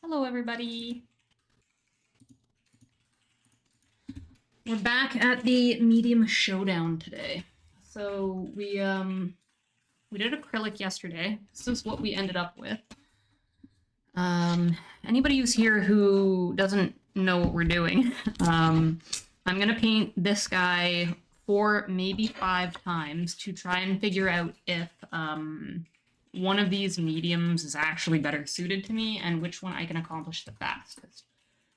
Hello, everybody. We're back at the medium showdown today. So we did acrylic yesterday. This is what we ended up with. Anybody who's here who doesn't know what we're doing, I'm gonna paint this guy 4, maybe 5 times to try and figure out if one of these mediums is actually better suited to me and which one I can accomplish the fastest.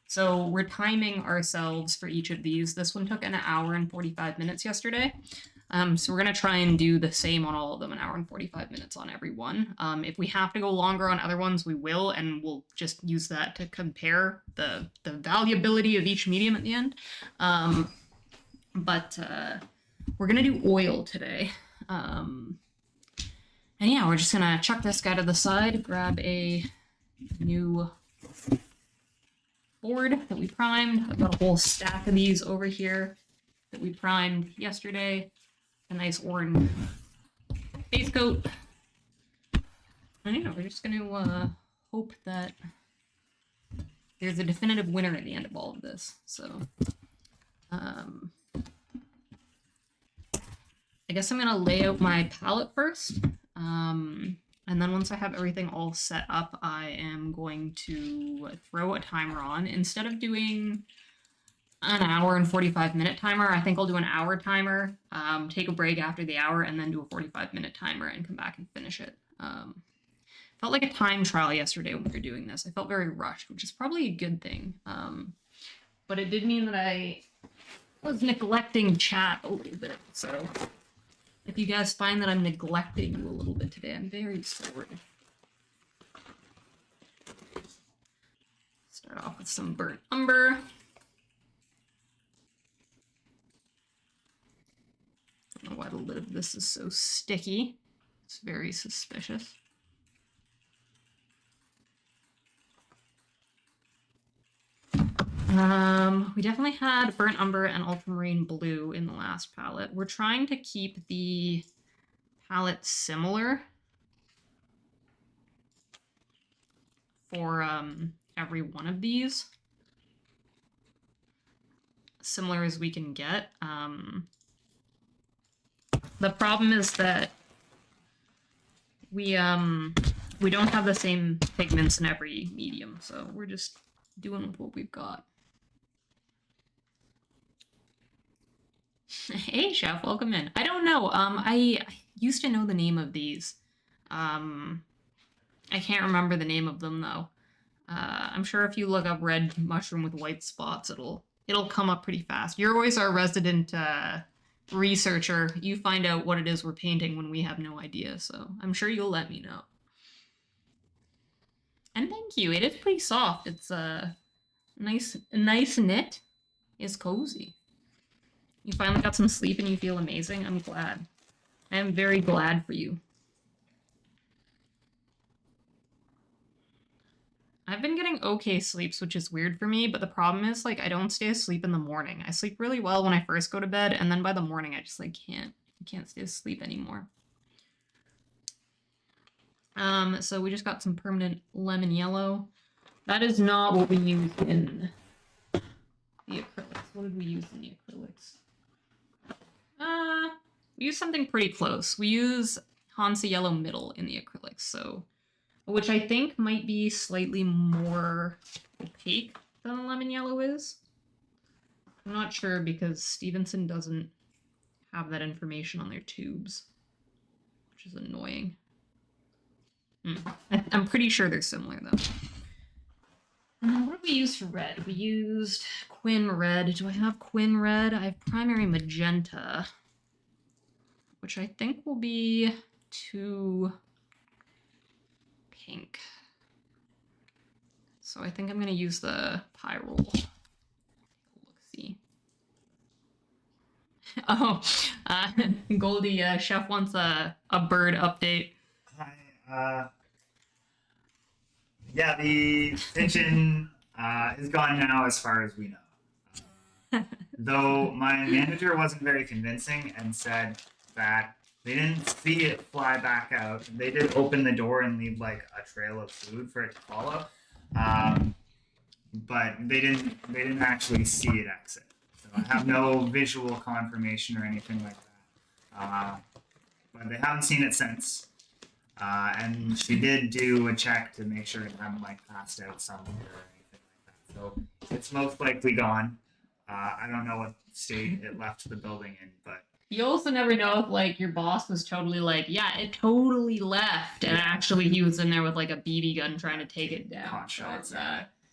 So we're timing ourselves for each of these. This one took 1 hour and 45 minutes yesterday. So we're going to try and do the same on all of them, 1 hour and 45 minutes on every one. If we have to go longer on other ones, we will, and we'll just use that to compare the valuability of each medium at the end. But we're going to do oil today. And yeah, we're just going to chuck this guy to the side, grab a new board that we primed. I've got a whole stack of these over here that we primed yesterday. A nice orange base coat. And yeah, we're just going to hope that there's a definitive winner at the end of all of this. So, I guess I'm going to lay out my palette first. And then once I have everything all set up, I am going to throw a timer on. Instead of doing an 1 hour and 45 minute timer, I think I'll do an hour timer, take a break after the hour, and then do a 45-minute timer and come back and finish it. Felt like a time trial yesterday when we were doing this. I felt very rushed, which is probably a good thing. But it did mean that I was neglecting chat a little bit, so if you guys find that I'm neglecting you a little bit today, I'm very sorry. Start off with some burnt umber. I don't know why the lid of this is so sticky. It's very suspicious. We definitely had burnt umber and ultramarine blue in the last palette. We're trying to keep the palette similar for every one of these. Similar as we can get. The problem is that we don't have the same pigments in every medium, so we're just doing with what we've got. Hey, Chef, welcome in. I don't know. I used to know the name of these. I can't remember the name of them though. I'm sure if you look up red mushroom with white spots, it'll come up pretty fast. You're always our resident researcher. You find out what it is we're painting when we have no idea. So I'm sure you'll let me know. And thank you. It is pretty soft. It's a nice knit. It's cozy. You finally got some sleep and you feel amazing. I'm glad. I am very glad for you. I've been getting okay sleeps, which is weird for me, but the problem is, like, I don't stay asleep in the morning. I sleep really well when I first go to bed, and then by the morning I just, like, can't stay asleep anymore. So we just got some permanent lemon yellow. That is not what we used in the acrylics. What did we use in the acrylics? We use something pretty close. We use Hansa Yellow Middle in the acrylics, so, which I think might be slightly more opaque than the lemon yellow is. I'm not sure because Stevenson doesn't have that information on their tubes, which is annoying. I'm pretty sure they're similar though. What did we use for red? We used Quinn Red. Do I have Quinn Red? I have Primary Magenta, which I think will be too pink. So I think I'm going to use the Pyrrole. Look-see. Oh, Goldie, Chef wants a bird update. Hi, yeah, the pigeon is gone now as far as we know. Though my manager wasn't very convincing and said that they didn't see it fly back out. They did open the door and leave like a trail of food for it to follow. But they didn't actually see it exit. So I have no visual confirmation or anything like that. But they haven't seen it since. And she did do a check to make sure it hadn't like passed out somewhere or anything like that. So it's most likely gone. I don't know what state it left the building in, but You also never know if like your boss was totally like, yeah, it totally left, and Yeah. actually he was in there with like a BB gun trying to take it down. Hot So shots.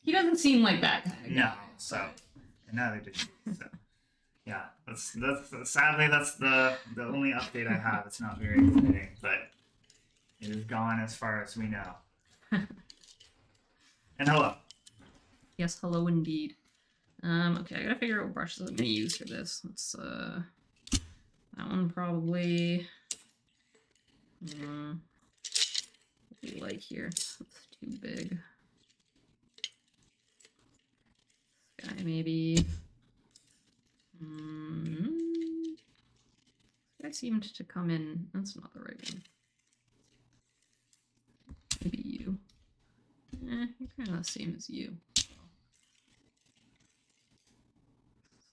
he doesn't seem like that kind of No. guy. So and neither did she. So yeah, that's sadly that's the only update I have. It's not very exciting, but it is gone as far as we know. And hello. Yes, hello indeed. Okay, I gotta figure out what brushes I'm gonna use for this. Let's that one probably what do you like here? That's too big. This guy maybe. This guy seemed to come in. That's not the right one. Maybe you. You're kind of the same as you.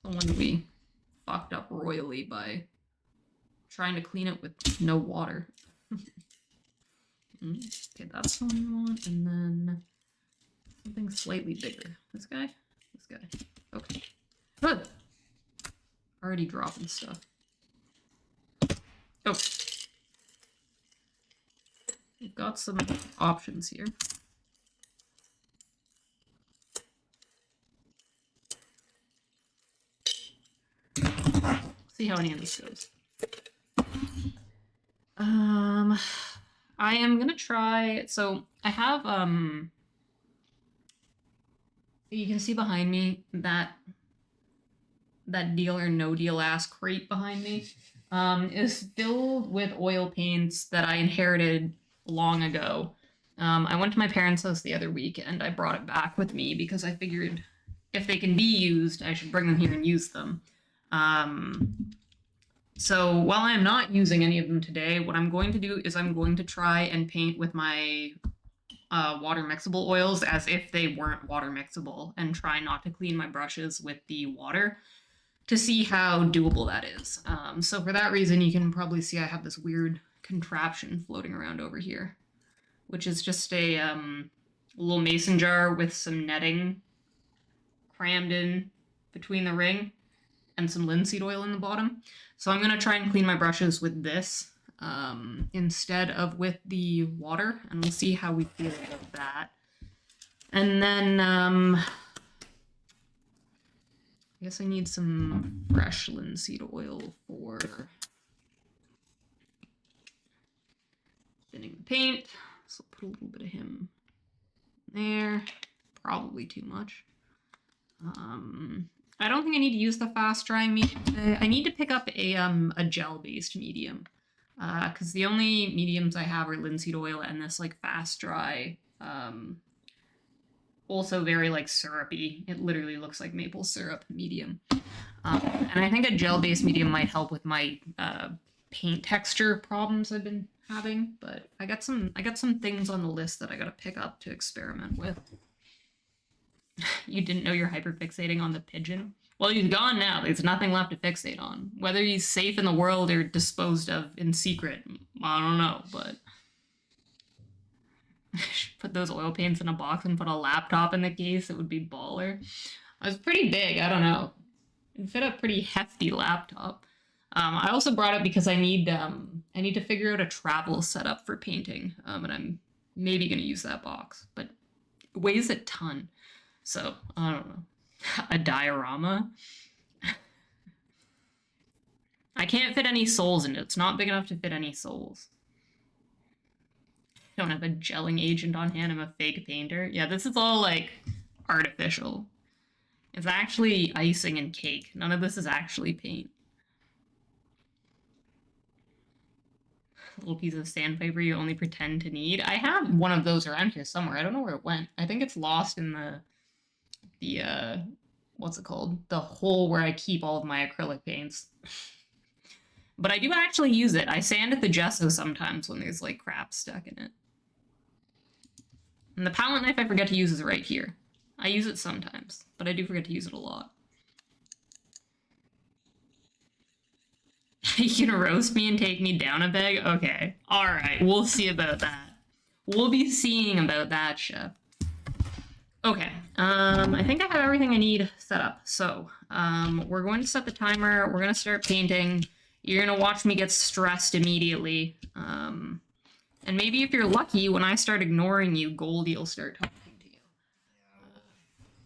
The one we fucked up royally by trying to clean it with no water. Okay, that's the one we want, and then something slightly bigger. This guy? This guy. Okay. Good. Already dropping stuff. Oh. We've got some options here. See how any of this goes. I am gonna try. So I have you can see behind me that deal or no deal ass crate behind me is filled with oil paints that I inherited long ago. I went to my parents' house the other week and I brought it back with me because I figured if they can be used, I should bring them here and use them. So while I'm not using any of them today, what I'm going to do is I'm going to try and paint with my water mixable oils as if they weren't water mixable and try not to clean my brushes with the water to see how doable that is. So for that reason, you can probably see I have this weird contraption floating around over here, which is just a little mason jar with some netting crammed in between the ring and some linseed oil in the bottom. So I'm going to try and clean my brushes with this instead of with the water, and we'll see how we feel about that. And then I guess I need some fresh linseed oil for thinning the paint. So I'll put a little bit of him there. Probably too much. I don't think I need to use the fast drying medium today. I need to pick up a gel-based medium. Because the only mediums I have are linseed oil and this like fast dry, also very like syrupy. It literally looks like maple syrup medium. And I think a gel-based medium might help with my paint texture problems I've been having. But I got some things on the list that I gotta pick up to experiment with. You didn't know you're hyperfixating on the pigeon? Well, he's gone now. There's nothing left to fixate on. Whether he's safe in the world or disposed of in secret, I don't know, but put those oil paints in a box and put a laptop in the case, it would be baller. It was pretty big, I don't know. It'd fit a pretty hefty laptop. I also brought it because I need to figure out a travel setup for painting, and I'm maybe gonna use that box, but it weighs a ton. So, I don't know. A diorama? I can't fit any souls in it. It's not big enough to fit any souls. I don't have a gelling agent on hand. I'm a fake painter. Yeah, this is all, like, artificial. It's actually icing and cake. None of this is actually paint. A little piece of sandpaper you only pretend to need. I have one of those around here somewhere. I don't know where it went. I think it's lost in the what's it called? The hole where I keep all of my acrylic paints. But I do actually use it. I sand at the gesso sometimes when there's like crap stuck in it. And the palette knife I forget to use is right here. I use it sometimes, but I do forget to use it a lot. You gonna roast me and take me down a peg? Okay. Alright, we'll see about that. We'll be seeing about that, chef. Okay, I think I have everything I need set up. So, we're going to set the timer. We're gonna start painting. You're gonna watch me get stressed immediately. And maybe if you're lucky, when I start ignoring you, Goldie will start talking to you.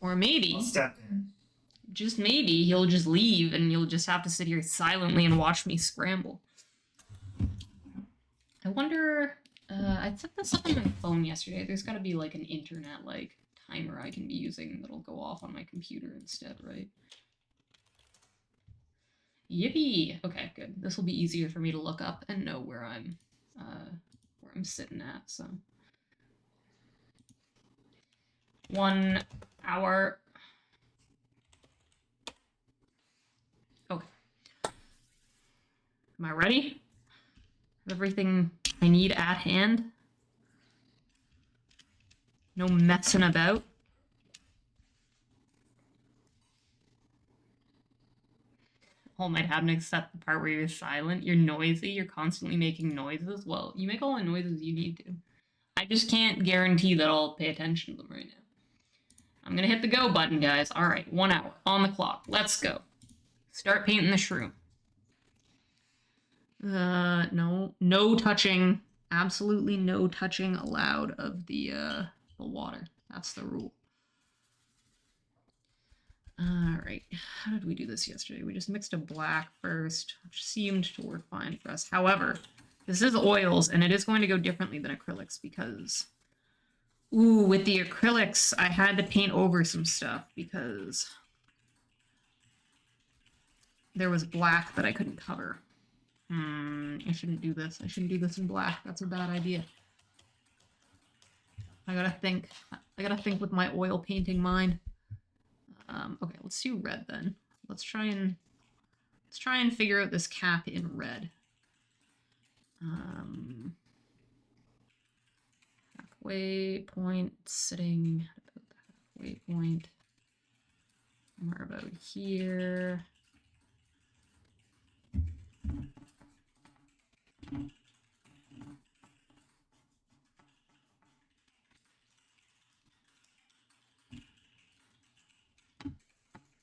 Or maybe, I'll step in. just maybe, he'll just leave and you'll just have to sit here silently and watch me scramble. I wonder, I set this up on my phone yesterday. There's gotta be like an internet, like, timer I can be using that'll go off on my computer instead, right? Yippee! Okay, good. This will be easier for me to look up and know where I'm sitting at, so. 1 hour. Okay. Am I ready? Everything I need at hand? No messing about? All might happen except the part where you're silent. You're noisy. You're constantly making noises. Well, you make all the noises you need to. I just can't guarantee that I'll pay attention to them right now. I'm gonna hit the go button, guys. All right, 1 hour on the clock. Let's go. Start painting the shroom. No touching. Absolutely no touching allowed of the water. That's the rule. Alright, how did we do this yesterday? We just mixed a black first, which seemed to work fine for us. However, this is oils, and it is going to go differently than acrylics because... Ooh, with the acrylics, I had to paint over some stuff because... there was black that I couldn't cover. I shouldn't do this. I shouldn't do this in black. That's a bad idea. I gotta think. I gotta think with my oil painting mind. Okay, let's do red then. Let's try and figure out this cap in red. Halfway point sitting about the halfway point. Somewhere about here.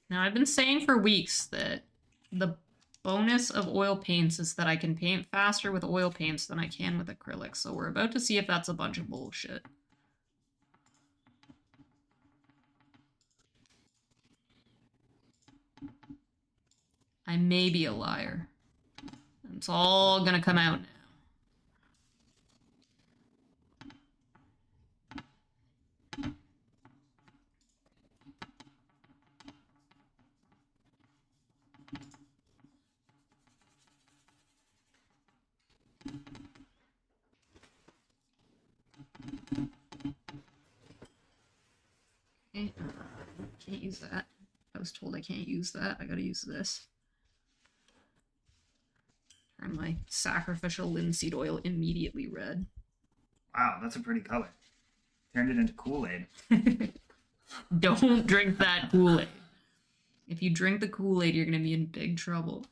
Now, I've been saying for weeks that the bonus of oil paints is that I can paint faster with oil paints than I can with acrylics, so we're about to see if that's a bunch of bullshit. I may be a liar. It's all gonna come out now. Okay, can't use that. I was told I can't use that. I gotta use this. Turn my sacrificial linseed oil immediately red. Wow, that's a pretty color. Turned it into Kool-Aid. Don't drink that Kool-Aid. If you drink the Kool-Aid, you're gonna be in big trouble.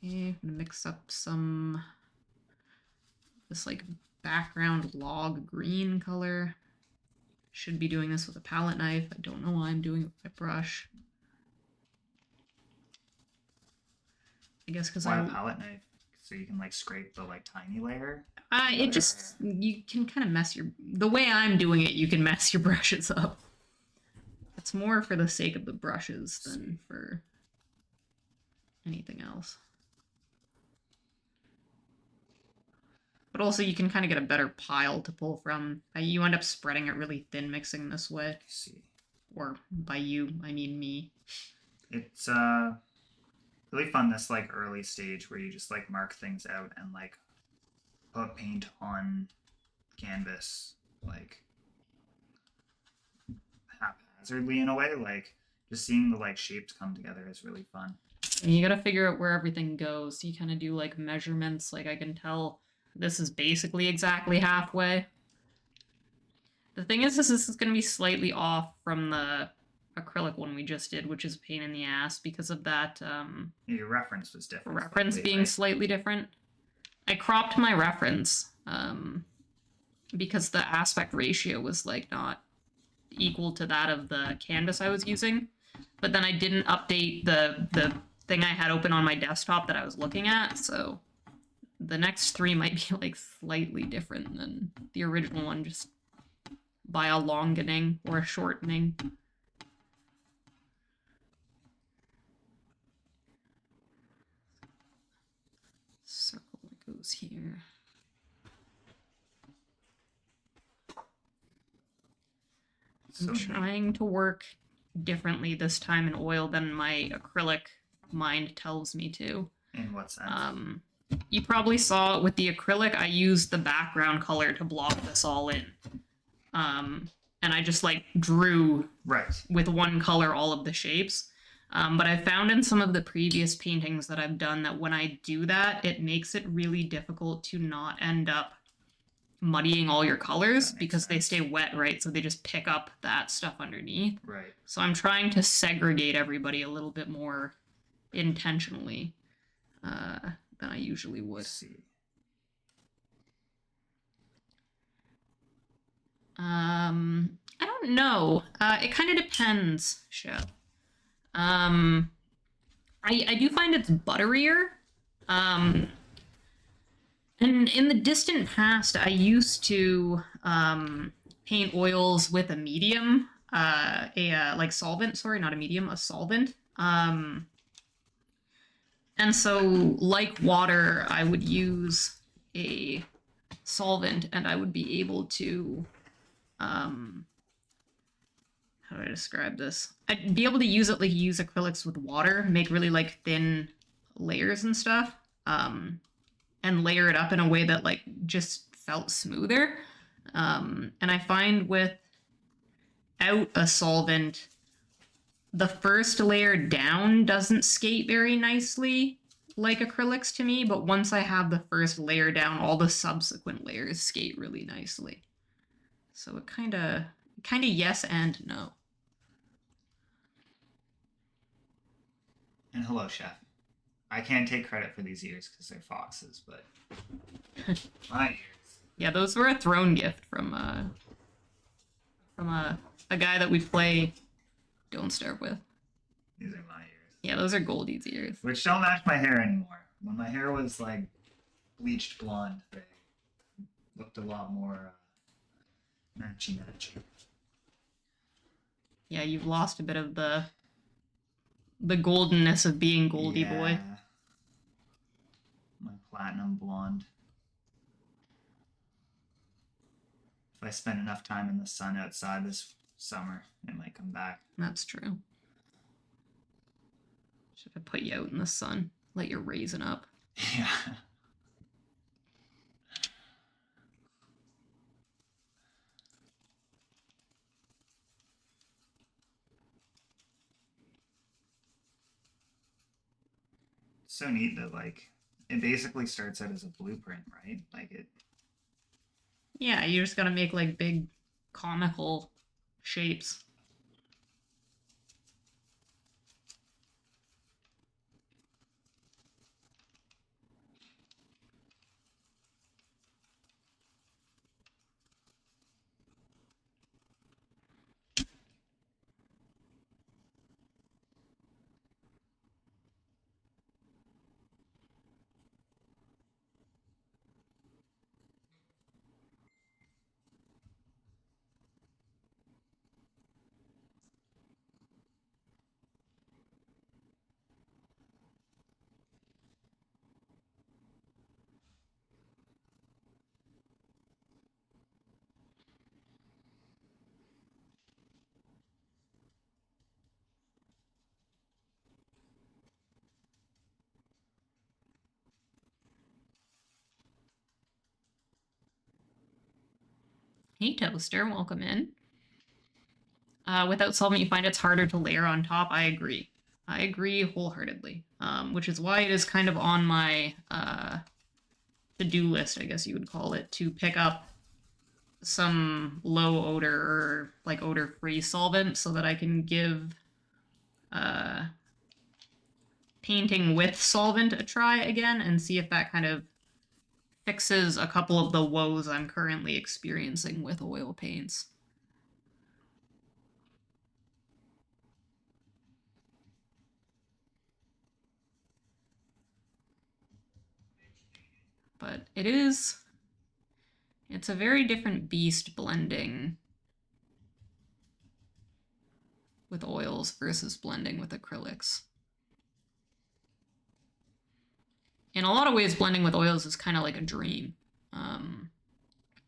Okay, I'm gonna mix up some this like background log green color. Should be doing this with a palette knife. I don't know why I'm doing it with a brush. I guess because Why a palette knife? So you can like scrape the like tiny layer? It just, you can kind of mess the way I'm doing it, you can mess your brushes up. It's more for the sake of the brushes than for anything else. But also you can kind of get a better pile to pull from. You end up spreading it really thin mixing this way. I see. Or by you, I mean me. It's really fun this like early stage where you just like mark things out and like put paint on canvas like haphazardly in a way. Like just seeing the like shapes come together is really fun. And you gotta figure out where everything goes. You kind of do like measurements. Like I can tell this is basically exactly halfway. The thing is, this is going to be slightly off from the acrylic one we just did, which is a pain in the ass because of that Your reference was different. reference slightly, being right? slightly different. I cropped my reference because the aspect ratio was like not equal to that of the canvas I was using. But then I didn't update the thing I had open on my desktop that I was looking at, so the next three might be like slightly different than the original one, just by a longening or a shortening. Circle that goes here. I'm trying to work differently this time in oil than my acrylic mind tells me to. In what sense? You probably saw with the acrylic, I used the background color to block this all in. And I just like drew with one color all of the shapes. But I found in some of the previous paintings that I've done that when I do that, it makes it really difficult to not end up muddying all your colors because they stay wet, right? So they just pick up that stuff underneath. Right. So I'm trying to segregate everybody a little bit more intentionally than I usually would. Let's see. I don't know. It kind of depends, Chef. I do find it's butterier. And in the distant past, I used to paint oils with a medium, like solvent. Sorry, not a medium, a solvent. And so, like water, I would use a solvent, and I would be able to, how do I describe this? I'd be able to use it like you use acrylics with water, make really like thin layers and stuff, and layer it up in a way that like just felt smoother. And I find without a solvent, the first layer down doesn't skate very nicely like acrylics to me, but once I have the first layer down, all the subsequent layers skate really nicely. So it kind of yes and no. And hello, Chef. I can't take credit for these ears because they're foxes, but my ears. Yeah, those were a throne gift from a guy that we play Don't Starve with. These are my ears. Yeah, those are Goldie's ears. Which don't match my hair anymore. When my hair was like bleached blonde, they looked a lot more matchy. Yeah, you've lost a bit of the goldenness of being Goldie boy. My platinum blonde. If I spend enough time in the sun outside this summer, it might come back. That's true. Should I put you out in the sun? Let your raisin up. Yeah. So neat that like it basically starts out as a blueprint, right? Like it. Yeah, you just gotta make like big comical shapes. Hey, Toaster, welcome in. Without solvent, you find it's harder to layer on top. I agree. I agree wholeheartedly, which is why it is kind of on my to-do list, I guess you would call it, to pick up some low odor or like odor free solvent so that I can give painting with solvent a try again and see if that kind of fixes a couple of the woes I'm currently experiencing with oil paints. But it's a very different beast blending with oils versus blending with acrylics. In a lot of ways, blending with oils is kind of like a dream.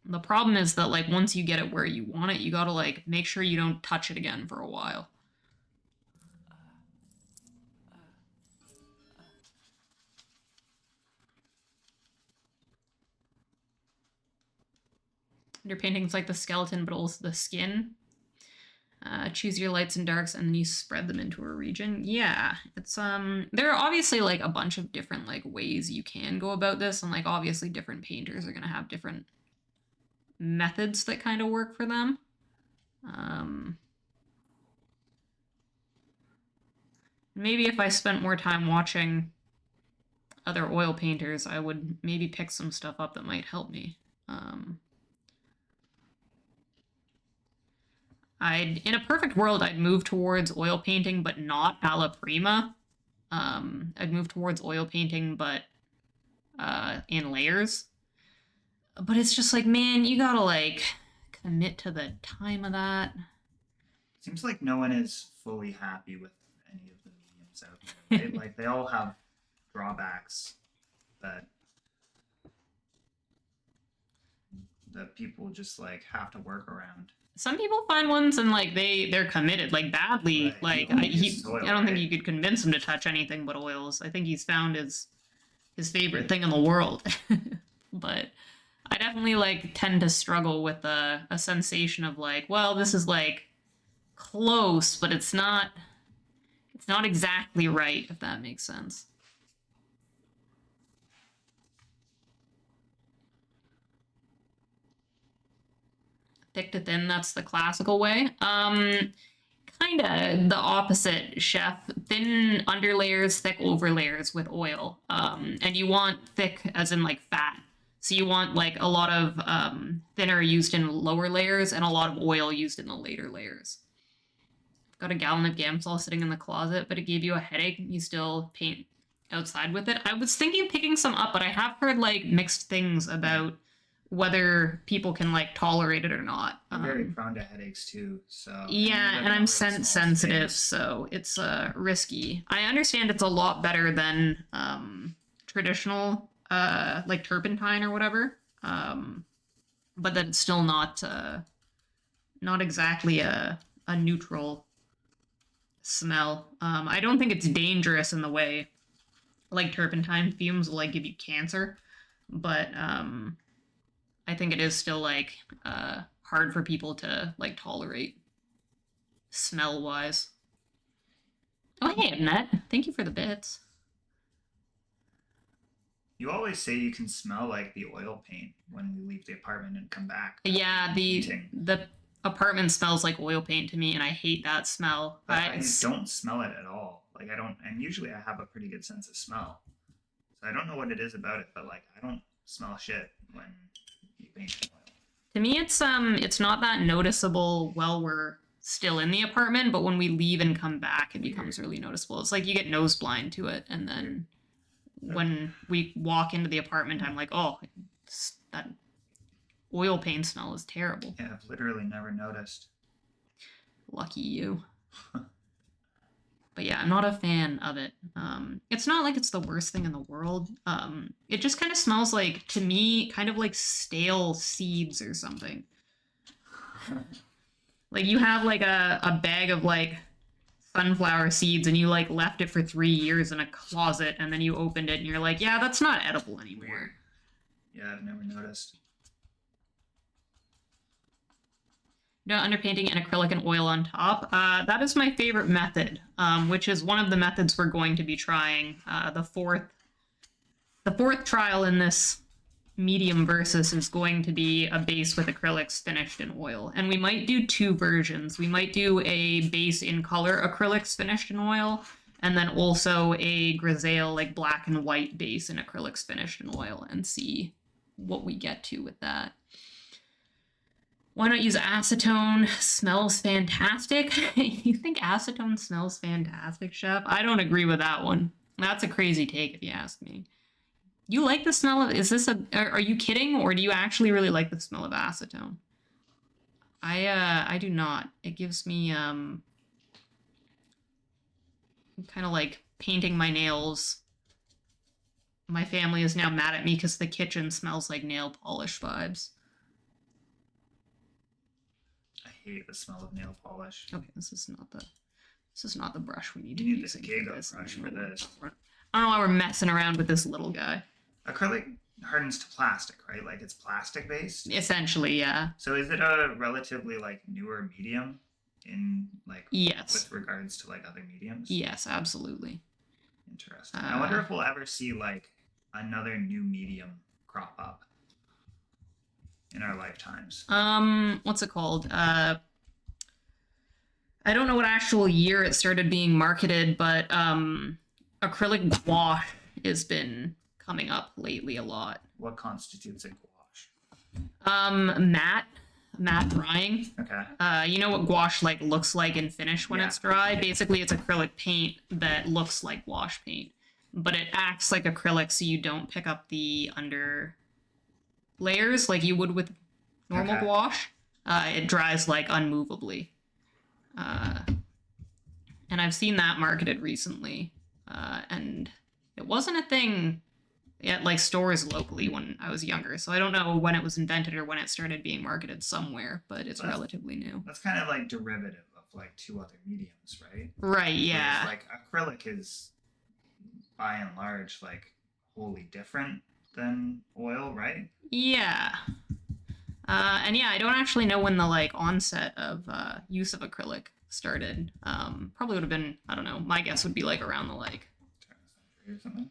The problem is that like once you get it where you want it, you gotta like make sure you don't touch it again for a while. Your painting's like the skeleton, but also the skin. Choose your lights and darks, and then you spread them into a region. Yeah, it's there are obviously like a bunch of different like ways you can go about this, and like obviously different painters are gonna have different methods that kind of work for them. Maybe if I spent more time watching other oil painters, I would maybe pick some stuff up that might help me. In a perfect world, I'd move towards oil painting, but not alla prima. I'd move towards oil painting, but in layers. But it's just like, man, you gotta like commit to the time of that. Seems like no one is fully happy with any of the mediums out there. Right? Like they all have drawbacks that people just like have to work around. Some people find ones and like they're committed like badly. Right. Like I don't think you could convince him to touch anything but oils. I think he's found his favorite thing in the world. But I definitely like tend to struggle with a sensation of like, well, this is like close, but it's not exactly right, if that makes sense. Thick to thin, that's the classical way. Kind of the opposite, chef. Thin underlayers, thick overlayers with oil. And you want thick as in like fat. So you want like a lot of thinner used in lower layers and a lot of oil used in the later layers. I've got a gallon of Gamsol sitting in the closet, but it gave you a headache. You still paint outside with it. I was thinking of picking some up, but I have heard like mixed things about whether people can like tolerate it or not. I'm very prone to headaches too, so yeah, and I'm scent sensitive, so it's risky. I understand it's a lot better than traditional like turpentine or whatever, but that it's still not exactly a neutral smell. I don't think it's dangerous in the way like turpentine fumes will like give you cancer, but I think it is still like hard for people to like tolerate smell wise. Oh hey Annette, thank you for the bits. You always say you can smell like the oil paint when we leave the apartment and come back. Yeah, the apartment smells like oil paint to me, and I hate that smell. But I don't smell it at all. Like I don't, and usually I have a pretty good sense of smell, so I don't know what it is about it, but like I don't smell shit when you paint oil. To me, it's not that noticeable while we're still in the apartment, but when we leave and come back, it becomes really noticeable. It's like you get nose blind to it, and then when we walk into the apartment, I'm like, oh, that oil paint smell is terrible. Yeah, I've literally never noticed. Lucky you. But yeah, I'm not a fan of it. It's not like it's the worst thing in the world. It just kind of smells like, to me, kind of like stale seeds or something. Like you have like a bag of like sunflower seeds and you like left it for 3 years in a closet and then you opened it and you're like, yeah, that's not edible anymore. Weird. Yeah, I've never noticed. No, underpainting and acrylic and oil on top. That is my favorite method, which is one of the methods we're going to be trying. The fourth trial in this medium versus is going to be a base with acrylics finished in oil. And we might do two versions. We might do a base in color acrylics finished in oil, and then also a grisaille, like black and white base in acrylics finished in oil, and see what we get to with that. Why not use acetone? Smells fantastic. You think acetone smells fantastic, Chef? I don't agree with that one. That's a crazy take if you ask me. You like the smell of, is this a, are you kidding, or do you actually really like the smell of acetone? I do not. It gives me, kind of like painting my nails. My family is now mad at me because the kitchen smells like nail polish vibes. I hate the smell of nail polish. Okay, this is not the brush we need You to need use. the Kago brush for this. I don't know why we're messing around with this little guy. Acrylic hardens to plastic, right? Like it's plastic based. Essentially, yeah. So is it a relatively like newer medium in like Yes. with regards to like other mediums? Yes, absolutely. Interesting. I wonder if we'll ever see like another new medium crop up in our lifetimes. What's it called? I don't know what actual year it started being marketed, but acrylic gouache has been coming up lately a lot. What constitutes a gouache? Matte drying. Okay. You know what gouache like looks like in finish when it's dry? Basically, it's acrylic paint that looks like gouache paint, but it acts like acrylic, so you don't pick up the under layers like you would with normal gouache. It dries like unmovably. And I've seen that marketed recently, and it wasn't a thing at like stores locally when I was younger, so I don't know when it was invented or when it started being marketed somewhere, but it's relatively new. That's kind of like derivative of like two other mediums, right? Right, yeah. Whereas, like acrylic is by and large like wholly different than oil, right? Yeah. And yeah, I don't actually know when the like onset of use of acrylic started. Probably would have been, I don't know, my guess would be like around the like Or something.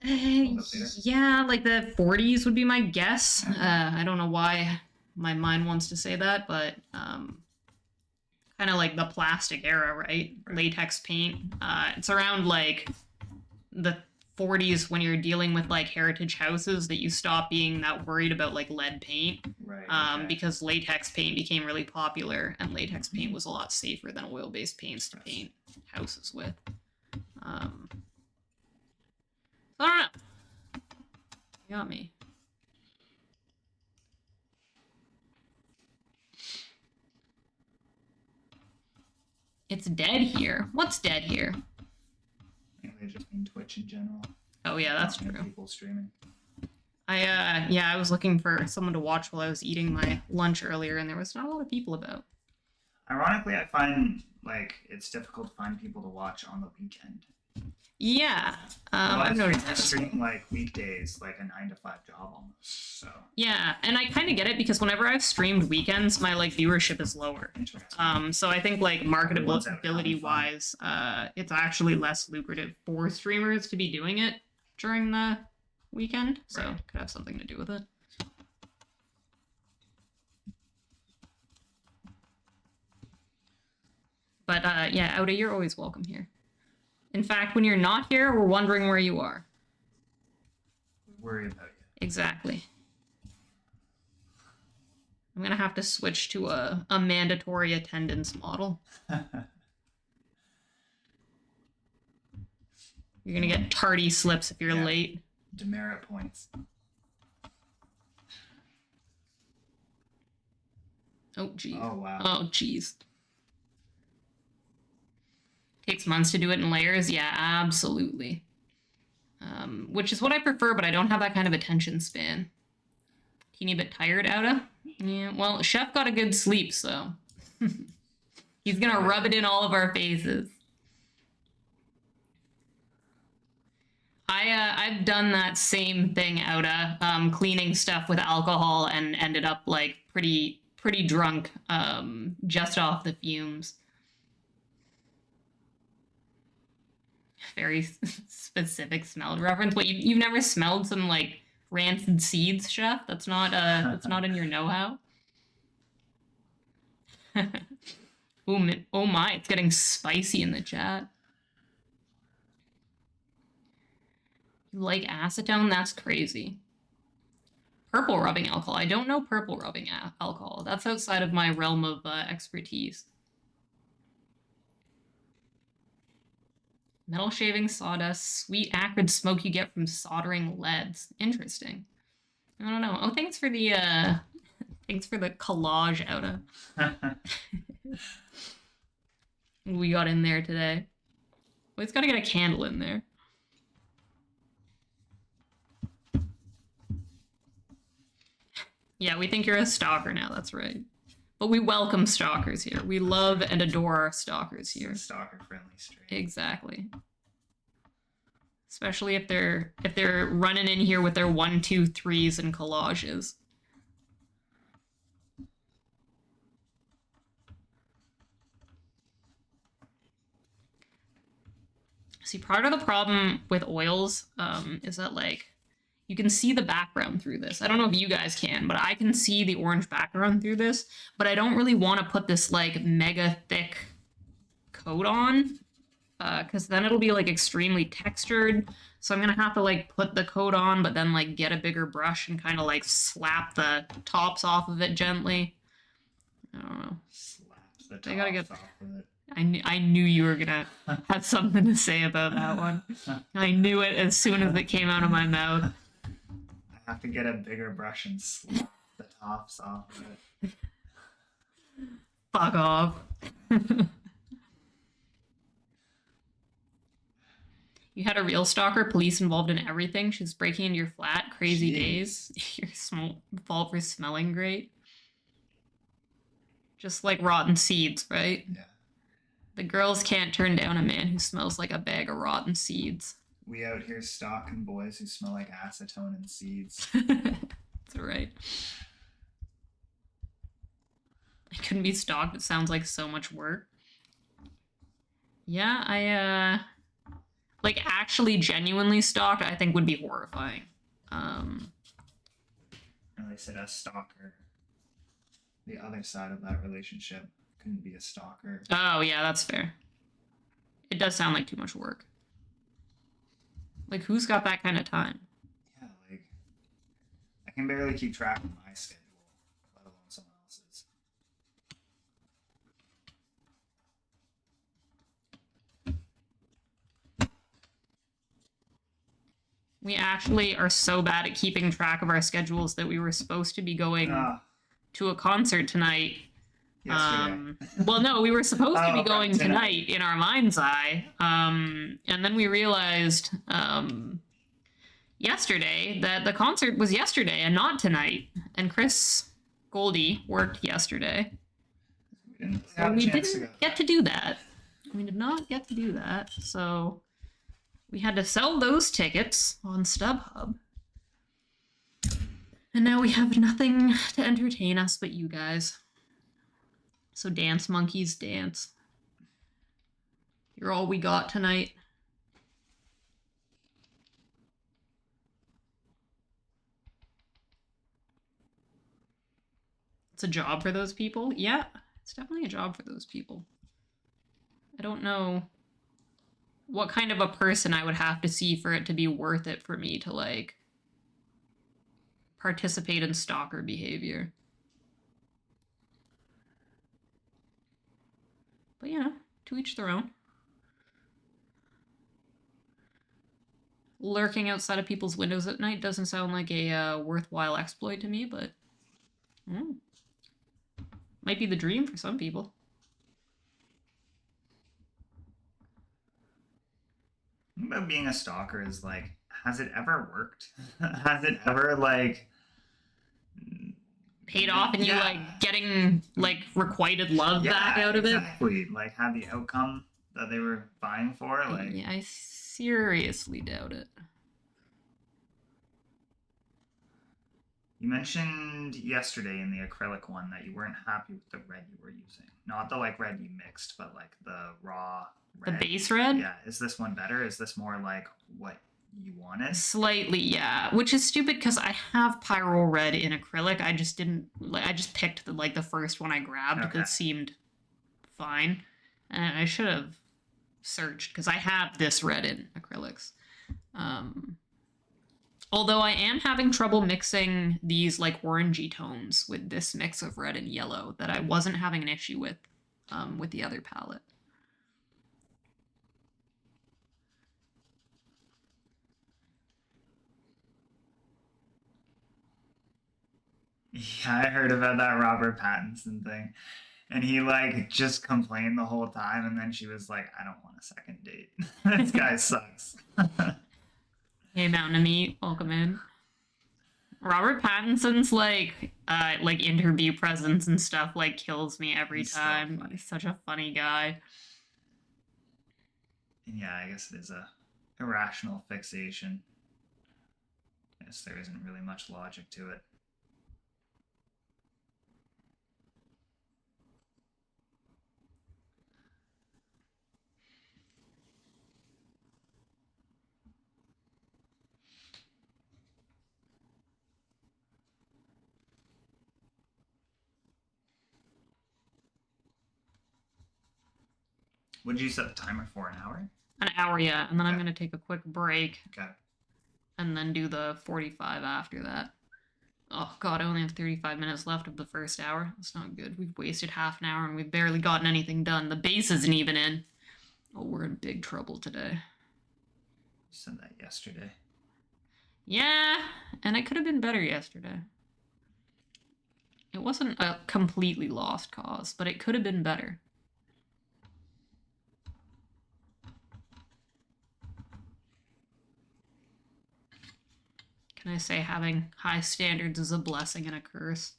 Yeah, like the 40s would be my guess. I don't know why my mind wants to say that, but kind of like the plastic era, right? Latex paint. It's around like the 40s when you're dealing with like heritage houses that you stop being that worried about like lead paint. Right. Because latex paint became really popular, and latex paint was a lot safer than oil-based paints to paint houses with. I don't know. You got me. It's dead here. What's dead here? I think they just mean Twitch in general. Oh yeah, that's true. People streaming. I was looking for someone to watch while I was eating my lunch earlier, and there was not a lot of people about. Ironically, I find like it's difficult to find people to watch on the weekend. Yeah, I've noticed that. Stream like weekdays, like a 9 to 5 job almost. So. Yeah, and I kind of get it because whenever I've streamed weekends, my like viewership is lower. So I think like marketability wise, it's actually less lucrative for streamers to be doing it during the weekend. So could have something to do with it. But yeah, Ouda, you're always welcome here. In fact, when you're not here, we're wondering where you are. Worry about you. Exactly. I'm gonna have to switch to a mandatory attendance model. You're gonna get tardy slips if you're late. Demerit points. Oh, geez. Oh, wow. Oh, geez. Takes months to do it in layers? Yeah, absolutely. Which is what I prefer, but I don't have that kind of attention span. Teeny bit tired, Ouda? Yeah, well, Chef got a good sleep, so... He's gonna rub it in all of our faces. I've done that same thing, Ouda, cleaning stuff with alcohol and ended up, like, pretty drunk, just off the fumes. Very specific smell reference. What, you've never smelled some like rancid seeds, chef. That's not in your know-how. Oh my, it's getting spicy in the chat. You like acetone? That's crazy. Purple rubbing alcohol. I don't know purple rubbing alcohol. That's outside of my realm of expertise. Metal shaving sawdust, sweet acrid smoke you get from soldering leads. Interesting. I don't know. Oh, thanks for the collage, Outa. We got in there today. We just gotta get a candle in there. Yeah, we think you're a stalker now, that's right. But we welcome stalkers here. We love and adore our stalkers here. Stalker-friendly stream. Exactly. Especially if they're running in here with their 1, 2, 3s and collages. See, part of the problem with oils is that, like, you can see the background through this. I don't know if you guys can, but I can see the orange background through this, but I don't really want to put this, like, mega thick coat on, because then it'll be, like, extremely textured. So I'm going to have to, like, put the coat on, but then, like, get a bigger brush and kind of, like, slap the tops off of it gently. I don't know. Slap the tops off of it. I knew you were gonna have something to say about that one. I knew it as soon as it came out of my mouth. I have to get a bigger brush and slap the tops off of it. Fuck off. You had a real stalker, police involved in everything. She's breaking into your flat. Crazy days. Your fault for smelling great. Just like rotten seeds, right? Yeah. The girls can't turn down a man who smells like a bag of rotten seeds. We out here stalking boys who smell like acetone and seeds. That's right. I couldn't be stalked. It sounds like so much work. Yeah, I like actually genuinely stalked, I think would be horrifying. And they said a stalker. The other side of that relationship couldn't be a stalker. Oh yeah, that's fair. It does sound like too much work. Like, who's got that kind of time? Yeah, like, I can barely keep track of my schedule, let alone someone else's. We actually are so bad at keeping track of our schedules that we were supposed to be going to a concert tonight. Well, no, we were supposed to be going tonight in our mind's eye. And then we realized yesterday that the concert was yesterday and not tonight. And Chris Goldie worked yesterday. We didn't get to do that. We did not get to do that. So we had to sell those tickets on StubHub. And now we have nothing to entertain us but you guys. So dance, monkeys, dance. You're all we got tonight. It's a job for those people. Yeah, it's definitely a job for those people. I don't know what kind of a person I would have to see for it to be worth it for me to, like, participate in stalker behavior. But, you know, to each their own. Lurking outside of people's windows at night doesn't sound like a worthwhile exploit to me, but might be the dream for some people. The thing about being a stalker is, like, has it ever worked? Has it ever, like, paid off and you like getting like requited love back out of it? Exactly. Like, had the outcome that they were vying for? Like, yeah, I seriously doubt it. You mentioned yesterday in the acrylic one that you weren't happy with the red you were using. Not the, like, red you mixed, but, like, the raw red. The base red? Yeah. Is this one better? Is this more like what You want it? Slightly, yeah. Which is stupid because I have Pyro Red in acrylic. I just didn't. Like, I just picked the first one I grabbed because Okay. it seemed fine, and I should have searched because I have this red in acrylics. Although I am having trouble mixing these like orangey tones with this mix of red and yellow that I wasn't having an issue with the other palette. Yeah, I heard about that Robert Pattinson thing. And he like just complained the whole time, and then she was like, "I don't want a second date. This guy sucks." Hey, Mountain of Meat, welcome in. Robert Pattinson's like interview presence and stuff like kills me every He's so time. funny. He's such a funny guy. And yeah, I guess it is a irrational fixation. I guess there isn't really much logic to it. What did you set the timer for? An hour? An hour, yeah, and then I'm Okay. gonna take a quick break Okay. and then do the 45 after that. Oh god, I only have 35 minutes left of the first hour. That's not good. We've wasted half an hour and we've barely gotten anything done. The base isn't even in. Oh, we're in big trouble today. You said that yesterday. Yeah, and it could have been better yesterday. It wasn't a completely lost cause, but it could have been better. Can I say having high standards is a blessing and a curse?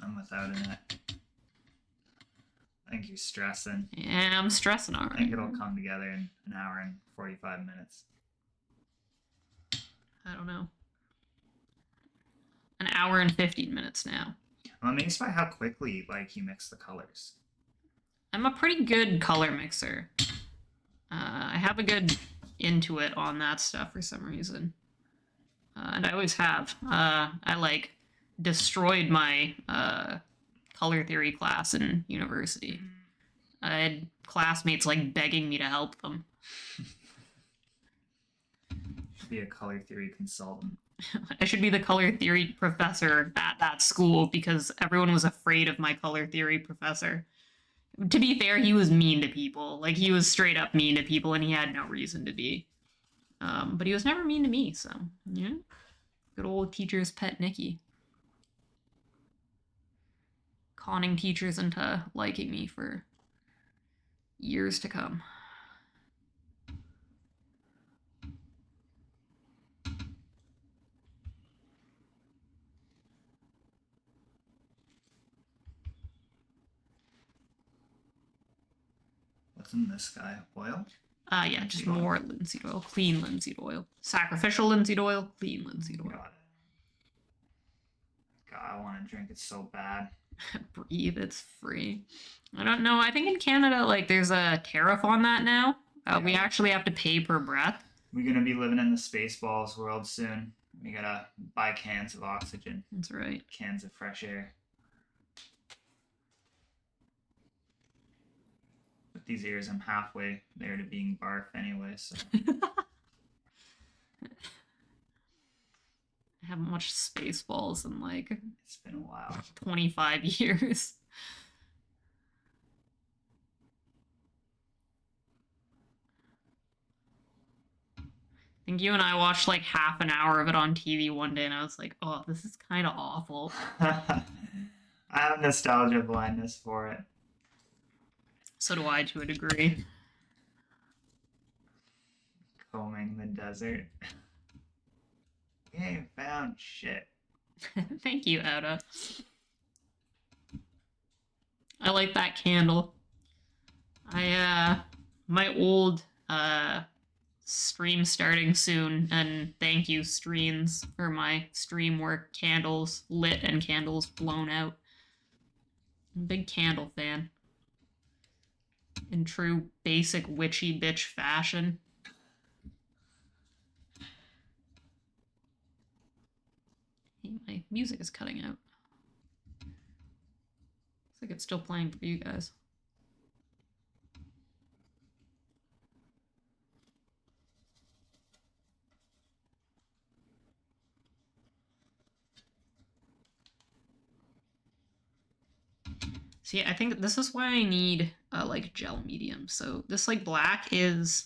I'm without a net. I think you're stressing. Yeah, I'm stressing I already. think it'll come together in an hour and 45 minutes. I don't know. An hour and 15 minutes now. I'm amazed by how quickly like you mix the colors. I'm a pretty good color mixer. I have a good intuit on that stuff for some reason. And I always have. I like destroyed my color theory class in university. I had classmates like begging me to help them. Should be a color theory consultant. I should be the color theory professor at that school because everyone was afraid of my color theory professor. To be fair, he was mean to people. Like, he was straight up mean to people, and he had no reason to be. But he was never mean to me, so, yeah. Good old teacher's pet Nikki. Conning teachers into liking me for years to come. What's in this guy? Oil? Yeah, just more linseed oil. Clean linseed oil. Sacrificial linseed oil, clean linseed oil. Got it. God, I want to drink it so bad. Breathe, it's free. I don't know. I think in Canada, like, there's a tariff on that now. We actually have to pay per breath. We're gonna be living in the Spaceballs world soon. We gotta buy cans of oxygen, That's right. cans of fresh air. With these ears, I'm halfway there to being barf anyway, so. I haven't watched Spaceballs in like It's been a while. 25 years. I think you and I watched like half an hour of it on TV one day, and I was like, oh, this is kind of awful. I have nostalgia blindness for it. So do I, to a degree. Combing the desert. We ain't found shit. Thank you, Oda. I like that candle. My old stream starting soon, and thank you, streams, for my stream work. Candles lit and candles blown out. Big candle fan. In true basic witchy bitch fashion. Hey, my music is cutting out. Looks like it's still playing for you guys. See, I think this is why I need a like gel medium. So this like black is,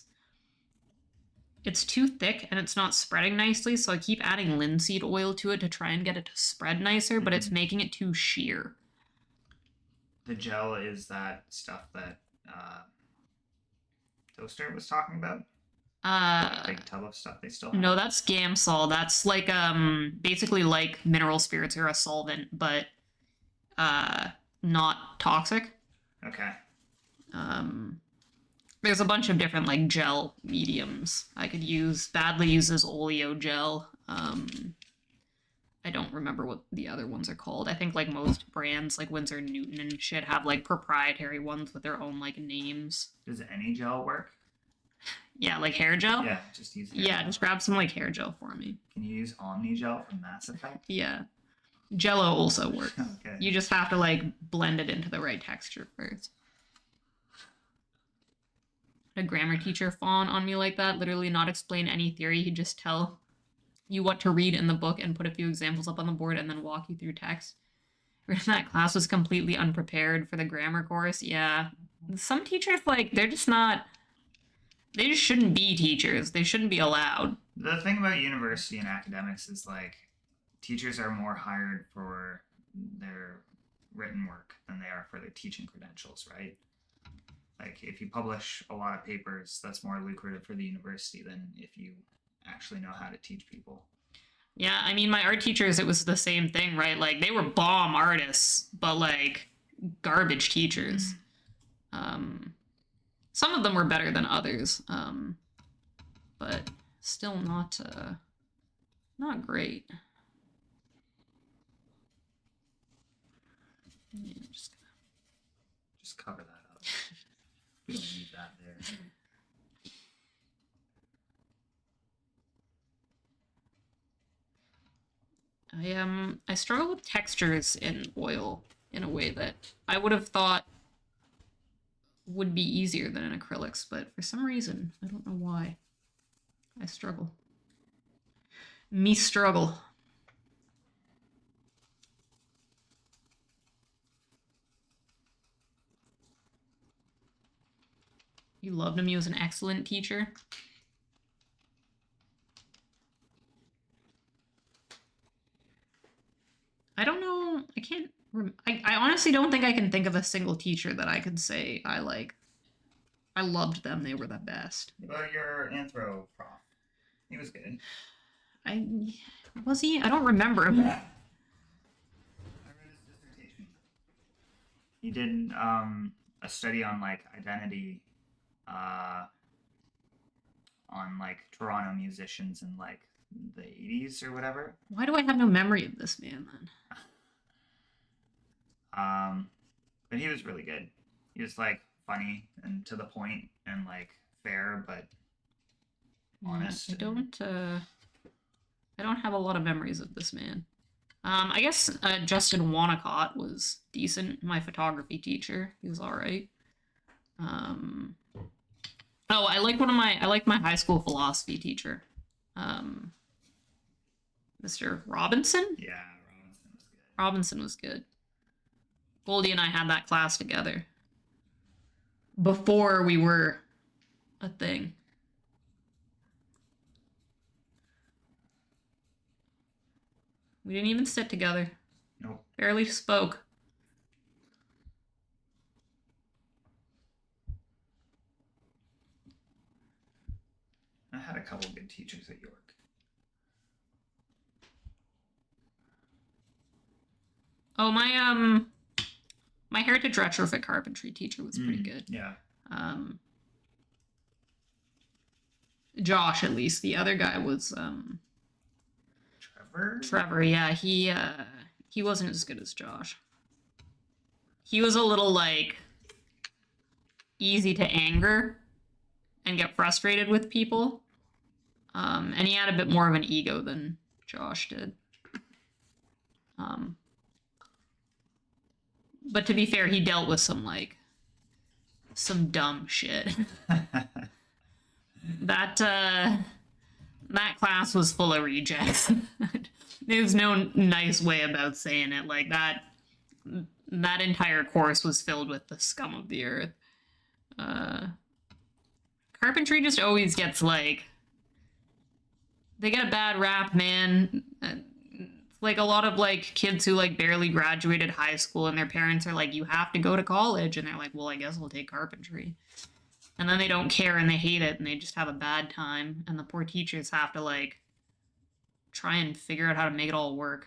it's too thick and it's not spreading nicely. So I keep adding linseed oil to it to try and get it to spread nicer, but it's making it too sheer. The gel is that stuff that Toaster was talking about. The big tub of stuff they still have. No, that's Gamsol. That's like basically like mineral spirits or a solvent, but not toxic. Okay. There's a bunch of different like gel mediums I could use. Badly uses oleo gel. I don't remember what the other ones are called. I think like most brands like Winsor & Newton and shit have like proprietary ones with their own like names. Does any gel work? Yeah, like hair gel? Yeah, just use hair gel. Just grab some like hair gel for me. Can you use Omni Gel from Mass Effect? Yeah. Jello also works. Okay. You just have to like blend it into the right texture first. A grammar teacher fawn on me like that, literally not explain any theory, he'd just tell you what to read in the book and put a few examples up on the board and then walk you through text. That class was completely unprepared for the grammar course. Yeah. Some teachers, like, they're just not, they just shouldn't be teachers. They shouldn't be allowed. The thing about university and academics is, like, teachers are more hired for their written work than they are for their teaching credentials, right? Like, if you publish a lot of papers, that's more lucrative for the university than if you actually know how to teach people. Yeah, I mean, my art teachers, it was the same thing, right? Like, they were bomb artists, but, like, garbage teachers. Some of them were better than others, but still not great. Yeah, just cover that up. We don't need that there. I struggle with textures in oil in a way that I would have thought would be easier than in acrylics, but for some reason, I don't know why, I struggle. Me struggle. You loved him, he was an excellent teacher. I don't know, I can't, I honestly don't think I can think of a single teacher that I could say I loved them, they were the best. What about your anthro prof? He was good. Was he? I don't remember him. I read his dissertation. He did a study on like identity on like Toronto musicians in like the 80s or whatever. Why do I have no memory of this man then? But he was really good. He was like funny and to the point and like fair but honest. Yeah, I don't have a lot of memories of this man. I guess Justin Wanacott was decent. My photography teacher, he was all right. Oh, I like my high school philosophy teacher, Mr. Robinson. Yeah, Robinson was good. Robinson was good. Goldie and I had that class together before we were a thing. We didn't even sit together. Nope. Barely spoke. I had a couple good teachers at York. Oh, my heritage retrofit carpentry teacher was pretty good. Yeah. Josh, at least. The other guy was Trevor. Trevor. Yeah, he wasn't as good as Josh. he was a little like easy to anger and get frustrated with people. And he had a bit more of an ego than Josh did. But to be fair, he dealt with some dumb shit. that that class was full of rejects. There's no nice way about saying it. Like that entire course was filled with the scum of the earth. Carpentry just always gets like, they get a bad rap, man. Like a lot of like kids who like barely graduated high school and their parents are like, you have to go to college, and they're like, well, I guess I'll take carpentry. And then they don't care and they hate it and they just have a bad time, and the poor teachers have to like try and figure out how to make it all work.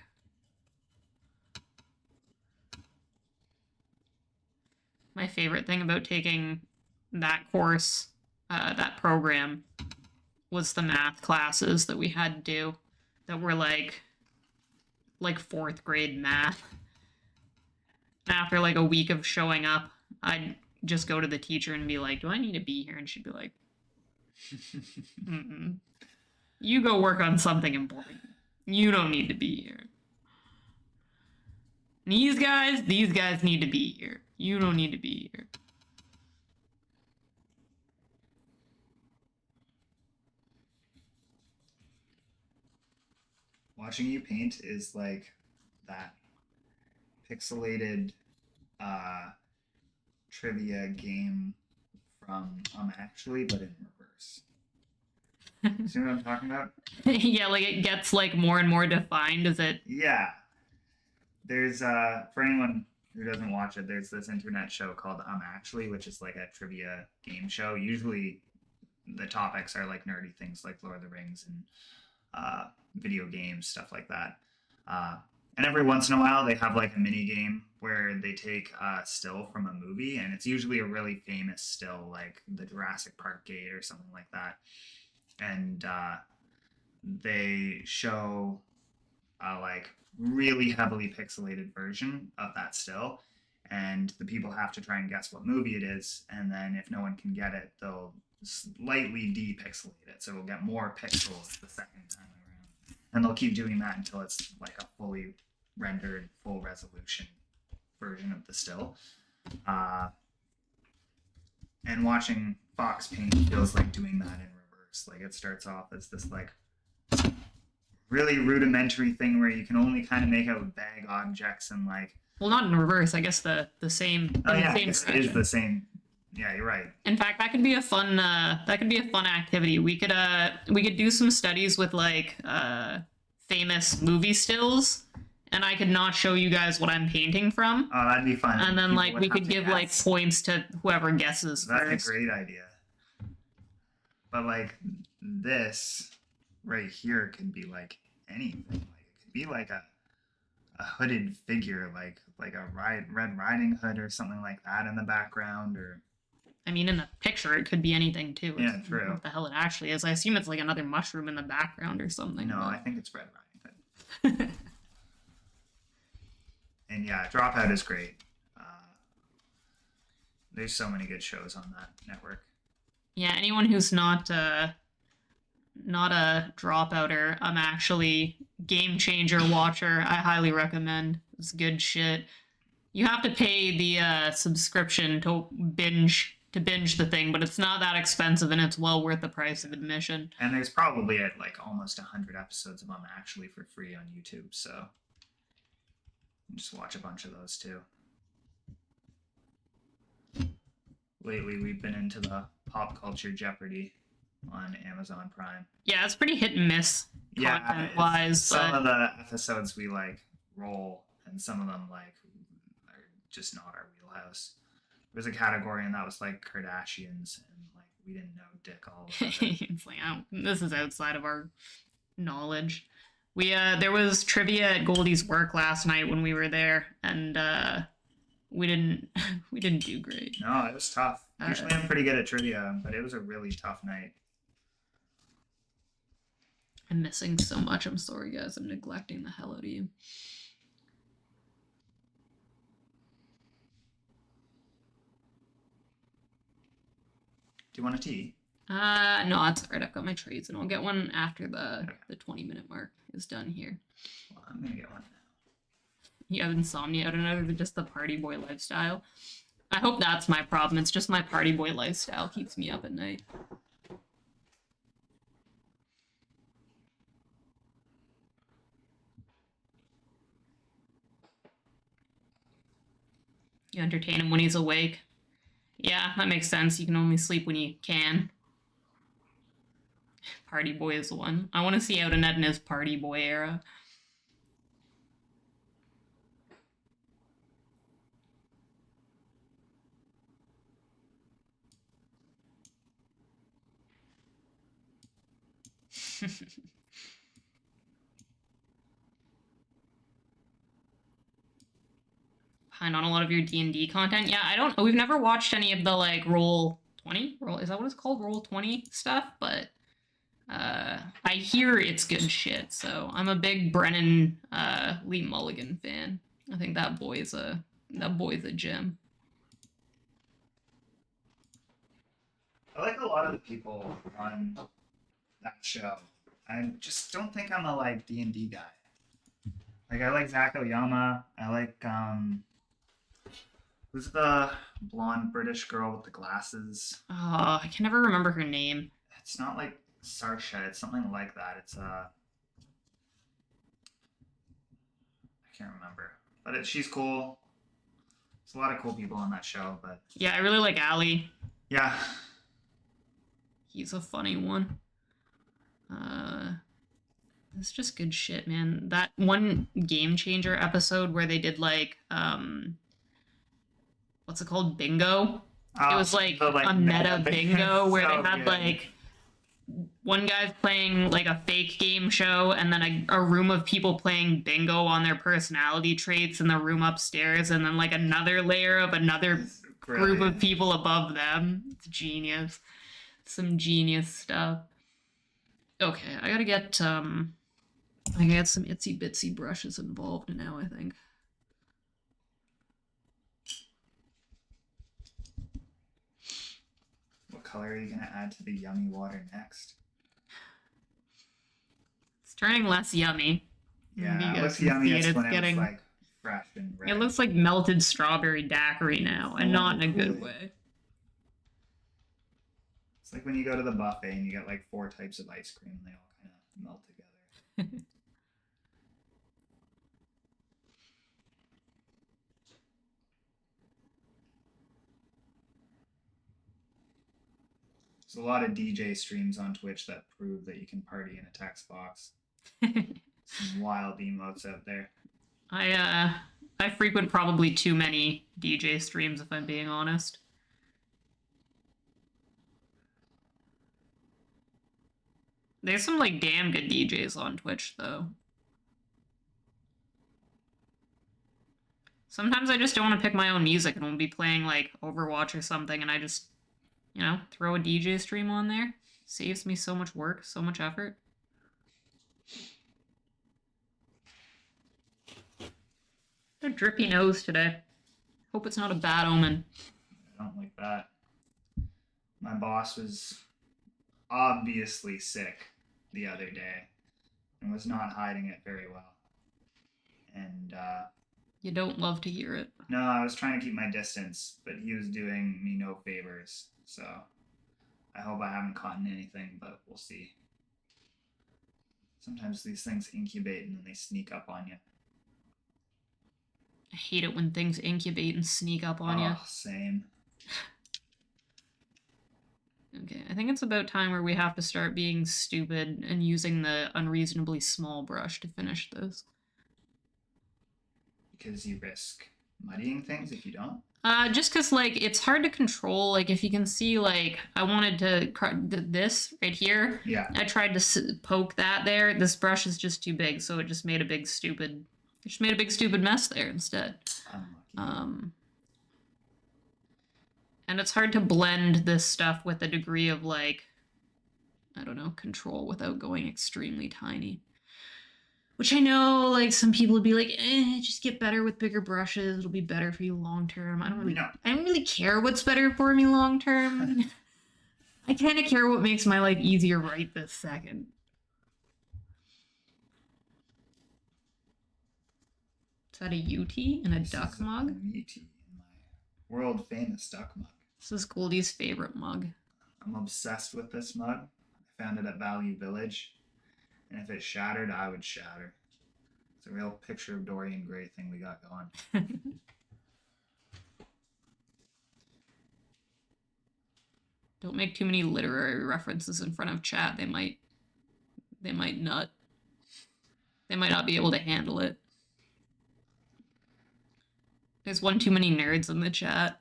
My favorite thing about taking that course, that program, was the math classes that we had to do that were like fourth grade math. And after like a week of showing up, I'd just go to the teacher and be like, do I need to be here? And she'd be like, mm-mm. You go work on something important. You don't need to be here. These guys need to be here. You don't need to be here. Watching you paint is like that pixelated trivia game from Actually, but in reverse. See what I'm talking about? Yeah, like it gets like more and more defined as it. Yeah. There's for anyone who doesn't watch it, there's this internet show called Actually, which is like a trivia game show. Usually the topics are like nerdy things like Lord of the Rings and video games, stuff like that. And every once in a while, they have like a mini game where they take a still from a movie, and it's usually a really famous still, like the Jurassic Park gate or something like that. And they show a like really heavily pixelated version of that still, and the people have to try and guess what movie it is. And then if no one can get it, they'll slightly depixelate it, so it'll get more pixels the second time around, and they'll keep doing that until it's like a fully rendered full resolution version of the still. And watching Fox paint feels like doing that in reverse. Like it starts off as this like really rudimentary thing where you can only kind of make out vague objects and like, well, not in reverse, I guess the same. Oh yeah, the same it is the same. Yeah, you're right. In fact, that could be a fun activity. We could do some studies with like famous movie stills, and I could not show you guys what I'm painting from. Oh, that'd be fun. And then People like would we have could to give guess. like points to whoever guesses That's first. a great idea. But like this right here could be like anything. Like it could be like a hooded figure, like a Red Riding Hood or something like that in the background, or I mean, in the picture, it could be anything too. Yeah, true. What the hell it actually is? I assume it's like another mushroom in the background or something. no, but- I think it's Red Riding Hood. And yeah, Dropout is great. There's so many good shows on that network. Yeah, anyone who's not a dropouter, I'm actually Game Changer watcher. I highly recommend. It's good shit. You have to pay the subscription to binge the thing, but it's not that expensive and it's well worth the price of admission. And there's probably like almost 100 episodes of them actually for free on YouTube, so just watch a bunch of those too. Lately, we've been into the pop culture Jeopardy on Amazon Prime. Yeah, it's pretty hit and miss content-wise. Some of the episodes we like roll, and some of them like are just not our wheelhouse. There's a category, and that was like Kardashians, and like we didn't know dick all about it. It's like, this is outside of our knowledge. There was trivia at Goldie's work last night when we were there, and we didn't do great. No, it was tough. Usually I'm pretty good at trivia, but it was a really tough night. I'm missing so much. I'm sorry, guys. I'm neglecting the hell out of you. Do you want a tea? No, that's alright. I've got my trades, and I'll get one after the 20-minute mark is done here. Well, I'm gonna get one now. You have insomnia out of another than just the party boy lifestyle. I hope that's my problem. It's just my party boy lifestyle keeps me up at night. You entertain him when he's awake. Yeah, that makes sense. You can only sleep when you can. Party boy is the one. I want to see Outernet in his party boy era. Behind on a lot of your D&D content. Yeah, I don't. We've never watched any of the like Roll20. Is that what it's called? Roll20 stuff. But I hear it's good shit. So I'm a big Brennan Lee Mulligan fan. I think that boy's a gem. I like a lot of the people on that show. I just don't think I'm a like D&D guy. Like I like Zach Oyama. I like who's the blonde British girl with the glasses? Oh, I can never remember her name. It's not like Sarsha. It's something like that. It's I can't remember. But she's cool. There's a lot of cool people on that show. But Yeah, I really like Ali. yeah, He's a funny one. It's just good shit, man. That one Game Changer episode where they did like what's it called? Bingo. It was like a meta bingo where they had like one guy's playing like a fake game show and then a room of people playing bingo on their personality traits in the room upstairs, and then like another layer of another group of people above them. It's genius. Some genius stuff. Okay, I gotta get some itsy bitsy brushes involved now, I think. What color are you gonna add to the yummy water next? It's turning less yummy. Yeah, it looks yummiest when it's like fresh and red. It looks like melted strawberry daiquiri now, and not in a good way. It's like when you go to the buffet and you get like 4 types of ice cream and they all kind of melt together. There's a lot of DJ streams on Twitch that prove that you can party in a text box. Some wild emotes out there. I frequent probably too many DJ streams, if I'm being honest. There's some like damn good DJs on Twitch though. Sometimes I just don't want to pick my own music and we'll be playing like Overwatch or something, and I just, throw a DJ stream on there. Saves me so much work, so much effort. A drippy nose today. Hope it's not a bad omen. I don't like that. My boss was obviously sick the other day and was not hiding it very well. And You don't love to hear it. no, I was trying to keep my distance, but he was doing me no favors. So I hope I haven't caught anything, but we'll see. Sometimes these things incubate and then they sneak up on you. I hate it when things incubate and sneak up on you. Same. Okay, I think it's about time where we have to start being stupid and using the unreasonably small brush to finish this. Because you risk muddying things if you don't? Just because, like, it's hard to control. Like, if you can see, like, I wanted to this right here. Yeah. I tried to poke that there. This brush is just too big, so it just made a big stupid mess there instead. Unlucky. And it's hard to blend this stuff with a degree of, like, I don't know, control without going extremely tiny. Which I know, like, some people would be like, just get better with bigger brushes. It'll be better for you long term. I don't really care what's better for me long term. I kind of care what makes my life easier right this second. Is that a UT in a duck mug? An UT in my world famous duck mug. This is Goldie's favorite mug. I'm obsessed with this mug. I found it at Value Village, and if it shattered, I would shatter. It's a real picture of Dorian Gray thing we got going. Don't make too many literary references in front of chat. They might nut. They might not be able to handle it. There's one too many nerds in the chat.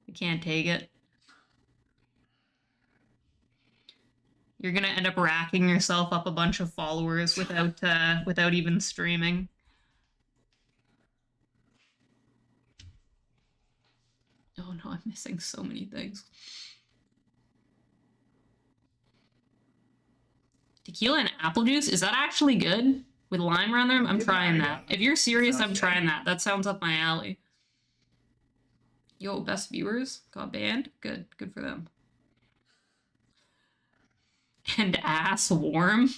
I can't take it. You're gonna end up racking yourself up a bunch of followers without even streaming. Oh no, I'm missing so many things. Tequila and apple juice, is that actually good? With lime around there? I'm trying that. If you're serious, I'm trying that. That sounds up my alley. Yo, best viewers got banned? Good. Good for them. And ass warm?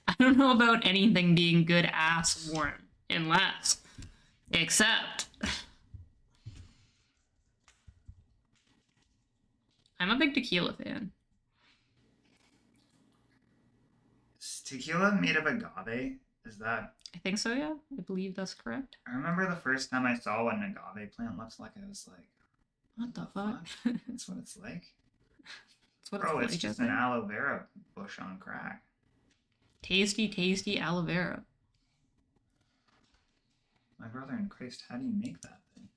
I don't know about anything being good ass warm. Unless. Except. I'm a big tequila fan. Is tequila made of agave? Is that... I think so, yeah. I believe that's correct. I remember the first time I saw what an agave plant looks like, I was like, what the fuck? That's what it's like? That's what Bro, it's it's like, just an aloe vera bush on crack. Tasty, tasty aloe vera. My brother in Christ, how do you make that thing?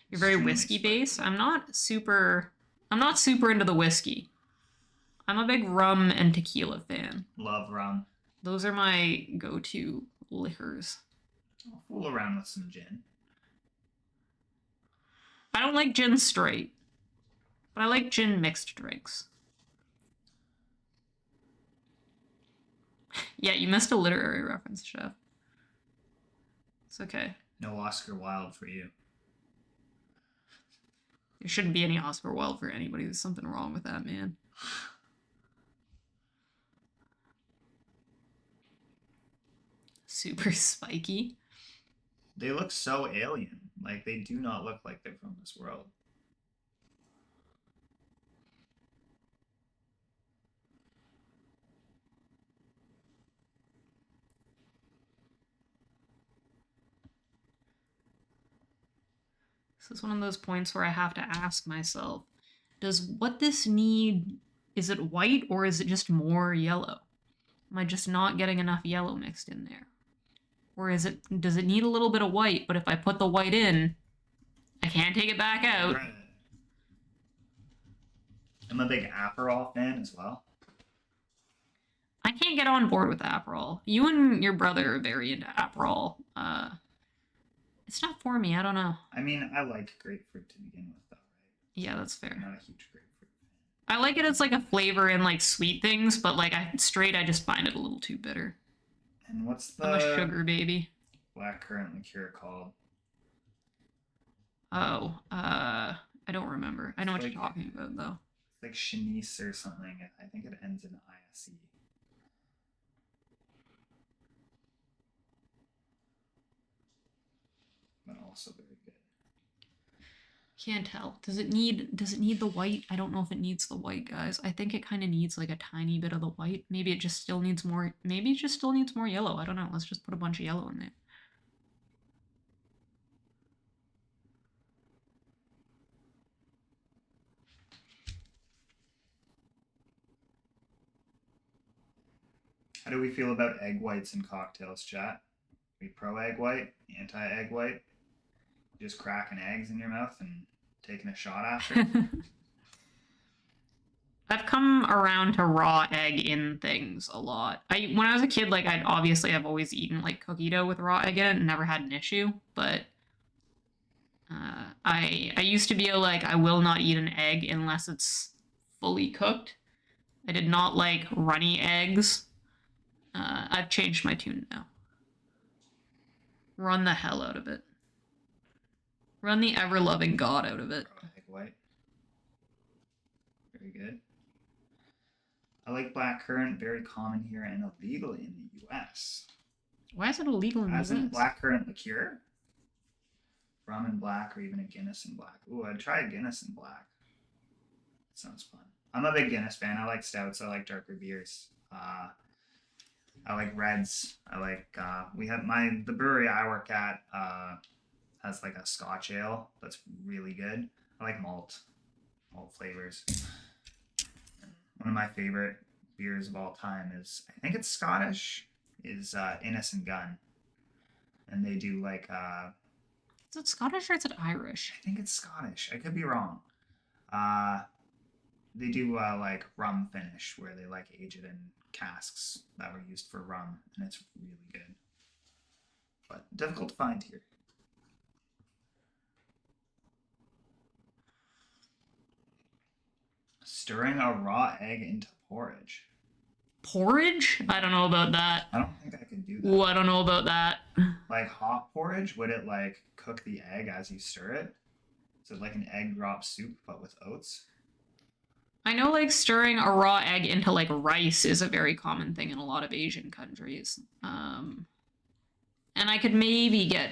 You're very whiskey based. I'm not super into the whiskey. I'm a big rum and tequila fan. Love rum. Those are my go-to liquors. I'll fool around with some gin. I don't like gin straight, but I like gin mixed drinks. Yeah, you missed a literary reference, Chef. It's okay. No Oscar Wilde for you. There shouldn't be any Oscar Wilde for anybody. There's something wrong with that, man. Super spiky. They look so alien. Like, they do not look like they're from this world. This is one of those points where I have to ask myself, does what this need, is it white or is it just more yellow? Am I just not getting enough yellow mixed in there? Or does it need a little bit of white, but if I put the white in, I can't take it back out? Right. I'm a big Aperol fan as well. I can't get on board with Aperol. You and your brother are very into Aperol. It's not for me, I don't know. I mean, I like grapefruit to begin with, though, right? Yeah, that's fair. I'm not a huge grapefruit fan. I like it as like a flavor in like sweet things, but like I just find it a little too bitter. And what's the I'm a sugar baby. blackcurrant liqueur called? Oh, I don't remember. I know what Like- you're talking about though. It's like Shanice or something. I think it ends in ISE. But also very good. Can't tell. Does it need the white? I don't know if it needs the white, guys. I think it kind of needs like a tiny bit of the white. Maybe it just still needs more. Maybe it just still needs more yellow. I don't know. Let's just put a bunch of yellow in there. How do we feel about egg whites in cocktails, chat? We pro egg white, anti egg white? Just cracking eggs in your mouth and taking a shot after? I've come around to raw egg in things a lot. When I was a kid, like I've always eaten like cookie dough with raw egg in it and never had an issue. But I used to be like, I will not eat an egg unless it's fully cooked. I did not like runny eggs. I've changed my tune now. Run the hell out of it. Run the ever-loving God out of it. Egg white. Very good. I like blackcurrant, very common here and illegal in the US. Why is it illegal in the As in US? blackcurrant liqueur? Rum and black, or even a Guinness and black. Ooh, I'd try a Guinness and black. Sounds fun. I'm a big Guinness fan. I like stouts. I like darker beers. I like reds. I like we have the brewery I work at has like a Scotch ale that's really good. I like malt flavors. One of my favorite beers of all time is, I think it's Scottish, is Innis and Gunn, and they do like Is it Scottish or is it Irish? I think it's Scottish. I could be wrong. They do like rum finish where they like age it in casks that were used for rum, and it's really good. But difficult to find here. Stirring a raw egg into porridge. Porridge? I don't know about that. I don't think I can do that. Ooh, I don't know about that. Like hot porridge, would it like cook the egg as you stir it? Is it like an egg drop soup but with oats? I know like stirring a raw egg into like rice is a very common thing in a lot of Asian countries. And I could maybe get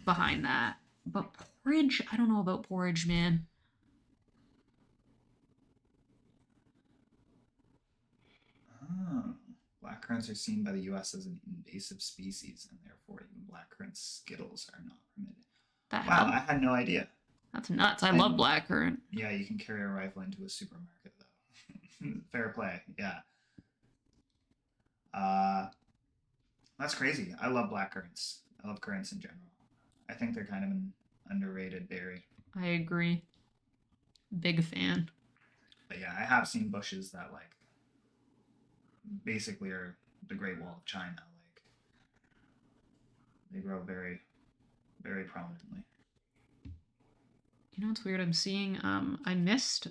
behind that. But porridge? I don't know about porridge, man. Oh. Blackcurrants are seen by the U.S. as an invasive species, and therefore even blackcurrant skittles are not permitted. The Wow, hell? I had no idea. That's nuts. I love blackcurrant. Yeah, you can carry a rifle into a supermarket, though. Fair play, yeah. That's crazy. I love blackcurrants. I love currants in general. I think they're kind of an underrated berry. I agree. Big fan. But yeah, I have seen bushes that like basically are the Great Wall of China. Like they grow very, very prominently. You know what's weird? I'm seeing I missed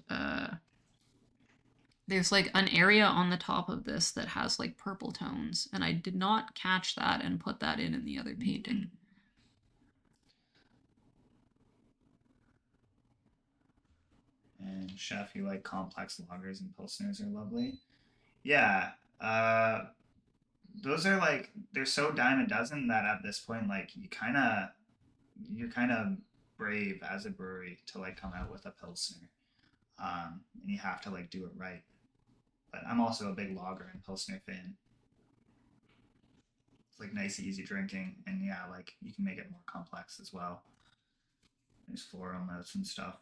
there's like an area on the top of this that has like purple tones, and I did not catch that and put that in the other painting. And chef, you like complex lagers and pilsners are lovely. Yeah, those are like they're so dime a dozen that at this point, like you're kind of brave as a brewery to like come out with a pilsner, and you have to like do it right. But I'm also a big lager and pilsner fan. It's like nice, easy drinking, and yeah, like you can make it more complex as well. There's floral notes and stuff.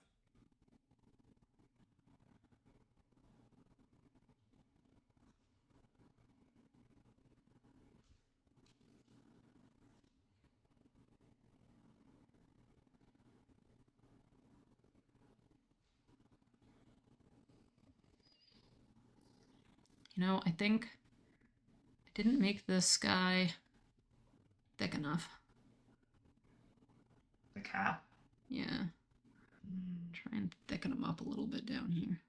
You know, I think I didn't make this guy thick enough. The cap. Yeah. Try and thicken him up a little bit down here.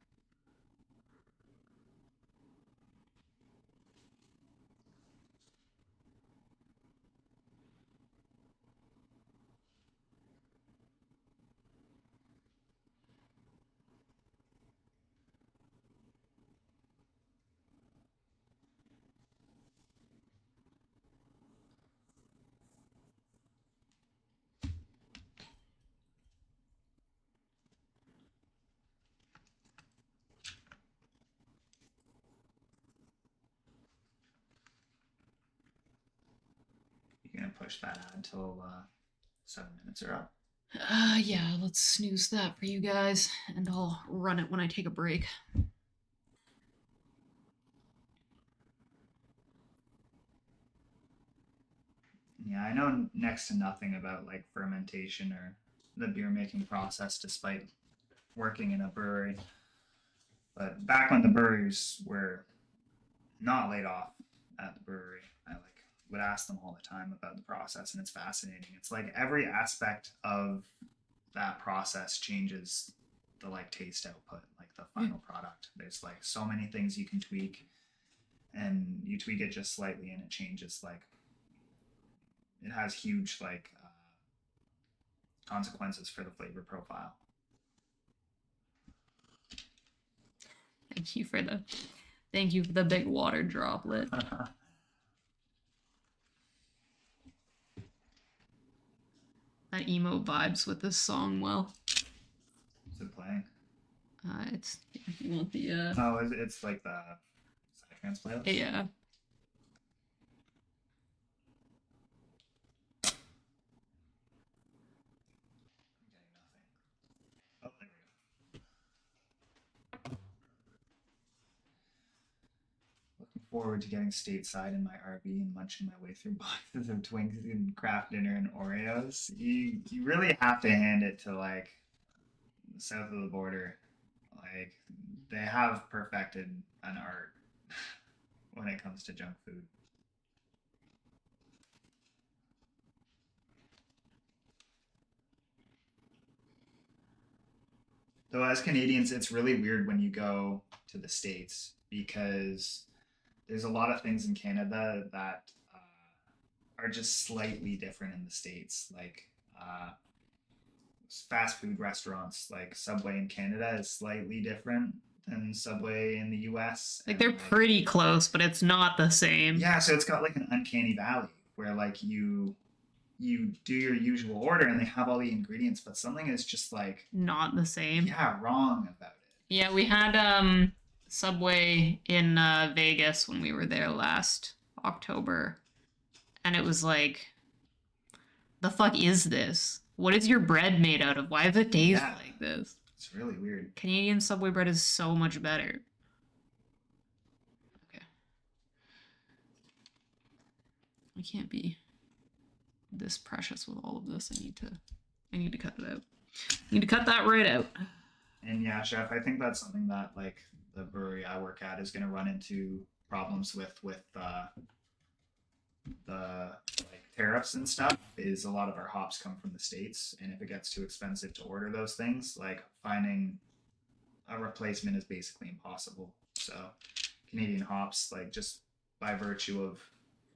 You're gonna push that ad until 7 minutes are up. Yeah, let's snooze that for you guys, and I'll run it when I take a break. Yeah, I know next to nothing about like fermentation or the beer making process, despite working in a brewery. But back when the breweries were not laid off at the brewery, I like would ask them all the time about the process, and it's fascinating. It's like every aspect of that process changes the like taste output, like the final product. There's like so many things you can tweak, and you tweak it just slightly, and it changes like it has huge like consequences for the flavor profile. Thank you for the big water droplet. That emo vibes with this song well. What's it playing? It's if you want the Oh, it's like the Psytrance playlist? yeah. I'm getting nothing. Oh, there we go. Looking forward to getting stateside in my RV and munching my way through boxes of Twinkies and Kraft Dinner and Oreos. You really have to hand it to like south of the border. Like they have perfected an art when it comes to junk food. Though as Canadians, it's really weird when you go to the States because there's a lot of things in Canada that are just slightly different in the States. Like fast food restaurants, like Subway in Canada is slightly different than Subway in the US. Like And, they're pretty close, but it's not the same. Yeah, so it's got like an uncanny valley where like you do your usual order and they have all the ingredients, but something is just like Not the same. yeah, wrong about it. Yeah, we had Subway in Vegas when we were there last October, and it was like, the fuck is this? What is your bread made out of? Why is it taste Yeah. like this? It's really weird. Canadian Subway bread is so much better. Okay. I can't be this precious with all of this. I need to cut it out. I need to cut that right out. And yeah, chef, I think that's something that like the brewery I work at is going to run into problems with the like tariffs and stuff. Is a lot of our hops come from the States, and if it gets too expensive to order those things, like finding a replacement is basically impossible. So Canadian hops, like just by virtue of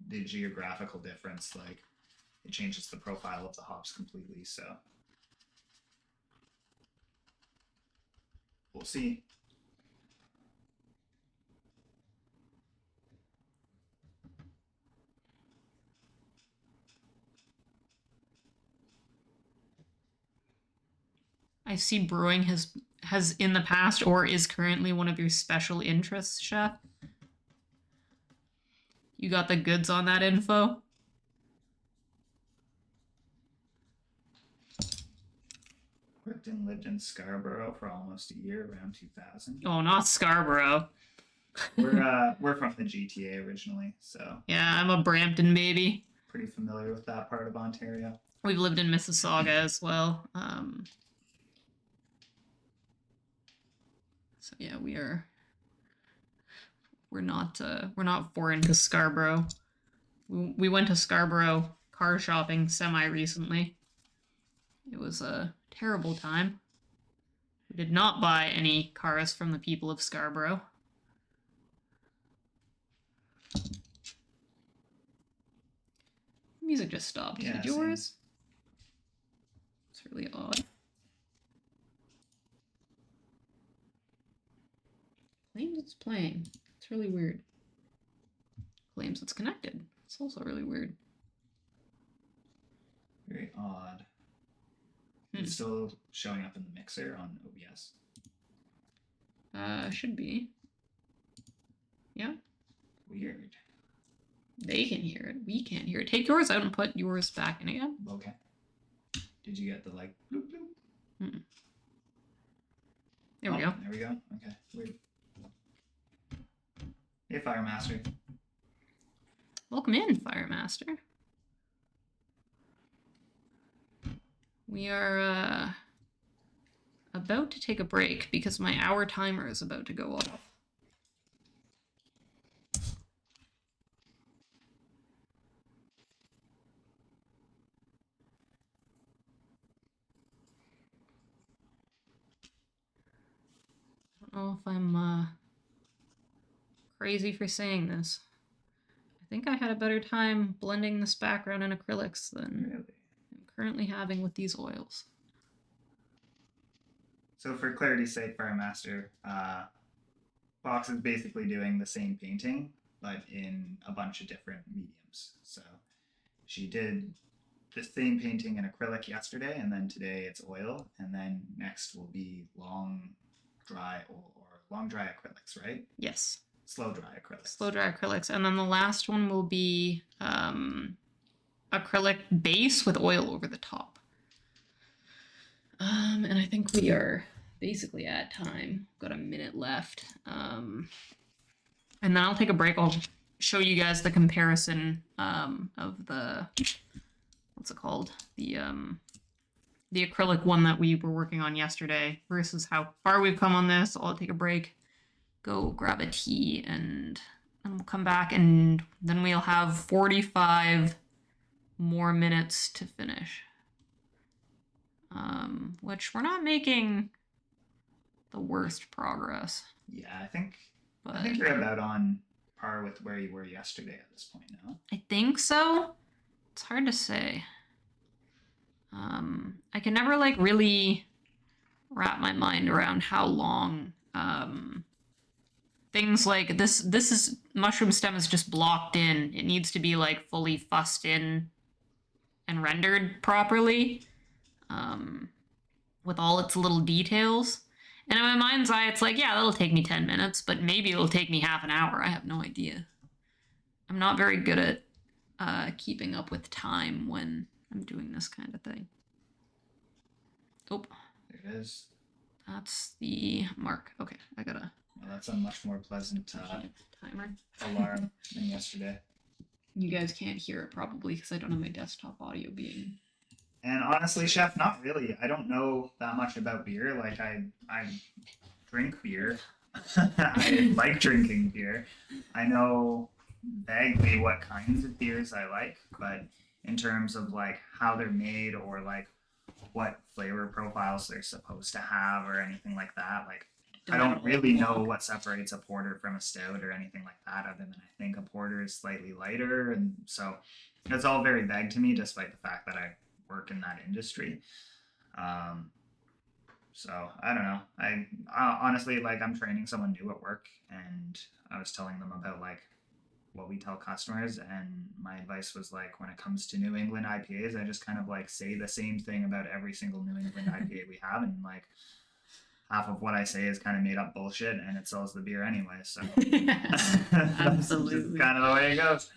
the geographical difference, like it changes the profile of the hops completely. So we'll see. I see brewing has in the past or is currently one of your special interests, chef. You got the goods on that info? Worked and lived in Scarborough for almost a year, around 2000. Oh, not Scarborough. We're from the GTA originally, so Yeah, I'm a Brampton baby. pretty familiar with that part of Ontario. We've lived in Mississauga as well. So yeah, we're not foreign to Scarborough. We went to Scarborough car shopping semi recently. It was a terrible time. We did not buy any cars from the people of Scarborough. Music just stopped. Yeah, Did yours? It's really odd. Claims it's playing. It's really weird. Claims it's connected. It's also really weird. Very odd. It's still showing up in the mixer on OBS. Should be. Yeah. Weird. They can hear it. We can't hear it. Take yours out and put yours back in again. Okay. Did you get the like bloop bloop? There we go. There we go. Okay. Weird. Hey, Firemaster. Welcome in, Firemaster. We are about to take a break because my hour timer is about to go off. I don't know if I'm crazy for saying this. I think I had a better time blending this background in acrylics than Really? I'm currently having with these oils. So for clarity's sake, Firemaster, box is basically doing the same painting, but in a bunch of different mediums. So she did the same painting in acrylic yesterday, and then today it's oil, and then next will be long dry acrylics, right? Yes. Slow dry acrylics. Slow dry acrylics. And then the last one will be acrylic base with oil over the top. And I think we are basically at time. Got a minute left. And then I'll take a break. I'll show you guys the comparison of the, what's it called? The acrylic one that we were working on yesterday versus how far we've come on this. I'll take a break, go grab a tea, and we'll come back, and then we'll have 45 more minutes to finish. Which we're not making the worst progress. Yeah, I think you're about on par with where you were yesterday at this point now. I think so. It's hard to say. I can never like really wrap my mind around how long things like this is mushroom stem is just blocked in. It needs to be like fully fussed in and rendered properly with all its little details. And in my mind's eye, it's like, yeah, that'll take me 10 minutes, but maybe it'll take me half an hour. I have no idea. I'm not very good at keeping up with time when I'm doing this kind of thing. Oh, there it is. That's the mark. Okay, I gotta. Well, that's a much more pleasant timer alarm than yesterday. You guys can't hear it probably because I don't have my desktop audio being. And honestly, Chef, not really. I don't know that much about beer. Like I drink beer. I like drinking beer. I know vaguely what kinds of beers I like, but in terms of like how they're made or like what flavor profiles they're supposed to have or anything like that, like I don't really know what separates a porter from a stout or anything like that, other than I think a porter is slightly lighter, and so it's all very vague to me, despite the fact that I work in that industry. So I don't know. I honestly, like, I'm training someone new at work, and I was telling them about like what we tell customers, and my advice was like, when it comes to New England IPAs, I just kind of like say the same thing about every single New England IPA we have, and like half of what I say is kind of made up bullshit, and it sells the beer anyway. So absolutely, kind of the way it goes.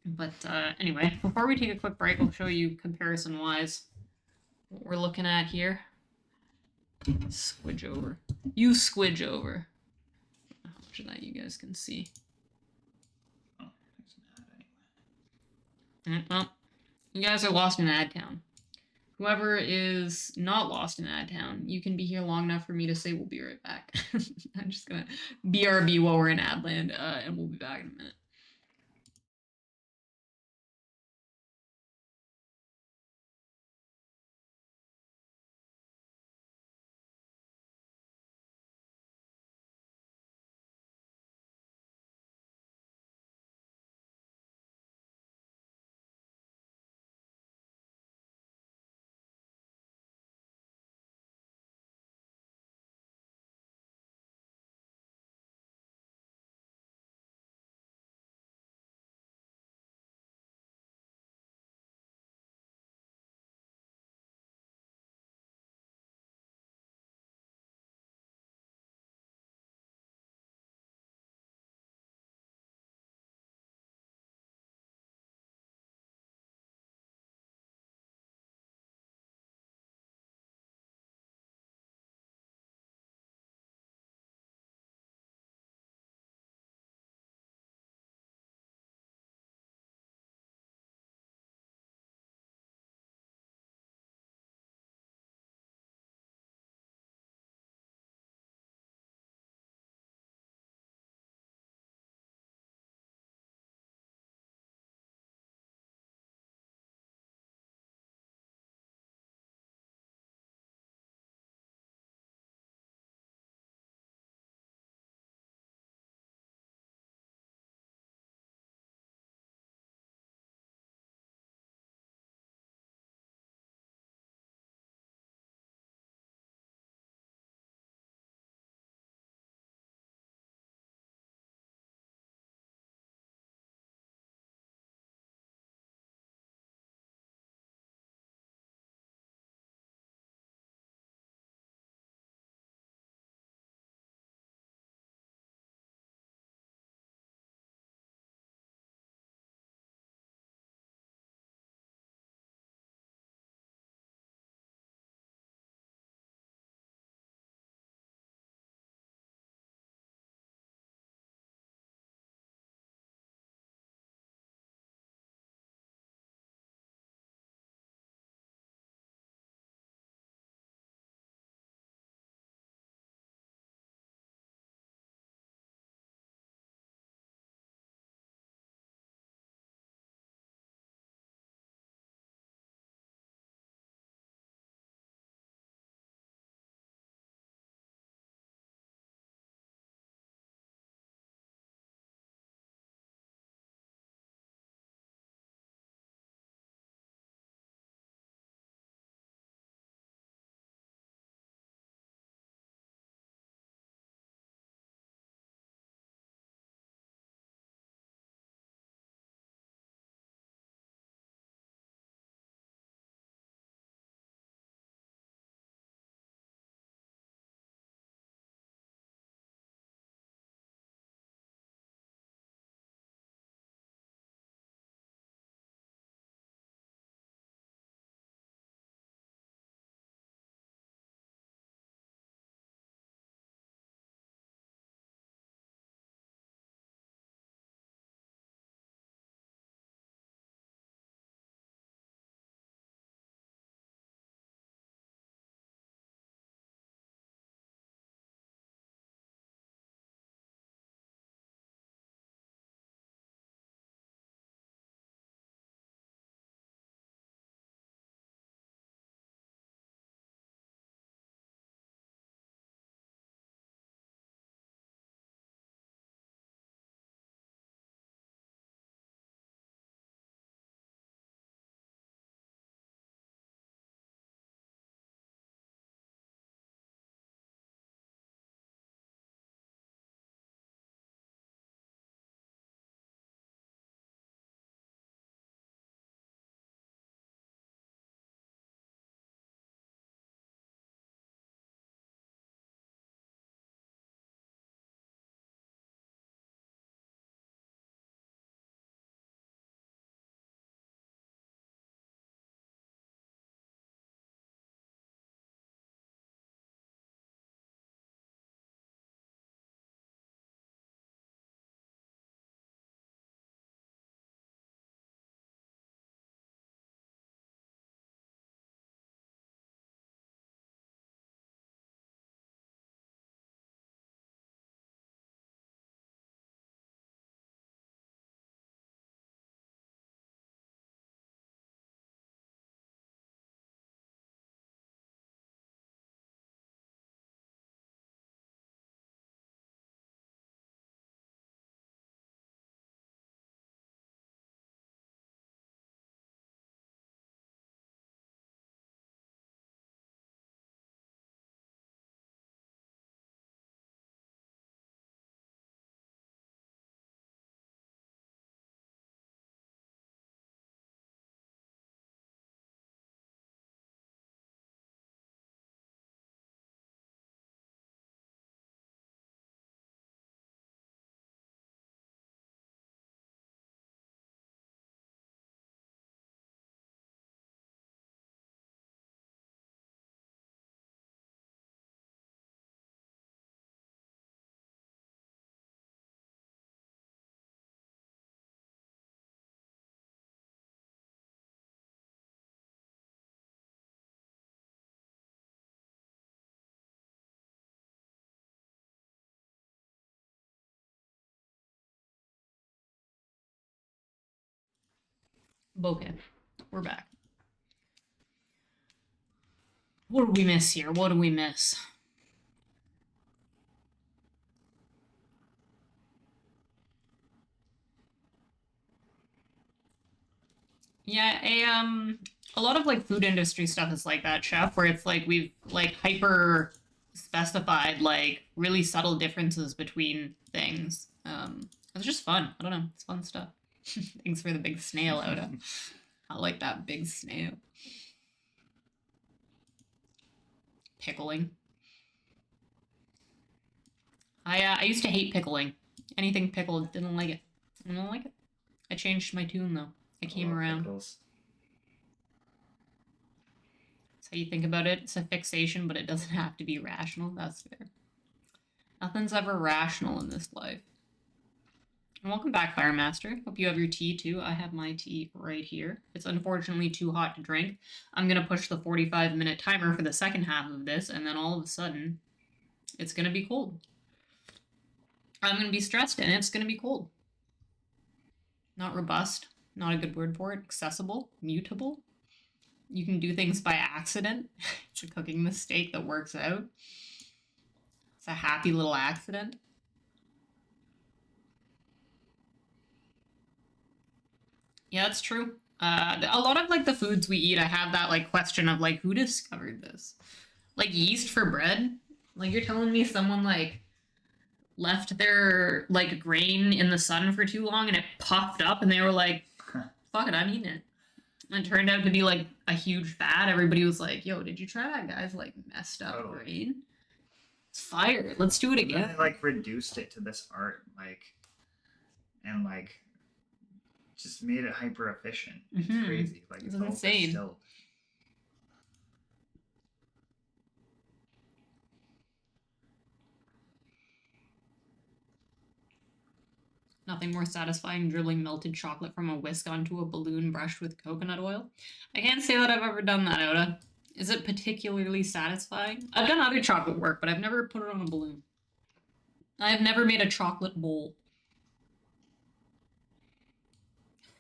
But anyway, before we take a quick break, I'll show you comparison-wise what we're looking at here. Squidge over. You squidge over. How much of that you guys can see? Oh, there's an ad anyway. Well, you guys are lost in ad town. Whoever is not lost in ad town, you can be here long enough for me to say we'll be right back. I'm just gonna BRB while we're in ad land, and we'll be back in a minute. Okay, we're back. What did we miss here? What did we miss? Yeah, a lot of like food industry stuff is like that, chef, where it's like we've like hyper specified like really subtle differences between things. It's just fun. I don't know. It's fun stuff. Thanks for the big snail, Oda. I like that big snail. Pickling. I used to hate pickling. Anything pickled, didn't like it. I don't like it. I changed my tune though. I came around. Pickles. That's how you think about it. It's a fixation, but it doesn't have to be rational. That's fair. Nothing's ever rational in this life. And welcome back, Firemaster. Hope you have your tea too. I have my tea right here. It's unfortunately too hot to drink. I'm gonna push the 45-minute timer for the second half of this, and then all of a sudden, it's gonna be cold. I'm gonna be stressed, and it's gonna be cold. Not robust. Not a good word for it. Accessible. Mutable. You can do things by accident. It's a cooking mistake that works out. It's a happy little accident. Yeah, that's true. A lot of like the foods we eat, I have that like question of like, who discovered this? Like yeast for bread? Like you're telling me someone like left their like grain in the sun for too long and it puffed up and they were like, fuck it, I'm eating it. And it turned out to be like a huge fad. Everybody was like, yo, did you try that guy's like messed up grain? It's fire. Let's do it again. They like reduced it to this art, like, and like just made it hyper efficient. It's crazy. Like it's insane. Distilled. Nothing more satisfying dribbling melted chocolate from a whisk onto a balloon brushed with coconut oil. I can't say that I've ever done that, Oda. Is it particularly satisfying? I've done other chocolate work, but I've never put it on a balloon. I have never made a chocolate bowl.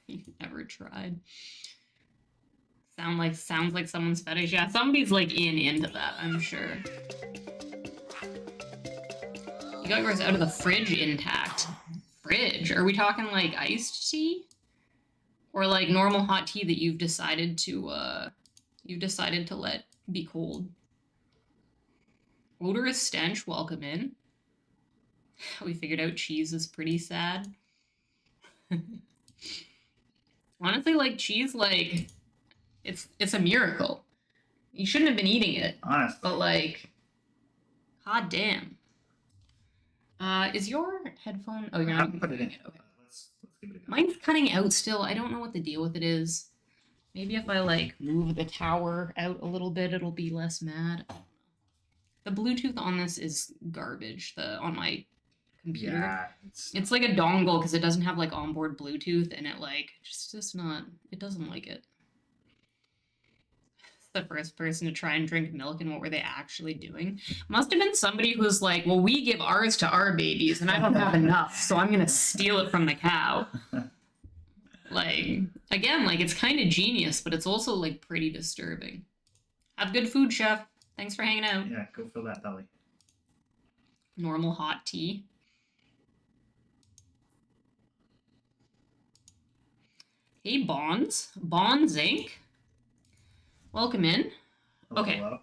You've never tried. Sounds like someone's fetish. Yeah, somebody's like into that, I'm sure. You got yours out of the fridge intact. Fridge? Are we talking like iced tea? Or like normal hot tea that you've decided to let be cold? Odorous stench, welcome in. We figured out cheese is pretty sad. Honestly, like cheese, like it's a miracle. You shouldn't have been eating it. Honestly. But like, god damn. Is your headphone? Oh, you're not put it in. Okay. Let's give it a go. Mine's cutting out still. I don't know what the deal with it is. Maybe if I like move the tower out a little bit, it'll be less mad. The Bluetooth on this is garbage. On my computer. Yeah, it's like a dongle because it doesn't have like onboard Bluetooth, and it like just not. It doesn't like it. The first person to try and drink milk, and what were they actually doing? Must have been somebody who's like, well, we give ours to our babies and I don't have enough, so I'm gonna steal it from the cow. Like, again, like it's kind of genius, but it's also like pretty disturbing. Have good food, chef. Thanks for hanging out. Yeah, go fill that belly. Normal hot tea. Hey, Bonds Inc. Welcome in. Okay. Hello.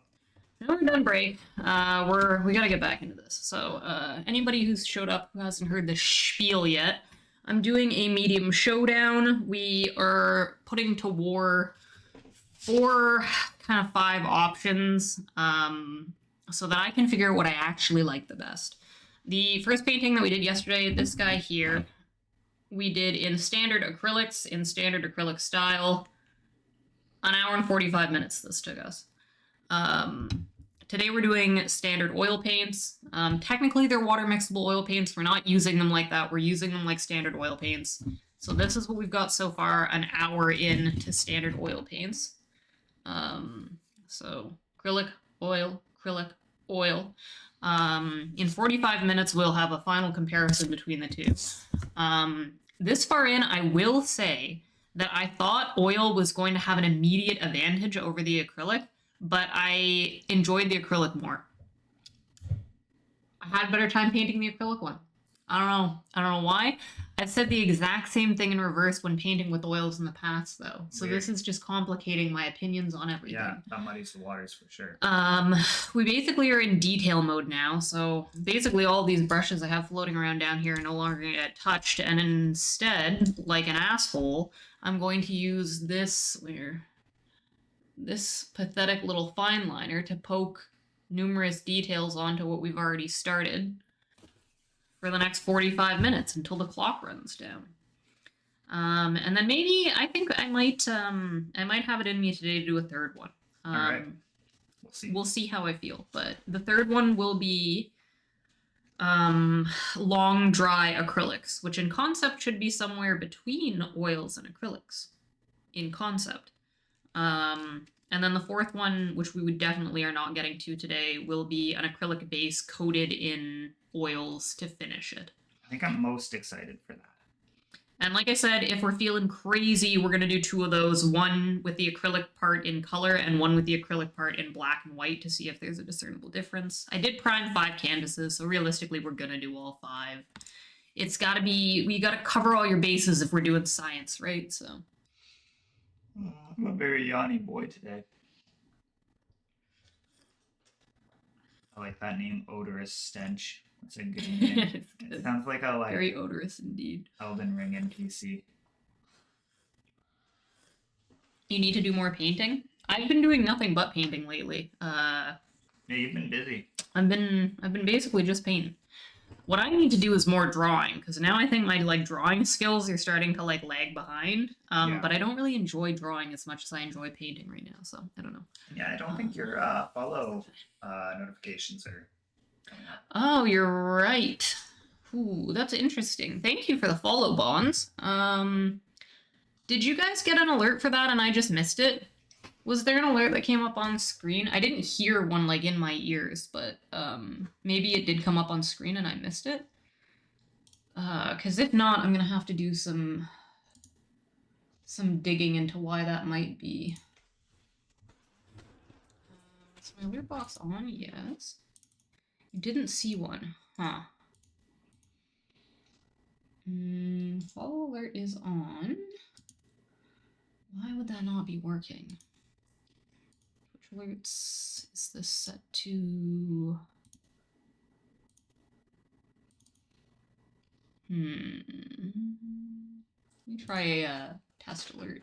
Now we're done break. We gotta get back into this. So anybody who's showed up who hasn't heard the spiel yet, I'm doing a medium showdown. We are putting to war 4, kind of 5 options, so that I can figure out what I actually like the best. The first painting that we did yesterday, this guy here, we did in standard acrylics, in standard acrylic style. An hour and 45 minutes this took us. Today we're doing standard oil paints. Technically they're water mixable oil paints. We're not using them like that. We're using them like standard oil paints. So this is what we've got so far, an hour into standard oil paints. So acrylic, oil. In 45 minutes we'll have a final comparison between the two. This far in, I will say that I thought oil was going to have an immediate advantage over the acrylic, but I enjoyed the acrylic more. I had a better time painting the acrylic one. I don't know. I don't know why. I've said the exact same thing in reverse when painting with oils in the past, though. So Weird. this is just complicating my opinions on everything. Yeah, that muddies the waters for sure. We basically are in detail mode now. So basically, all these brushes I have floating around down here are no longer gonna get touched, and instead, like an asshole, I'm going to use this pathetic little fine liner to poke numerous details onto what we've already started for the next 45 minutes until the clock runs down. And then maybe I think I might have it in me today to do a third one. All right. We'll see. We'll see how I feel, but the third one will be long dry acrylics, which in concept should be somewhere between oils and acrylics in concept. And then the fourth one, which we would definitely are not getting to today, will be an acrylic base coated in oils to finish it. I think I'm most excited for that. And like I said, if we're feeling crazy, we're going to do two of those, one with the acrylic part in color and one with the acrylic part in black and white to see if there's a discernible difference. I did prime 5 canvases, so realistically we're going to do all 5. It's got to be, we got to cover all your bases if we're doing science, right? So I'm a very yawny boy today. I like that name, Odorous Stench. That's a good name. It sounds like a very odorous indeed. Elden Ring NPC. You need to do more painting. I've been doing nothing but painting lately. Yeah, you've been busy. I've been basically just painting. What I need to do is more drawing, because now I think my drawing skills are starting to lag behind. But I don't really enjoy drawing as much as I enjoy painting right now, so I don't know. Yeah, I don't think your follow notifications are coming up. Oh, you're right. Ooh, that's interesting. Thank you for the follow, Bonds. Did you guys get an alert for that and I just missed it? Was there an alert that came up on screen? I didn't hear one in my ears, but maybe it did come up on screen and I missed it. Because if not, I'm gonna have to do some digging into why that might be. Is my alert box on? Yes. You didn't see one, huh? Follow alert is on. Why would that not be working? Which alerts is this set to? Let me try a test alert.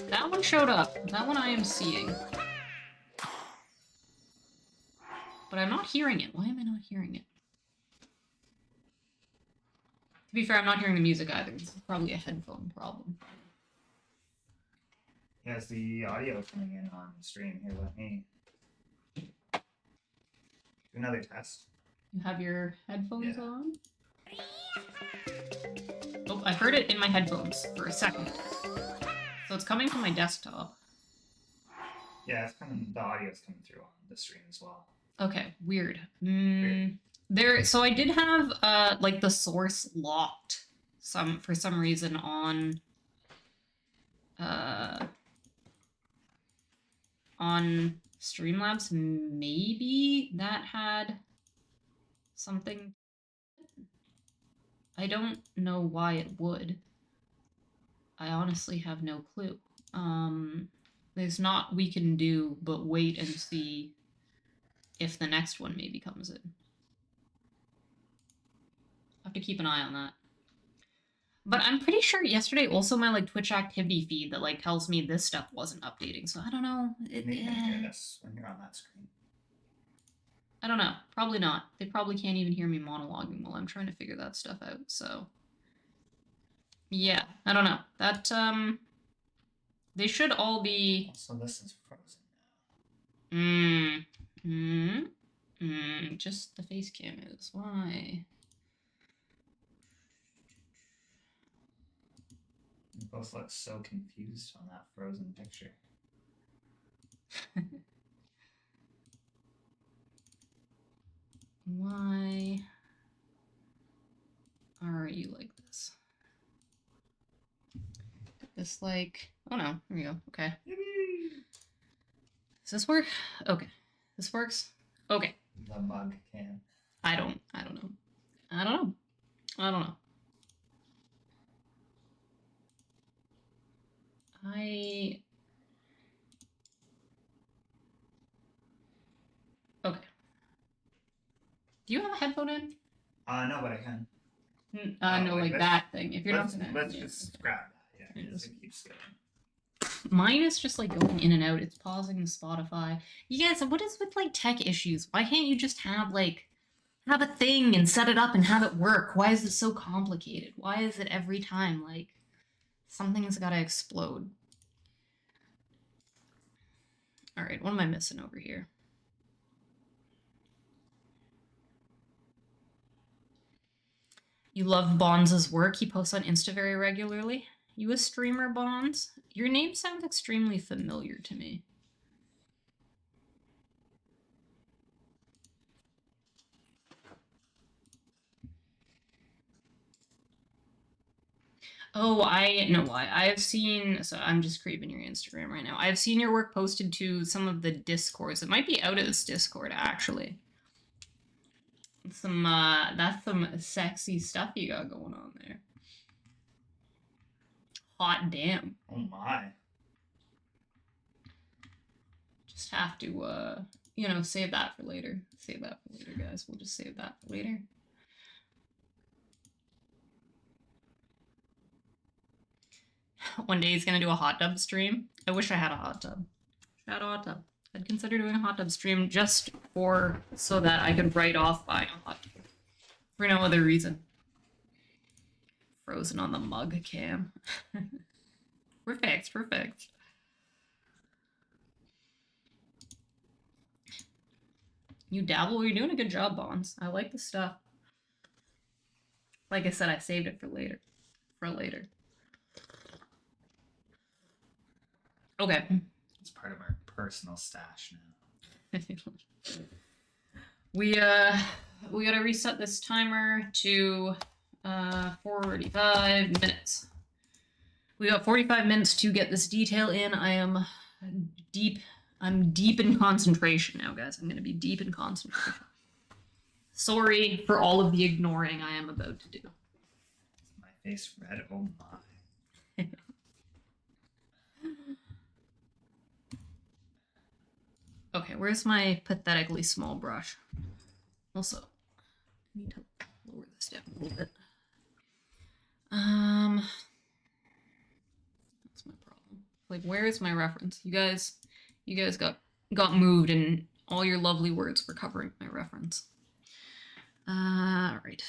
That one showed up. That one I am seeing. But I'm not hearing it. Why am I not hearing it? To be fair, I'm not hearing the music either. This is probably a headphone problem. Yeah, is the audio coming in on the stream? Here, let me do another test. You have your headphones on? Oh, I heard it in my headphones for a second. So it's coming from my desktop. Yeah, it's coming. The audio's coming through on the stream as well. Okay, weird. So I did have the source locked for some reason on Streamlabs. Maybe that had something. I don't know why it would. I honestly have no clue. There's not we can do but wait and see if the next one maybe comes in. I have to keep an eye on that. But I'm pretty sure yesterday also my Twitch activity feed that tells me this stuff wasn't updating. So I don't know. You can hear this when you're on that screen. I don't know. Probably not. They probably can't even hear me monologuing while I'm trying to figure that stuff out. So yeah, I don't know. That they should all be. So this is frozen now. Just the face cam is. Why? You both look so confused on that frozen picture. Why are you like this? just like, oh no, here we go. Okay. Yippee! Does this work? Okay. This works? Okay. The mug can. I don't know. I don't know. I don't know. Okay. Do you have a headphone in? No, but I can. No, like this? that thing. If you're Let's, not gonna, let's just grab that. Yeah, Yeah, 'cause it keeps going. mine is just like going in and out. It's pausing the Spotify. You guys, what is with like tech issues? Why can't you just have a thing and set it up and have it work? Why is it so complicated? Why is it every time like something's gotta explode? All right, what am I missing over here? You love Bonds' work. He posts on Insta very regularly. You a streamer, Bonds? Your name sounds extremely familiar to me. Oh, I know why. I've seen, so I'm just creeping your Instagram right now. I've seen your work posted to some of the Discords. It might be out of this Discord, actually. That's some sexy stuff you got going on there. Hot damn. Oh my. Just have to, save that for later. Save that for later, guys. We'll just save that for later. One day he's gonna do a hot tub stream. I wish I had a hot tub. I'd consider doing a hot tub stream just so that I could write off buying a hot tub. For no other reason. Frozen on the mug cam. Perfect. You dabble, you're doing a good job, Bonds. I like the stuff. Like I said, I saved it for later. Okay. It's part of our personal stash now. We gotta reset this timer to 45 minutes. We got 45 minutes to get this detail in. I'm deep in concentration now, guys. I'm gonna be deep in concentration. Sorry for all of the ignoring I am about to do. My face red, oh my. Okay, where's my pathetically small brush? Also, I need to lower this down a little bit. That's my problem. Like, where is my reference? You guys got moved, and all your lovely words were covering my reference. All right.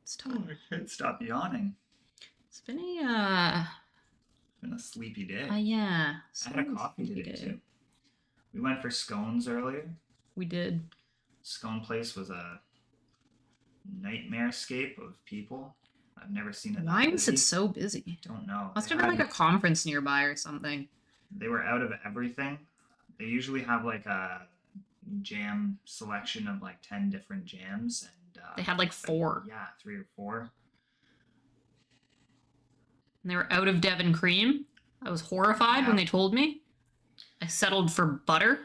It's time. Oh, I can't stop yawning. It's been a sleepy day. yeah. I had a coffee today too. We went for scones earlier. We did. Scone place was a nightmare-scape of people. I've never seen it. Why was it so busy? Don't know. Must have been like a conference nearby or something. They were out of everything. They usually have like a jam selection of like 10 different jams, and they had like 4. Yeah, 3 or 4. And they were out of Devon cream. I was horrified when they told me. I settled for butter.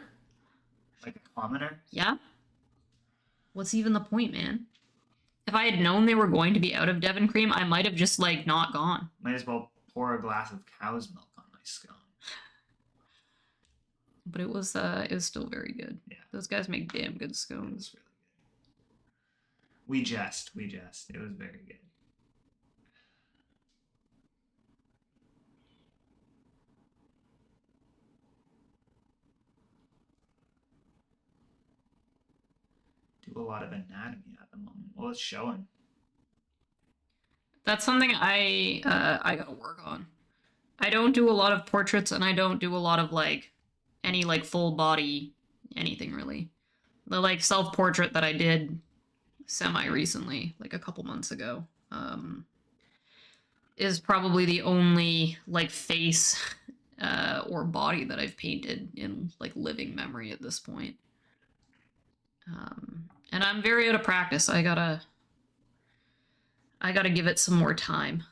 Like a commoner? Yeah. What's even the point, man? If I had known they were going to be out of Devon cream, I might have just like not gone. Might as well pour a glass of cow's milk on my scone. But it was still very good. Yeah. Those guys make damn good It scones. was really good. We jest. It was very good. Do a lot of anatomy at the moment. Well, it's showing. That's something I gotta work on. I don't do a lot of portraits, and I don't do a lot of like any like full body anything really. The like self-portrait that I did semi recently, like a couple months ago, is probably the only like face or body that I've painted in like living memory at this point. And I'm very out of practice. I gotta give it some more time.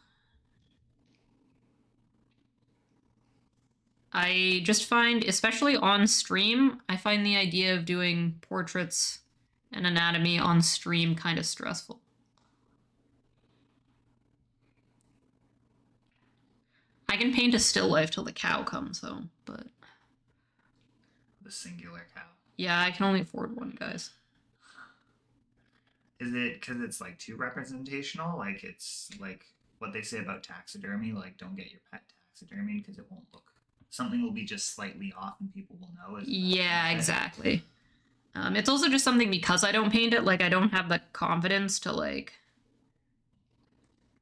I just find, especially on stream, I find the idea of doing portraits and anatomy on stream kind of stressful. I can paint a still life till the cow comes, though, but The singular cow. yeah, I can only afford one, guys. Is it because it's like too representational? Like it's like what they say about taxidermy, like don't get your pet taxidermy because it won't look. Something will be just slightly off and people will know. Yeah, exactly. It's also just something because I don't paint it, like I don't have the confidence to like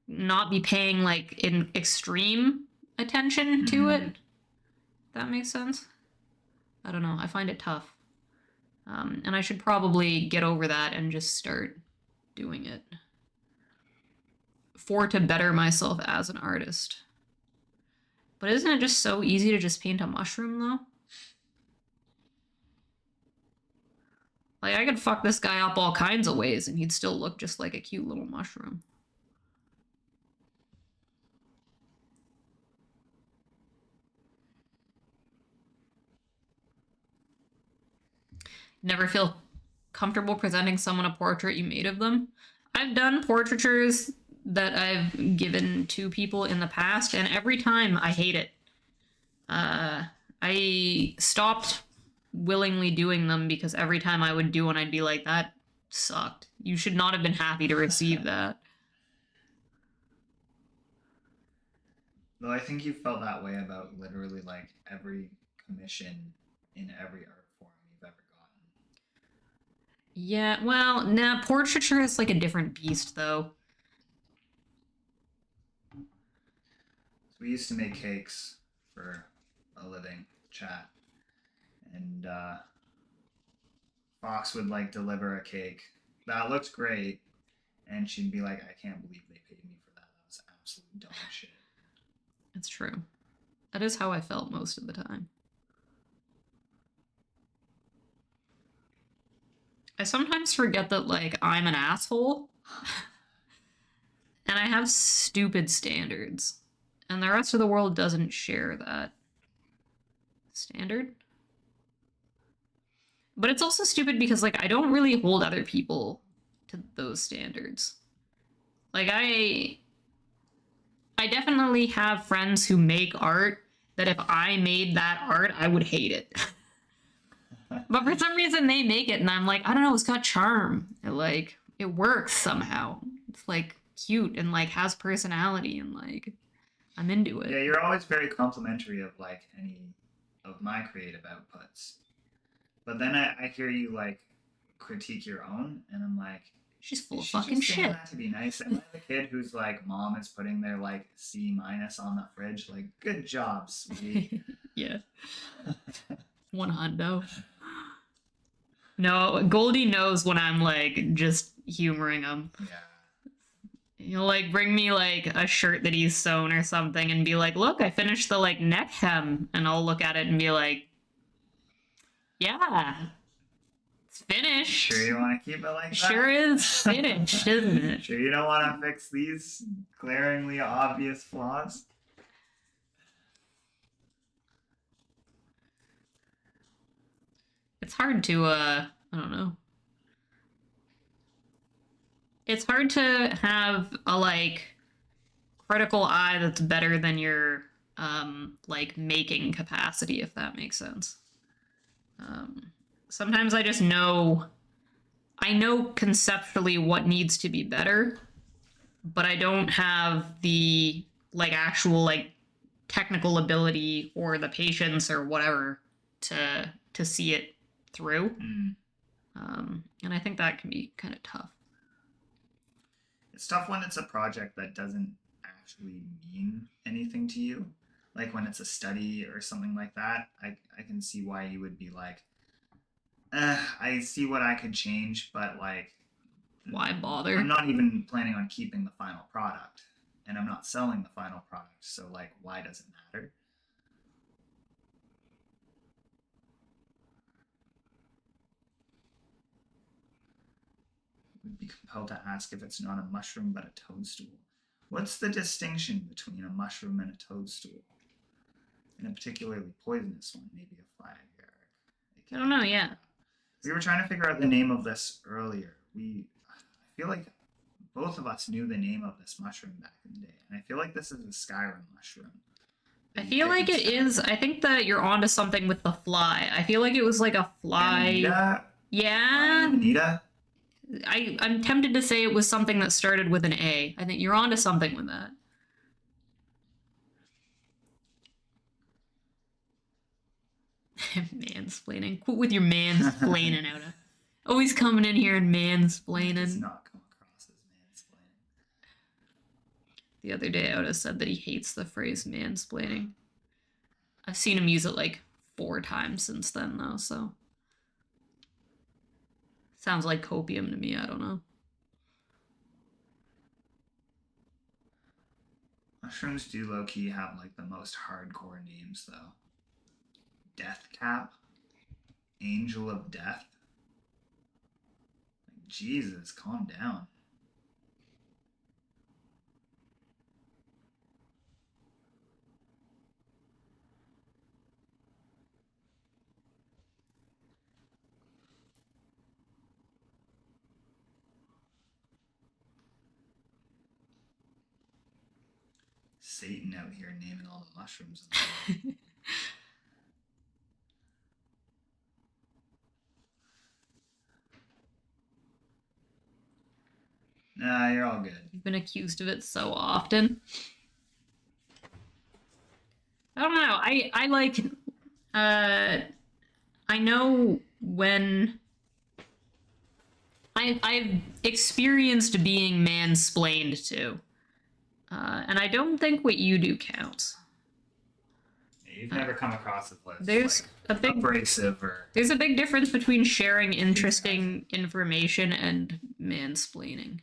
not be paying like in extreme attention to it. That makes sense. I don't know. I find it tough. And I should probably get over that and just start doing it for to better myself as an artist. But isn't it just so easy to just paint a mushroom though? Like I could fuck this guy up all kinds of ways and he'd still look just like a cute little mushroom. Never feel comfortable presenting someone a portrait you made of them. I've done portraitures that I've given to people in the past, and every time I hate it. I stopped willingly doing them because every time I would do one, I'd be like, that sucked. You should not have been happy to receive that. Though I think you felt that way about literally like every commission in every art form you've ever gotten. Yeah, well, nah, portraiture is like a different beast, though. So we used to make cakes for a living, chat, and Fox would like deliver a cake that looked great, and she'd be like, "I can't believe they paid me for that. That was absolute dog shit." It's true. That is how I felt most of the time. I sometimes forget that, like, I'm an asshole. And I have stupid standards. And the rest of the world doesn't share that standard. But it's also stupid because, like, I don't really hold other people to those standards. Like, I definitely have friends who make art that if I made that art, I would hate it. But for some reason they make it and I'm like, I don't know, it's got charm. It works somehow. It's like cute and like has personality and like I'm into it. Yeah, you're always very complimentary of like any of my creative outputs. But then I hear you like critique your own, and I'm like, She's full is of she fucking just saying shit. that to be nice? Am I the kid whose like mom is putting their like C minus on the fridge? Like, good job, sweetie. Yeah. One hundo. No, Goldie knows when I'm like just humoring him. Yeah. He'll like bring me like a shirt that he's sewn or something and be like, look, I finished the like neck hem. And I'll look at it and be like, yeah, it's finished. Sure you want to keep it like that? Sure is finished, isn't it? Sure you don't want to fix these glaringly obvious flaws? It's hard to, I don't know. It's hard to have a like critical eye that's better than your like making capacity, if that makes sense. Sometimes I just know I know conceptually what needs to be better, but I don't have the like actual like technical ability or the patience or whatever to see it through. And I think that can be kind of tough. It's tough when it's a project that doesn't actually mean anything to you. Like when it's a study or something like that, I can see why you would be like, I see what I could change, but like, Why bother? I'm not even planning on keeping the final product, and I'm not selling the final product, so like, why does it matter? Would be compelled to ask if it's not a mushroom but a toadstool. What's the distinction between a mushroom and a toadstool? in a particularly poisonous one, maybe a flag. I don't know, yeah. We were trying to figure out the name of this earlier. I feel like both of us knew the name of this mushroom back in the day, and I feel like this is a Skyrim mushroom. I feel like it is. I think that you're onto something with the fly. I feel like it was like a fly. Amanita? Yeah. Amanita? I'm tempted to say it was something that started with an A. I think you're onto something with that. Mansplaining. Quit with your mansplaining, Oda. Always coming in here and mansplaining. Does not come across as mansplaining. The other day, Oda said that he hates the phrase mansplaining. I've seen him use it like 4 times since then, though, so. Sounds like copium to me, I don't know. Mushrooms do low-key have like the most hardcore names, though. Death Cap, Angel of Death. Like, Jesus, calm down. Satan out here naming all the mushrooms. Nah, you're all good. You've been accused of it so often. I don't know. I like. I know when. I've experienced being mansplained to. And I don't think what you do counts. You've never come across it as there's like a big abrasive or. There's a big difference between sharing interesting information and mansplaining.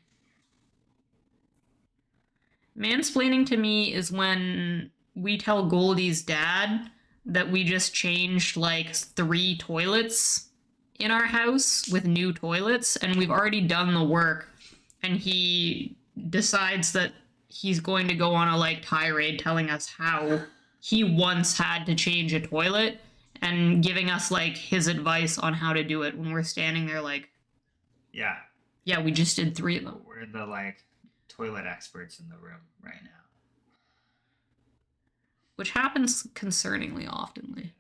Mansplaining to me is when we tell Goldie's dad that we just changed like 3 toilets in our house with new toilets, and we've already done the work, and he decides that he's going to go on a like tirade telling us how he once had to change a toilet and giving us like his advice on how to do it when we're standing there like, yeah, we just did 3 of them. We're the like toilet experts in the room right now. Which happens concerningly oftenly.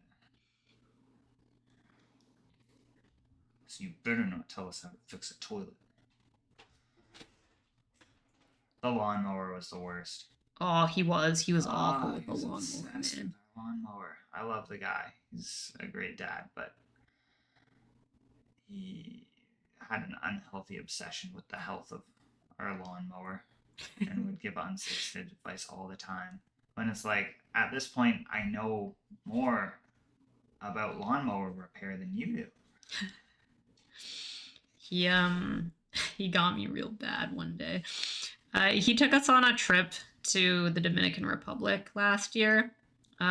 So you better not tell us how to fix a toilet. The lawnmower was the worst. Oh, he was awful with the lawnmower, man. Lawnmower. I love the guy. He's a great dad, but he had an unhealthy obsession with the health of our lawnmower and would give unsolicited advice all the time. When it's like, at this point, I know more about lawnmower repair than you do. He got me real bad one day. He took us on a trip to the Dominican Republic last year.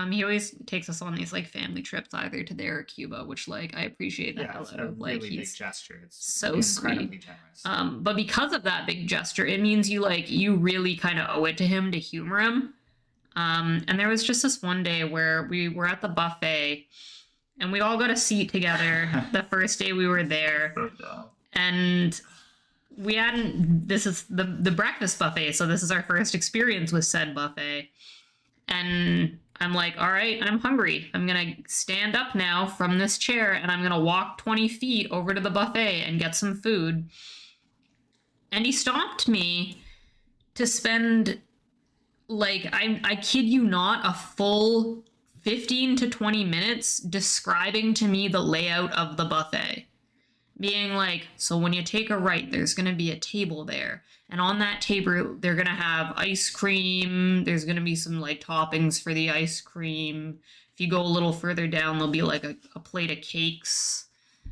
He always takes us on these like family trips, either to there or Cuba, which like I appreciate the hell out of. Like, really he's big gesture. It's so sweet. Generous. But because of that big gesture, it means you really kind of owe it to him to humor him. And there was just this one day where we were at the buffet, and we all got a seat together the first day we were there, and we hadn't. This is the breakfast buffet, so this is our first experience with said buffet, and I'm like, all right, I'm hungry. I'm gonna stand up now from this chair, and I'm gonna walk 20 feet over to the buffet and get some food. And he stopped me to spend, like, I kid you not, a full 15 to 20 minutes describing to me the layout of the buffet. Being like, so when you take a right, there's going to be a table there. And on that table, they're going to have ice cream. There's going to be some, like, toppings for the ice cream. If you go a little further down, there'll be, like, a plate of cakes.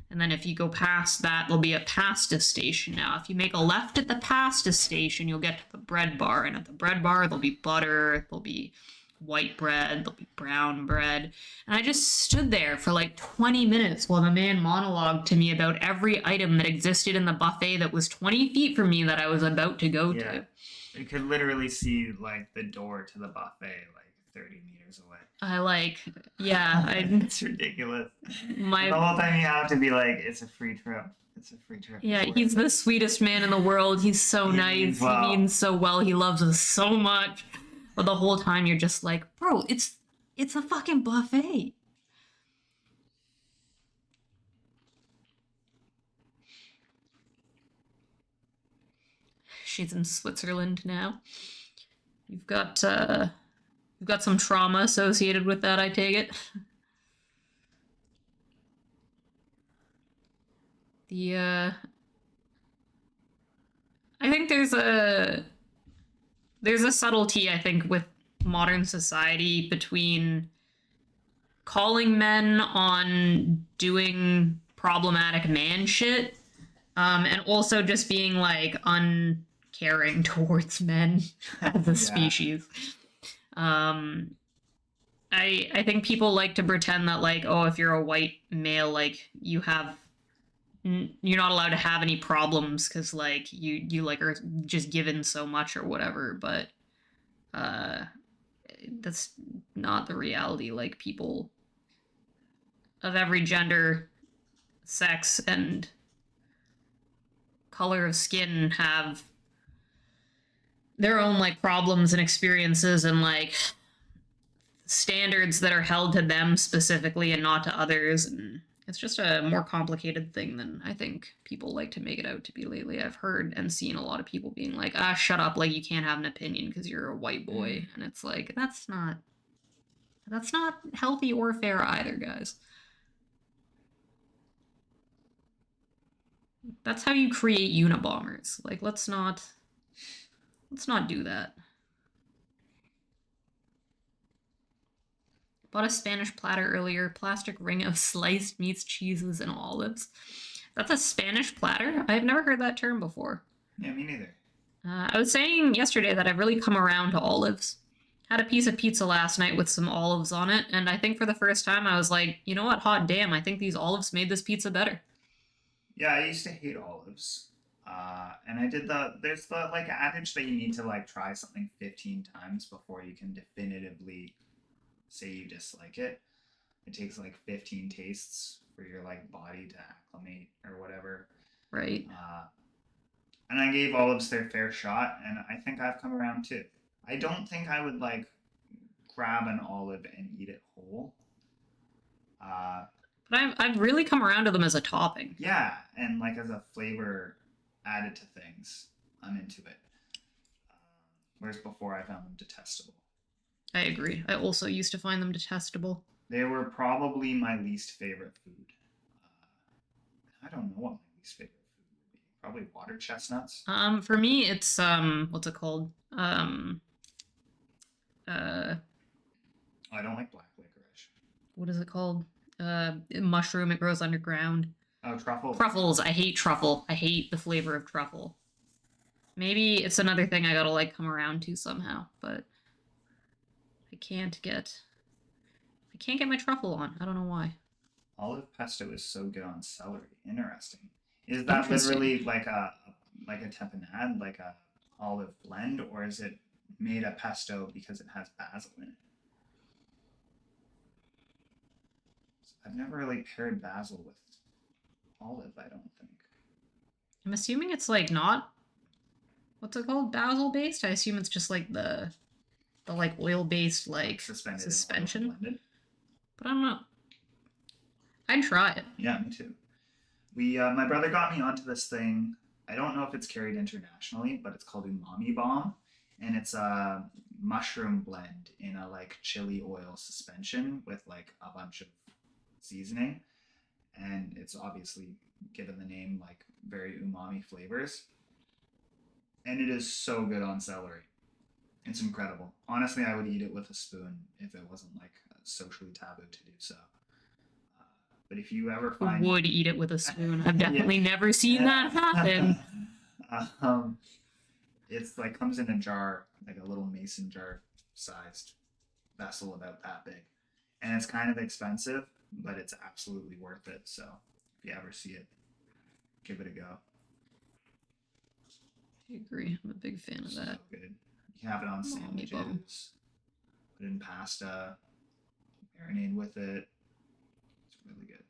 And then if you go past that, there'll be a pasta station. Now, if you make a left at the pasta station, you'll get to the bread bar. And at the bread bar, there'll be butter, there'll be white bread, there'll be brown bread. And I just stood there for like 20 minutes while the man monologued to me about every item that existed in the buffet that was 20 feet from me that I was about to go to. You could literally see like the door to the buffet like 30 meters away. Yeah, It's ridiculous. my The whole time you have to be like, it's a free trip. It's a free trip. yeah, he's the sweetest man in the world. He's so He nice. means well. He means so well. He loves us so much. But the whole time you're just like, bro, it's a fucking buffet. She's in Switzerland now. You've got some trauma associated with that, I take it. I think there's a subtlety, I think, with modern society between calling men on doing problematic man shit, and also just being like uncaring towards men as a species. I think people like to pretend that, like, oh, if you're a white male, like, you're not allowed to have any problems because, like, you like are just given so much or whatever. But that's not the reality. Like, people of every gender, sex, and color of skin have their own, like, problems and experiences and, like, standards that are held to them specifically and not to others. And it's just a more complicated thing than I think people like to make it out to be lately. I've heard and seen a lot of people being like, shut up, like, you can't have an opinion because you're a white boy. And it's like, that's not healthy or fair either, guys. That's how you create Unabombers. Like, let's not do that. Bought a Spanish platter earlier. Plastic ring of sliced meats, cheeses, and olives. That's a Spanish platter? I've never heard that term before. Yeah, me neither. I was saying yesterday that I've really come around to olives. Had a piece of pizza last night with some olives on it, and I think for the first time I was like, you know what, hot damn, I think these olives made this pizza better. Yeah, I used to hate olives. And I did there's the, like, adage that you need to, like, try something 15 times before you can definitively say you dislike it. It takes, like, 15 tastes for your, like, body to acclimate or whatever. Right. And I gave olives their fair shot, and I think I've come around too. I don't think I would, like, grab an olive and eat it whole. But I've really come around to them as a topping. Yeah, and, like, as a flavor added to things, I'm into it. Whereas before I found them detestable. I agree. I also used to find them detestable. They were probably my least favorite food. I don't know what my least favorite food would be. Probably water chestnuts. For me, it's what's it called? I don't like black licorice. What is it called? Mushroom. It grows underground. Oh, truffle. Truffles. I hate truffle. I hate the flavor of truffle. Maybe it's another thing I gotta, like, come around to somehow, but I can't get my truffle on. I don't know why. Olive pesto is so good on celery. Interesting. Is that literally like a tapenade, like a olive blend, or is it made a pesto because it has basil in it? I've never really paired basil with olive, I don't think. I'm assuming it's, like, not, what's it called, basil based. I assume it's just like the like oil based, like, suspension. But I don't know. I'd try it. Yeah, me too. My brother got me onto this thing. I don't know if it's carried internationally, but it's called Umami Bomb, and it's a mushroom blend in a, like, chili oil suspension with, like, a bunch of seasoning, and it's obviously given the name, like, very umami flavors, and it is so good on celery. It's incredible. Honestly, I would eat it with a spoon if it wasn't, like, socially taboo to do so. But if you ever find... Would eat it with a spoon. I've definitely never seen that happen. It's, like, comes in a jar, like a little mason jar sized vessel about that big. And it's kind of expensive, but it's absolutely worth it. So if you ever see it, give it a go. I agree. I'm a big fan of that. So good. You can have it on sandwiches. Put in pasta, marinade with it. It's really good.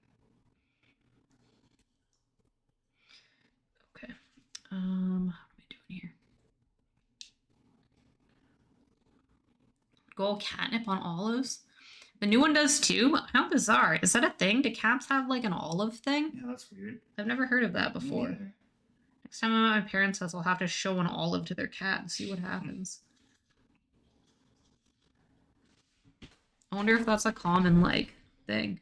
Okay. What am I doing here? Go catnip on olives. The new one does too. How bizarre. Is that a thing? Do cats have like an olive thing? Yeah, that's weird. I've never heard of that before. Me neither. Next time I'm at my parents' house, I'll have to show an olive to their cat and see what happens. I wonder if that's a common, like, thing.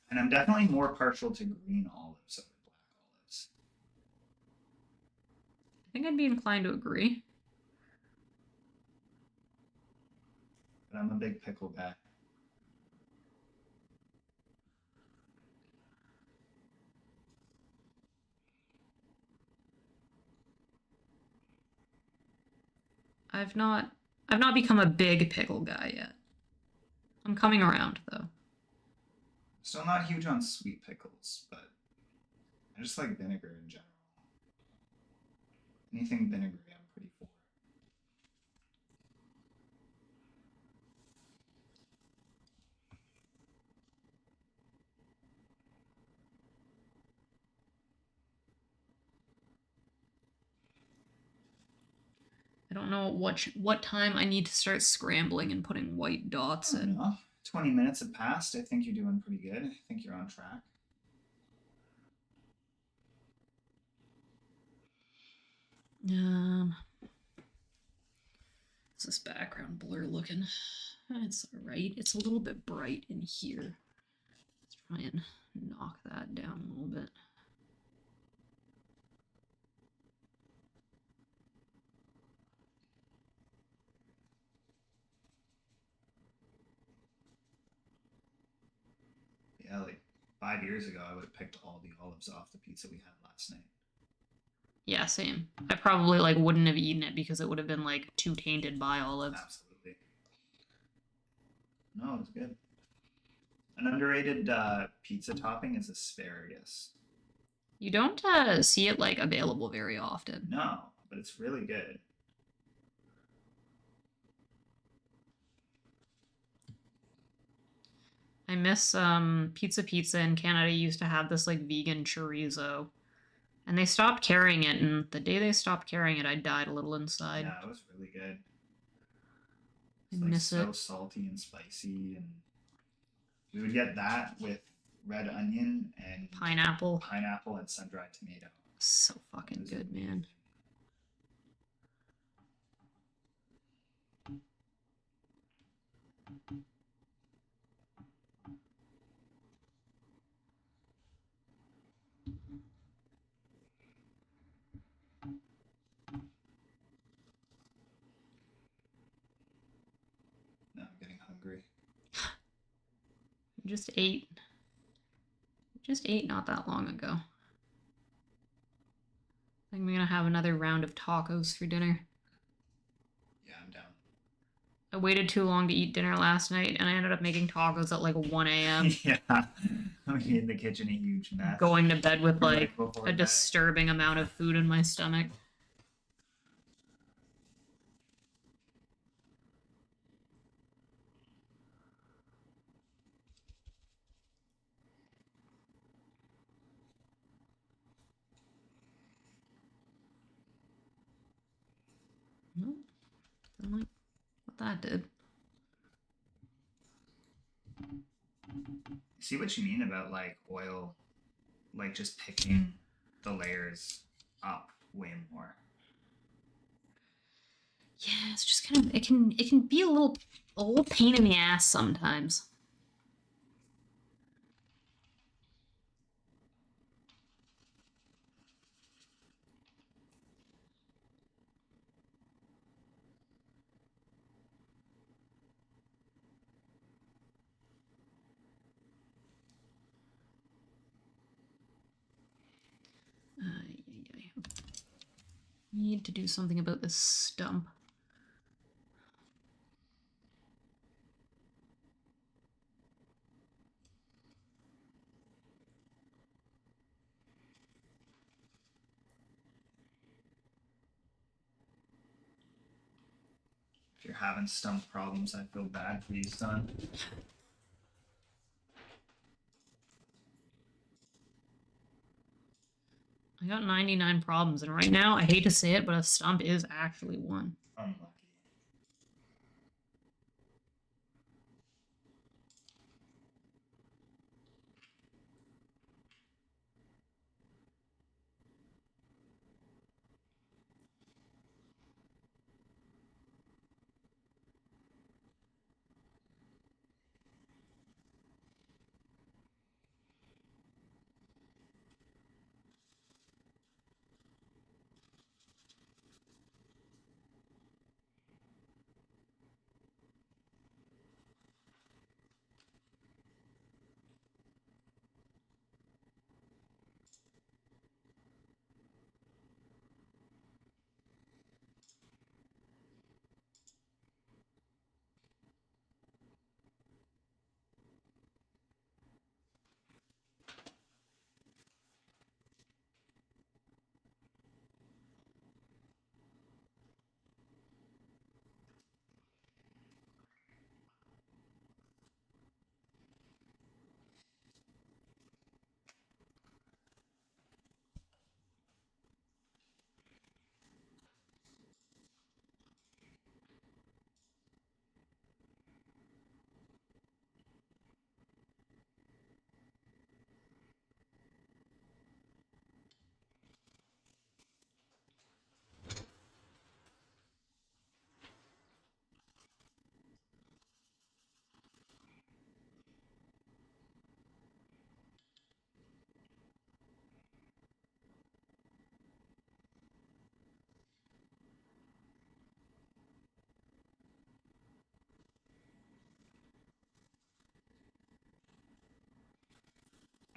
And I'm definitely more partial to green olives over black olives. I think I'd be inclined to agree. But I'm a big pickle guy. I've not become a big pickle guy yet. I'm coming around though. Still not huge on sweet pickles, but I just like vinegar in general. Anything vinegary, I'm pretty for. I don't know what time I need to start scrambling and putting white dots I don't in. know. 20 minutes have passed. I think you're doing pretty good. I think you're on track. Is this background blur looking? It's alright. It's a little bit bright in here. Let's try and knock that down a little bit. Yeah, like 5 years ago, I would have picked all the olives off the pizza we had last night. Yeah, same. I probably like wouldn't have eaten it because it would have been like too tainted by olives. Absolutely. No, it was good. An underrated pizza topping is asparagus. You don't see it like available very often. No, but it's really good. I miss Pizza in Canada used to have this like vegan chorizo. And they stopped carrying it, and the day they stopped carrying it, I died a little inside. Yeah, it was really good. I It's like miss so it. salty and spicy, and we would get that with red onion and Pineapple. and sun-dried tomato. So fucking good, man. Now I'm getting hungry. Just ate. Just ate not that long ago. I think I'm gonna have another round of tacos for dinner. Yeah, I'm down. I waited too long to eat dinner last night, and I ended up making tacos at like 1 a.m. Yeah, I'm in the kitchen a huge mess. Going to bed with like before a bed. disturbing amount of food in my stomach. Well, I don't like what that did. See what you mean about like oil, like just picking the layers up way more. Yeah, it's just kind of it can be a little pain in the ass sometimes. Need to do something about this stump. you're having stump problems, I feel bad for you, son. I got 99 problems, and right now, I hate to say it, but a stump is actually one. Unlucky.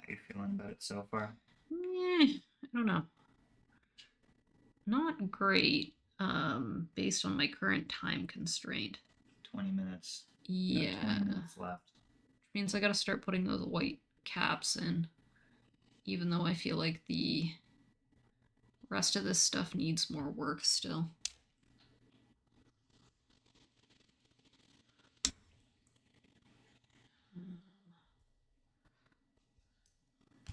How you feeling about it so far? I don't know. Not great, based on my current time constraint. 20 minutes. Yeah. 20 minutes left. Which means I gotta start putting those white caps in. Even though I feel like the rest of this stuff needs more work still.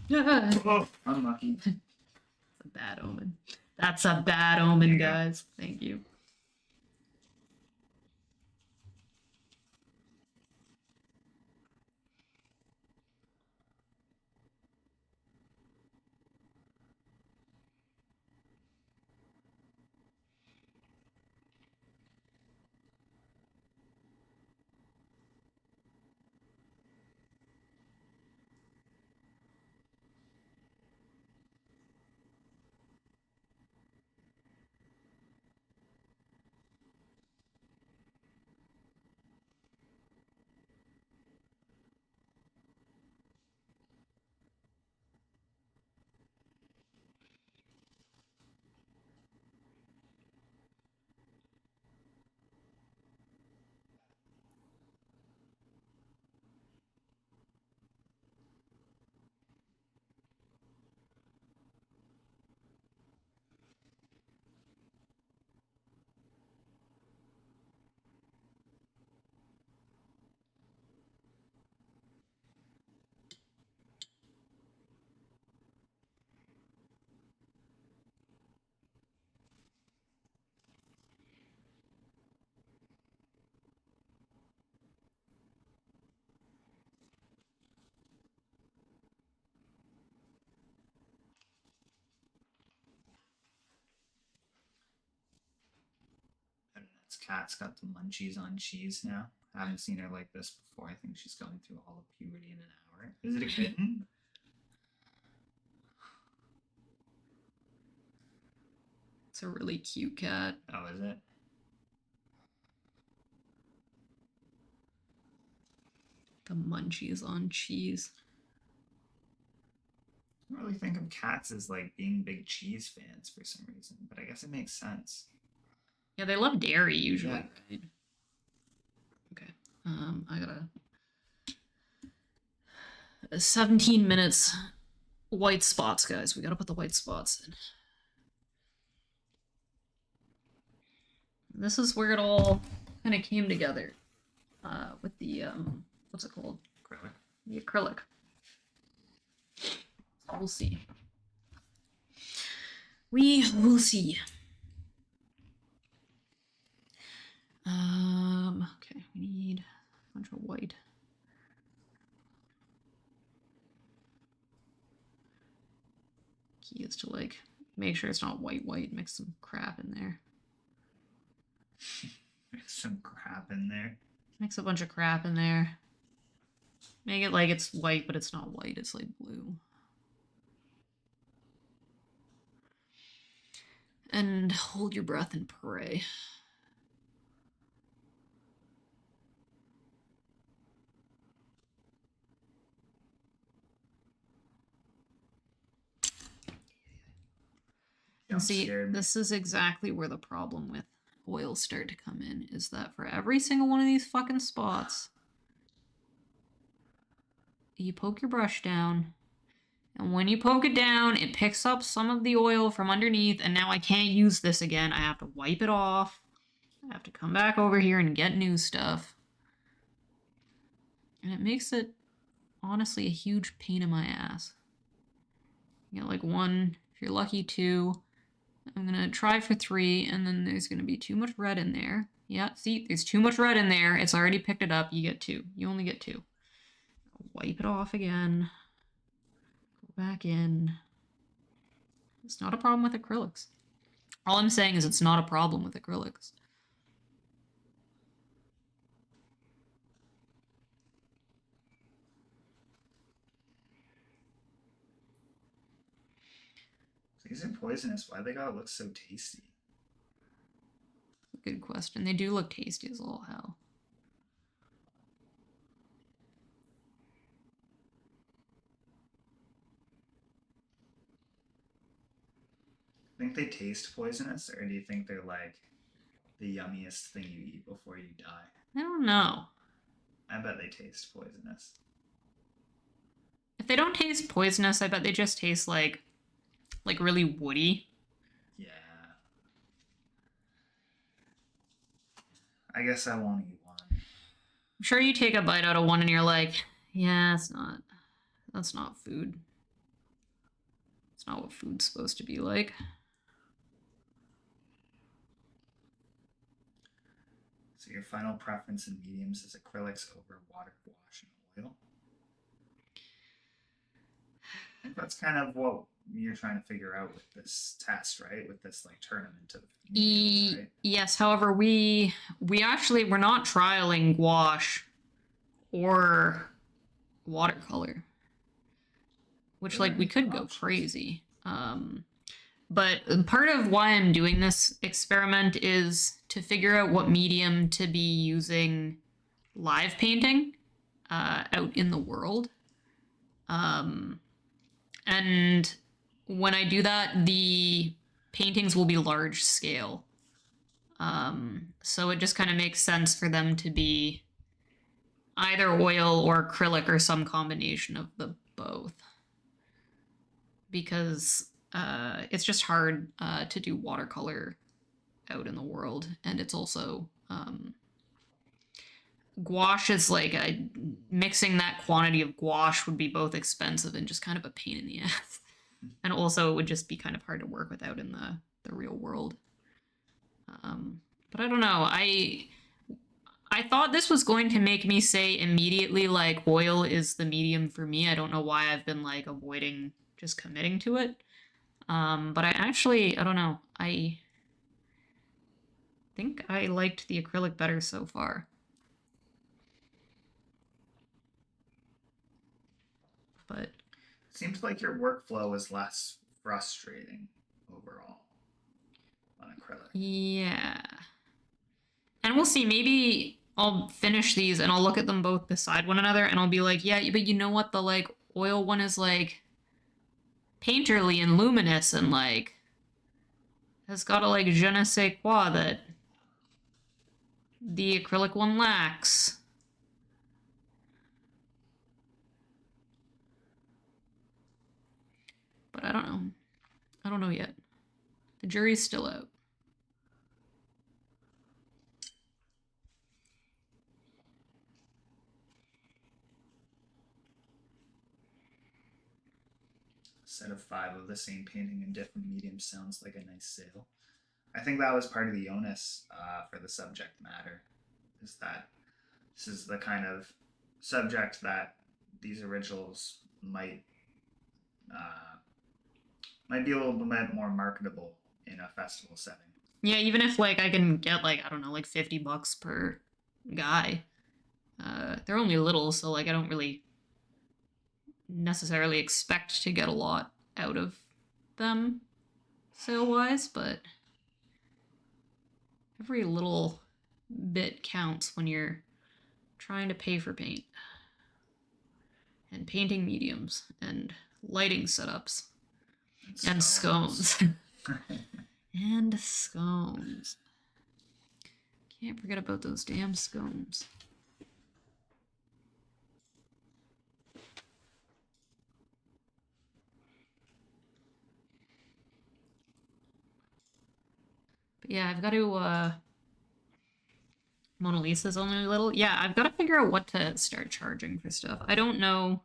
Oh, unlucky. That's a bad omen. That's a bad omen, guys. Thank you. This cat's got the munchies on cheese now. I haven't seen her like this before. I think she's going through all of puberty in an hour. Is it a kitten? It's a really cute cat. Oh, is it? The munchies on cheese. I don't really think of cats as like being big cheese fans for some reason, but I guess it makes sense. Yeah, they love dairy usually. Yeah. Right? Okay. I gotta 17 minutes. White spots, guys. We gotta put the white spots in. This is where it all kind of came together with the what's it called? Acrylic. The acrylic. So we'll see. We will see. Okay, we need a bunch of white. Key is to like make sure it's not white, mix some crap in there. Mix some crap in there. Mix a bunch of crap in there. Make it like it's white, but it's not white, it's like blue. And hold your breath and pray. And see, this is exactly where the problem with oils start to come in, is that for every single one of these fucking spots, you poke your brush down, and when you poke it down, it picks up some of the oil from underneath, and now I can't use this again. I have to wipe it off. I have to come back over here and get new stuff. And it makes it, honestly, a huge pain in my ass. You get like 1, if you're lucky, 2. I'm gonna try for 3, and then there's gonna be too much red in there. Yeah, see, there's too much red in there. It's already picked it up. You get 2. You only get 2. Wipe it off again. Go back in. It's not a problem with acrylics. All I'm saying is it's not a problem with acrylics. These are poisonous. Why they gotta look so tasty? Good question. They do look tasty as all hell. Think they taste poisonous, or do you think they're like the yummiest thing you eat before you die? I don't know. I bet they taste poisonous. If they don't taste poisonous, I bet they just taste like really woody. Yeah. I guess I won't eat one. I'm sure you take a bite out of one and you're like, yeah, that's not food. It's not what food's supposed to be like. So your final preference in mediums is acrylics over water, wash, and oil? I think that's kind of what you're trying to figure out with this test, right? With this like tournament of mediums, right? Yes, however, we're not trialing gouache or watercolor, which like we could go crazy. But part of why I'm doing this experiment is to figure out what medium to be using live painting out in the world. And when I do that, the paintings will be large scale. So it just kind of makes sense for them to be either oil or acrylic or some combination of the both. Because it's just hard to do watercolor out in the world. And it's also gouache is like mixing that quantity of gouache would be both expensive and just kind of a pain in the ass. And also it would just be kind of hard to work with out in the real world. But I don't know. I thought this was going to make me say immediately like oil is the medium for me. I don't know why I've been like avoiding just committing to it. But I don't know. I think I liked the acrylic better so far. But it seems like your workflow is less frustrating overall on acrylic. Yeah. And we'll see. Maybe I'll finish these and I'll look at them both beside one another and I'll be like, yeah, but you know what? The like oil one is like painterly and luminous and like has got a like je ne sais quoi that the acrylic one lacks. But I don't know. I don't know yet. The jury's still out. set of 5 of the same painting in different mediums sounds like a nice sale. I think that was part of the onus for the subject matter, is that this is the kind of subject that these originals might be a little bit more marketable in a festival setting. Yeah, even if like I can get like I don't know like $50 per guy, they're only little, so like I don't really necessarily expect to get a lot out of them sale wise, but every little bit counts when you're trying to pay for paint and painting mediums and lighting setups and scones. And scones. Can't forget about those damn scones. But yeah, I've got to Mona Lisa's only a little. Yeah, I've got to figure out what to start charging for stuff. I don't know.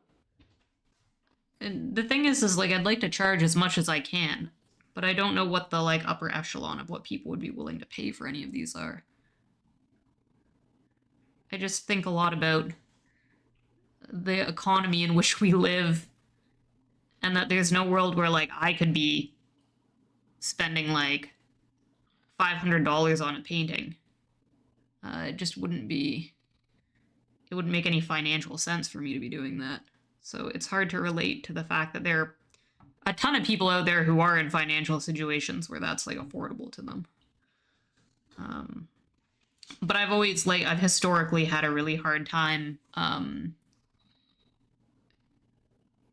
And the thing is like I'd like to charge as much as I can, but I don't know what the like upper echelon of what people would be willing to pay for any of these are. I just think a lot about the economy in which we live, and that there's no world where like I could be spending like $500 on a painting. It just wouldn't be. It wouldn't make any financial sense for me to be doing that. So it's hard to relate to the fact that there are a ton of people out there who are in financial situations where that's like affordable to them. But I've historically had a really hard time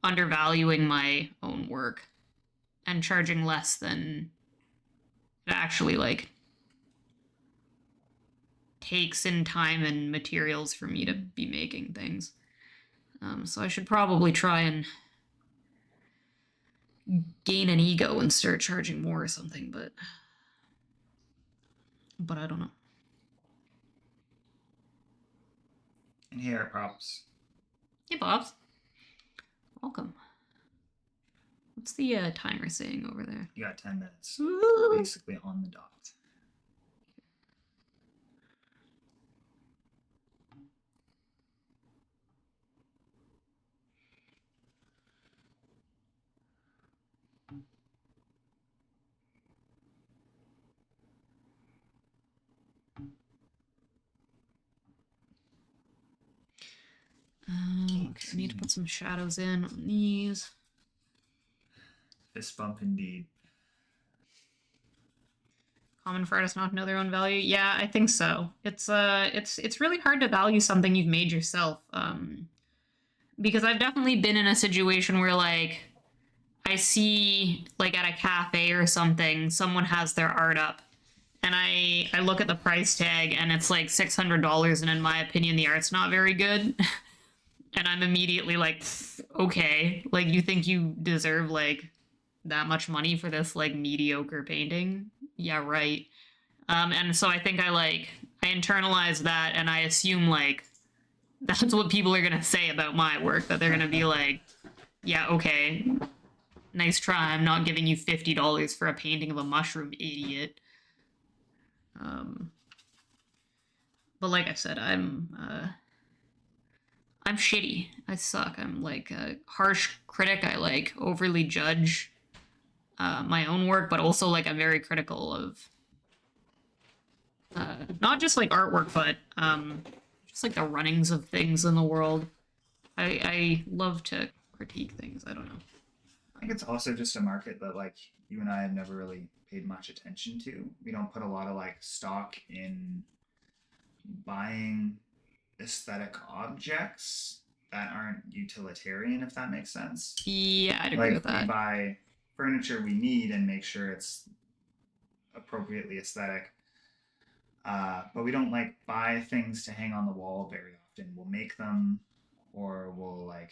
undervaluing my own work and charging less than it actually like takes in time and materials for me to be making things. So I should probably try and gain an ego and start charging more or something, but I don't know. And here are props. Hey, Bobs. Welcome. What's the timer saying over there? You got 10 minutes. Ooh. Basically on the dot. Okay, I need to put some shadows in on these. Fist bump indeed. Common for artists not to know their own value. Yeah, I think so. It's really hard to value something you've made yourself. Because I've definitely been in a situation where like I see like at a cafe or something, someone has their art up, and I look at the price tag and it's like $600, and in my opinion, the art's not very good. And I'm immediately like, okay, like you think you deserve like that much money for this like mediocre painting? Yeah, right. And so I think I internalize that, and I assume like that's what people are gonna say about my work, that they're gonna be like, yeah, okay, nice try. I'm not giving you $50 for a painting of a mushroom, idiot. But like I said, I'm shitty. I suck. I'm like a harsh critic. I like overly judge my own work, but also like I'm very critical of not just like artwork, but just like the runnings of things in the world. I love to critique things. I don't know. I think it's also just a market that like you and I have never really paid much attention to. We don't put a lot of like stock in buying aesthetic objects that aren't utilitarian, if that makes sense. Yeah, I'd agree with that. We buy furniture we need and make sure it's appropriately aesthetic. But we don't like buy things to hang on the wall very often. We'll make them, or we'll like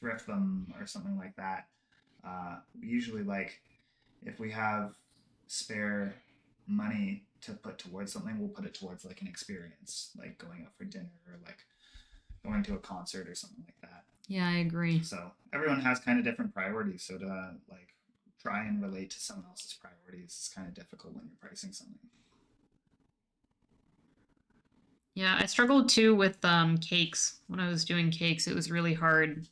thrift them or something like that. We usually like, if we have spare money to put towards something, we'll put it towards like an experience, like going out for dinner or like going to a concert or something like that. Yeah, I agree. So everyone has kind of different priorities. So to like try and relate to someone else's priorities is kind of difficult when you're pricing something. Yeah, I struggled too with cakes. When I was doing cakes, it was really hard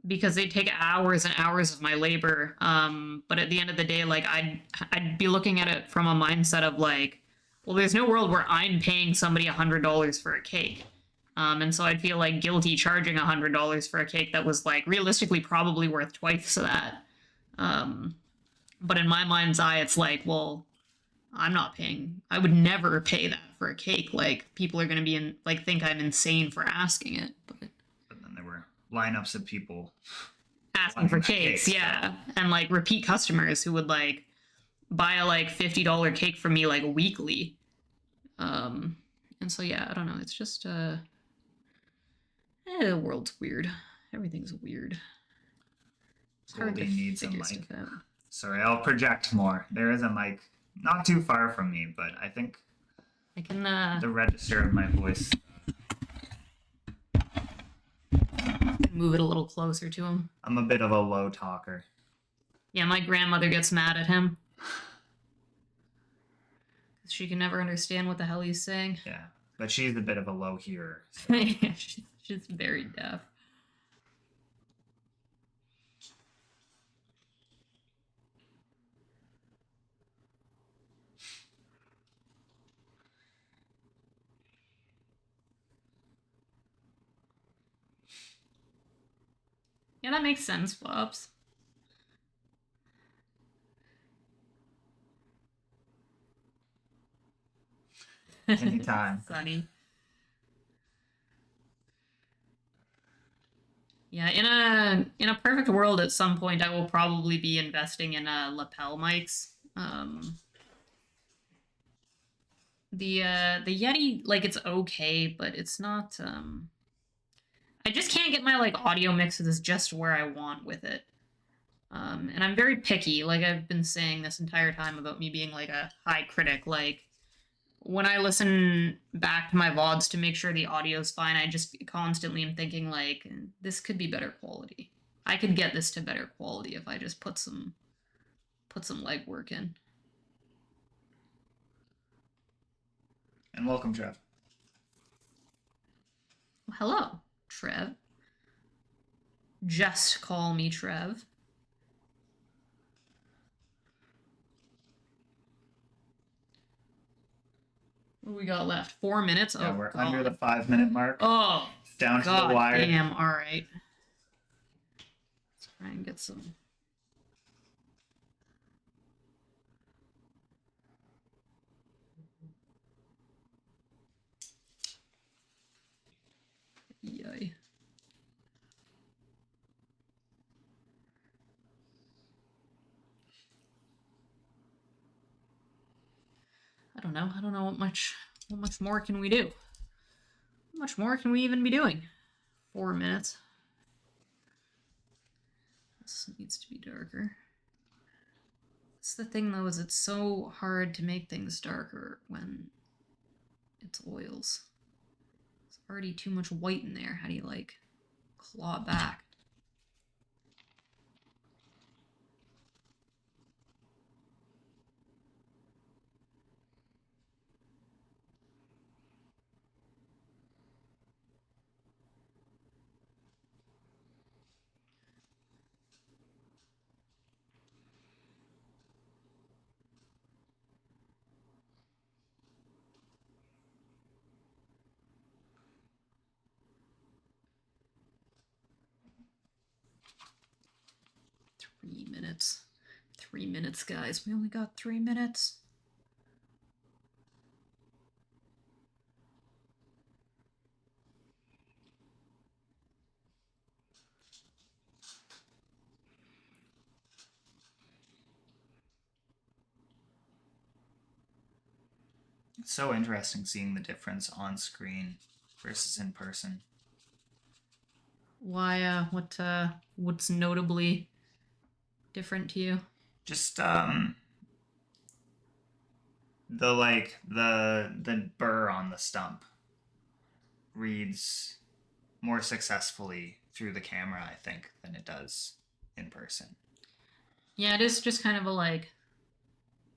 because they take hours and hours of my labor. But at the end of the day, like I'd be looking at it from a mindset of like, well, there's no world where I'm paying somebody $100 for a cake. And so I'd feel like guilty charging $100 for a cake that was like realistically probably worth twice of that. Um, but in my mind's eye, it's like, well, I'm not paying. I would never pay that for a cake. Like people are gonna be in like think I'm insane for asking it, but But then there were lineups of people asking for wanting that cakes, cake. yeah, and like repeat customers who would like buy a like $50 cake from me like weekly. Um, and so yeah, I don't know. It's just the world's weird. Everything's weird. It's hard to Goldie needs a figure mic. stuff out. Sorry, I'll project more. There is a mic not too far from me, but I think I can the register of my voice. move it a little closer to him. I'm a bit of a low talker. Yeah, my grandmother gets mad at him. She can never understand what the hell he's saying. Yeah, but she's a bit of a low hearer. So. She's very deaf. Yeah, that makes sense, Pops. Anytime. Sunny. Yeah, in a perfect world, at some point, I will probably be investing in lapel mics. The Yeti, like it's okay, but it's not. I just can't get my like audio mixes just where I want with it. And I'm very picky. Like I've been saying this entire time about me being like a high critic. Like when I listen back to my VODs to make sure the audio's fine, I just constantly am thinking like this could be better quality. I could get this to better quality if I just put some legwork in. And welcome, Trev. Well, hello, Trev. Just call me Trev. What do we got left? 4 minutes? Yeah, oh, we're God. under the 5-minute mark. Oh, It's down God to the wire. damn. All right. Let's try and get some. Yay. I don't know. I don't know what much more can we do? How much more can we even be doing? 4 minutes. This needs to be darker. That's the thing though, is it's so hard to make things darker when it's oils. There's already too much white in there. How do you like claw back? Minutes. 3 minutes, guys. We only got 3 minutes. It's so interesting seeing the difference on screen versus in person. Why? What's notably different to you? Just the the burr on the stump reads more successfully through the camera, I think, than it does in person. Yeah, it is just kind of a like,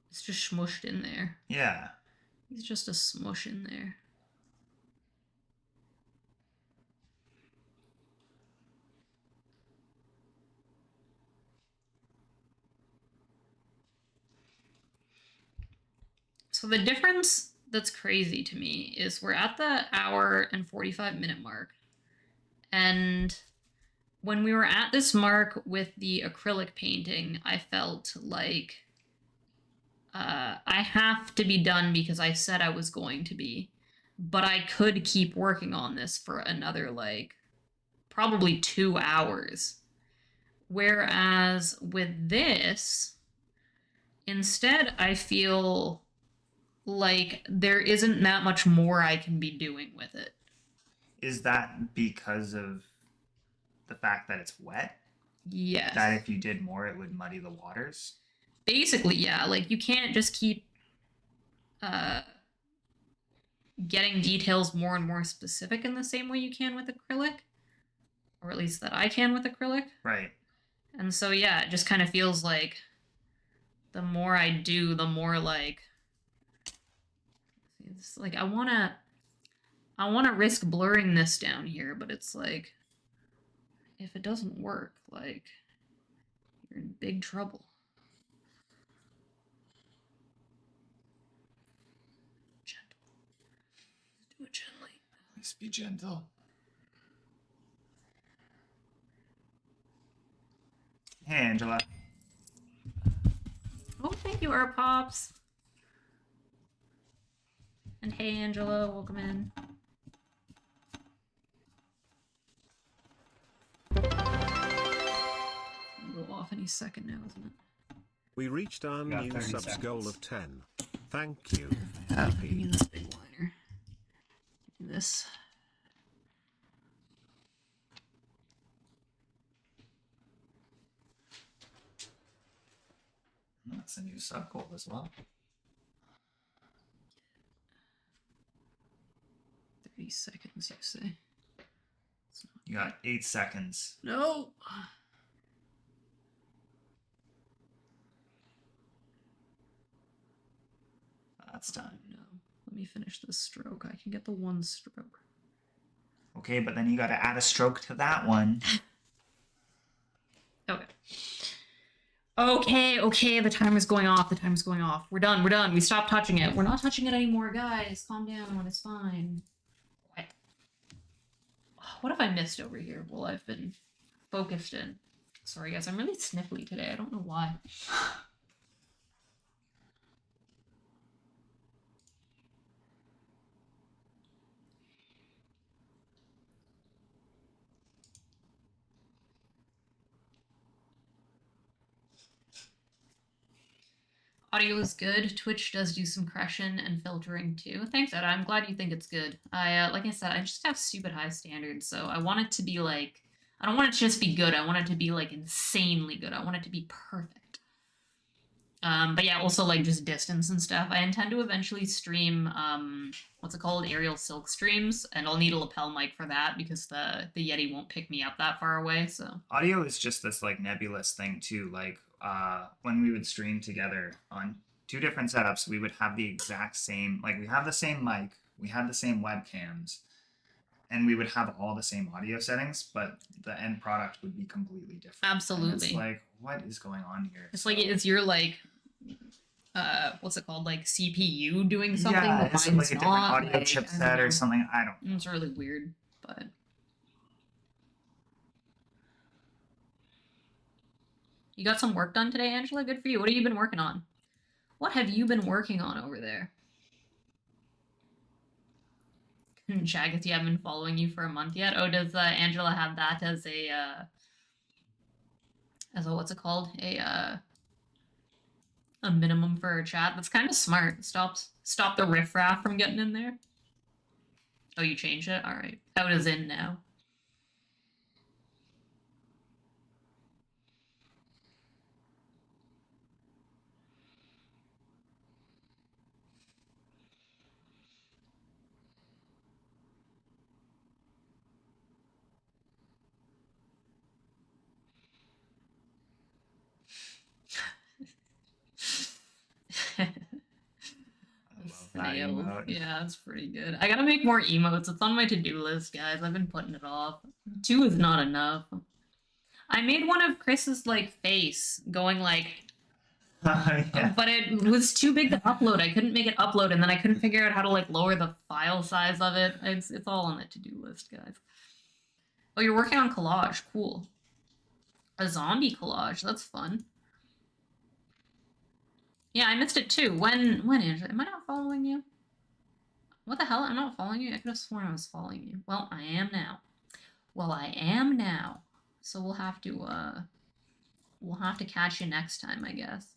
it's just smushed in there. Yeah. It's just a smush in there. So the difference that's crazy to me is we're at the hour and 45-minute mark. And when we were at this mark with the acrylic painting, I felt like I have to be done because I said I was going to be. But I could keep working on this for another, like, probably 2 hours. Whereas with this, instead, I feel like there isn't that much more I can be doing with it. Is that because of the fact that it's wet? Yes. That if you did more, it would muddy the waters? Basically, yeah. Like, you can't just keep getting details more and more specific in the same way you can with acrylic. Or at least that I can with acrylic. Right. And so, yeah, it just kind of feels like the more I do, the more, like, it's like I want to risk blurring this down here, but it's like, if it doesn't work, like, you're in big trouble. Gentle. Do it gently. Please be gentle. Hey, Angela. Oh, thank you, Art Pops. And hey, Angela, welcome in. It'll go off any second now, isn't it? We reached our You got new 30 subs seconds. goal of 10. Thank you. Give me this big liner. Do this. That's a new sub goal as well. 30 seconds, you say? You got 8 seconds. No! That's done. No. Let me finish this stroke. I can get the one stroke. Okay, but then you got to add a stroke to that one. Okay, the timer's going off. We're done. We stopped touching it. We're not touching it anymore, guys. Calm down. It's fine. What have I missed over here? Well, I've been focused in. Sorry, guys. I'm really sniffly today. I don't know why. Audio is good. Twitch does do some compression and filtering too. Thanks, Ed. I'm glad you think it's good. Like I said, I just have stupid high standards, so I want it to be like, I don't want it to just be good. I want it to be like insanely good. I want it to be perfect. But yeah, also like just distance and stuff. I intend to eventually stream, what's it called? Aerial silk streams, and I'll need a lapel mic for that because the Yeti won't pick me up that far away, so. Audio is just this like nebulous thing too. Like when we would stream together on 2 different setups, we would have the exact same, like we have the same mic, we had the same webcams, and we would have all the same audio settings, but the end product would be completely different. Absolutely. And it's like, what is going on here? It's like it's your like what's it called, like CPU doing something, yeah, but it's mine's like a different not, audio like, chipset or something. I don't know. It's really weird, but you got some work done today, Angela? Good for you. What have you been working on? What have you been working on over there? Chagas, you haven't been following you for a month yet. Oh, does Angela have that as a what's it called? A minimum for her chat? That's kind of smart. Stop the riffraff from getting in there. Oh, you changed it? All right. Out is in now. that snails. emote. Yeah, it's pretty good. I gotta make more emotes. It's on my to-do list, guys. I've been putting it off. 2 is not enough. I made one of Chris's like face going like, Yeah. but it was too big to upload. I couldn't make it upload, and then I couldn't figure out how to like lower the file size of it. It's all on the to-do list, guys. Oh, you're working on collage. Cool. A zombie collage. That's fun. Yeah, I missed it too. When Angela? Am I not following you? What the hell? I'm not following you? I could have sworn I was following you. Well, I am now. So we'll have to catch you next time, I guess.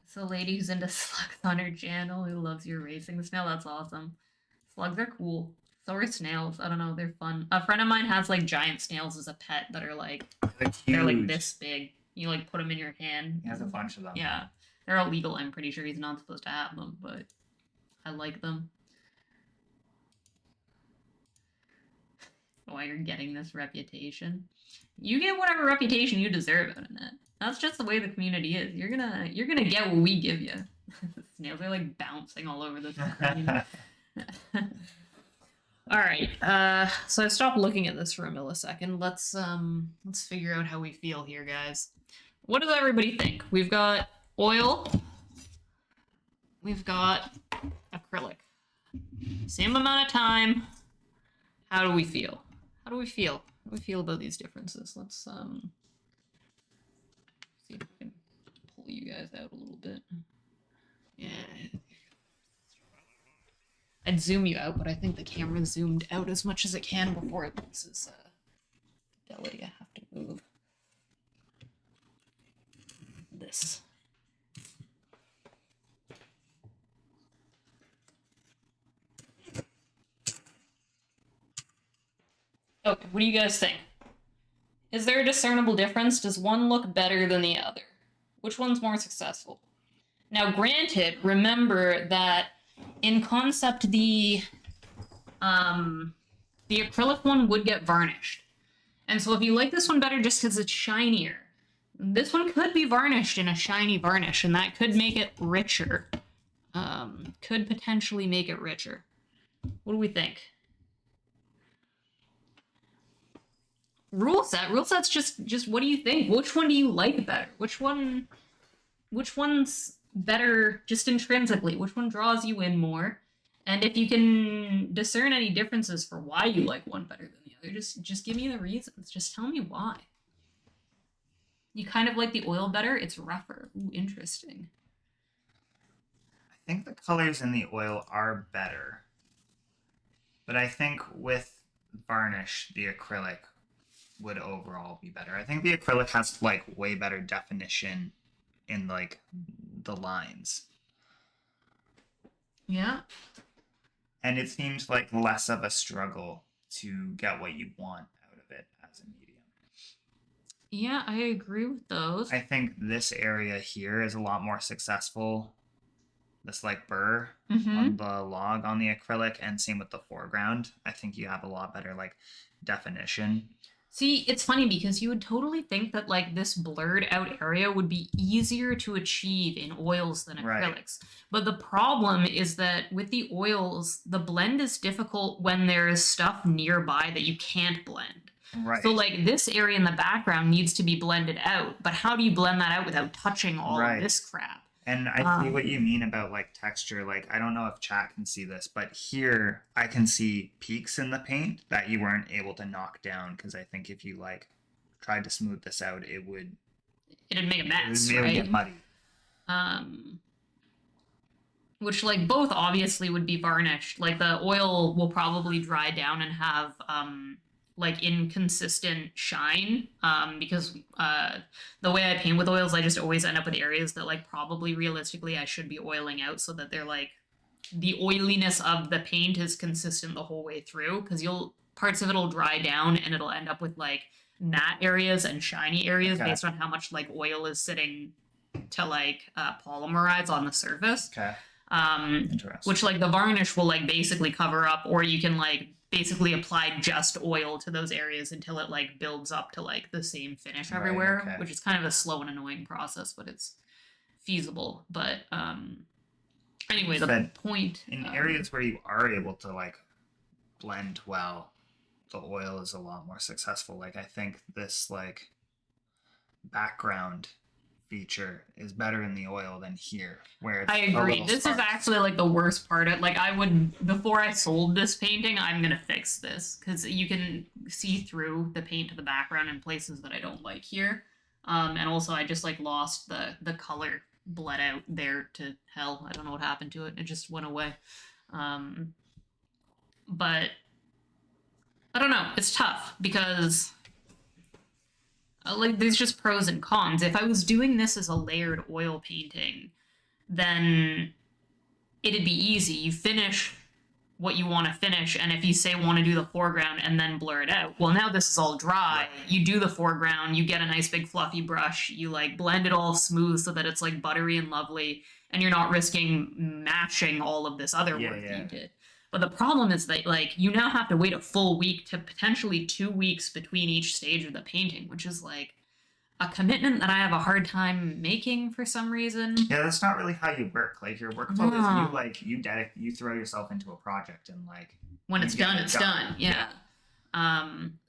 It's a lady who's into slugs on her channel who loves your racing snail. That's awesome. Slugs are cool. So are snails. I don't know. They're fun. A friend of mine has like giant snails as a pet that are like they're like this big. You like put them in your hand. He has a bunch of them. Yeah, they're illegal. I'm pretty sure he's not supposed to have them, but I like them. Why you're getting this reputation? You get whatever reputation you deserve out of it. That's just the way the community is. You're gonna get what we give you. Snails are like bouncing all over the screen. All right. So I stopped looking at this for a millisecond. Let's figure out how we feel here, guys. What does everybody think? We've got oil. We've got acrylic. Same amount of time. How do we feel? How do we feel about these differences? Let's see if I can pull you guys out a little bit. Yeah. I'd zoom you out, but I think the camera zoomed out as much as it can before it loses fidelity. I have to move this. Okay, what do you guys think? Is there a discernible difference? Does one look better than the other? Which one's more successful? Now, granted, remember that in concept, the acrylic one would get varnished. And so if you like this one better just because it's shinier, this one could be varnished in a shiny varnish, and that could make it richer. Could potentially make it richer. What do we think? Rule set's just what do you think? Which one do you like better? Which one's better just intrinsically? Which one draws you in more? And if you can discern any differences for why you like one better than the other, just give me the reasons. Just tell me why. You kind of like the oil better? It's rougher. Ooh, interesting. I think the colors in the oil are better. But I think with varnish, the acrylic would overall be better. I think the acrylic has like way better definition in like the lines. Yeah. And it seems like less of a struggle to get what you want out of it as a medium. Yeah, I agree with those. I think this area here is a lot more successful. This like burr on the log on the acrylic, and same with the foreground. I think you have a lot better like definition. See, it's funny because you would totally think that like this blurred out area would be easier to achieve in oils than acrylics. Right. But the problem is that with the oils, the blend is difficult when there's stuff nearby that you can't blend. Right. So like this area in the background needs to be blended out, but how do you blend that out without touching all of this crap? And I see what you mean about like texture. Like, I don't know if chat can see this, but here I can see peaks in the paint that you weren't able to knock down, because I think if you like tried to smooth this out, it'd make a mess, it would right? get muddy. Which like both obviously would be varnished. Like the oil will probably dry down and have like inconsistent shine, because the way I paint with oils, I just always end up with areas that like probably realistically I should be oiling out, so that they're like the oiliness of the paint is consistent the whole way through, because parts of it'll dry down and it'll end up with like matte areas and shiny areas based on how much like oil is sitting to like polymerize on the surface. Okay. Interesting. Which like the varnish will like basically cover up, or you can like basically apply just oil to those areas until it like builds up to like the same finish everywhere, which is kind of a slow and annoying process, but it's feasible. But anyway, the But point in areas where you are able to like blend well, the oil is a lot more successful. Like I think this like background feature is better in the oil than here, where it's I a agree. little This sparse. is actually like the worst part of like I would before I sold this painting, I'm gonna fix this because you can see through the paint to the background in places that I don't like here. And also I just like lost the color bled out there to hell. I don't know what happened to it. It just went away. But I don't know. It's tough because like there's just pros and cons. If I was doing this as a layered oil painting, then it'd be easy. You finish what you want to finish, and if you say want to do the foreground and then blur it out, well, now this is all dry. You do the foreground, you get a nice big fluffy brush, you like blend it all smooth so that it's like buttery and lovely, and you're not risking mashing all of this other work that you did. But the problem is that like you now have to wait a full week to potentially 2 weeks between each stage of the painting, which is like a commitment that I have a hard time making for some reason. Yeah, that's not really how you work. Like your workflow is you throw yourself into a project and like when it's done, it's done. Yeah.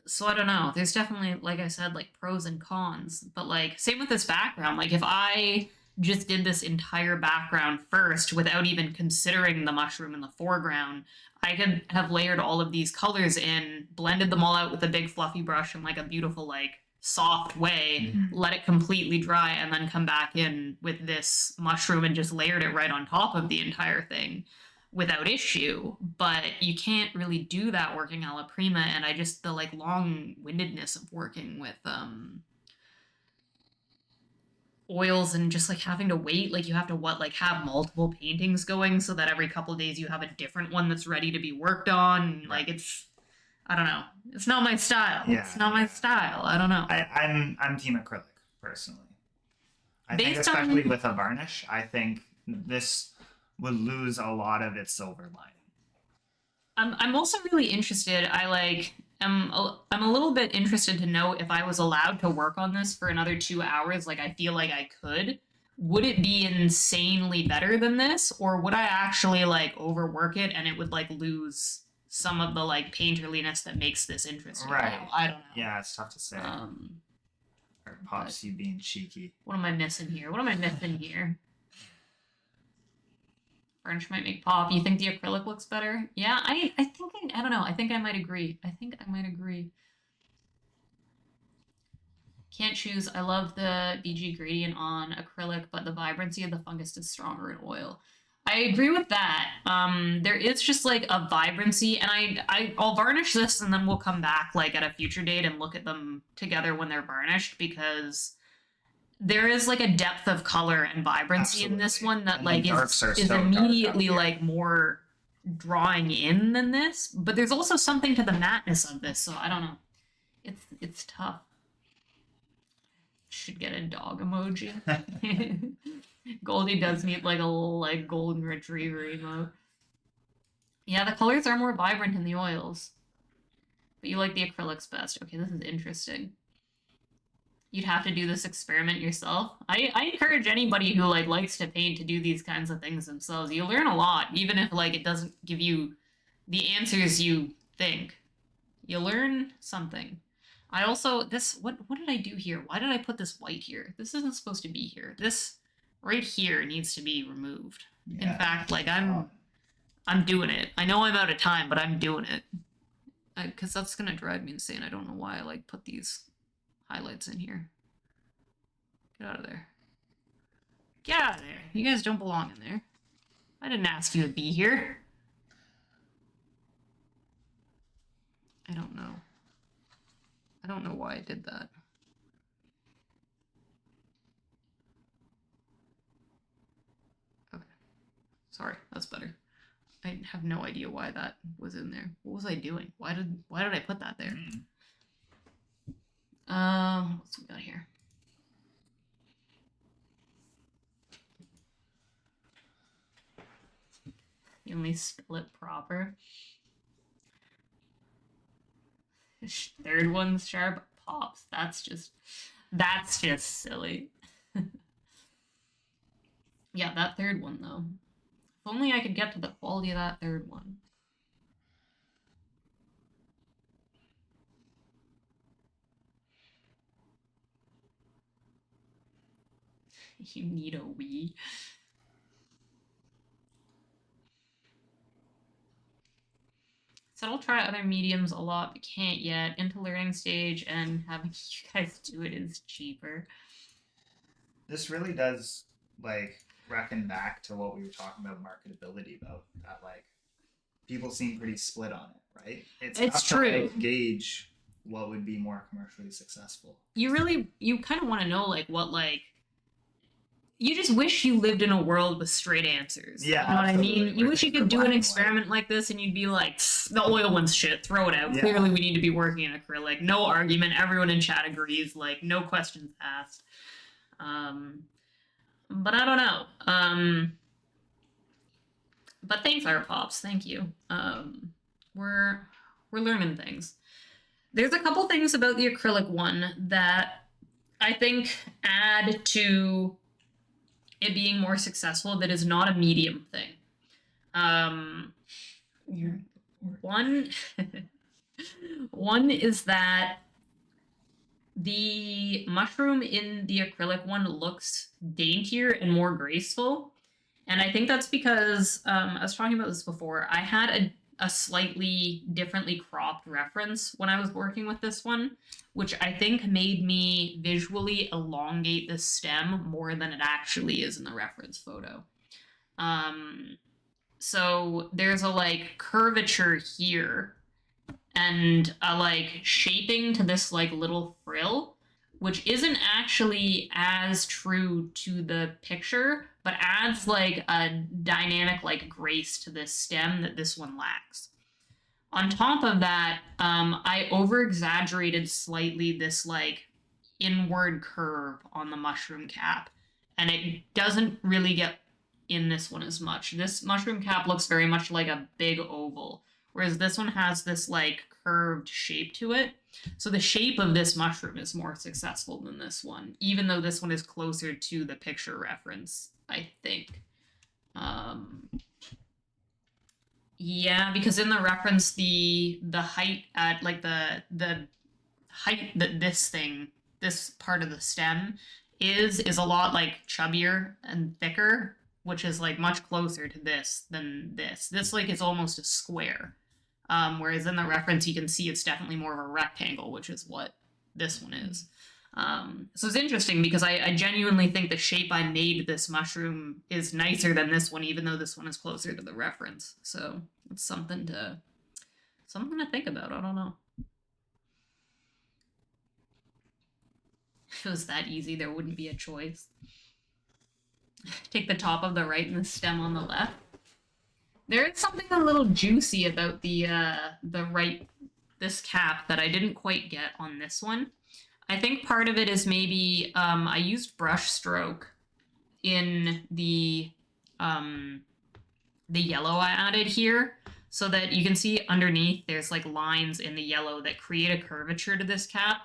So I don't know. There's definitely, like I said, like pros and cons. But like same with this background. Like if I just did this entire background first without even considering the mushroom in the foreground, I could have layered all of these colors in, blended them all out with a big fluffy brush in like a beautiful like soft way, let it completely dry, and then come back in with this mushroom and just layered it right on top of the entire thing without issue. But you can't really do that working a la prima, and I just the like long-windedness of working with oils and just like having to wait, like you have to have multiple paintings going so that every couple of days you have a different one that's ready to be worked on. Like it's I don't know. It's not my style. Yeah, it's not my style. I don't know. I'm team acrylic personally. I think Based especially on- with a varnish, I think this would lose a lot of its silver lining. I'm also really interested. I'm a little bit interested to know if I was allowed to work on this for another 2 hours. Like I feel like I could. Would it be insanely better than this, or would I actually like overwork it and it would like lose some of the like painterliness that makes this interesting? Right. I don't know. Yeah, it's tough to say. Or pops you being cheeky. What am I missing here? What am I missing here? Varnish might make pop. You think the acrylic looks better? Yeah, I think I don't know. I think I might agree. Can't choose. I love the BG gradient on acrylic, but the vibrancy of the fungus is stronger in oil. I agree with that. There is just like a vibrancy, and I'll varnish this, and then we'll come back like at a future date and look at them together when they're varnished, because there is like a depth of color and vibrancy in this one that And like the darks are is so dark immediately up here. like more drawing in than this. But there's also something to the matteness of this, so I don't know. It's tough. Should get a dog emoji. Goldie does need like a little like golden retriever emote. Yeah, the colors are more vibrant in the oils. But you like the acrylics best. Okay, this is interesting. You'd have to do this experiment yourself. I encourage anybody who like likes to paint to do these kinds of things themselves. You learn a lot, even if like it doesn't give you the answers you think. You learn something. I also what did I do here? Why did I put this white here? This isn't supposed to be here. This right here needs to be removed. Yeah. In fact, like I'm doing it. I know I'm out of time, but I'm doing it. Because that's gonna drive me insane. I don't know why I like put these highlights in here. Get out of there. Get out of there. You guys don't belong in there. I didn't ask you to be here. I don't know. I don't know why I did that. Okay. Sorry, that's better. I have no idea why that was in there. What was I doing? Why did I put that there? What's we got here? You only spell it proper. Third one's sharp pops. That's just silly. Yeah, that third one, though. If only I could get to the quality of that third one. You need a Wii. So I'll try other mediums a lot, but can't yet. Into learning stage, and having you guys do it is cheaper. This really does like reckon back to what we were talking about marketability about that like people seem pretty split on it, right? It's tough to, true. like, gauge what would be more commercially successful. You kind of want to know like what like. You just wish you lived in a world with straight answers. Yeah, you know what I absolutely. mean. You Where wish you things are could do black an and white. experiment like this, and you'd be like, "The oil one's shit. Throw it out. Yeah. Clearly, we need to be working in acrylic. No argument. Everyone in chat agrees. Like, no questions asked." But I don't know. But thanks, Art Pops. Thank you. We're learning things. There's a couple things about the acrylic one that I think add to it being more successful that is not a medium thing. One one is that the mushroom in the acrylic one looks daintier and more graceful. And I think that's because I was talking about this before. I had a slightly differently cropped reference when I was working with this one, which I think made me visually elongate the stem more than it actually is in the reference photo. So there's a like curvature here and a like shaping to this like little frill, which isn't actually as true to the picture, but adds like a dynamic like grace to this stem that this one lacks. On top of that, I over exaggerated slightly this like inward curve on the mushroom cap, and it doesn't really get in this one as much. This mushroom cap looks very much like a big oval, whereas this one has this like curved shape to it. So the shape of this mushroom is more successful than this one, even though this one is closer to the picture reference, I think. Yeah, because in the reference, the height at like the height that this part of the stem is a lot like chubbier and thicker, which is like much closer to this than this. This like is almost a square. Whereas in the reference, you can see it's definitely more of a rectangle, which is what this one is. So it's interesting because I genuinely think the shape I made this mushroom is nicer than this one, even though this one is closer to the reference. So it's something to think about. I don't know. If it was that easy, there wouldn't be a choice. Take the top of the right and the stem on the left. There is something a little juicy about the right, this cap that I didn't quite get on this one. I think part of it is maybe I used brush stroke in the yellow I added here, so that you can see underneath there's like lines in the yellow that create a curvature to this cap.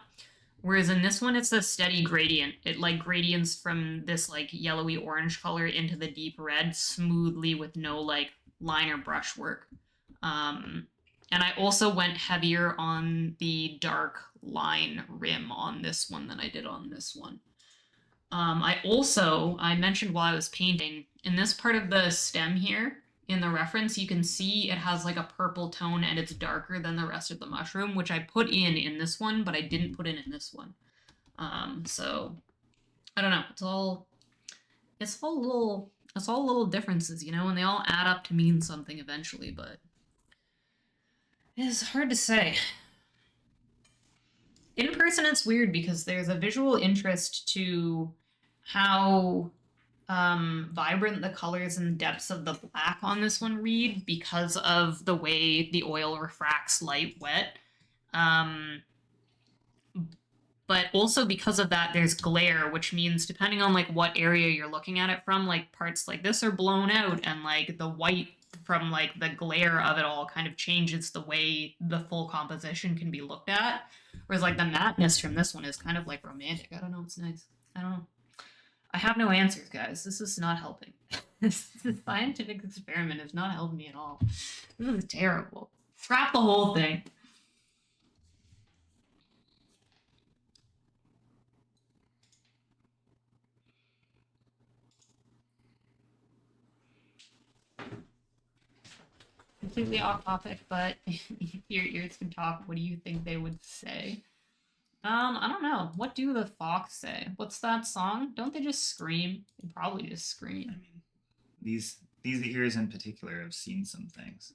Whereas in this one, it's a steady gradient. It like gradients from this like yellowy orange color into the deep red smoothly with no like line or brush work. And I also went heavier on the dark line rim on this one than I did on this one. I mentioned while I was painting, in this part of the stem here, in the reference, you can see it has like a purple tone and it's darker than the rest of the mushroom, which I put in this one, but I didn't put in this one. So I don't know. It's all little differences, you know, and they all add up to mean something eventually, but it's hard to say. In person, it's weird because there's a visual interest to how vibrant the colors and depths of the black on this one read because of the way the oil refracts light wet. But also because of that, there's glare, which means depending on like what area you're looking at it from, like parts like this are blown out, and like the white from like the glare of it all kind of changes the way the full composition can be looked at. Whereas like the matteness from this one is kind of like romantic. I don't know, it's nice. I don't know. I have no answers, guys. This is not helping. This scientific experiment has not helped me at all. This is terrible. Scrap the whole thing. Completely off topic, but if your ears can talk, what do you think they would say? I don't know. What do the Fox say? What's that song? Don't they just scream? They probably just I scream. mean, these ears in particular have seen some things.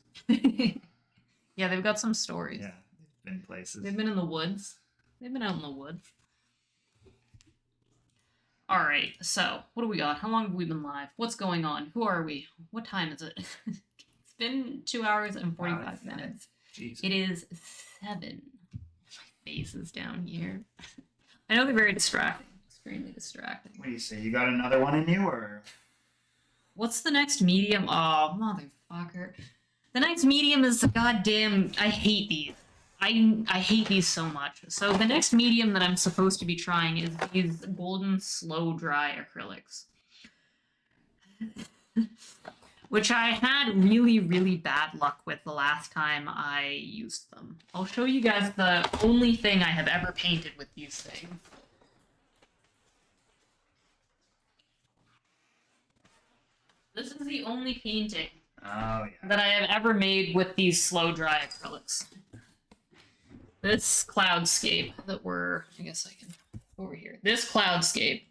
Yeah, they've got some stories. Yeah, they've been places. They've been in the woods. They've been out in the woods. Alright, so what do we got? How long have we been live? What's going on? Who are we? What time is it? It's been 2 hours and 45 minutes. Jeez. It is 7. My face is down here. I know they're very distracting. Extremely distracting. What do you say? You got another one in you, or? What's the next medium? Oh, motherfucker. The next medium is the goddamn... I hate these. I hate these so much. So the next medium that I'm supposed to be trying is these golden slow dry acrylics. Which I had really, really bad luck with the last time I used them. I'll show you guys the only thing I have ever painted with these things. This is the only painting Oh yeah. that I have ever made with these slow dry acrylics. This cloudscape that I guess I can, over here. This cloudscape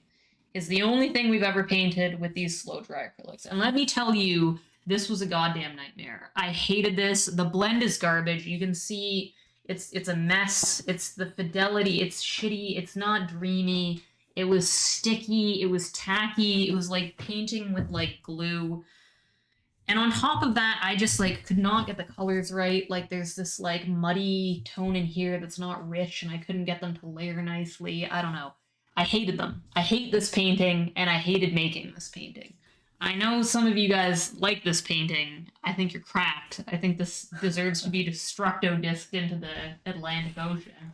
is the only thing we've ever painted with these slow dry acrylics. And let me tell you, this was a goddamn nightmare. I hated this. The blend is garbage. You can see it's a mess. It's the fidelity. It's shitty. It's not dreamy. It was sticky. It was tacky. It was like painting with like glue. And on top of that, I just like could not get the colors right. Like there's this like muddy tone in here that's not rich and I couldn't get them to layer nicely. I don't know. I hated them. I hate this painting and I hated making this painting. I know some of you guys like this painting. I think you're cracked. I think this deserves to be destructo disced into the Atlantic Ocean.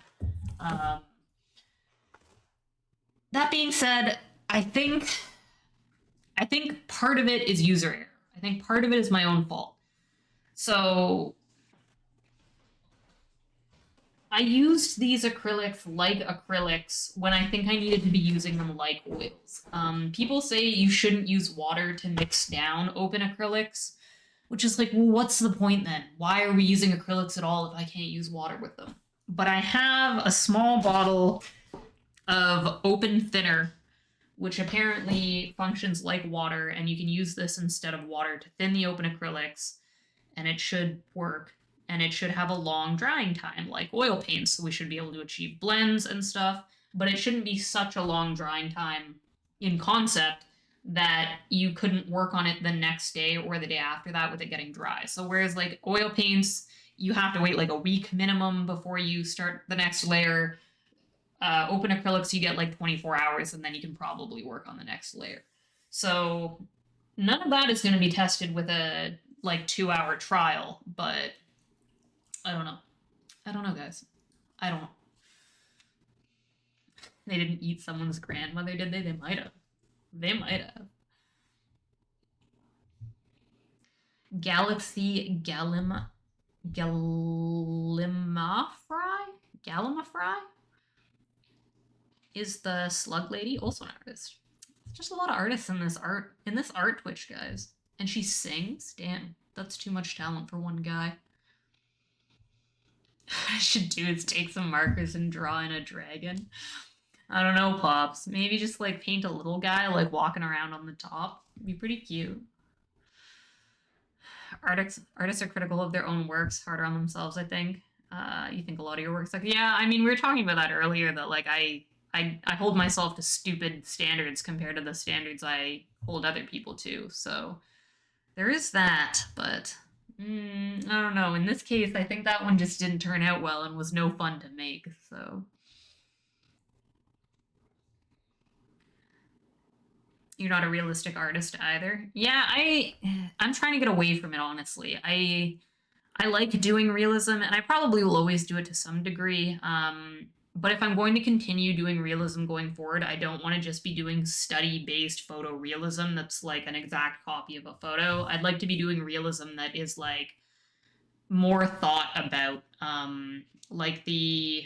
That being said, I think part of it is user error. I think part of it is my own fault. So I used these acrylics like acrylics when I think I needed to be using them like oils. People say you shouldn't use water to mix down open acrylics, which is like, well, what's the point then? Why are we using acrylics at all if I can't use water with them? But I have a small bottle of open thinner, which apparently functions like water, and you can use this instead of water to thin the open acrylics, and it should work, and it should have a long drying time, like oil paints, so we should be able to achieve blends and stuff, but it shouldn't be such a long drying time in concept that you couldn't work on it the next day or the day after that with it getting dry. So whereas like oil paints, you have to wait like a week minimum before you start the next layer, open acrylics you get like 24 hours and then you can probably work on the next layer. So none of that is going to be tested with a like 2-hour trial, but I don't know, guys. I don't know. They didn't eat someone's grandmother, did they? They might have. Galaxy Gallimafry is the slug lady, also an artist. There's just a lot of artists in this art Twitch, guys. And she sings? Damn, that's too much talent for one guy. What I should do is take some markers and draw in a dragon. I don't know, Pops. Maybe just like paint a little guy like walking around on the top. It'd be pretty cute. Artists are critical of their own works, harder on themselves, I think. You think a lot of your work's like, yeah, I mean, we were talking about that earlier, that like I hold myself to stupid standards compared to the standards I hold other people to. So there is that, but I don't know. In this case, I think that one just didn't turn out well and was no fun to make, so. You're not a realistic artist either. Yeah, I'm trying to get away from it, honestly. I like doing realism, and I probably will always do it to some degree. But if I'm going to continue doing realism going forward, I don't want to just be doing study-based photorealism that's like an exact copy of a photo. I'd like to be doing realism that is like more thought about, like the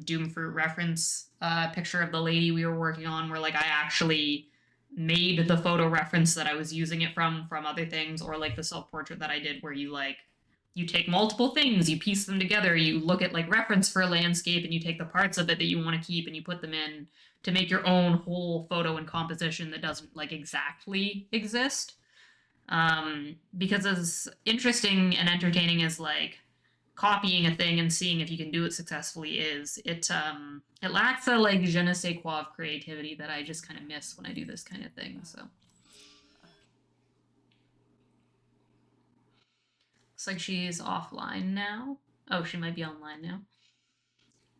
Doom Fruit reference picture of the lady we were working on, where like I actually made the photo reference that I was using it from other things, or like the self-portrait that I did, where you take multiple things, you piece them together, you look at like reference for a landscape, and you take the parts of it that you want to keep and you put them in to make your own whole photo and composition that doesn't like exactly exist. Because as interesting and entertaining as like copying a thing and seeing if you can do it successfully is, it lacks a like je ne sais quoi of creativity that I just kind of miss when I do this kind of thing. So looks like she's offline now. Oh, she might be online now.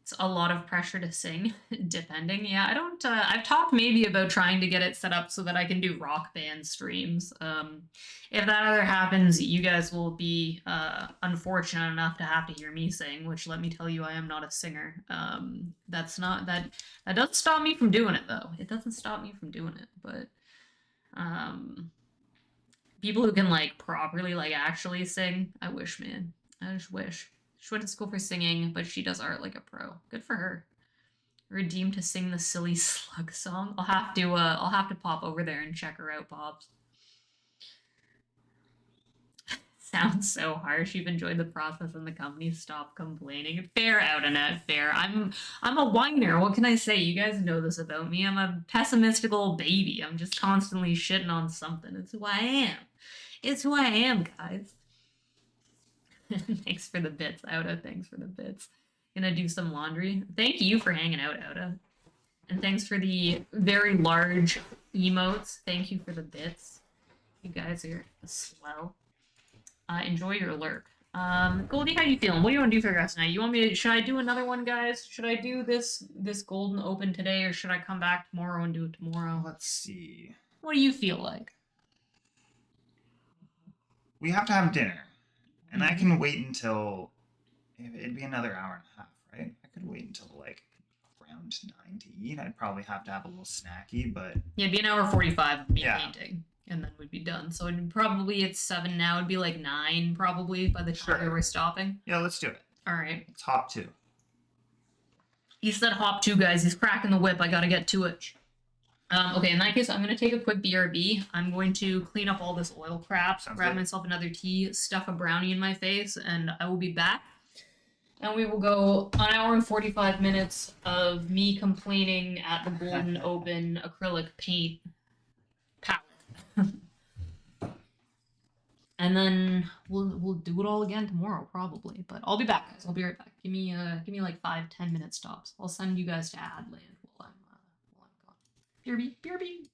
It's a lot of pressure to sing, depending. Yeah, I don't. I've talked maybe about trying to get it set up so that I can do rock band streams. If that ever happens, you guys will be unfortunate enough to have to hear me sing. Which, let me tell you, I am not a singer. That's not that. That doesn't stop me from doing it, though. It doesn't stop me from doing it, but people who can like properly like actually sing, I wish, man. I just wish. She went to school for singing, but she does art like a pro. Good for her. Redeemed to sing the silly slug song. I'll have to pop over there and check her out, Pops. Sounds so harsh. You've enjoyed the process and the company. Stop complaining. Fair, out and out, fair. I'm a whiner. What can I say? You guys know this about me. I'm a pessimistic old baby. I'm just constantly shitting on something. It's who I am. It's who I am, guys. Thanks for the bits, Oda. Thanks for the bits. Gonna do some laundry. Thank you for hanging out, Oda. And thanks for the very large emotes. Thank you for the bits. You guys are swell. Enjoy your lurk. Goldie, how you feeling? What do you want to do for the rest of the night? You want me to? Should I do another one, guys? Should I do this golden open today, or should I come back tomorrow and do it tomorrow? Let's see. What do you feel like? We have to have dinner, and I can wait until it'd be another hour and a half, right? I could wait until like around 9 to eat. I'd probably have to have a little snacky, but Yeah, it'd be an hour 45 of me Yeah. painting, and then we'd be done. So it'd probably, it's 7 now. It'd be like 9 probably by the time Sure. we're stopping. yeah, let's do it. All right. Let's hop to. He said hop to, guys. He's cracking the whip. I gotta get to it. Okay, in that case, I'm gonna take a quick BRB. I'm going to clean up all this oil crap, Sounds grab good. myself another tea, stuff a brownie in my face, and I will be back. And we will go an hour and 45 minutes of me complaining at the Golden Open acrylic paint palette. And then we'll do it all again tomorrow, probably. But I'll be back, guys. I'll be right back. Give me like 5-10 minute stops. I'll send you guys to Adland while I'm gone. BRB, BRB.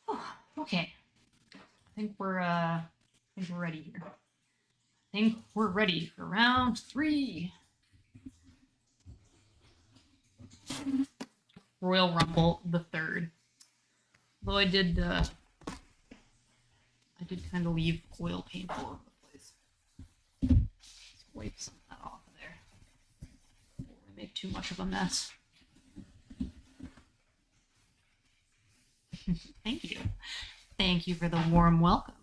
Oh, okay. I think we're ready here. I think we're ready for round 3. Royal Rumble the third. Though I did kind of leave oil paint all over the place. Let's wipe some of that off of there before we make too much of a mess. Thank you. Thank you for the warm welcome.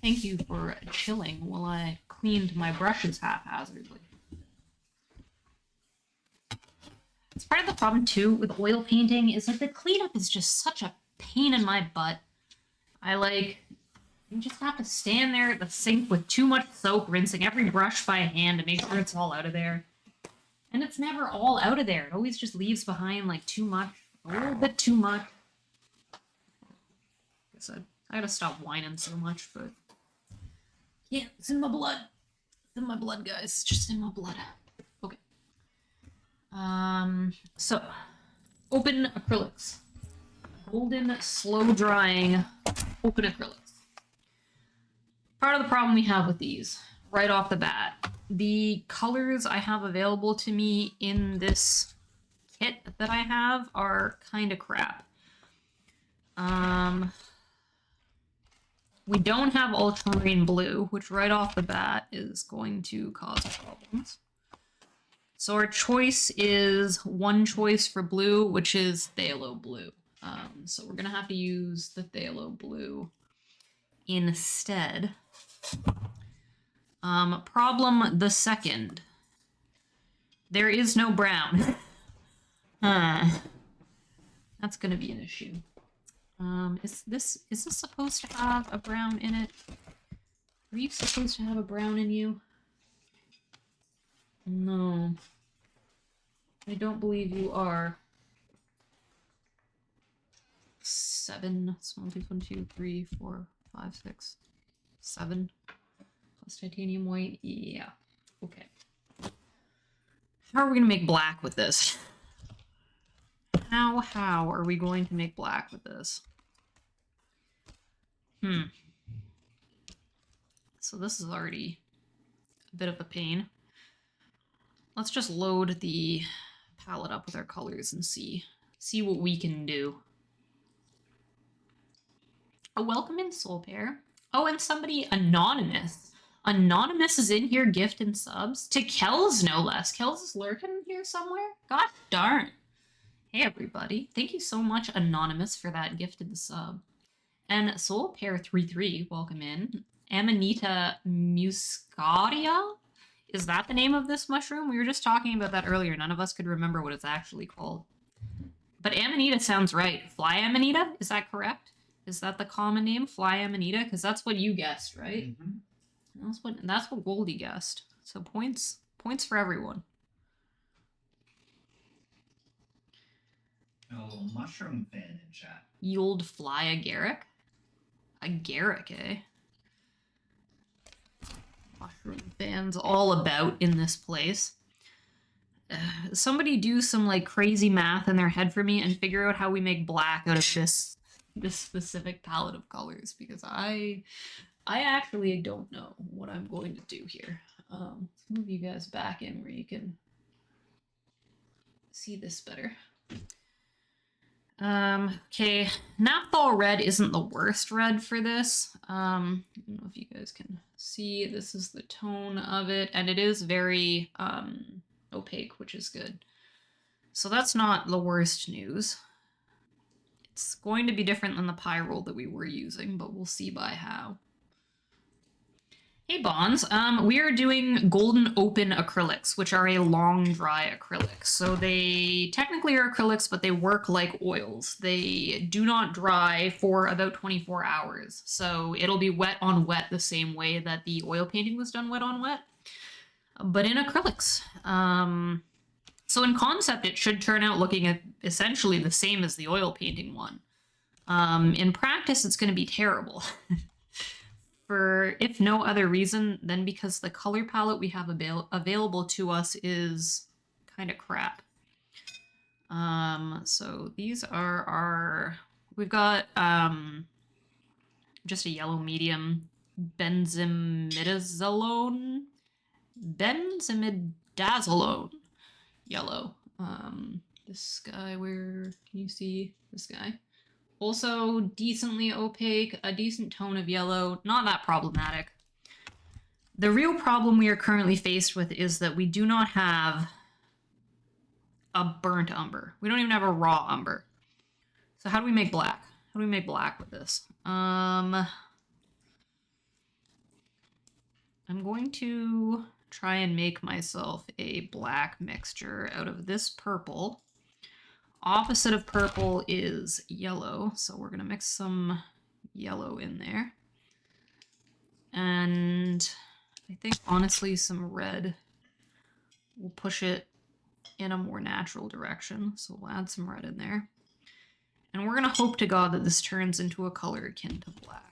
Thank you for chilling while I cleaned my brushes haphazardly. It's part of the problem too with oil painting is like the cleanup is just such a pain in my butt. You just have to stand there at the sink with too much soap, rinsing every brush by hand to make sure it's all out of there. And it's never all out of there. It always just leaves behind like too much, a little bit too much. I gotta stop whining so much, but yeah, it's in my blood. It's in my blood, guys. It's just in my blood. Okay. So open acrylics. Golden, slow drying, open acrylics. Part of the problem we have with these, right off the bat, the colors I have available to me in this kit that I have are kind of crap. We don't have ultramarine blue, which right off the bat is going to cause problems. So our choice is one choice for blue, which is phthalo blue. So we're gonna have to use the phthalo blue instead. Problem the second. There is no brown. That's gonna be an issue. Is this supposed to have a brown in it? Are you supposed to have a brown in you? No. I don't believe you are. 7. Small piece 1, 2, 3, 4, 5, 6, 7. Plus titanium white. Yeah. Okay. How are we gonna make black with this? How are we going to make black with this? So this is already a bit of a pain. Let's just load the palette up with our colors and see what we can do. Oh, welcome in, Soul Pair. Oh, and somebody anonymous. Anonymous is in here gifting subs to Kells, no less. Kells is lurking here somewhere. God darn. Hey everybody, thank you so much, Anonymous, for that gifted sub. And Soul Pair 33, welcome in. Amanita muscaria? Is that the name of this mushroom? We were just talking about that earlier. None of us could remember what it's actually called. But Amanita sounds right. Fly Amanita? Is that correct? Is that the common name? Fly Amanita? Because that's what you guessed, right? Mm-hmm. That's what Goldie guessed. So points for everyone. A little mushroom fan in chat. You'll fly a Garrick? A Garrick, eh? Mushroom fans all about in this place. Somebody do some like crazy math in their head for me and figure out how we make black out of this specific palette of colors, because I actually don't know what I'm going to do here. Let's move you guys back in where you can see this better. Okay, Naphthol red isn't the worst red for this. I don't know if you guys can see, this is the tone of it, and it is very opaque, which is good. So that's not the worst news. It's going to be different than the pyrrole that we were using, but we'll see by how. Hey Bonds, we are doing golden open acrylics, which are a long dry acrylic. So they technically are acrylics, but they work like oils. They do not dry for about 24 hours. So it'll be wet on wet the same way that the oil painting was done wet on wet, but in acrylics. So in concept, it should turn out looking essentially the same as the oil painting one. In practice, it's going to be terrible. For if no other reason than because the color palette we have available to us is kind of crap. So these are our, we've got just a yellow medium benzimidazolone. Benzimidazolone yellow. This guy, where can you see this guy? Also decently opaque, a decent tone of yellow, not that problematic. The real problem we are currently faced with is that we do not have a burnt umber. We don't even have a raw umber. So how do we make black? How do we make black with this? I'm going to try and make myself a black mixture out of this purple. Opposite of purple is yellow, so we're gonna mix some yellow in there. And I think honestly some red will push it in a more natural direction, so we'll add some red in there. And we're gonna hope to God that this turns into a color akin to black.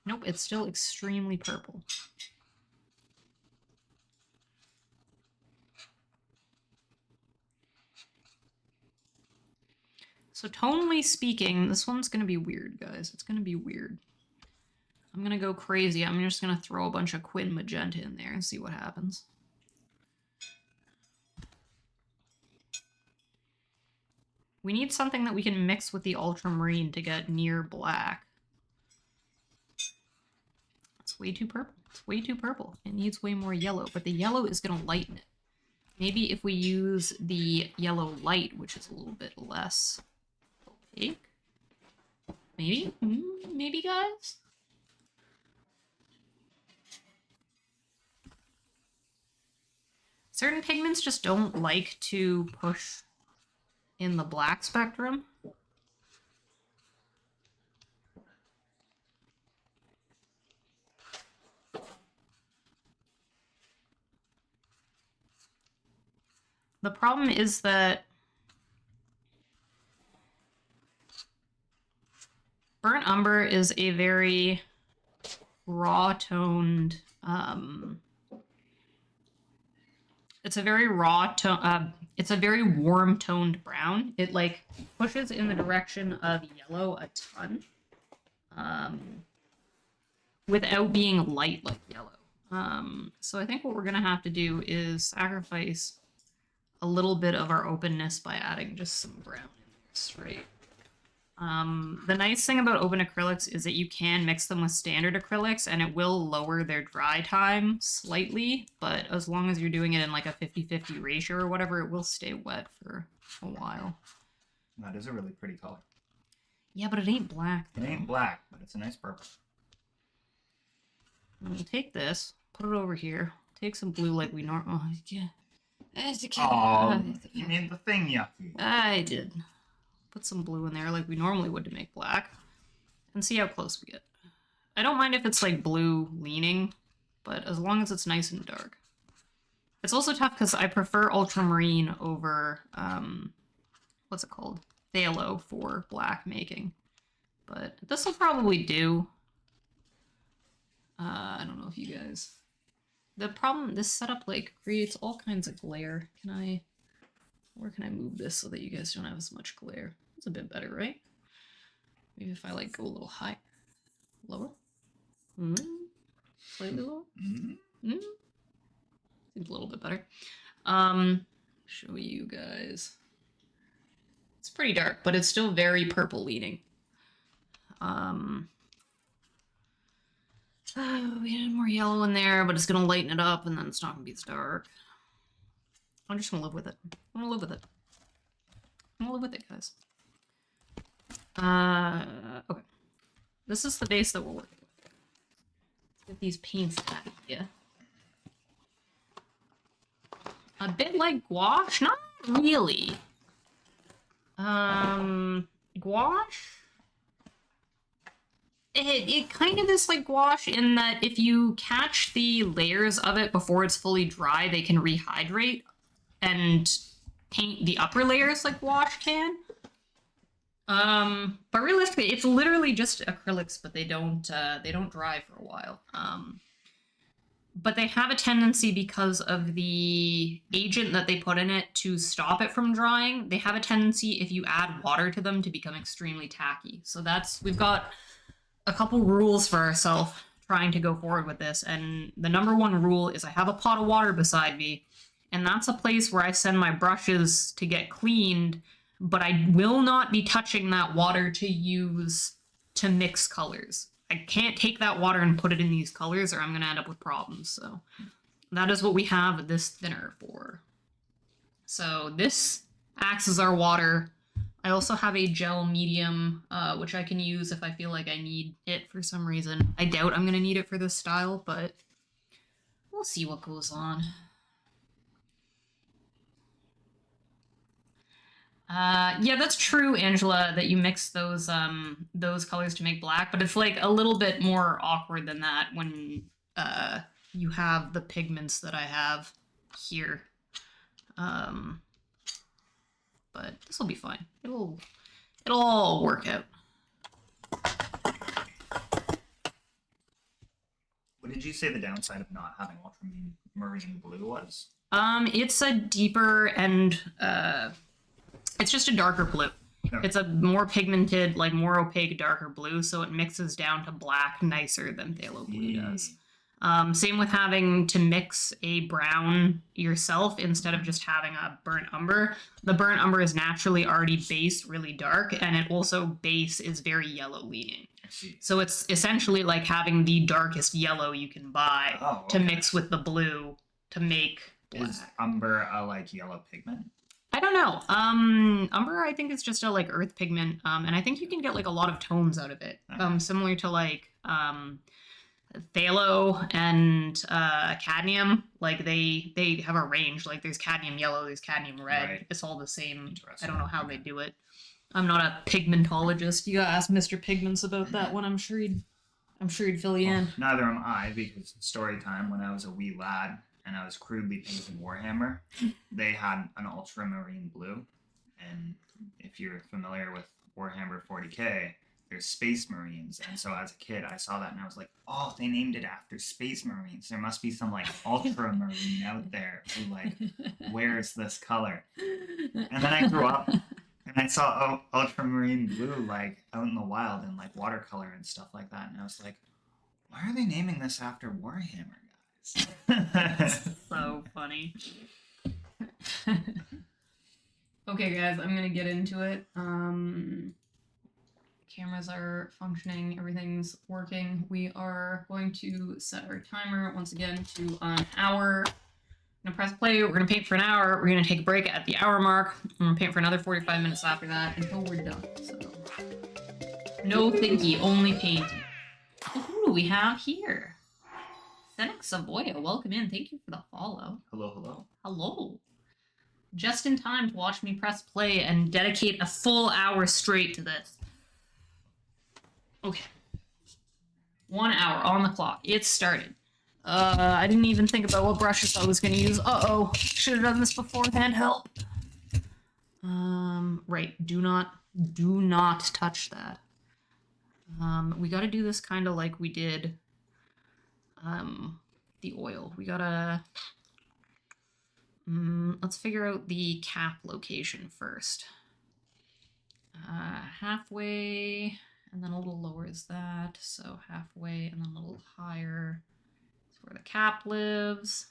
Nope, it's still extremely purple. So tonally speaking, this one's gonna be weird, guys. It's gonna be weird. I'm gonna go crazy. I'm just gonna throw a bunch of Quin Magenta in there and see what happens. We need something that we can mix with the ultramarine to get near black. It's way too purple. It's way too purple. It needs way more yellow, but the yellow is gonna lighten it. Maybe if we use the yellow light, which is a little bit less opaque. Maybe? Maybe, guys? Certain pigments just don't like to push in the black spectrum. The problem is that burnt umber is a very raw toned, it's a very raw tone, it's a very warm toned brown. It like pushes in the direction of yellow a ton, without being light like yellow. So I think what we're gonna have to do is sacrifice a little bit of our openness by adding just some brown in there straight. The nice thing about open acrylics is that you can mix them with standard acrylics and it will lower their dry time slightly, but as long as you're doing it in like a 50-50 ratio or whatever, it will stay wet for a while. That is a really pretty color. Yeah, but it ain't black. It ain't black, but it's a nice purple. We'll take this, put it over here, take some blue like we normally... Oh, yeah. Oh, you mean the thing, Yucky? I did. Put some blue in there like we normally would to make black. And see how close we get. I don't mind if it's like blue leaning, but as long as it's nice and dark. It's also tough because I prefer ultramarine over, what's it called? Phthalo for black making. But this will probably do. I don't know if you guys... The problem, this setup like creates all kinds of glare. Where can I move this so that you guys don't have as much glare? It's a bit better, right? Maybe if I like go a little high, lower, slightly lower. Seems a little bit better. Show you guys. It's pretty dark, but it's still very purple leaning. We had more yellow in there, but it's gonna lighten it up, and then it's not gonna be as dark. I'm just gonna live with it. I'm gonna live with it. I'm gonna live with it, guys. Okay. This is the base that we're working with. Let's get these paints out of here. A bit like gouache? Not really. Gouache? It kind of is like gouache in that if you catch the layers of it before it's fully dry, they can rehydrate and paint the upper layers like gouache can. But realistically, it's literally just acrylics, but they don't dry for a while. but they have a tendency, because of the agent that they put in it to stop it from drying, they have a tendency, if you add water to them, to become extremely tacky. So we've got a couple rules for ourselves trying to go forward with this, and the number one rule is I have a pot of water beside me, and that's a place where I send my brushes to get cleaned, but I will not be touching that water to use to mix colors. I can't take that water and put it in these colors, or I'm going to end up with problems. So that is what we have this thinner for. So this acts as our water. I also have a gel medium, which I can use if I feel like I need it for some reason. I doubt I'm going to need it for this style, but we'll see what goes on. Yeah, that's true, Angela, that you mix those colors to make black, but it's like a little bit more awkward than that when you have the pigments that I have here. But this will be fine. It'll all work out. What did you say the downside of not having ultramarine blue was? It's a deeper and it's just a darker blue. Okay. It's a more pigmented, like more opaque, darker blue, so it mixes down to black nicer than phthalo blue does. Same with having to mix a brown yourself instead of just having a burnt umber. The burnt umber is naturally already based really dark, and it also base is very yellow leaning. So it's essentially like having the darkest yellow you can buy to mix with the blue to make black. Is umber a like yellow pigment? I don't know. Umber, I think, is just a like earth pigment, and I think you can get like a lot of tones out of it, similar to like phthalo and cadmium. Like they have a range. Like there's cadmium yellow, there's cadmium red. Right. It's all the same. I don't know how they do it. I'm not a pigmentologist. You gotta ask Mr. Pigments about that one. I'm sure he'd fill you in. Neither am I, because story time, when I was a wee lad and I was crudely painting Warhammer, they had an ultramarine blue. And if you're familiar with Warhammer 40k, there's Space Marines. And so as a kid, I saw that and I was like, oh, they named it after Space Marines. There must be some like ultramarine out there who like wears this color. And then I grew up and I saw ultramarine blue like out in the wild in like watercolor and stuff like that. And I was like, why are they naming this after Warhammer, guys? So funny. Okay, guys, I'm gonna get into it. Cameras are functioning, everything's working. We are going to set our timer once again to an hour. I'm gonna press play, we're gonna paint for an hour, we're gonna take a break at the hour mark, I'm gonna paint for another 45 minutes after that until we're done. So no thinky, only painting. Who do we have here? Fennec Savoya, welcome in. Thank you for the follow. Hello, hello. Hello. Just in time to watch me press play and dedicate a full hour straight to this. Okay. 1 hour on the clock. It started. I didn't even think about what brushes I was going to use. Uh-oh. Should have done this beforehand. Help. Right. Do not touch that. We got to do this kind of like we did the oil. We got to let's figure out the cap location first. Halfway and then a little lower is that, so halfway and then a little higher is where the cap lives.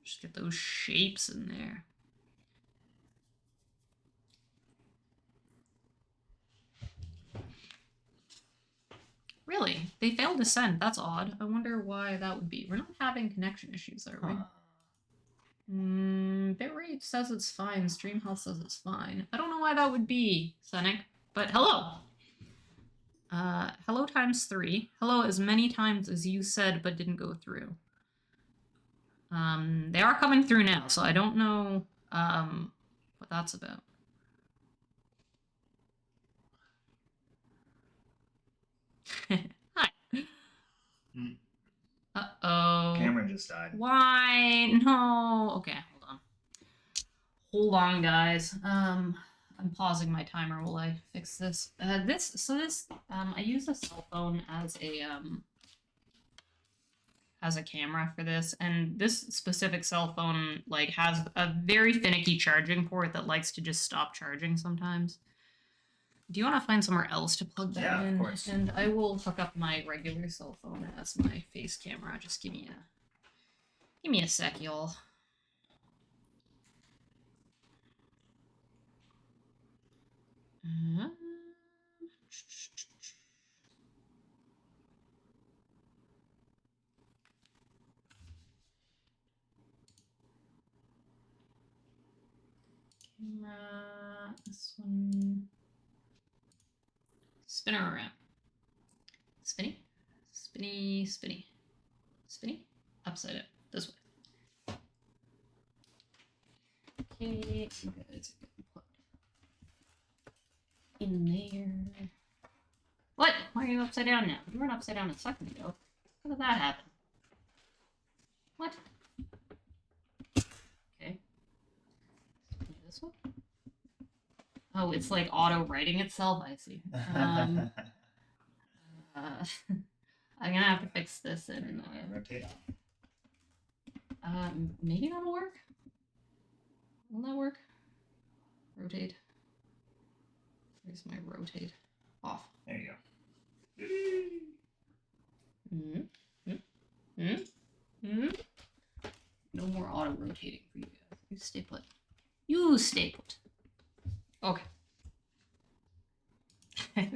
Just get those shapes in there. Really? They failed to send. That's odd. I wonder why that would be. We're not having connection issues, are we? Bitrate says it's fine. Stream health says it's fine. I don't know why that would be, Senek. But hello. Hello times 3. Hello as many times as you said but didn't go through. They are coming through now, so I don't know what that's about. Hi. Uh-oh. Camera just died. Why? No. Okay, hold on. Hold on, guys. I'm pausing my timer while I fix this. I use a cell phone as a camera for this, and this specific cell phone like has a very finicky charging port that likes to just stop charging sometimes. Do you want to find somewhere else to plug that Yeah, in? of course. And I will hook up my regular cell phone as my face camera. Just give me a sec, y'all. Camera, this one. Spin her around. Spinny, spinny, spinny, spinny. Upside down. This way. Okay, it's in there. What? Why are you upside down now? You weren't upside down a second ago. How did that happen? What? Okay. This one? Oh, it's like auto writing itself? I see. I'm gonna have to fix this and Rotate. maybe that'll work. Will that work? Rotate. Where's my rotate? Off. There you go. No more auto rotating for you guys. You stay put. You stay put. Okay.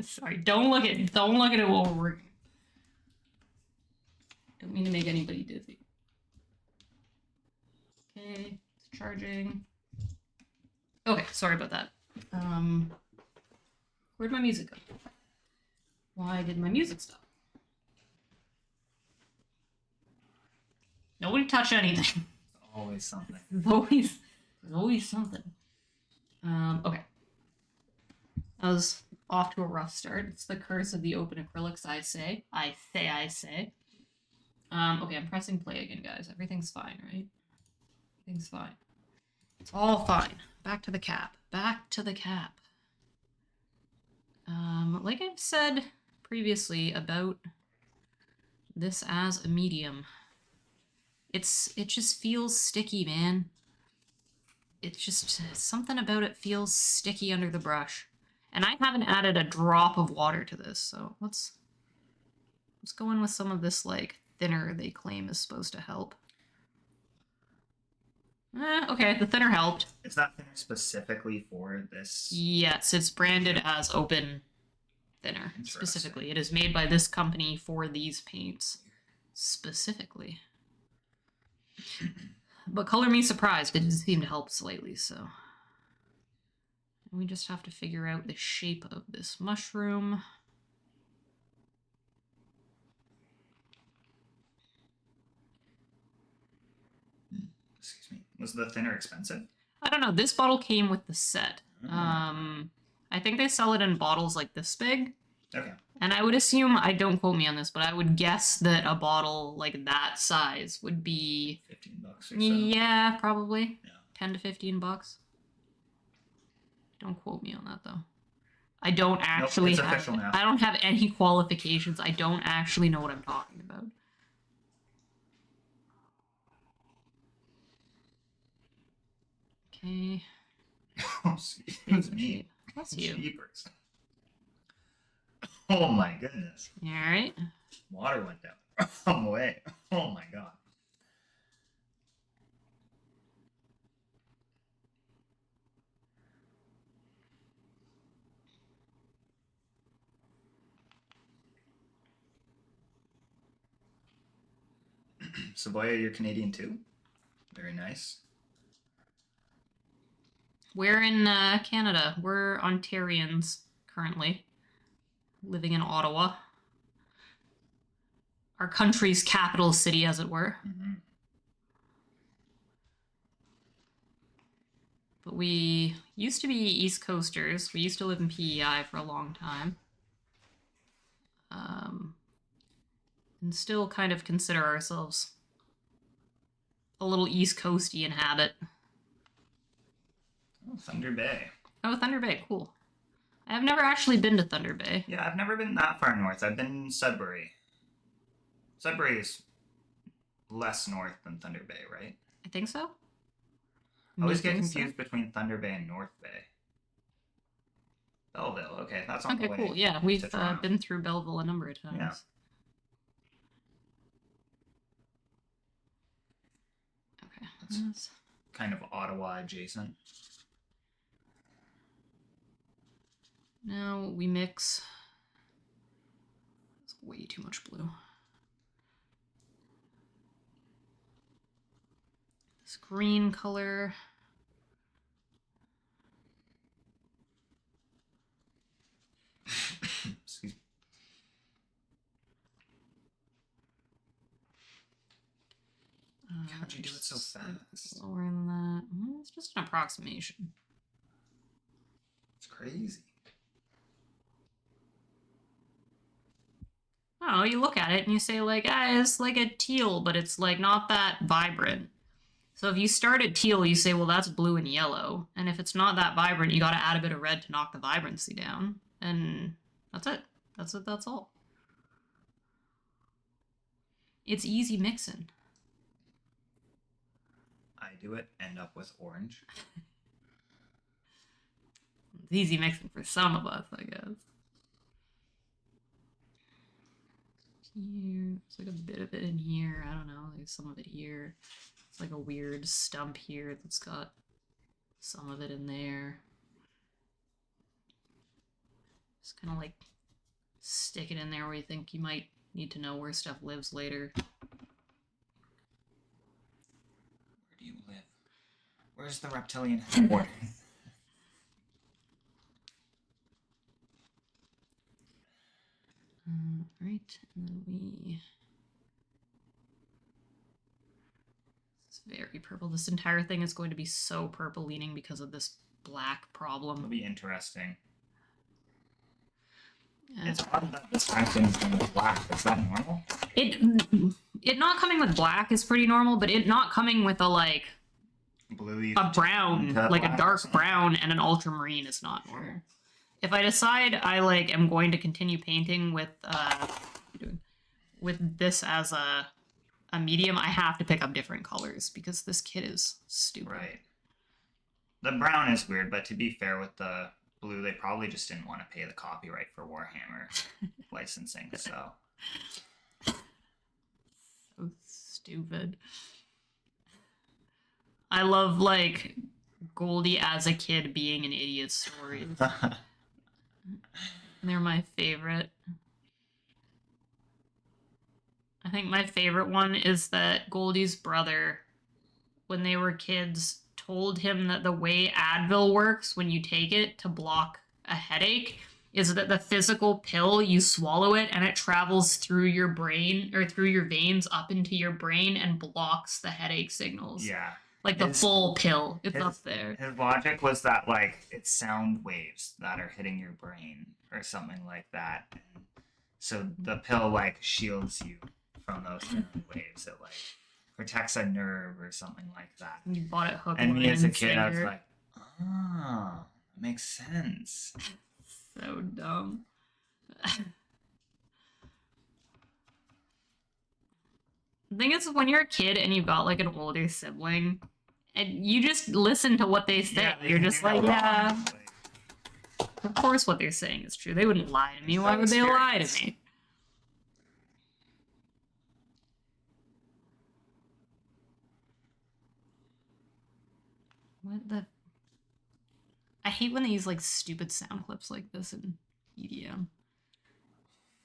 Sorry, don't look at it while we're working. Don't mean to make anybody dizzy. Okay, it's charging. Okay, sorry about that. Where'd my music go? Why did my music stop? Nobody touch anything. Always something. There's always something. Okay. I was off to a rough start. It's the curse of the open acrylics, I say. I say. Okay, I'm pressing play again, guys. Everything's fine, right? Everything's fine. It's all fine. Back to the cap. Back to the cap. Like I've said previously about this as a medium, it just feels sticky, man. It's just something about it feels sticky under the brush. And I haven't added a drop of water to this, so let's go in with some of this like thinner they claim is supposed to help. Okay, the thinner helped. Is that thinner specifically for this? Yes, it's branded as open thinner. Specifically, it is made by this company for these paints specifically. But color me surprised, it did seem to help slightly, so. We just have to figure out the shape of this mushroom. Excuse me. Was the thinner expensive? I don't know. This bottle came with the set. I think they sell it in bottles like this big. Okay. And I would assume, don't quote me on this, but I would guess that a bottle like that size would be $15 or so. Yeah, probably. Yeah. 10 to 15 bucks. Don't quote me on that though. I don't actually it's have official now. I don't have any qualifications. I don't actually know what I'm talking about. Okay. Oh, excuse me. Bless you. Jeepers. Oh my goodness. Alright. Water went down from away. Oh my god. Savoya, you're Canadian too? Very nice. We're in Canada. We're Ontarians currently, living in Ottawa. Our country's capital city, as it were. Mm-hmm. But we used to be East Coasters. We used to live in PEI for a long time. and still kind of consider ourselves a little East Coasty in habit. Oh, Thunder Bay. Oh, Thunder Bay, cool. I have never actually been to Thunder Bay. Yeah, I've never been that far north. I've been in Sudbury. Sudbury is less north than Thunder Bay, right? I think so. I always get Maybe so. confused between Thunder Bay and North Bay. Belleville, okay, that's on Okay, the way. cool. Yeah, we've to Toronto. been through Belleville a number of times. Yeah. Okay. That's kind of Ottawa adjacent. Now we mix. It's way too much blue. This green color. Excuse me. How'd you do it so fast? Slower than that. It's just an approximation. It's crazy. I don't know, you look at it and you say like, it's like a teal, but it's like not that vibrant. So if you start at teal, you say, well, that's blue and yellow. And if it's not that vibrant, you got to add a bit of red to knock the vibrancy down. And that's it. That's it. That's all. It's easy mixing. I do it, end up with orange. It's easy mixing for some of us, I guess. Here, there's like a bit of it in here. I don't know. There's some of it here. It's like a weird stump here that's got some of it in there. Just kind of like stick it in there where you think you might need to know where stuff lives later. Where do you live? Where's the reptilian headquarters? Right, and then we... It's very purple. This entire thing is going to be so purple leaning because of this black problem. It'll be interesting. Yeah. It's odd that this acting's going to black. Is that normal? It not coming with black is pretty normal, but it not coming with a like Bluey. a brown, like a black or dark something. brown and an ultramarine is not normal. If I decide I like am going to continue painting with this as a medium, I have to pick up different colors because this kit is stupid. Right. The brown is weird, but to be fair with the blue, they probably just didn't want to pay the copyright for Warhammer licensing, so. So stupid. I love like Goldie as a kid being an idiot story. They're my favorite. I think my favorite one is that Goldie's brother, when they were kids, told him that the way Advil works when you take it to block a headache is that the physical pill, you swallow it and it travels through your brain or through your veins up into your brain and blocks the headache signals. Yeah. Like the full pill. It's up there. His logic was that, like, it's sound waves that are hitting your brain or something like that. And so the pill, like, shields you from those sound waves. It, like, protects a nerve or something like that. You bought it hook, And me line, as a and kid, I was sinker. like, oh, that makes sense. So dumb. The thing is, when you're a kid and you've got like an older sibling, and you just listen to what they say, they you're can just do no like, wrong. yeah, Like, of course what they're saying is true. They wouldn't lie to me. It's Why no would they lie to experience. me? What the? I hate when they use like stupid sound clips like this in EDM.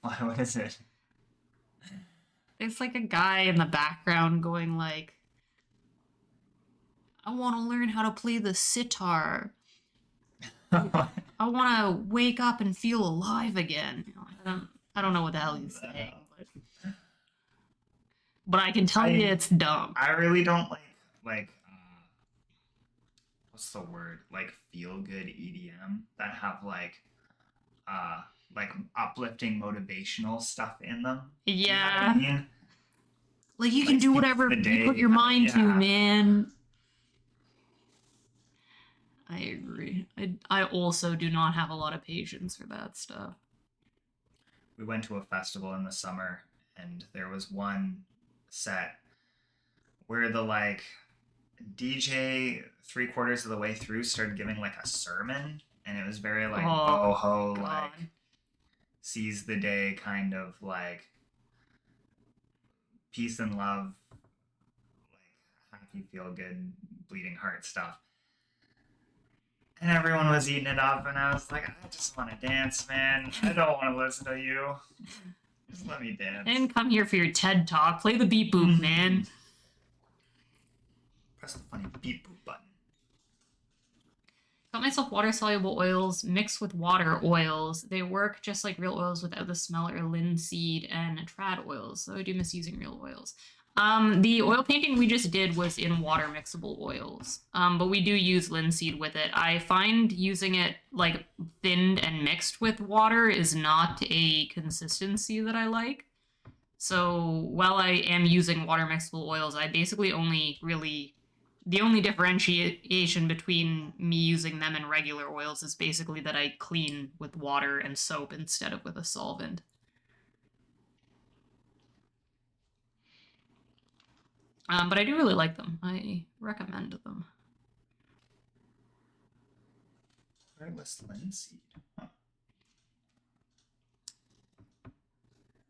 what is it? There's like a guy in the background going like, I want to learn how to play the sitar. I want to wake up and feel alive again. You know, I don't know what the hell he's saying, but I can tell you it's dumb. I really don't like what's the word? Like feel good EDM that have like like uplifting motivational stuff in them. Yeah. You know what I mean? Like, you Like, can do seize whatever the you day. put your mind to, Yeah. man. I agree. I also do not have a lot of patience for that stuff. We went to a festival in the summer, and there was one set where the like DJ 3/4 of the way through started giving like a sermon, and it was very like Oh, boho, God. like seize the day kind of like peace and love, like happy, feel good, bleeding heart stuff. And everyone was eating it up, and I was like, I just want to dance, man. I don't want to listen to you. Just let me dance. And come here for your TED Talk. Play the beep boop, man. Press the funny beep boop button. Got myself water-soluble oils mixed with water oils. They work just like real oils without the smell or linseed and trad oils, so I do miss using real oils. The oil painting we just did was in water mixable oils, but we do use linseed with it. I find using it like thinned and mixed with water is not a consistency that I like. So while I am using water mixable oils, I basically only really, the only differentiation between me using them and regular oils is basically that I clean with water and soap instead of with a solvent. But I do really like them. I recommend them. Where was linseed? Huh.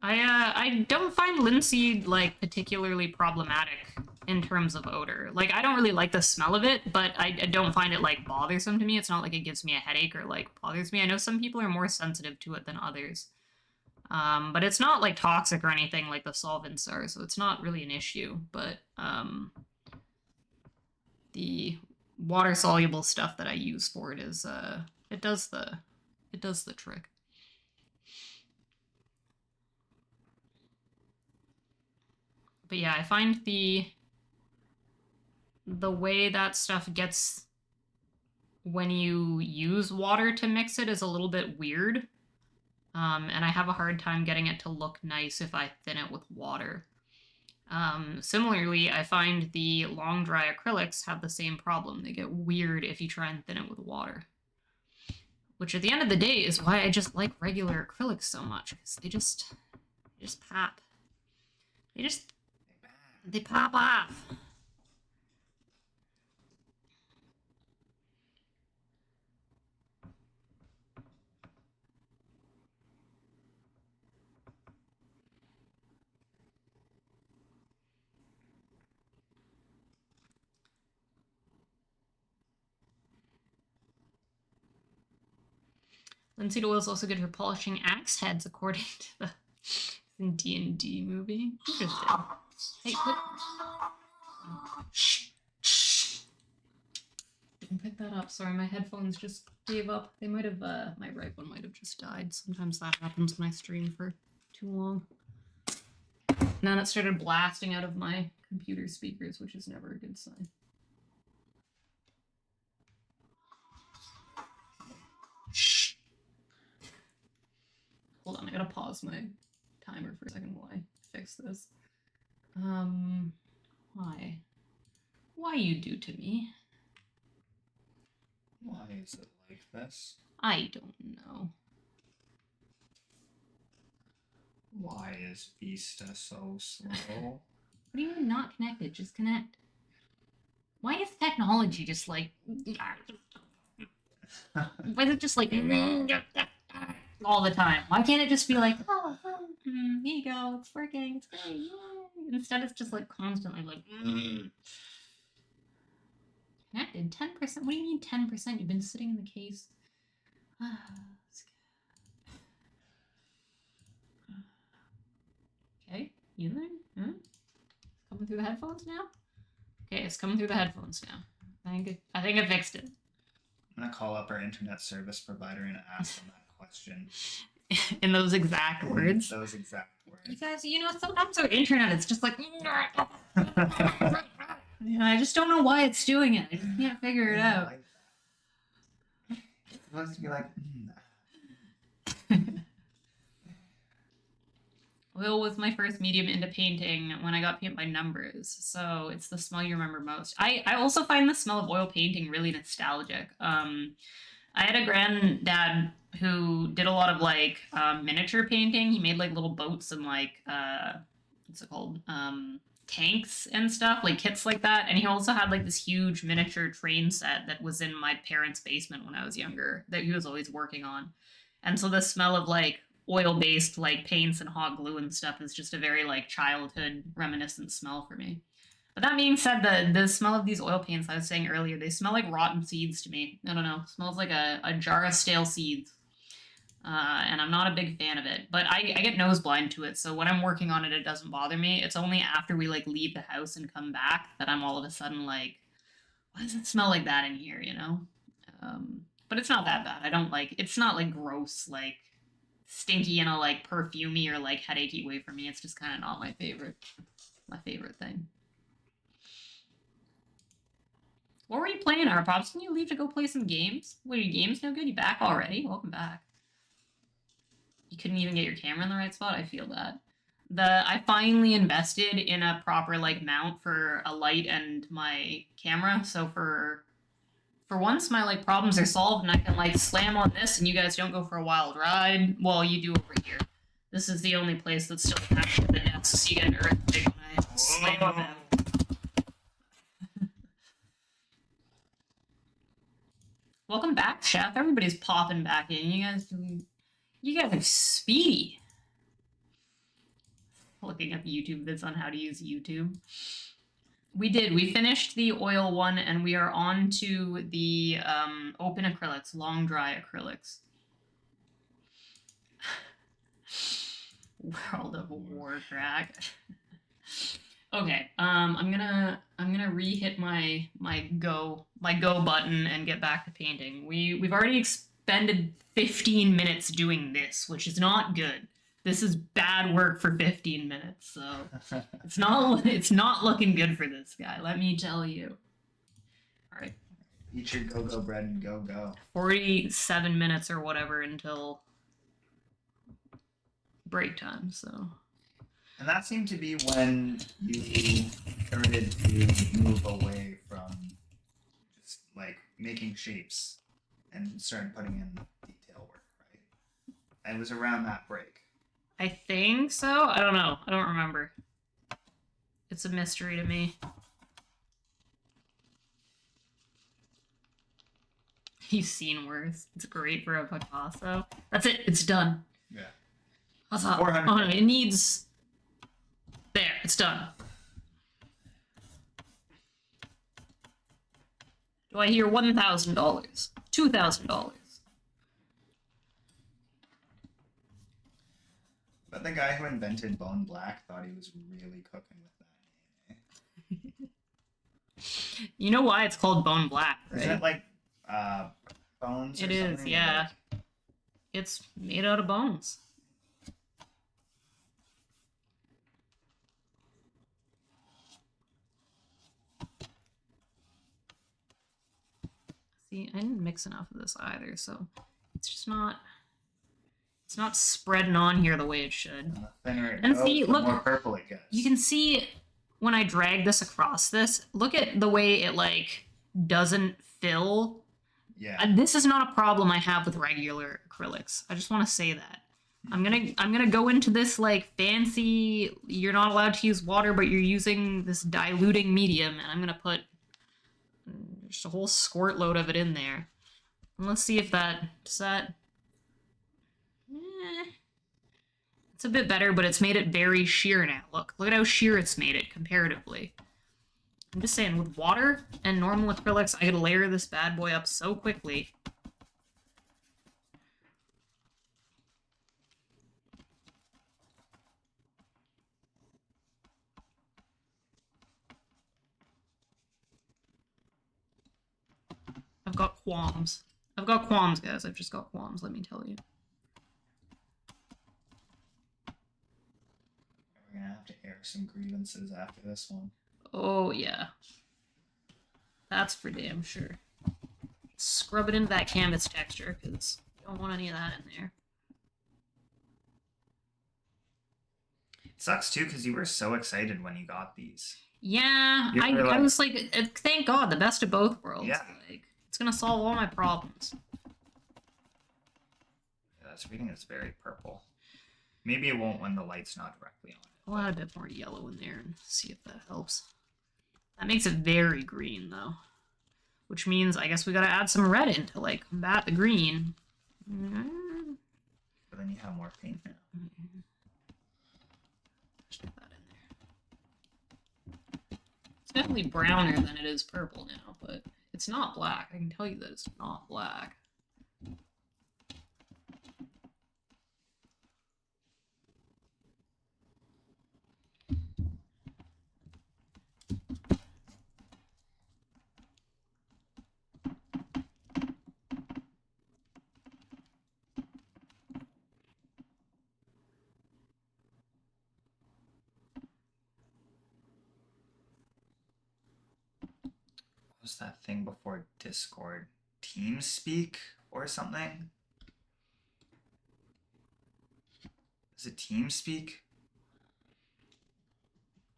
I don't find linseed like particularly problematic in terms of odor. Like, I don't really like the smell of it, but I don't find it like bothersome to me. It's not like it gives me a headache or like bothers me. I know some people are more sensitive to it than others. But it's not like toxic or anything like the solvents are, so it's not really an issue. But the water soluble stuff that I use for it is it does the trick. But yeah, I find the way that stuff gets when you use water to mix it is a little bit weird. And I have a hard time getting it to look nice if I thin it with water. Similarly, I find the long dry acrylics have the same problem. They get weird if you try and thin it with water. Which at the end of the day is why I just like regular acrylics so much, because they just pop. They pop off. Linseed oil is also good for polishing axe heads, according to the D&D movie. Interesting. Hey, quit. Shh. Didn't pick that up. Sorry, my headphones just gave up. They might have, my right one might have just died. Sometimes that happens when I stream for too long. And then it started blasting out of my computer speakers, which is never a good sign. Shh. Hold on, I gotta pause my timer for a second while I fix this. Why? Why you do to me? Why is it like this? I don't know. Why is Vista so slow? What do you mean not connected? Just connect. Why is technology just like... Why is it just like... all the time? Why can't it just be like, oh, here you go, it's working, it's great, yay. Instead it's just like constantly like... Connected, 10%? What do you mean 10%? You've been sitting in the case. Okay, you there? Huh? Coming through the headphones now? Okay, it's coming through the headphones now. I think I fixed it. I'm gonna call up our internet service provider and ask them that question. In those exact words. Those exact words. You guys, you know, sometimes our internet is just like... Yeah, I just don't know why it's doing it. I just can't figure it out. Like it's supposed to be like... Oil was my first medium into painting when I got paint by numbers, so it's the smell you remember most. I also find the smell of oil painting really nostalgic. I had a granddad who did a lot of like miniature painting. He made like little boats and like what's it called? Tanks and stuff, like kits like that. And he also had like this huge miniature train set that was in my parents' basement when I was younger that he was always working on. And so the smell of like oil-based like paints and hot glue and stuff is just a very like childhood reminiscent smell for me. But that being said, the smell of these oil paints I was saying earlier, they smell like rotten seeds to me. I don't know. It smells like a jar of stale seeds. And I'm not a big fan of it. But I get nose blind to it, so when I'm working on it, it doesn't bother me. It's only after we like leave the house and come back that I'm all of a sudden like, why does it smell like that in here, you know? But it's not that bad. I don't like, it's not like gross, like stinky in a like perfumey or like headachy way for me. It's just kind of not my favorite thing. What were you playing, our pops? Didn't you leave to go play some games? Were your games no good? You back already? Welcome back. You couldn't even get your camera in the right spot? I feel that. I finally invested in a proper like mount for a light and my camera. So for once my like problems are solved and I can like slam on this and you guys don't go for a wild ride, well, you do over here. This is the only place that's still attached to the desk, so you get an earthquake when I slam on that. Welcome back, Chef. Everybody's popping back in. You guys are speedy. Looking up YouTube vids on how to use YouTube. We did. We finished the oil one, and we are on to the open acrylics, long dry acrylics. World of Warcraft. Okay, I'm gonna re-hit my go button and get back to painting. We've already expended 15 minutes doing this, which is not good. This is bad work for 15 minutes, so it's not looking good for this guy, let me tell you. All right. Eat your go-go bread and go. 47 minutes or whatever until break time, so. And that seemed to be when you started to move away from just like making shapes and started putting in detail work, right? It was around that break. I think so. I don't know. I don't remember. It's a mystery to me. You've seen worse. It's great for a Picasso. That's it. It's done. Yeah. What's up? 400. Oh no, it needs... There, it's done. Do I hear $1,000? $2,000? But the guy who invented Bone Black thought he was really cooking with that. You know why it's called Bone Black, right? Is it like bones? It or is, something? yeah. It's made out of bones. See, I didn't mix enough of this either, so it's just not... It's not spreading on here the way it should. Thinner it And goes, see, the look, more purple it gets. you can see when I drag this across this, look at the way it like doesn't fill. Yeah. This is not a problem I have with regular acrylics. I just want to say that. I'm gonna go into this like fancy, you're not allowed to use water, but you're using this diluting medium, and I'm gonna put just a whole squirt load of it in there. And let's see if does that... It's a bit better, but it's made it very sheer now. Look at how sheer it's made it comparatively. I'm just saying, with water and normal acrylics, I could layer this bad boy up so quickly. I've got qualms. I've got qualms, guys. I've just got qualms, let me tell you. We're gonna have to air some grievances after this one. Oh, yeah. That's for damn sure. Scrub it into that canvas texture, because you don't want any of that in there. Sucks too because you were so excited when you got these. Yeah, You were I like- was like, thank God, the best of both worlds. Yeah. Like, it's gonna solve all my problems. Yeah, this reading is very purple. Maybe it won't when the light's not directly on it. I'll add a bit more yellow in there and see if that helps. That makes it very green, though. Which means I guess we gotta add some red in to, like, combat the green. But then you have more paint now. Just put that in there. It's definitely browner than it is purple now, but it's not black. I can tell you that it's not black. What was that thing before Discord? TeamSpeak or something? Is it TeamSpeak?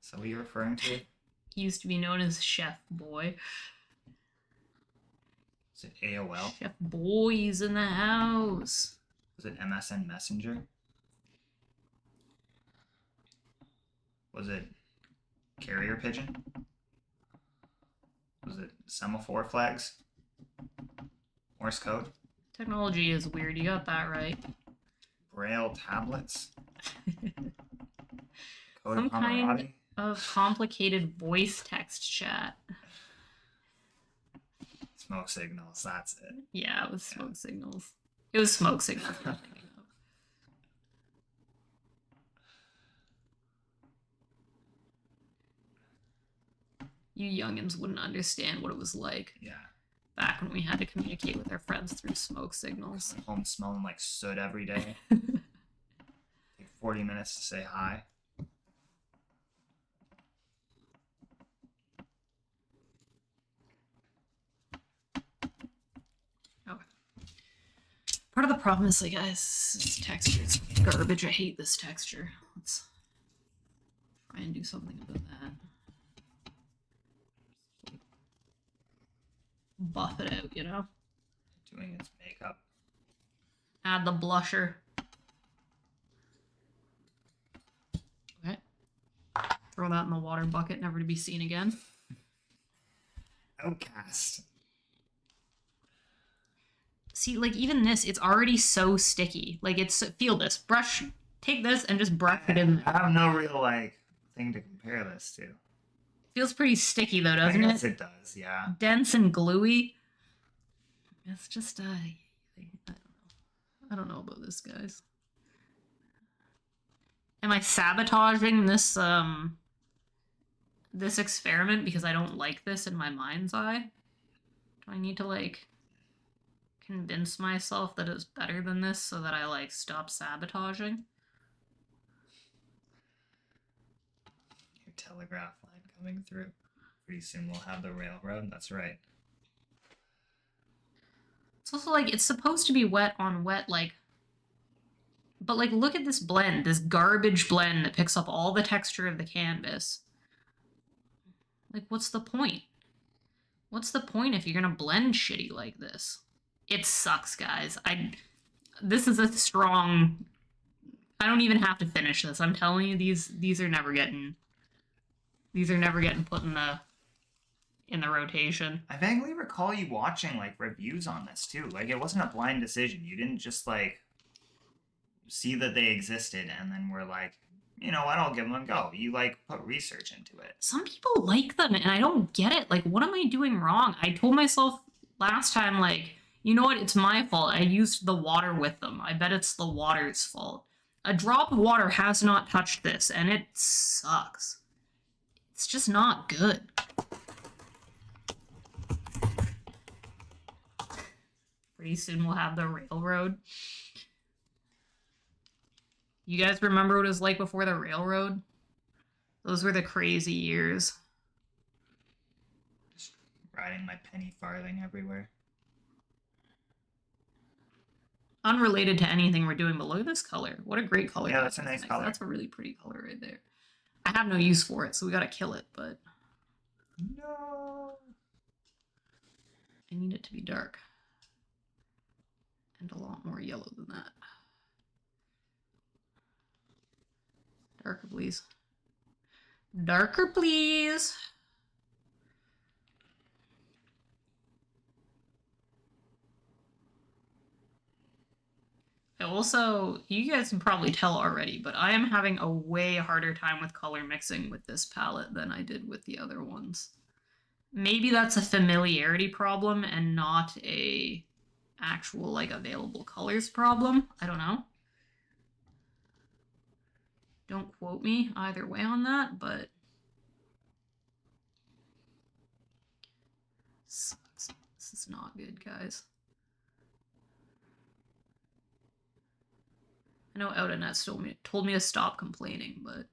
Is that what you're referring to? He used to be known as Chef Boy. Is it AOL? Chef Boy's in the house. Was it MSN Messenger? Was it Carrier Pigeon? Was it Semaphore Flags? Morse Code? Technology is weird. You got that right. Braille tablets? Code Some of Camaraderie? kind of complicated voice text chat. Smoke signals, that's it. Yeah, it was smoke signals. It was smoke signals I'm thinking of. You youngins wouldn't understand what it was like Yeah. back when we had to communicate with our friends through smoke signals. Coming home smelling like soot every day. Take 40 minutes to say hi. Okay. Part of the problem is, like, this texture is garbage. I hate this texture. Let's try and do something about that. Buff it out, you know? Doing its makeup. Add the blusher. Okay. Throw that in the water bucket, never to be seen again. Outcast. See, like, even this, it's already so sticky. Like, it's, feel this. Brush, take this and just brush it in I there. have no real, like, thing to compare this to. Feels pretty sticky, though, I doesn't guess it? it does, yeah. Dense and gluey. It's just, I don't know. I don't know about this, guys. Am I sabotaging this, this experiment because I don't like this in my mind's eye? Do I need to, like, convince myself that it's better than this so that I, like, stop sabotaging? Your telegraph line coming through. Pretty soon we'll have the railroad, that's right. It's also, like, it's supposed to be wet on wet, like... But, like, look at this blend, this garbage blend that picks up all the texture of the canvas. Like, what's the point? What's the point if you're gonna blend shitty like this? It sucks, guys. This is a strong... I don't even have to finish this. I'm telling you, these are never getting... These are never getting put in the rotation. I vaguely recall you watching, like, reviews on this, too. Like, it wasn't a blind decision. You didn't just, like, see that they existed and then were like, you know what, I'll give them a go. You, like, put research into it. Some people like them, and I don't get it. Like, what am I doing wrong? I told myself last time, like, you know what? It's my fault. I used the water with them. I bet it's the water's fault. A drop of water has not touched this, and it sucks. It's just not good. Pretty soon we'll have the railroad. You guys remember what it was like before the railroad? Those were the crazy years. Just riding my penny farthing everywhere. unrelated to anything we're doing, but look at this color. What a great color. Yeah, that's a nice mix. color. That's a really pretty color right there. I have no use for it, so we gotta kill it, but No. I need it to be dark. And a lot more yellow than that. Darker, please. Darker, please. Also, you guys can probably tell already, but I am having a way harder time with color mixing with this palette than I did with the other ones. Maybe that's a familiarity problem and not a actual, like, available colors problem. I don't know. Don't quote me either way on that, but this is not good, guys. I know Outinet's told me to stop complaining, but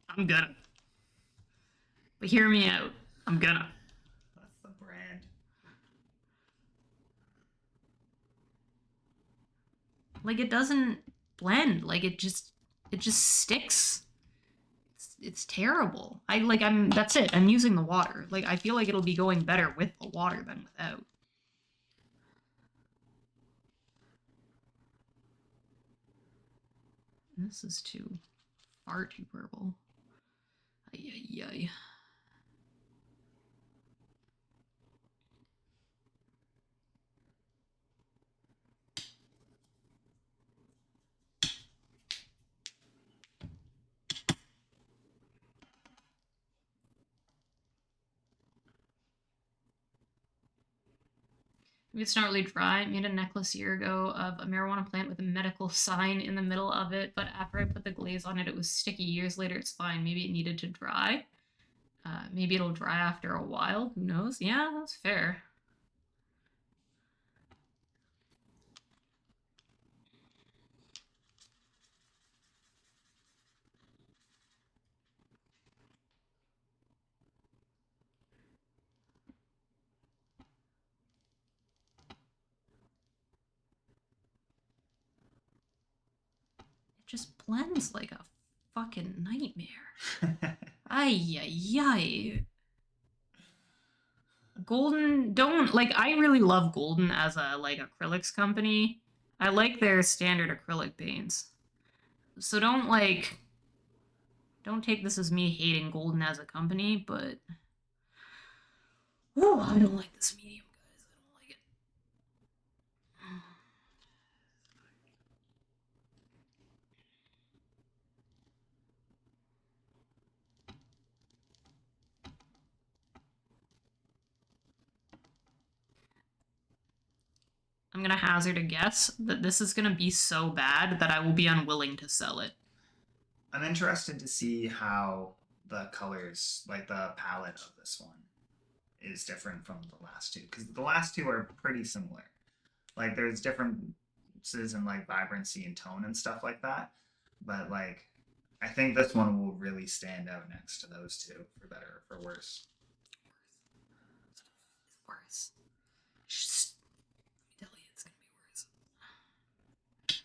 I'm gonna. But hear me out. I'm gonna. That's the brand. Like, it doesn't blend. Like, it just sticks. It's terrible. That's it. I'm using the water. Like, I feel like it'll be going better with the water than without. This is far too purple. Ay, ay, ay. Maybe it's not really dry. I made a necklace a year ago of a marijuana plant with a medical sign in the middle of it, but after I put the glaze on it, it was sticky. Years later, it's fine. Maybe it needed to dry. Maybe it'll dry after a while. Who knows? Yeah, that's fair. It just blends like a fucking nightmare. Ay, ay, ay. Golden, don't, like, I really love Golden as a, like, acrylics company. I like their standard acrylic paints. So don't take this as me hating Golden as a company, but whew, I don't like this medium, guys. I don't like it. I'm gonna hazard a guess that this is gonna be so bad that I will be unwilling to sell it. I'm interested to see how the colors, like the palette of this one, is different from the last two, because the last two are pretty similar. Like there's differences in like vibrancy and tone and stuff like that, but like I think this one will really stand out next to those two, for better or for worse. It's worse. Shh. Let me tell you, it's gonna be worse.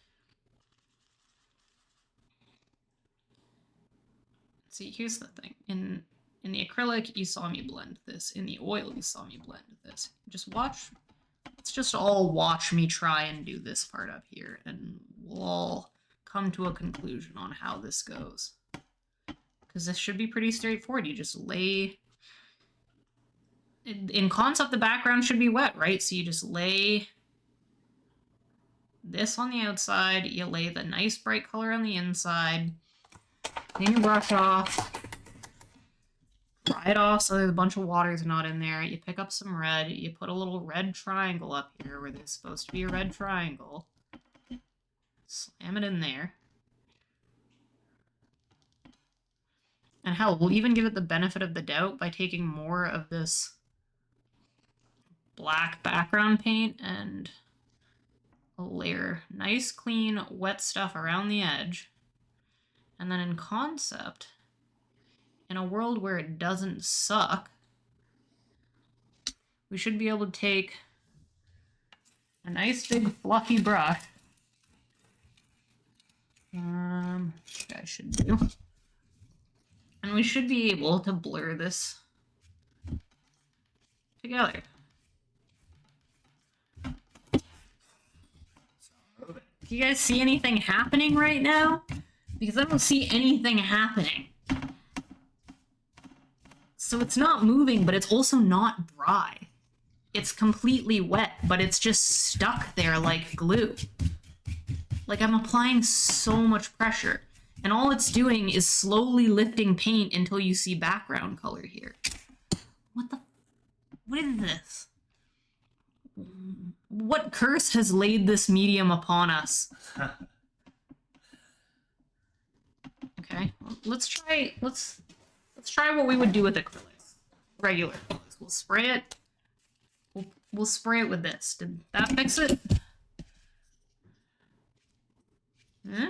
See, here's the thing. In the acrylic, you saw me blend this. In the oil, you saw me blend this. Just watch. Let's just all watch me try and do this part up here, and we'll all come to a conclusion on how this goes. Because this should be pretty straightforward. You just lay... In concept, the background should be wet, right? So you just lay this on the outside, you lay the nice bright color on the inside, clean your brush off, dry it off so there's a bunch of water's not in there. You pick up some red, you put a little red triangle up here where there's supposed to be a red triangle. Slam it in there. And hell, we'll even give it the benefit of the doubt by taking more of this black background paint and layer nice, clean, wet stuff around the edge. And then in concept, in a world where it doesn't suck, we should be able to take a nice big fluffy brush. Which I should do. And we should be able to blur this together. Do you guys see anything happening right now? Because I don't see anything happening. So it's not moving, but it's also not dry. It's completely wet, but it's just stuck there like glue. Like I'm applying so much pressure. And all it's doing is slowly lifting paint until you see background color here. What is this? What curse has laid this medium upon us? Okay, let's try what we would do with acrylics. Regular acrylics. We'll spray it. We'll spray it with this. Did that fix it? Huh?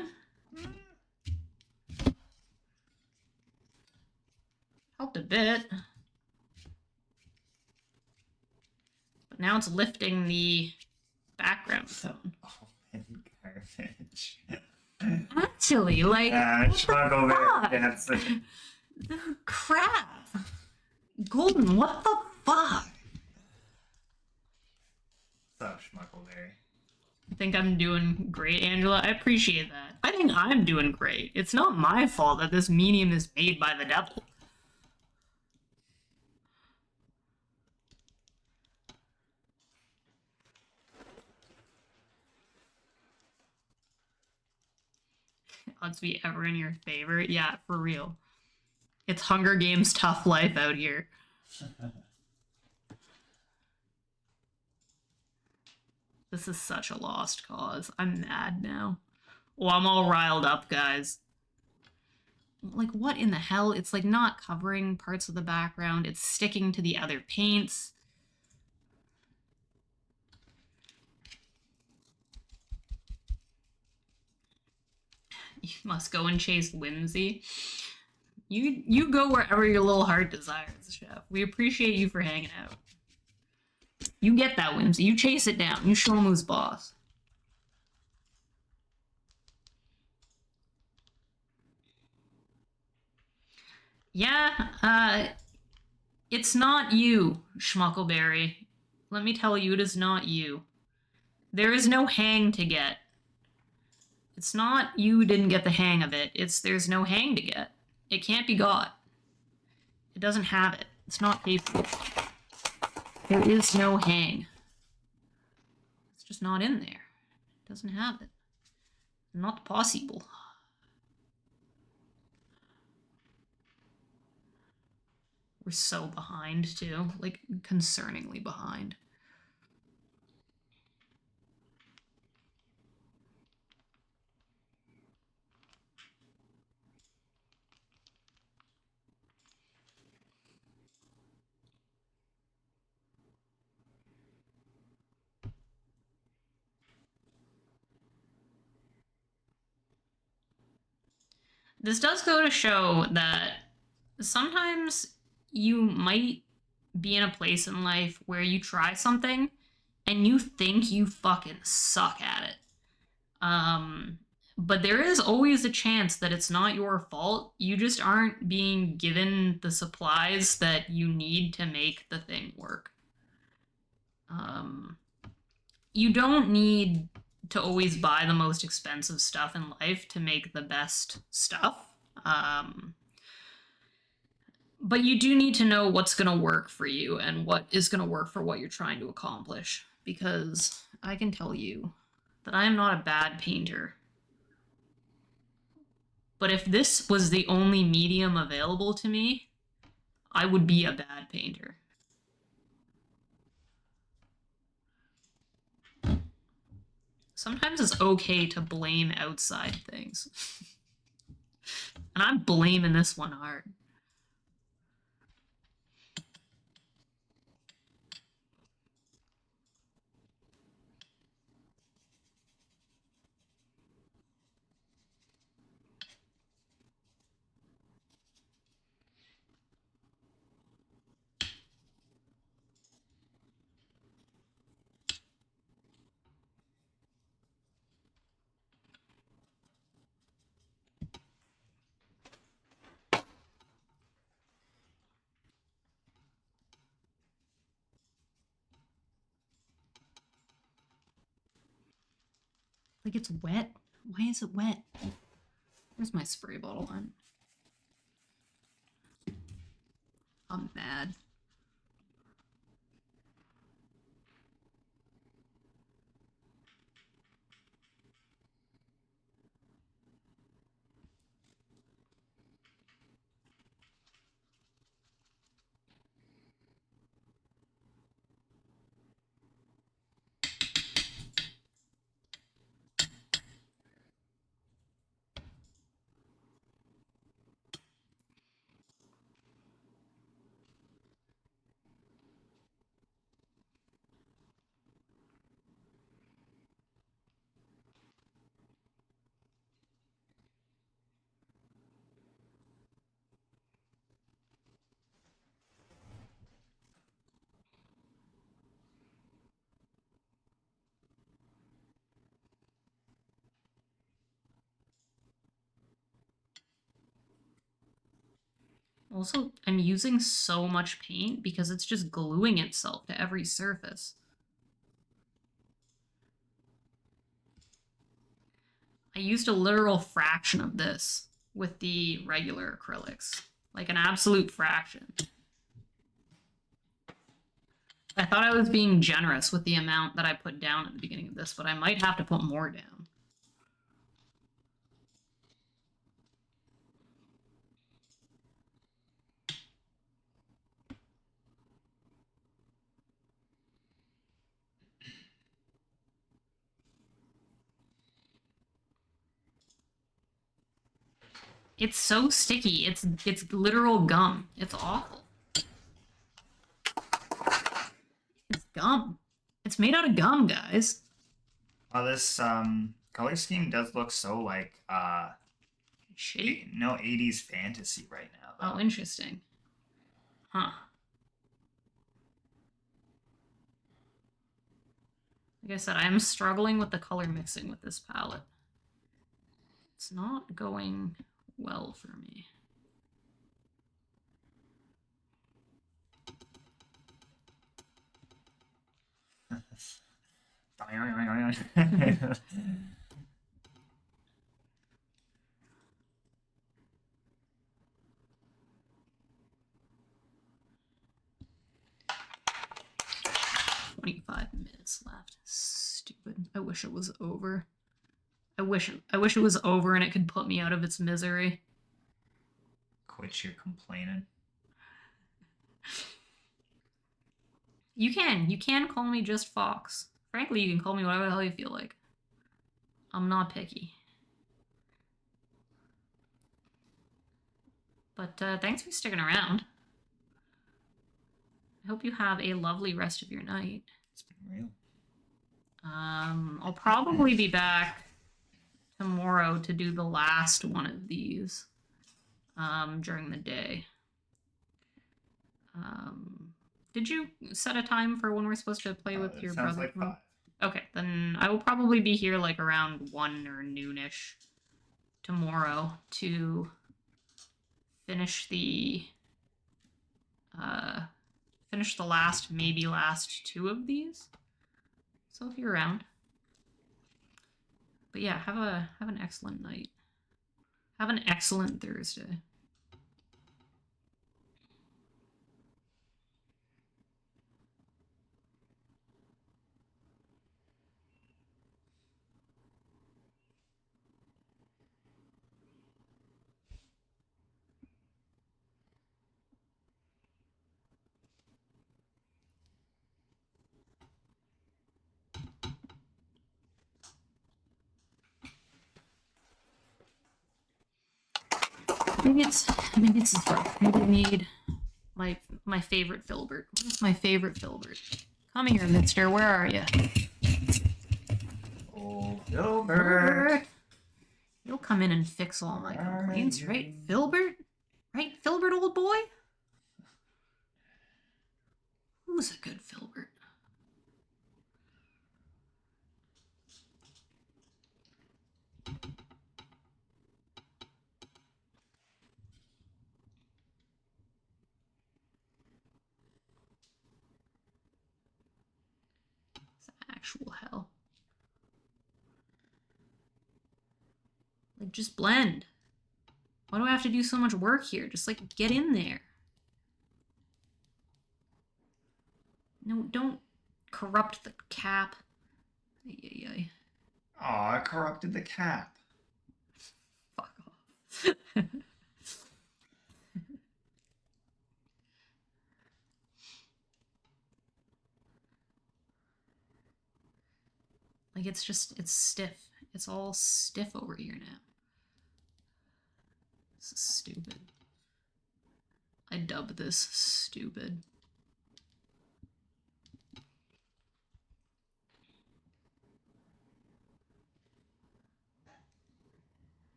Helped a bit. But now it's lifting the background tone. Oh, garbage. Actually, like, crap. Golden, what the fuck? So Schmuckleberry. I think I'm doing great, Angela. I appreciate that. I think I'm doing great. It's not my fault that this medium is made by the devil. Odds be ever in your favor? Yeah, for real. It's Hunger Games tough life out here. This is such a lost cause. I'm mad now. Oh, I'm all riled up, guys. Like, what in the hell? It's like not covering parts of the background. It's sticking to the other paints. You must go and chase whimsy. You go wherever your little heart desires, Chef. We appreciate you for hanging out. You get that whimsy. You chase it down. You show him who's boss. Yeah, it's not you, Schmuckleberry. Let me tell you, it is not you. There is no hang to get. It's not you didn't get the hang of it. It's there's no hang to get. It can't be got. It doesn't have it. It's not capable. There is no hang. It's just not in there. It doesn't have it. Not possible. We're so behind, too. Like, concerningly behind. This does go to show that sometimes you might be in a place in life where you try something and you think you fucking suck at it. But there is always a chance that it's not your fault. You just aren't being given the supplies that you need to make the thing work. You don't need to always buy the most expensive stuff in life to make the best stuff. But you do need to know what's going to work for you and what is going to work for what you're trying to accomplish. Because I can tell you that I am not a bad painter. But if this was the only medium available to me, I would be a bad painter. Sometimes it's okay to blame outside things. And I'm blaming this one hard. Like it's wet. Why is it wet? Where's my spray bottle on? I'm mad. Also, I'm using so much paint because it's just gluing itself to every surface. I used a literal fraction of this with the regular acrylics. Like an absolute fraction. I thought I was being generous with the amount that I put down at the beginning of this, but I might have to put more down. It's so sticky. It's literal gum. It's awful. It's gum. It's made out of gum, guys. Well, this color scheme does look so like Shape. no 80s fantasy right now. Though. Oh, interesting. Huh. Like I said, I am struggling with the color mixing with this palette. It's not going well for me. $25 left. Stupid. I wish it was over. I wish it was over and it could put me out of its misery. Quit your complaining. You can call me just Fox. Frankly, you can call me whatever the hell you feel like. I'm not picky. But thanks for sticking around. I hope you have a lovely rest of your night. It's been real. I'll probably be back tomorrow to do the last one of these during the day. Did you set a time for when we're supposed to play with your sounds brother? Like 5. Okay, then I will probably be here like around 1 or noonish tomorrow to finish the maybe last 2 of these. So if you're around. But yeah, have an excellent night. Have an excellent Thursday. Maybe it's rough. Maybe I need my favorite filbert. Where's my favorite filbert? Come here, mister. Where are you? Oh, Filbert. You'll come in and fix all my complaints, right, Filbert? Right, Filbert, old boy? Who's a good Filbert? It's actual hell. Just blend. Why do I have to do so much work here? Just, like, get in there. No, don't corrupt the cap. Ay, ay, ay. Aw, I corrupted the cap. Fuck off. Like, it's stiff. It's all stiff over here now. This is stupid. I dub this stupid.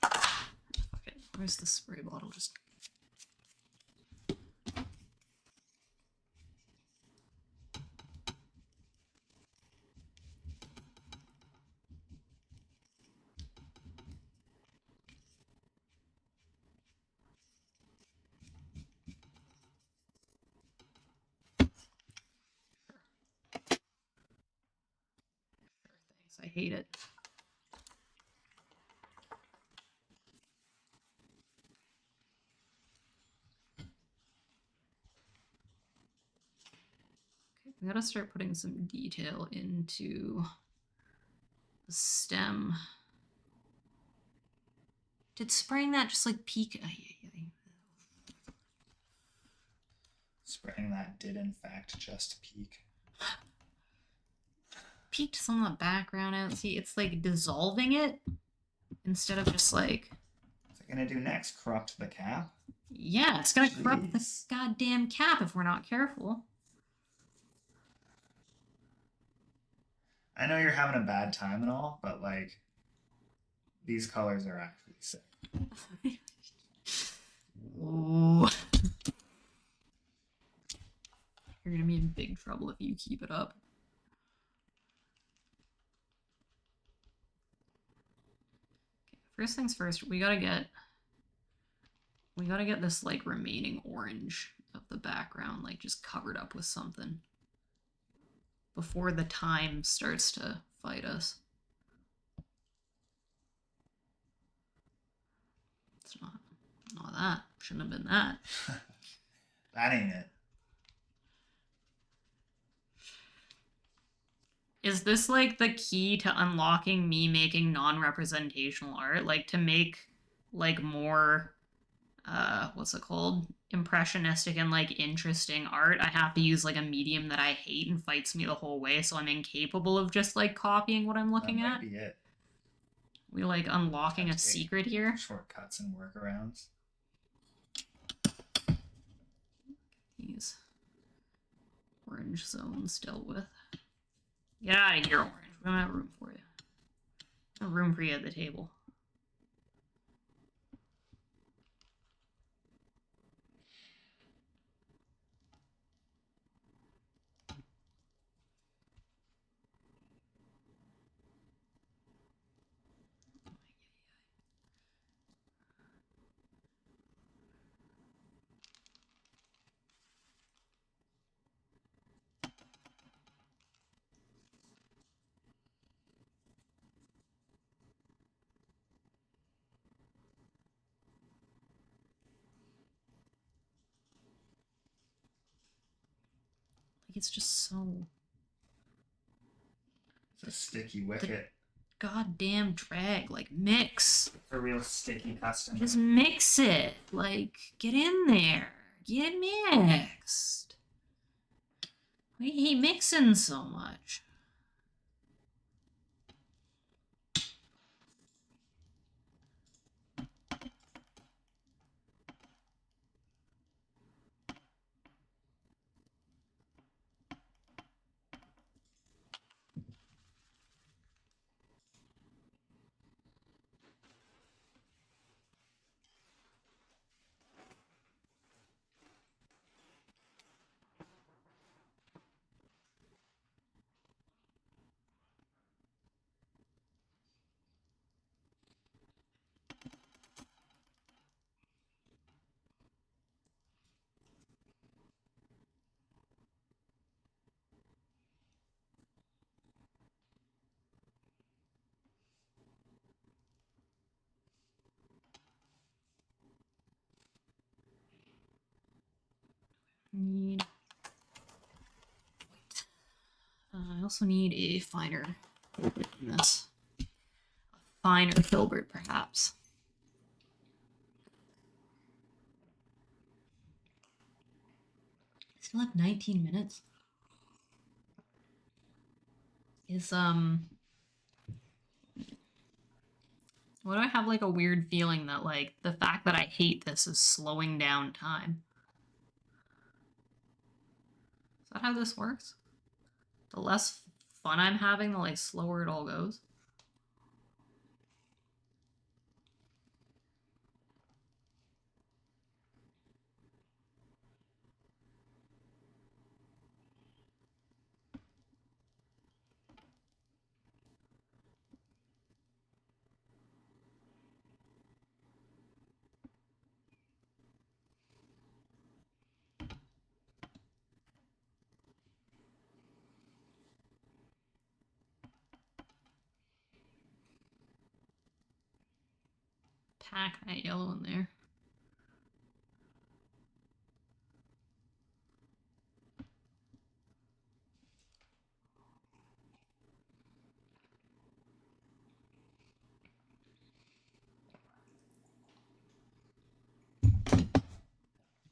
Fuck it. Where's the spray bottle? Just... Thanks. I hate it. Okay, we gotta start putting some detail into the stem. Did spraying that just like peak? Spraying that did in fact just peak. Peaked some of the background out. See, it's like dissolving it instead of just like. What's it gonna do next? Corrupt the cap? Yeah, it's gonna corrupt the Jeez. goddamn cap if we're not careful. I know you're having a bad time and all, but like, these colors are actually sick. Ooh. You're gonna be in big trouble if you keep it up. Okay, first things first, we gotta get this like remaining orange of the background like just covered up with something before the time starts to fight us. It's not that. Shouldn't have been that. That ain't it. Is this like the key to unlocking me making non-representational art? Like to make like more what's it called? Impressionistic and like interesting art, I have to use like a medium that I hate and fights me the whole way, so I'm incapable of just like copying what I'm looking That at. might be it. We like unlocking a secret here. Shortcuts and workarounds. These orange zones dealt with. Get out of here, orange. We don't have room for you. No room for you at the table. Like it's just so It's a sticky wicket. goddamn drag. Like mix. A real sticky custom. Just mix it. Like get in there. Get mixed. We hate mixing so much. Need. Wait. I also need a finer filbert in this. A finer filbert, perhaps. Still have 19 minutes. What do I have like a weird feeling that like the fact that I hate this is slowing down time? Is that how this works? The less fun I'm having, the like slower it all goes. Pack that yellow in there.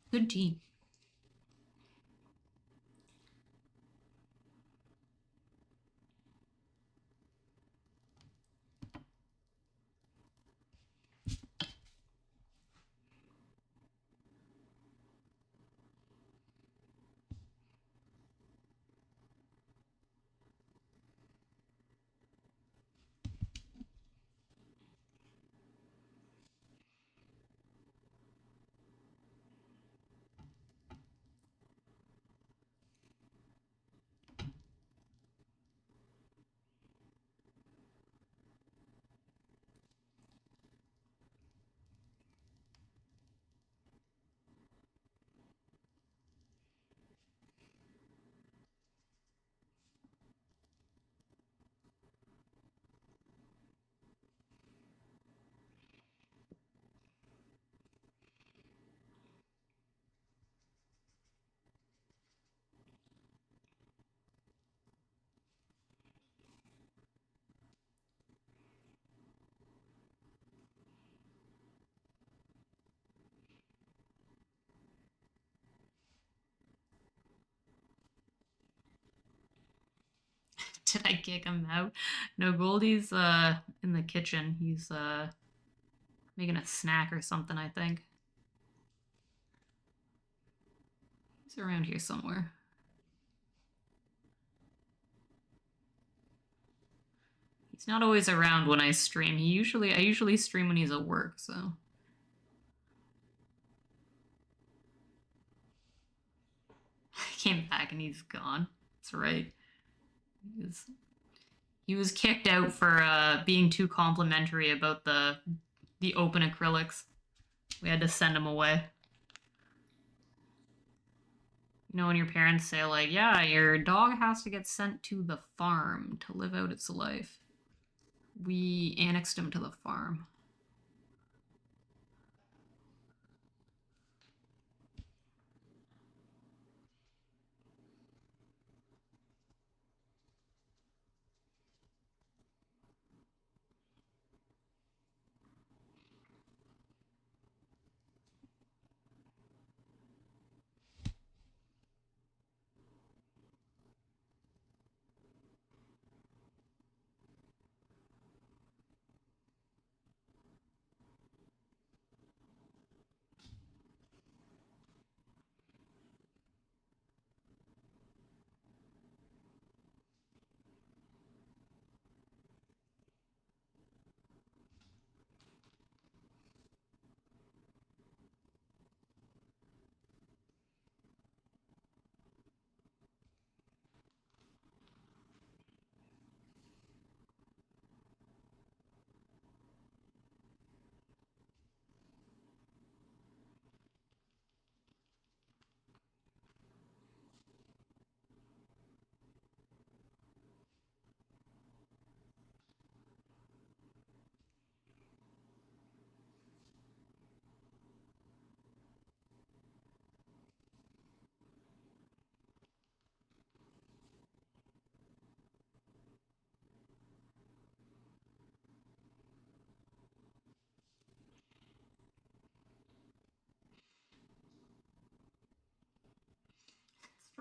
Good team. Did I kick him out? No, Goldie's in the kitchen. He's making a snack or something, I think. He's around here somewhere. He's not always around when I stream. I usually stream when he's at work, so. I came back and he's gone. That's right. He was kicked out for being too complimentary about the open acrylics. We had to send him away. You know when your parents say like, yeah, your dog has to get sent to the farm to live out its life. We annexed him to the farm.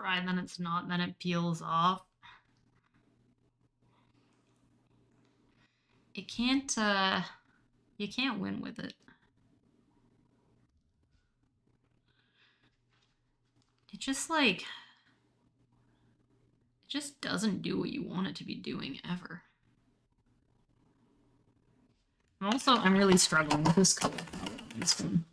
dry, then it's not, then it peels off. It can't, you can't win with it. It just, like, it just doesn't do what you want it to be doing, ever. I'm really struggling with this color palette on this one.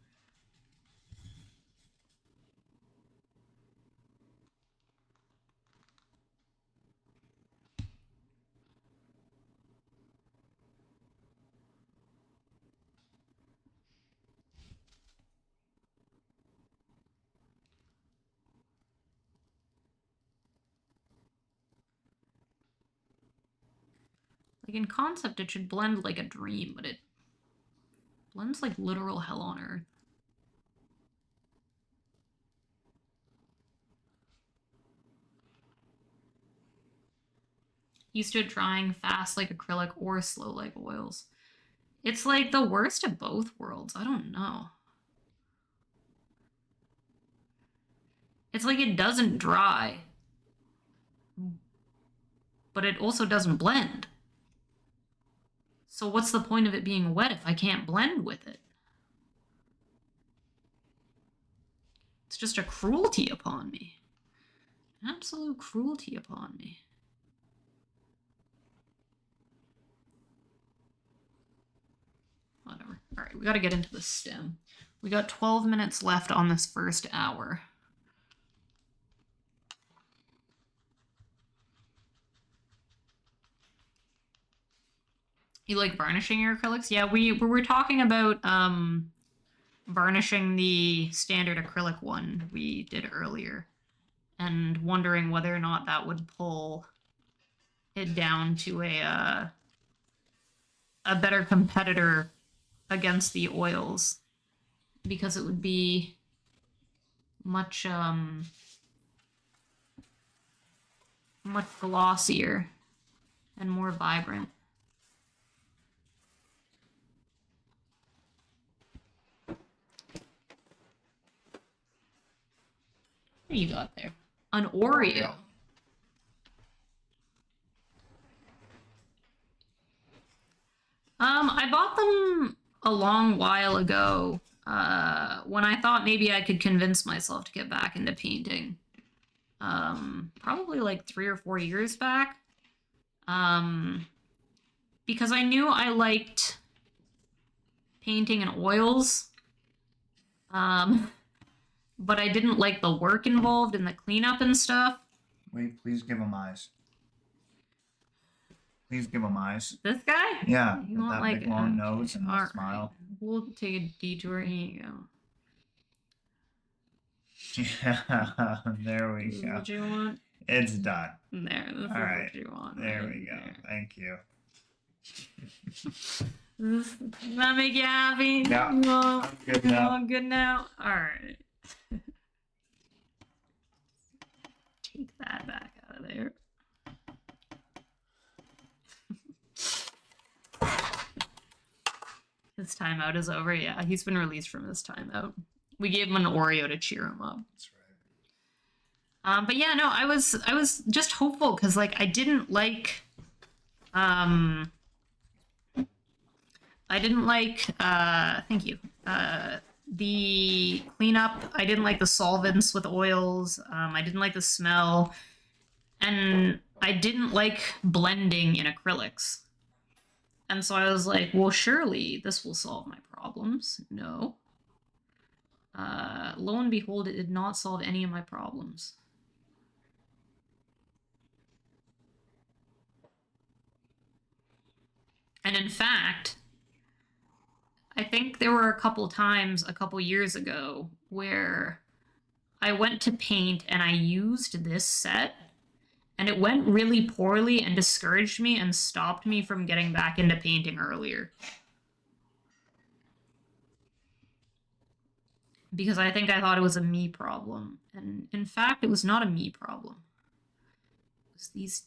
Like, in concept, it should blend like a dream, but it blends like literal hell on earth. Used to it drying fast like acrylic or slow like oils. It's like the worst of both worlds. I don't know. It's like it doesn't dry, but it also doesn't blend. So what's the point of it being wet if I can't blend with it? It's just a cruelty upon me. Absolute cruelty upon me. Whatever. All right, we got to get into the stem. We got 12 minutes left on this first hour. You like varnishing your acrylics? Yeah, we were talking about varnishing the standard acrylic one we did earlier and wondering whether or not that would pull it down to a better competitor against the oils, because it would be much much glossier and more vibrant. What do you got there? An Oreo. I bought them a long while ago, when I thought maybe I could convince myself to get back into painting. Probably like 3 or 4 years back. Because I knew I liked painting in oils. But I didn't like the work involved in the cleanup and stuff. Wait, please give him eyes. Please give him eyes. This guy? Yeah, You with want that like big long nose and all that smile. We'll take a detour. Here you go. Yeah, there we This is go. what you want? It's done. There, this is All right. what you want. There right we go. there. Thank you. Does that make you happy? Yeah, No, I'm good now. I'm good now. Alright. Take that back out of there. His timeout is over. Yeah, he's been released from his timeout. We gave him an Oreo to cheer him up. That's right. But yeah, no, I was just hopeful because like I didn't like thank you. The cleanup, I didn't like the solvents with oils. I didn't like the smell. And I didn't like blending in acrylics. And so I was like, well, surely this will solve my problems. No. Lo and behold, it did not solve any of my problems. And in fact, I think there were a couple times a couple years ago where I went to paint and I used this set and it went really poorly and discouraged me and stopped me from getting back into painting earlier. Because I think I thought it was a me problem. And in fact, it was not a me problem. It was these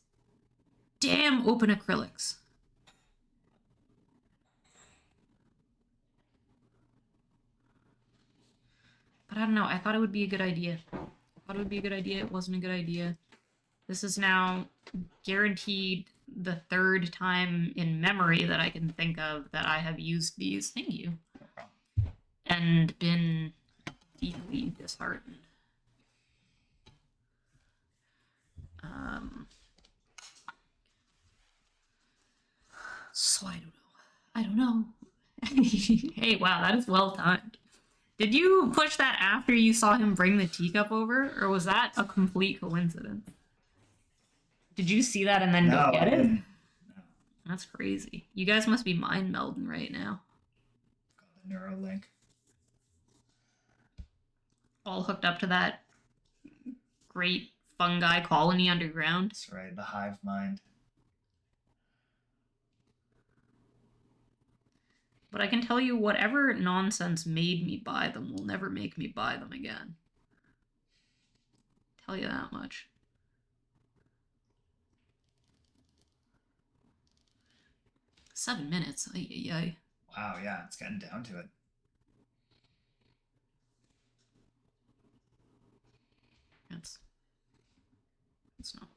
damn open acrylics. But I don't know, I thought it would be a good idea. thought it would be a good idea. It wasn't a good idea. This is now guaranteed the third time in memory that I can think of that I have used these. Thank you. No problem. And been deeply disheartened. So I don't know. Hey, wow, that is well timed. Did you push that after you saw him bring the teacup over, or was that a complete coincidence? Did you see that and then No, go get I it? didn't. No. That's crazy. You guys must be mind melding right now. Got the Neuralink. All hooked up to that great fungi colony underground. That's right, the hive mind. But I can tell you, whatever nonsense made me buy them will never make me buy them again. Tell you that much. Seven minutes. Ay, ay, ay. Wow, yeah, it's getting down to it. That's not.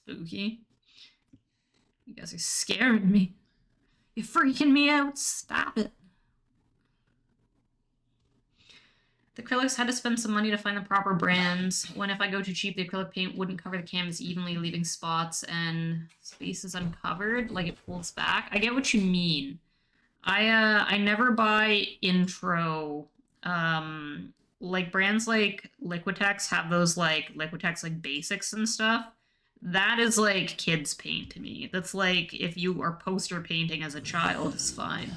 Spooky. You guys are scaring me. You're freaking me out. Stop it. The acrylics had to spend some money to find the proper brands. When if I go too cheap, the acrylic paint wouldn't cover the canvas evenly, leaving spots and spaces uncovered, like it pulls back. I get what you mean. I never buy intro like brands like Liquitex have those like Liquitex like basics and stuff. That is like kids paint to me. That's like if you are poster painting as a child, it's fine.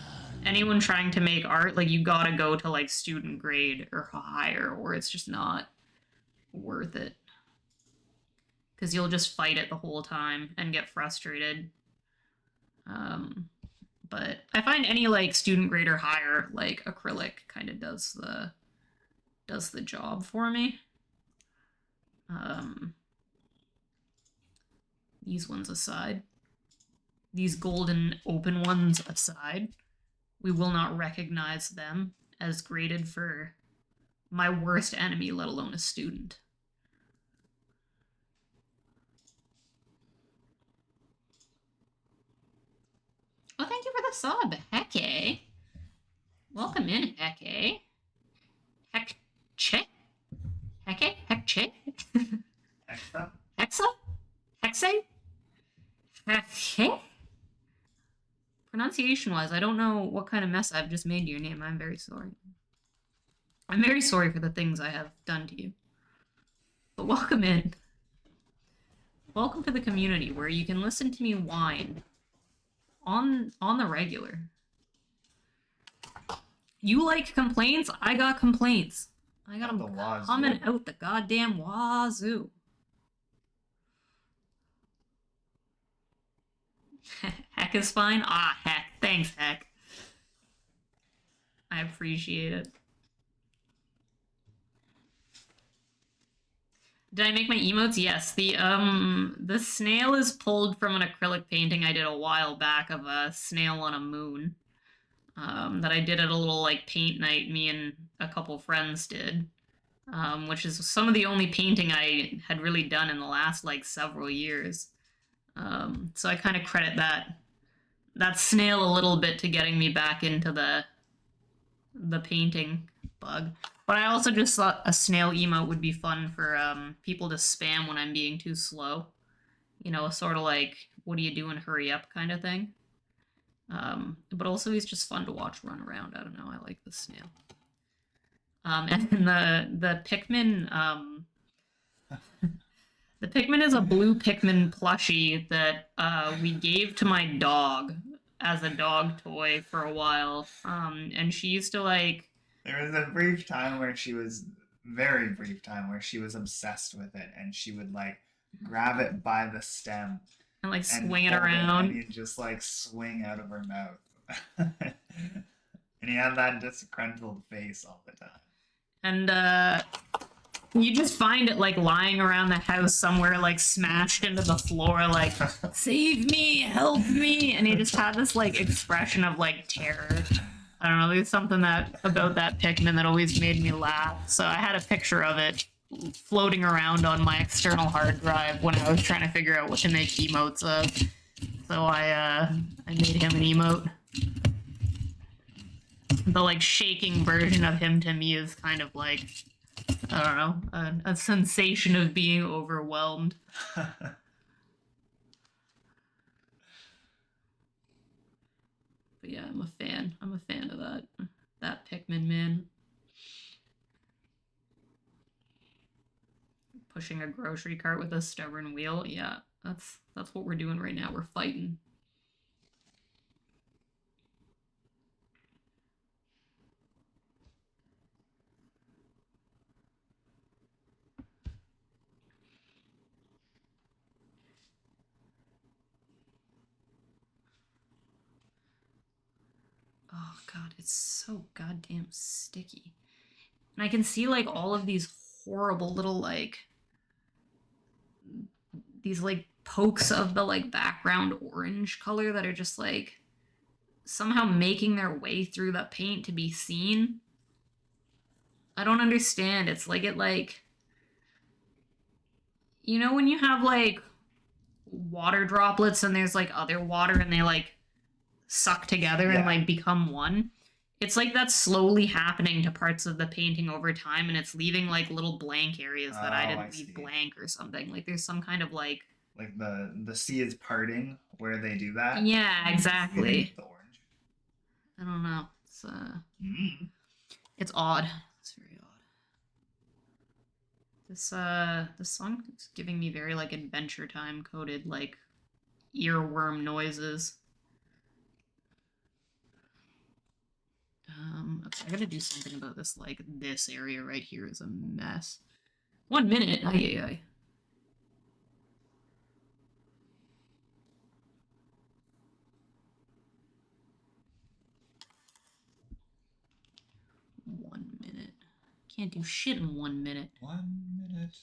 Anyone trying to make art, like you gotta go to like student grade or higher, or it's just not worth it. Because you'll just fight it the whole time and get frustrated. But I find any like student grade or higher, like acrylic, kind of does the job for me. These ones aside, these golden open ones aside, we will not recognize them as graded for my worst enemy, let alone a student. Oh, thank you for the sub, Hecke. Welcome in, Hecke. Hecche? Hecke? Hecche? Hexa? Hexa? Hexe? Hecke? Pronunciation-wise, I don't know what kind of mess I've just made to your name. I'm very sorry. I'm very sorry for the things I have done to you. But welcome in. Welcome to the community where you can listen to me whine on the regular. You like complaints? I got complaints. I got them coming out the goddamn wazoo. Heck is fine? Ah, heck. Thanks, Heck. I appreciate it. Did I make my emotes? Yes. The snail is pulled from an acrylic painting I did a while back of a snail on a moon. That I did at a little like paint night me and a couple friends did. Which is some of the only painting I had really done in the last like several years. So I kind of credit that snail a little bit to getting me back into the painting bug. But I also just thought a snail emote would be fun for people to spam when I'm being too slow. You know, sort of like, what are you doing, hurry up kind of thing. But also he's just fun to watch run around. I don't know, I like the snail. And the Pikmin, the Pikmin is a blue Pikmin plushie that we gave to my dog as a dog toy for a while. And she used to like... There was a brief time where she was, very brief time, where she was obsessed with it, and she would like grab it by the stem and like swing it around. And you'd just like swing out of her mouth. And he had that disgruntled face all the time. And you just find it like lying around the house somewhere, like smashed into the floor, like save me, help me, and he just had this like expression of like terror. I don't know, there's something that about that Pikmin that always made me laugh. So I had a picture of it floating around on my external hard drive when I was trying to figure out what to make emotes of. So I made him an emote. The like shaking version of him to me is kind of like, I don't know, a sensation of being overwhelmed. But yeah, I'm a fan. I'm a fan of that Pikmin man. Pushing a grocery cart with a stubborn wheel. Yeah, that's what we're doing right now. We're fighting. Oh god, it's so goddamn sticky. And I can see like all of these horrible little like these like pokes of the like background orange color that are just like somehow making their way through the paint to be seen. I don't understand. It's like you know when you have like water droplets and there's like other water and they like suck together and like become one. It's like that's slowly happening to parts of the painting over time, and it's leaving like little blank areas that I didn't leave blank or something. Like there's some kind of like the sea is parting where they do that. Yeah, exactly. The orange. I don't know. It's odd. It's very odd. This song is giving me very like Adventure Time coded like earworm noises. Okay, I gotta do something about this. Like, this area right here is a mess. 1 minute. Ay, ay, ay. Can't do shit in 1 minute. 1 minute.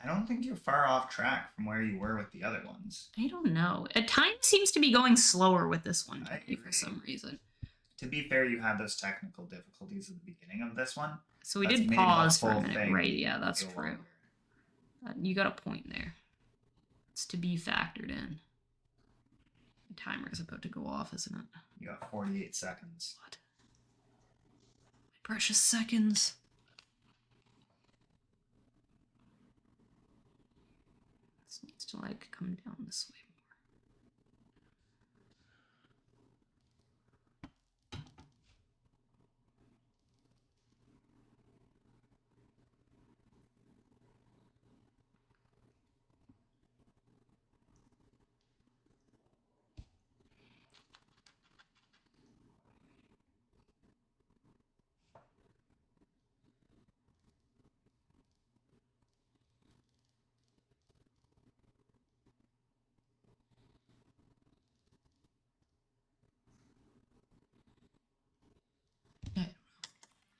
I don't think you're far off track from where you were with the other ones. I don't know. At times seems to be going slower with this one for some reason. To be fair, you had those technical difficulties at the beginning of this one. So we did pause for a minute, right? Yeah, that's true. You got a point there. It's to be factored in. The timer is about to go off, isn't it? You got 48 seconds. What? My precious seconds. This needs to like come down this way more.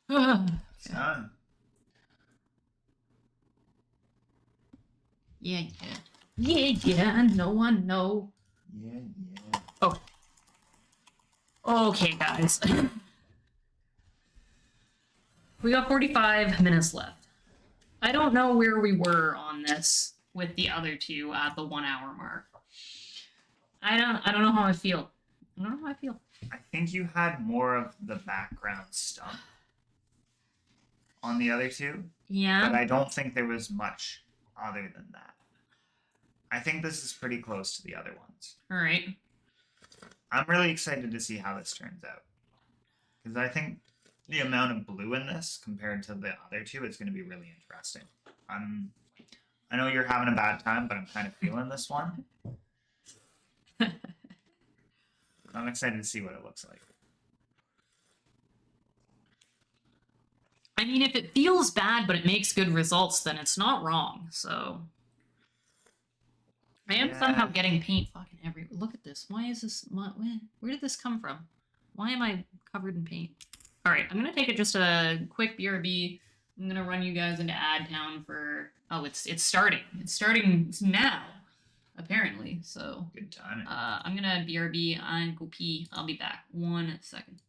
It's done. Yeah. I know. Yeah. Oh. Okay, guys. We got 45 minutes left. I don't know where we were on this with the other two at the 1 hour mark. I don't know how I feel. I think you had more of the background stuff on the other two. Yeah. But I don't think there was much other than that. I think this is pretty close to the other ones. All right. I'm really excited to see how this turns out. Because I think the amount of blue in this compared to the other two is going to be really interesting. I know you're having a bad time, but I'm kind of feeling this one. I'm excited to see what it looks like. mean, if it feels bad but it makes good results, then it's not wrong. So I am somehow getting paint fucking everywhere. Look at this. Why is this? Where did this come from? Why am I covered in paint? All right, I'm gonna take it just a quick BRB. I'm gonna run you guys into Ad Town for. Oh, it's starting. It's starting now, apparently. So Good timing. I'm gonna BRB and go pee. I'll be back. 1 second.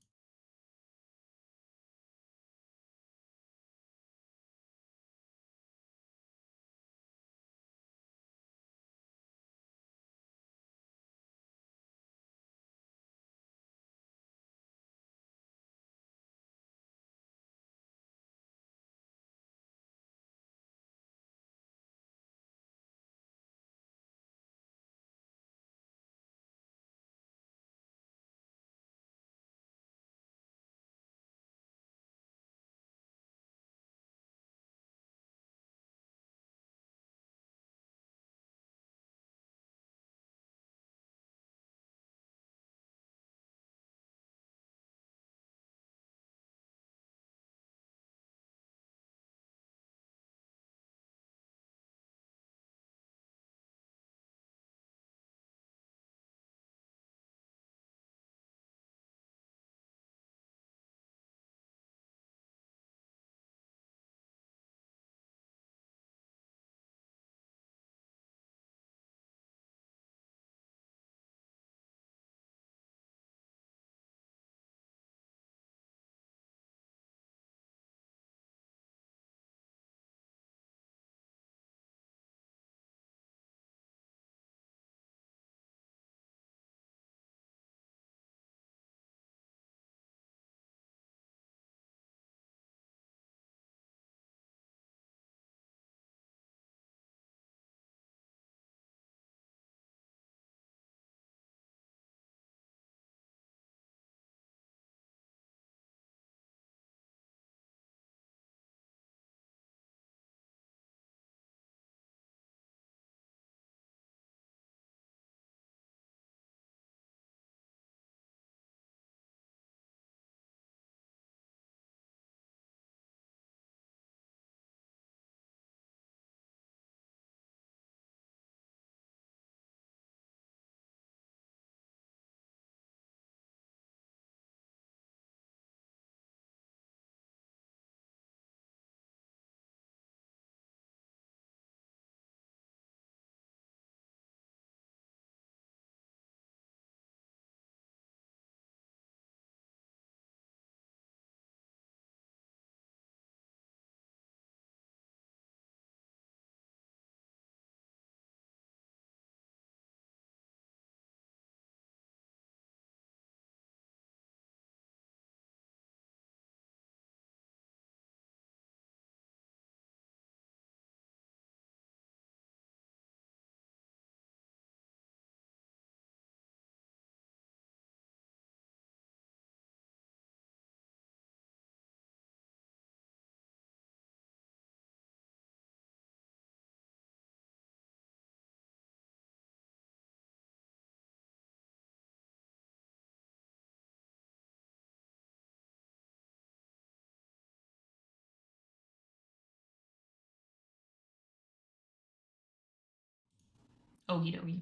Okie dokie.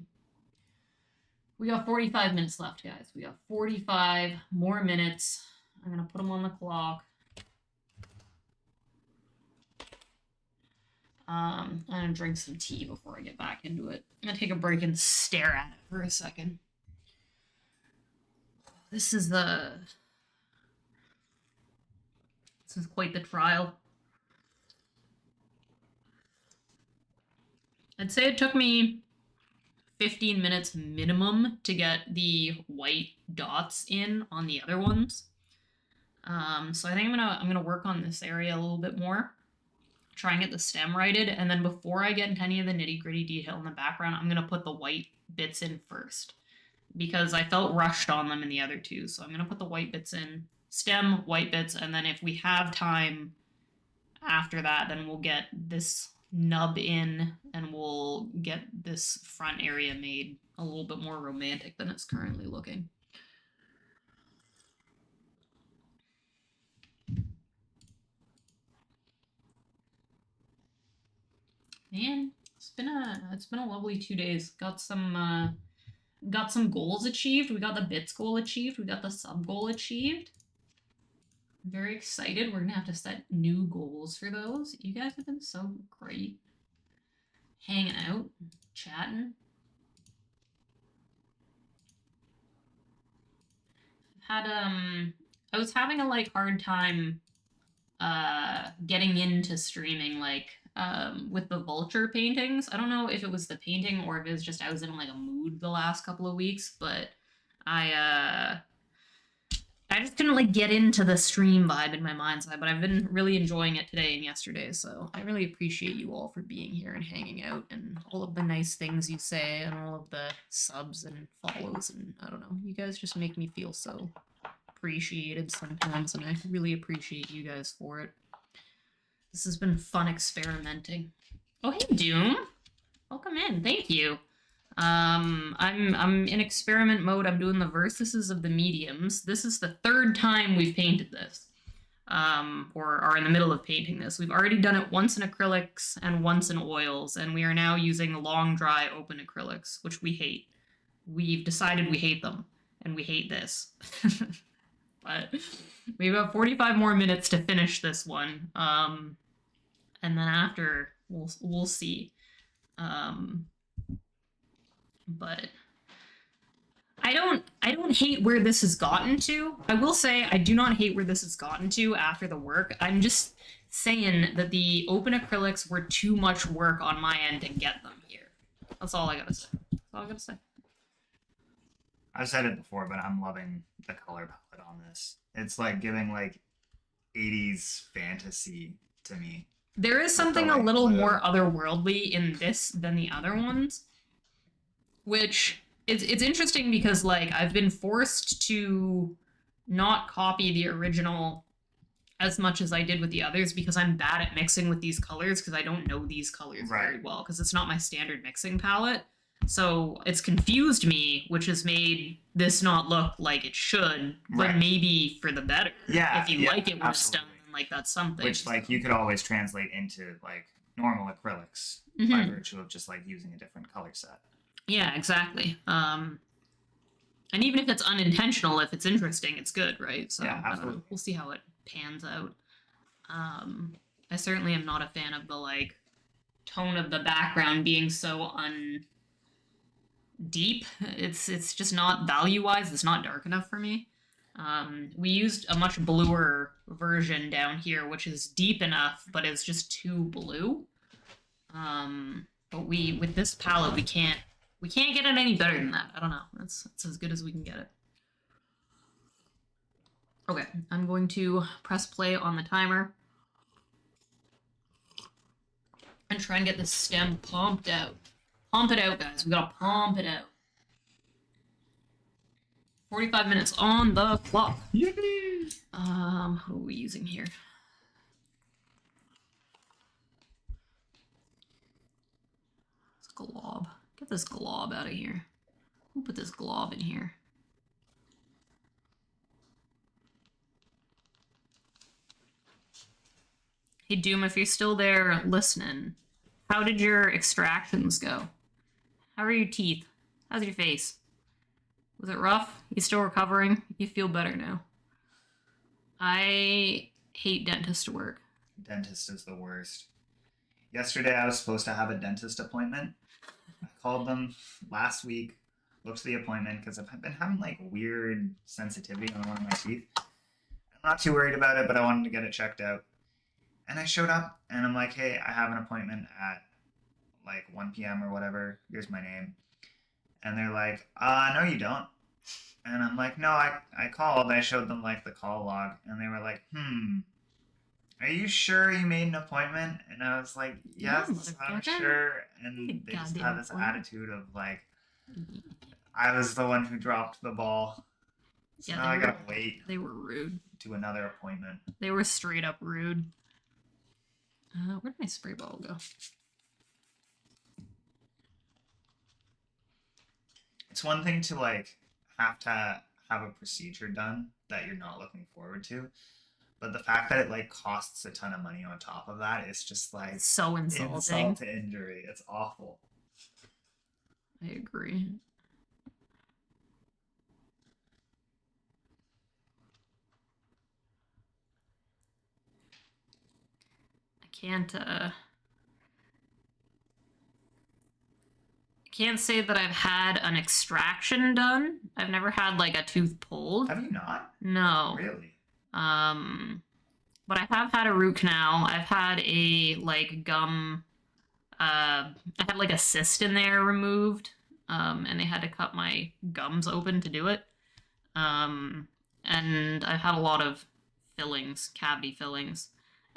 We got 45 minutes left, guys. We got 45 more minutes. I'm gonna put them on the clock. I'm gonna drink some tea before I get back into it. I'm gonna take a break and stare at it for a second. This is quite the trial. I'd say it took me 15 minutes minimum to get the white dots in on the other ones. So I think I'm gonna work on this area a little bit more. Try and get the stem righted, and then before I get into any of the nitty-gritty detail in the background, I'm gonna put the white bits in first because I felt rushed on them in the other two. So I'm gonna put the white bits in, stem, white bits, and then if we have time after that, then we'll get this nub in and we'll get this front area made a little bit more romantic than it's currently looking. Man, it's been a lovely 2 days. Got some goals achieved. We got the bits goal achieved. We got the sub goal achieved. I'm very excited. We're gonna have to set new goals for those. You guys have been so great. Hanging out, chatting. Had I was having a like hard time getting into streaming with the vulture paintings. I don't know if it was the painting or if it was just I was in like a mood the last couple of weeks, but I uh I just couldn't like get into the stream vibe in my mind's eye, but I've been really enjoying it today and yesterday, so I really appreciate you all for being here and hanging out and all of the nice things you say and all of the subs and follows and I don't know. You guys just make me feel so appreciated sometimes, and I really appreciate you guys for it. This has been fun experimenting. Oh hey Doom, welcome in. Thank you. I'm in experiment mode. I'm doing the versuses of the mediums. This is the third time we've painted this, or are in the middle of painting this. We've already done it once in acrylics and once in oils, and we are now using long, dry, open acrylics, which we hate. We've decided we hate them, and we hate this. But we've got 45 more minutes to finish this one, and then after we'll see. But I don't hate where this has gotten to. I will say I do not hate where this has gotten to after the work. I'm just saying that the open acrylics were too much work on my end to get them here. That's all I gotta say. That's all I gotta say. I've said it before, but I'm loving the color palette on this. It's like giving like 80s fantasy to me. There is something a little more otherworldly in this than the other ones, which it's interesting because like I've been forced to not copy the original as much as I did with the others because I'm bad at mixing with these colors because I don't know these colors very well because it's not my standard mixing palette. So it's confused me, which has made this not look like it should, but maybe for the better. Yeah. If you like it when it's done, then like that's something. Which like you could always translate into like normal acrylics by virtue of just like using a different color set. Yeah, exactly. And even if it's unintentional, if it's interesting, it's good, right? So yeah, absolutely. We'll see how it pans out. I certainly am not a fan of the like tone of the background being so deep. It's just not value-wise. It's not dark enough for me. We used a much bluer version down here, which is deep enough, but it's just too blue. But with this palette, we can't get it any better than that. I don't know. It's as good as we can get it. Okay, I'm going to press play on the timer and try and get this stem pumped out. Pump it out, guys. We gotta pump it out. 45 minutes on the clock. Yippee! What are we using here? It's glob. Get this glob out of here. Who put this glob in here? Hey Doom, if you're still there listening, how did your extractions go? How are your teeth? How's your face? Was it rough? You still recovering? You feel better now? I hate dentist work. Dentist is the worst. Yesterday I was supposed to have a dentist appointment. I called them last week, booked the appointment because I've been having like weird sensitivity on one of my teeth. I'm not too worried about it, but I wanted to get it checked out. And I showed up and I'm like, hey, I have an appointment at like 1 p.m. or whatever. Here's my name. And they're like, no, you don't. And I'm like, no, I called. I showed them like the call log. And they were like, are you sure you made an appointment? And I was like, yes, I'm sure. And they just had this attitude of like, I was the one who dropped the ball. So yeah, now I gotta wait. They were rude. To another appointment. They were straight up rude. Where'd my spray bottle go? It's one thing to like have a procedure done that you're not looking forward to, But the fact that it like costs a ton of money on top of that is just like It's so insulting. insult to injury. It's awful. I agree. I can't say that I've had an extraction done. I've never had like a tooth pulled. Have you not? No. Really? But I have had a root canal. I've had a like gum. I had like a cyst in there removed, and they had to cut my gums open to do it. And I've had a lot of fillings, cavity fillings.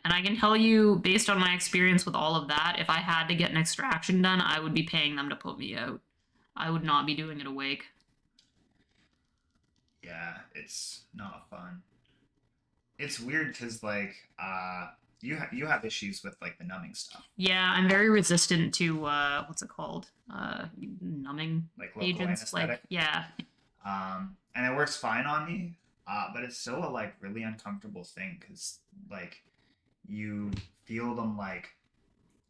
And I can tell you, based on my experience with all of that, if I had to get an extraction done, I would be paying them to put me out. I would not be doing it awake. Yeah, it's not fun. It's weird because like you have issues with like the numbing stuff, Yeah, I'm very resistant to what's it called? Numbing like local agents. anesthetic. Like, yeah. And it works fine on me. But it's still a like really uncomfortable thing because like you feel them like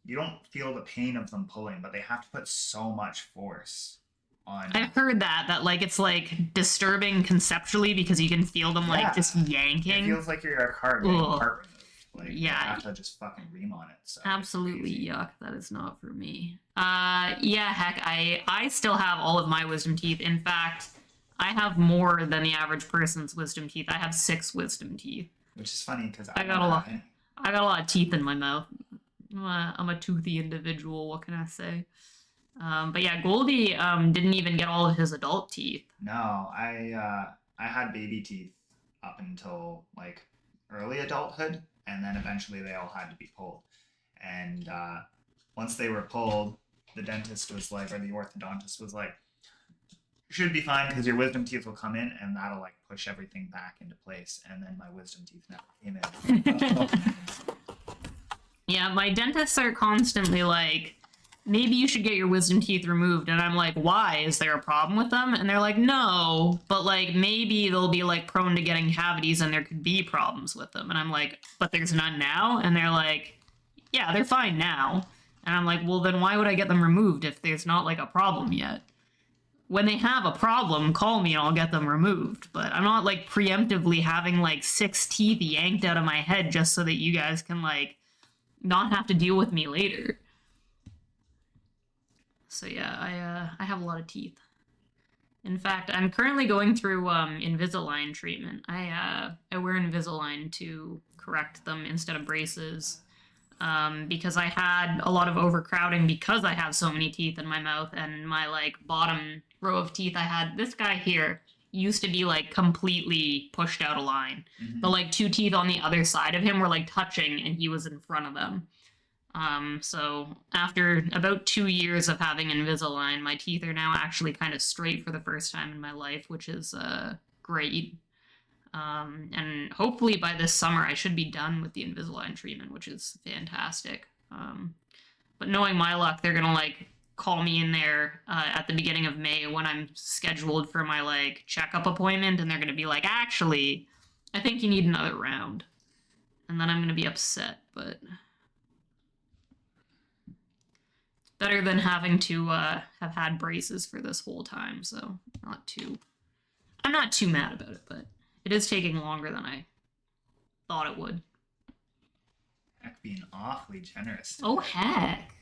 you don't feel the pain of them pulling, but they have to put so much force on. I've heard that like it's like disturbing conceptually because you can feel them like just It yanking. feels like you're a car getting Ugh. part removed. Like you Yeah. have to just fucking ream on it. So it's Absolutely crazy. yuck. That is not for me. Yeah, heck, I still have all of my wisdom teeth. In fact, I have more than the average person's wisdom teeth. I have 6 wisdom teeth. Which is funny because I got a lot. I got a lot of teeth in my mouth. I'm a toothy individual. What can I say? But yeah, Goldie didn't even get all of his adult teeth. No, I had baby teeth up until like early adulthood, and then eventually they all had to be pulled. And once they were pulled, the dentist was like, or the orthodontist was like, you should be fine because your wisdom teeth will come in, and that'll like push everything back into place. And then my wisdom teeth never came in. Yeah, my dentists are constantly like, maybe you should get your wisdom teeth removed. And I'm like, why? Is there a problem with them? And they're like, no, but like maybe they'll be like prone to getting cavities and there could be problems with them. And I'm like, but there's none now? And they're like, yeah, they're fine now. And I'm like, well, then why would I get them removed if there's not like a problem yet? When they have a problem, call me and I'll get them removed. But I'm not like preemptively having like 6 teeth yanked out of my head just so that you guys can like not have to deal with me later. So yeah, I have a lot of teeth. In fact, I'm currently going through Invisalign treatment. I wear Invisalign to correct them instead of braces. Because I had a lot of overcrowding because I have so many teeth in my mouth, and my like bottom row of teeth I had, this guy here used to be like completely pushed out of line. Mhm. The like 2 teeth on the other side of him were like touching and he was in front of them. So after about 2 years of having Invisalign, my teeth are now actually kind of straight for the first time in my life, which is great. And hopefully by this summer I should be done with the Invisalign treatment, which is fantastic. But knowing my luck, they're gonna like call me in there at the beginning of May when I'm scheduled for my like checkup appointment, and they're gonna be like, actually, I think you need another round. And then I'm gonna be upset, but it's better than having to have had braces for this whole time, so I'm not too mad about it, but it is taking longer than I thought it would. Heck, being awfully generous. Oh, heck.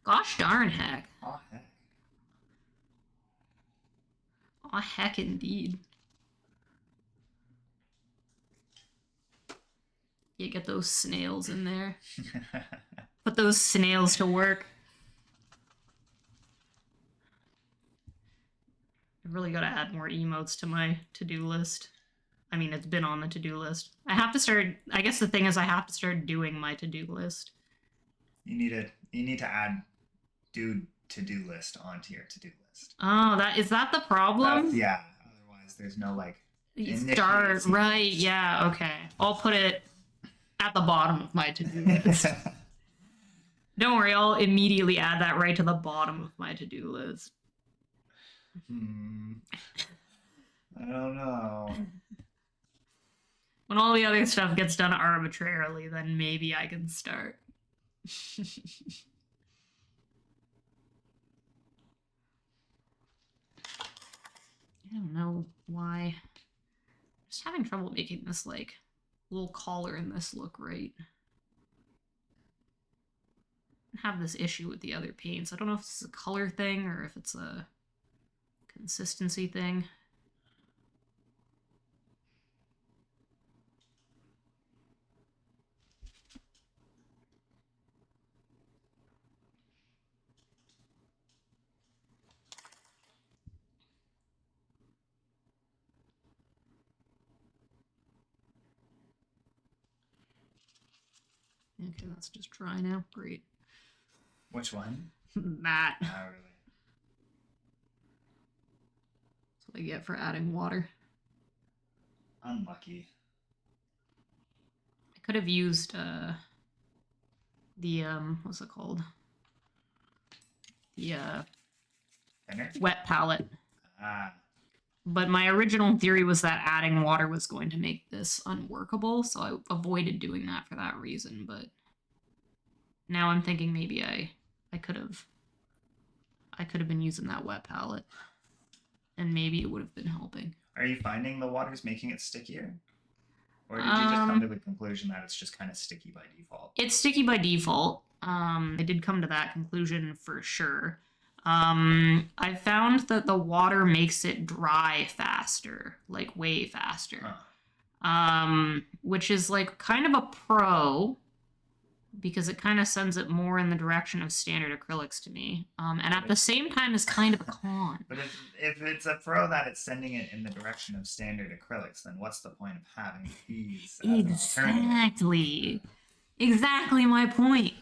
Gosh darn heck. Oh, heck. Aw, heck indeed. You get those snails in there. Put those snails to work. I really gotta add more emotes to my to-do list. I mean, it's been on the to-do list. I have to start, I guess the thing is I have to start doing my to-do list. You need to add to-do list onto your to-do list. Oh, is that the problem? Yeah. Otherwise, there's no like. You initiate start, sequence. right, yeah, okay. I'll put it at the bottom of my to-do list. Don't worry, I'll immediately add that right to the bottom of my to-do list. I don't know. When all the other stuff gets done arbitrarily, then maybe I can start. I don't know why. I'm just having trouble making this, like, little collar in this look right. I have this issue with the other paints. I don't know if it's a color thing or if it's a consistency thing. Okay, that's just dry now. Great. Which one? That. Not really. That's what I get for adding water. Unlucky. I could have used the what's it called? The Thinner? wet palette. Ah. But my original theory was that adding water was going to make this unworkable, so I avoided doing that for that reason, but now I'm thinking maybe I could have been using that wet palette. And maybe it would have been helping. Are you finding the water's making it stickier? Or did you just come to the conclusion that it's just kind of sticky by default? It's sticky by default. I did come to that conclusion for sure. I found that the water makes it dry faster, like way faster. Huh. Which is like kind of a pro because it kind of sends it more in the direction of standard acrylics to me. And at the same time is kind of a con. But if it's a pro that it's sending it in the direction of standard acrylics, then what's the point of having these as an alternative? Exactly my point.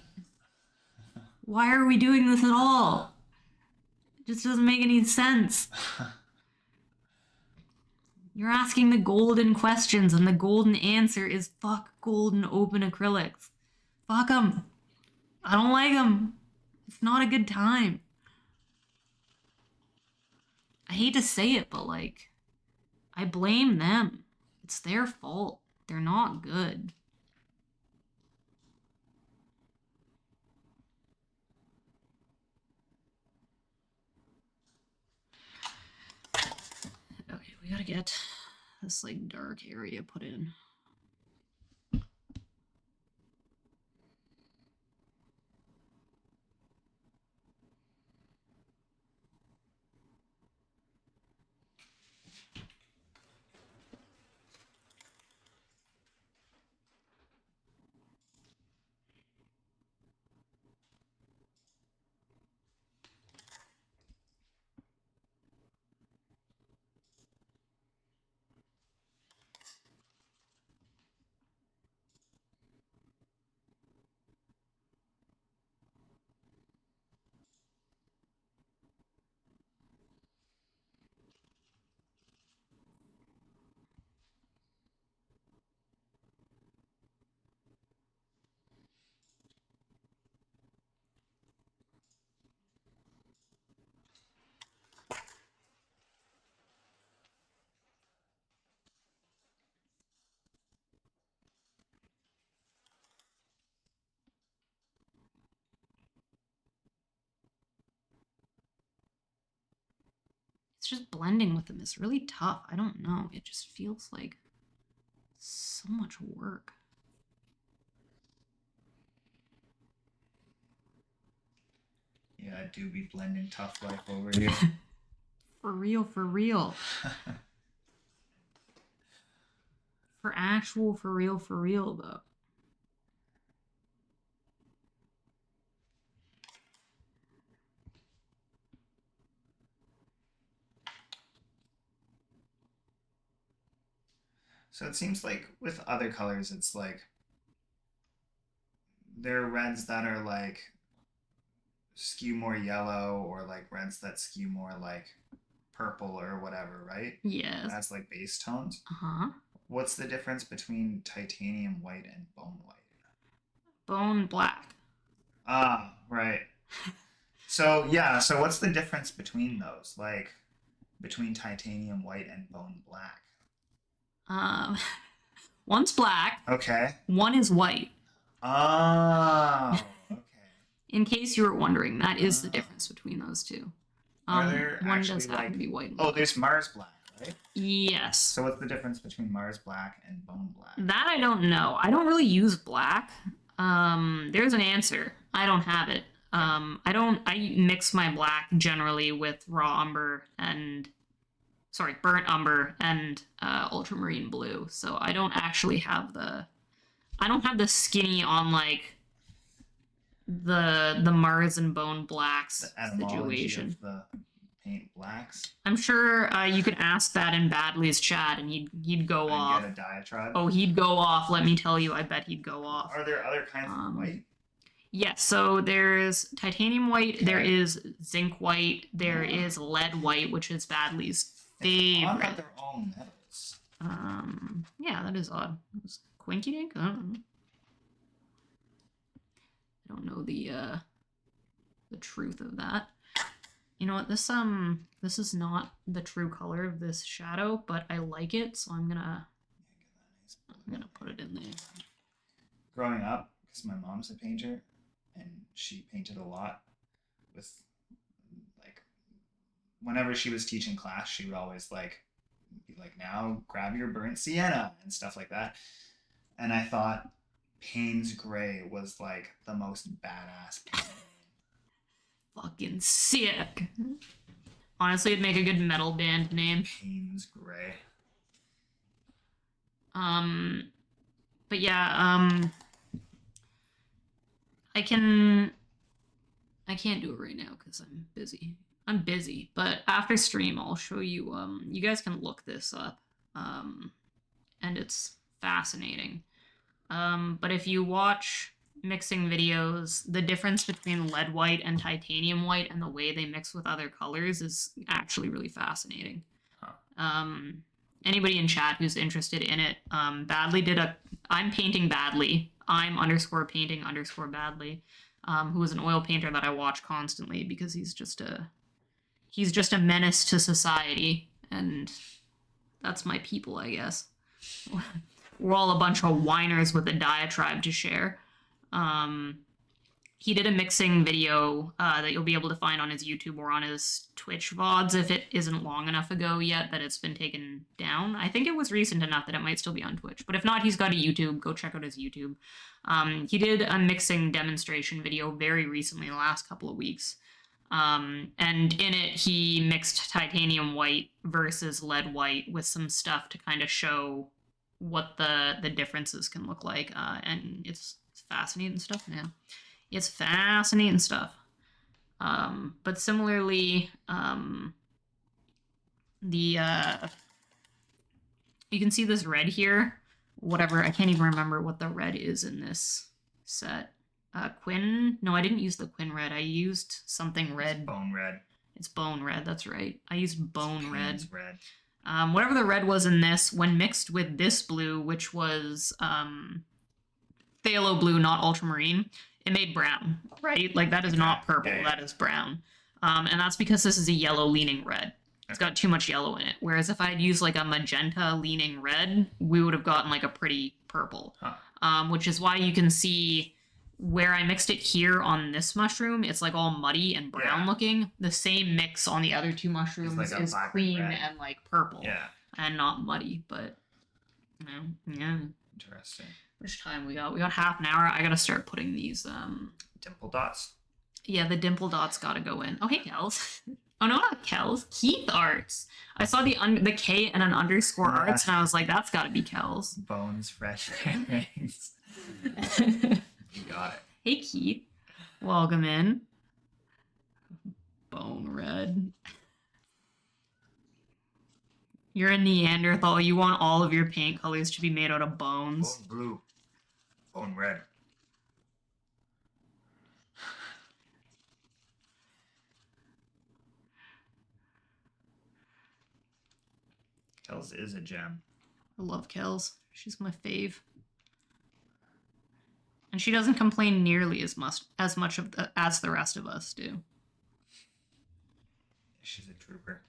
Why are we doing this at all? It just doesn't make any sense. You're asking the golden questions, and the golden answer is fuck golden open acrylics. Fuck them. I don't like them. It's not a good time. I hate to say it, but like, I blame them. It's their fault. They're not good. Okay, we gotta get this like dark area put in. It's just blending with them is really tough. I don't know. It just feels like so much work. Yeah, I do be blending tough life over here. For real, for real. For actual, for real, though. So it seems like with other colors, it's like there are reds that are like skew more yellow, or like reds that skew more like purple or whatever, right? Yes. That's like base tones. Uh-huh. What's the difference between titanium white and bone white? Bone black. Ah, right. So yeah, so what's the difference between those? Like between titanium white and bone black? Um, One's black, Okay. one is white. Oh, okay. In case you were wondering, that is the difference between those two. Are there One actually does happen like? to be white. And Oh, black. there's Mars Black, right? Yes. So what's the difference between Mars Black and Bone Black? That I don't know. I don't really use black. There's an answer. I don't have it. I mix my black generally with raw umber and burnt umber and ultramarine blue. So I don't actually have the skinny on like the Mars and Bone blacks The etymology situation. of the paint blacks. I'm sure you could ask that in Badley's chat and he'd go off. Get a diatribe. Oh, he'd go off. Let me tell you, I bet he'd go off. Are there other kinds of white? Yes, so there's titanium white, there is zinc white, there is lead white, which is Badley's favorite. It's on their own metals. Yeah, that is odd. Quinky Dink? I don't know the truth of that. You know what? This is not the true color of this shadow, but I like it, so I'm gonna put it in there. Growing up, because my mom's a painter, and she painted a lot with, like, whenever she was teaching class, she would always like be like, now grab your burnt sienna and stuff like that. And I thought Payne's Gray was like the most badass paint. Fucking sick. Honestly, it'd make a good metal band name. Payne's Gray. But yeah, I can't do it right now because I'm busy. But after stream, I'll show you. You guys can look this up, and it's fascinating. But if you watch mixing videos, the difference between lead white and titanium white and the way they mix with other colors is actually really fascinating. Huh. Anybody in chat who's interested in it, Badley did I'm painting Badley. I'm _painting _Badley, who is an oil painter that I watch constantly because he's just a menace to society, and that's my people, I guess. We're all a bunch of whiners with a diatribe to share. He did a mixing video that you'll be able to find on his YouTube or on his Twitch VODs if it isn't long enough ago yet that it's been taken down. I think it was recent enough that it might still be on Twitch. But if not, he's got a YouTube. Go check out his YouTube. He did a mixing demonstration video very recently, the last couple of weeks. And in it, he mixed titanium white versus lead white with some stuff to kind of show what the differences can look like. And it's fascinating stuff, man. It's fascinating stuff. But similarly, you can see this red here. Whatever, I can't even remember what the red is in this set. Quinn? No, I didn't use the Quinn red. I used something red. It's bone red. It's bone red, that's right. I used bone red. Payne's red. Whatever the red was in this, when mixed with this blue, which was phthalo blue, not ultramarine, it made brown, right? Like, that is not purple, Yeah. that is brown. And that's because this is a yellow leaning red. It's got too much yellow in it. Whereas if I'd used like a magenta leaning red, we would have gotten like a pretty purple. Huh. Which is why you can see where I mixed it here on this mushroom, it's like all muddy and brown looking. The same mix on the other two mushrooms like a is vibrant clean red. and like purple. Yeah. And not muddy, but you know, yeah. Interesting. Which time we got? We got half an hour. I gotta start putting these Dimple dots. yeah, the dimple dots gotta go in. Oh hey Kels. Oh no, not Kels. Keith Arts. I saw the K and an underscore Yeah. arts and I was like, that's gotta be Kels. Bones, fresh herrings. You got it. Hey Keith. Welcome in. Bone red. You're a Neanderthal. You want all of your paint colors to be made out of bones. Bone blue. Bone red. Kels is a gem. I love Kels. She's my fave. And she doesn't complain nearly as much as the rest of us do. She's a trooper.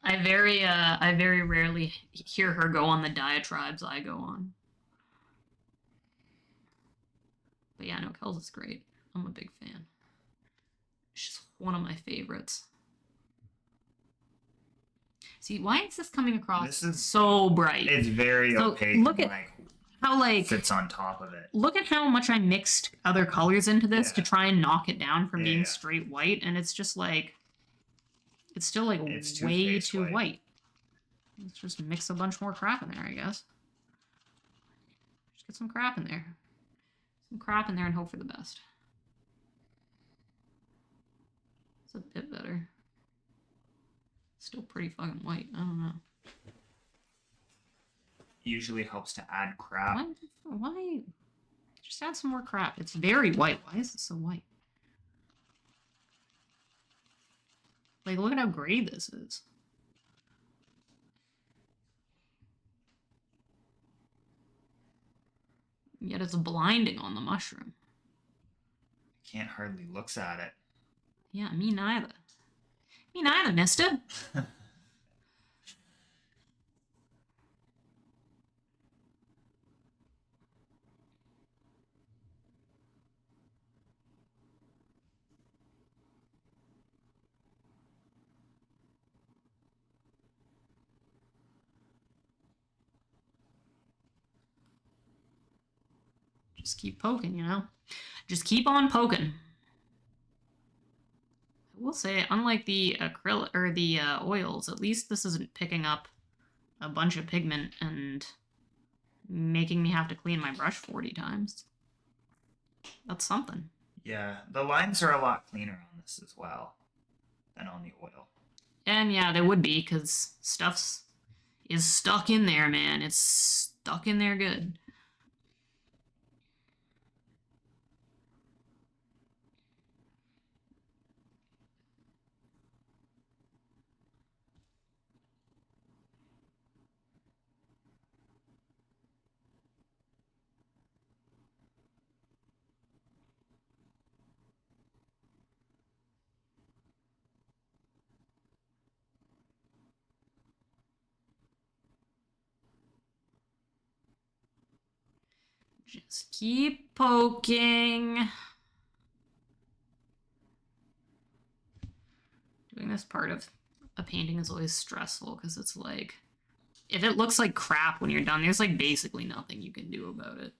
I very rarely hear her go on the diatribes I go on. Kel's is great. I'm a big fan. She's one of my favorites. See, why is this coming across This is- so bright? It's very So, opaque. look and, at like how, like, sits on top of it. look at how much I mixed other colors into this to Yeah. try and knock it down from Yeah, being yeah. straight white, and it's just like, it's still like It's way two-faced too white. white. Let's just mix a bunch more crap in there, I guess. Just get some crap in there. Some crap in there and hope for the best. It's a bit better. Still pretty fucking white. I don't know. Usually helps to add crap. Why? Just add some more crap. It's very white. Why is it so white? Like, look at how gray this is. Yet it's blinding on the mushroom. Can't hardly looks at it. Yeah, me neither. Me neither, mister. Just keep poking, you know? Just keep on poking. I will say, unlike the acrylic or the oils, at least this isn't picking up a bunch of pigment and making me have to clean my brush 40 times. That's something. Yeah, the lines are a lot cleaner on this as well than on the oil. And yeah, they would be, because stuff's is stuck in there, man. It's stuck in there good. Just keep poking. Doing this part of a painting is always stressful because it's like, if it looks like crap when you're done, there's like basically nothing you can do about it.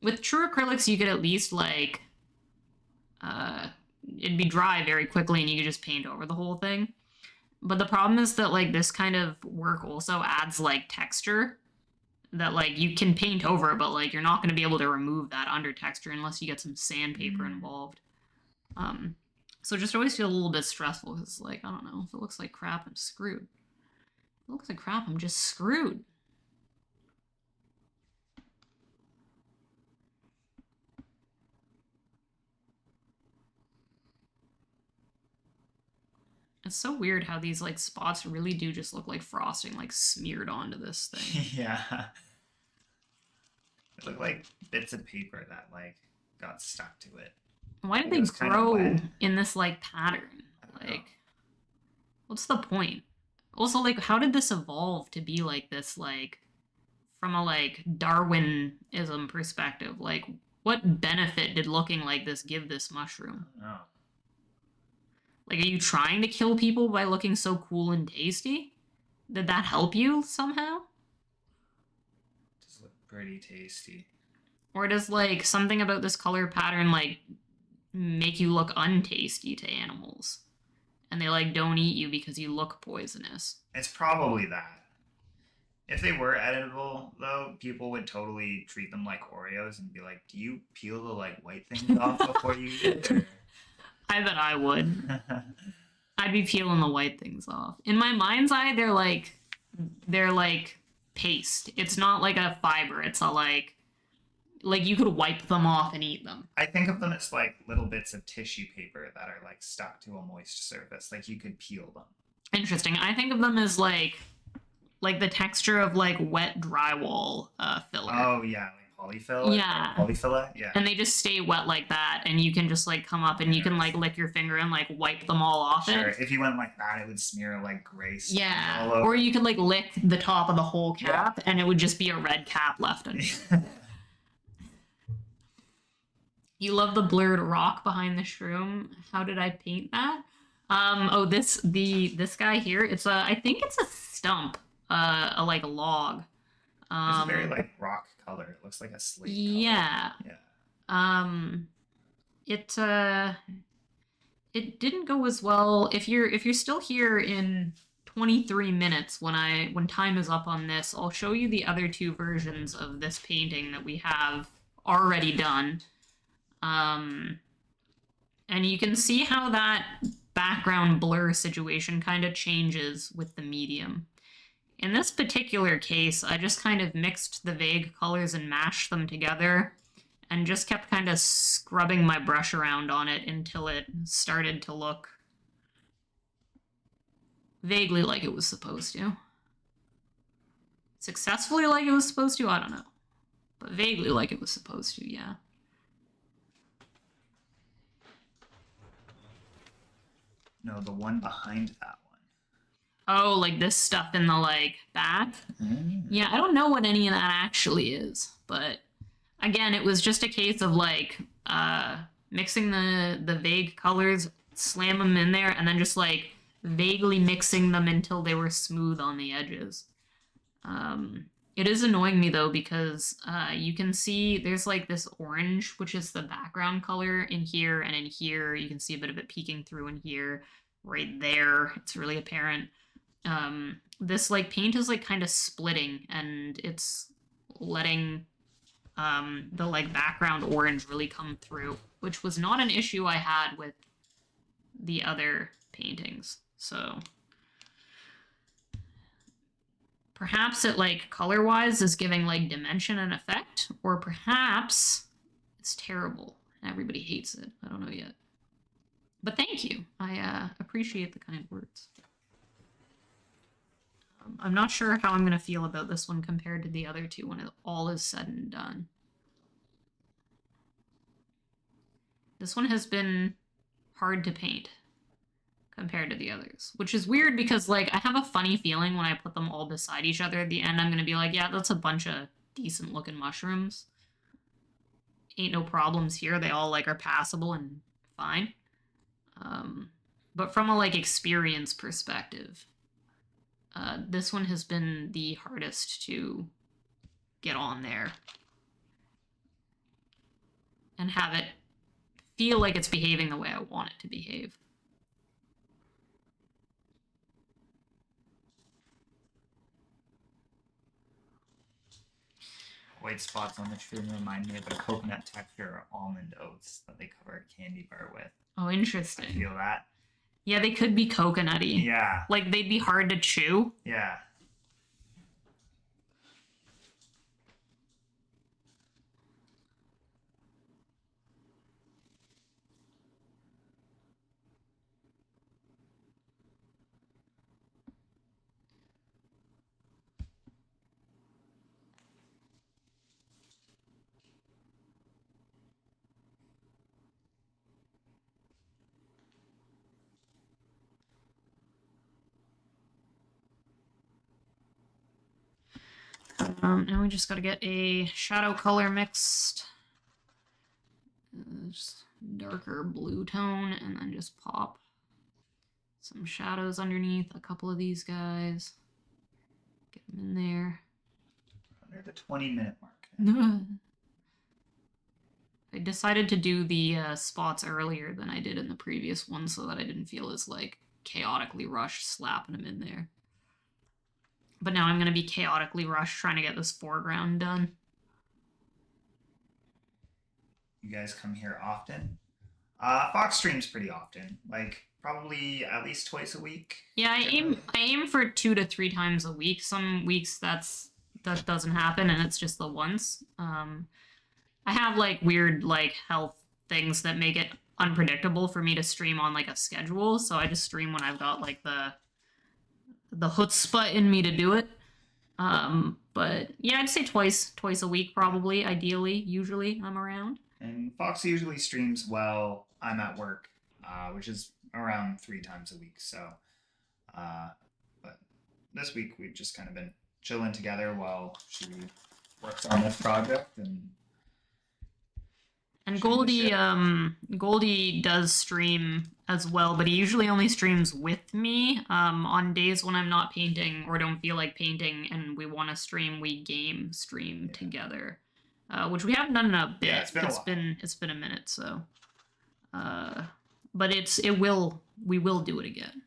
With true acrylics, you could at least like, it'd be dry very quickly and you could just paint over the whole thing. But the problem is that like this kind of work also adds like texture that like you can paint over, but like you're not going to be able to remove that under texture unless you get some sandpaper involved. So just always feel a little bit stressful because like, I don't know, if it looks like crap, I'm screwed. If it looks like crap, I'm just screwed. It's so weird how these like spots really do just look like frosting like smeared onto this thing. Yeah. It looked like bits of paper that like got stuck to it. Why did It they was kinda grow wet. in this like pattern? I don't know. Like, what's the point? Also, like, how did this evolve to be like this? Like, from a like Darwinism perspective, like, what benefit did looking like this give this mushroom? Oh. Like, are you trying to kill people by looking so cool and tasty? Did that help you somehow? Just look pretty tasty. Or does like something about this color pattern like make you look untasty to animals? And they like don't eat you because you look poisonous. It's probably that. If they were edible, though, people would totally treat them like Oreos and be like, "Do you peel the like white things off before you eat it?" Or... I bet I would. I'd be peeling the white things off. In my mind's eye, they're like paste. It's not like a fiber. It's a like you could wipe them off and eat them. I think of them as like little bits of tissue paper that are like stuck to a moist surface. Like you could peel them. Interesting. I think of them as like the texture of like wet drywall filler. Oh yeah, like polyfill. Yeah. Polyfilla. Yeah. And they just stay wet like that, and you can just like come up and you can like lick your finger and like wipe them all off Sure. it. If you went like that, it would smear like gray stuff Yeah. all over. Or you could like lick the top of the whole cap, and it would just be a red cap left underneath. You love the blurred rock behind the shroom. How did I paint that? Oh, this guy here. It's a I think it's a stump, a like a log. It's a very Um, like rock color. It looks like a slate yeah. color. Yeah. Um, it it didn't go as well. If you're still here in 23 minutes when time is up on this, I'll show you the other two versions of this painting that we have already done. Um, and you can see how that background blur situation kind of changes with the medium. In this particular case, I just kind of mixed the vague colors and mashed them together and just kept kind of scrubbing my brush around on it until it started to look vaguely like it was supposed to. Successfully like it was supposed to, I don't know. But vaguely like it was supposed to, yeah. No, the one behind that one. Oh, like this stuff in the like back? Yeah, I don't know what any of that actually is, but again, it was just a case of like mixing the vague colors, slam them in there, and then just like vaguely mixing them until they were smooth on the edges. It is annoying me though because you can see there's like this orange, which is the background color in here and in here. You can see a bit of it peeking through in here, right there. It's really apparent. This like paint is like kind of splitting and it's letting the like background orange really come through, which was not an issue I had with the other paintings. So perhaps it like color wise is giving like dimension and effect, or perhaps it's terrible and everybody hates it. I don't know yet. But thank you. I appreciate the kind words. I'm not sure how I'm going to feel about this one compared to the other two when it all is said and done. This one has been hard to paint compared to the others, which is weird because like I have a funny feeling when I put them all beside each other at the end, I'm going to be like, yeah, that's a bunch of decent looking mushrooms. Ain't no problems here. They all like are passable and fine. But from a like experience perspective, this one has been the hardest to get on there and have it feel like it's behaving the way I want it to behave. White spots on the tree remind me of a coconut texture or almond oats that they cover a candy bar with. Oh, I interesting. feel that. Yeah, they could be coconutty. Yeah. Like they'd be hard to chew. Yeah. Now we just gotta get a shadow color mixed. Just darker blue tone, and then just pop some shadows underneath a couple of these guys. Get them in there. Under the 20-minute mark. I decided to do the spots earlier than I did in the previous one so that I didn't feel as like chaotically rushed slapping them in there. But now I'm going to be chaotically rushed trying to get this foreground done. You guys come here often? Fox streams pretty often. Like probably at least twice a week. Yeah, I aim for 2 to 3 times a week. Some weeks that doesn't happen and it's just the once. I have like weird like health things that make it unpredictable for me to stream on like a schedule, so I just stream when I've got like the chutzpah in me to do it. But yeah, I'd say twice a week probably, ideally, usually I'm around. And Fox usually streams while I'm at work, which is around 3 times a week. So, but this week we've just kind of been chilling together while she works on this project. And Shooting the Goldie does stream as well, but he usually only streams with me. On days when I'm not painting or don't feel like painting and we want to stream, we game stream together. Which we haven't done in a bit. Yeah, it's been a while. It's been a minute, so but we will do it again.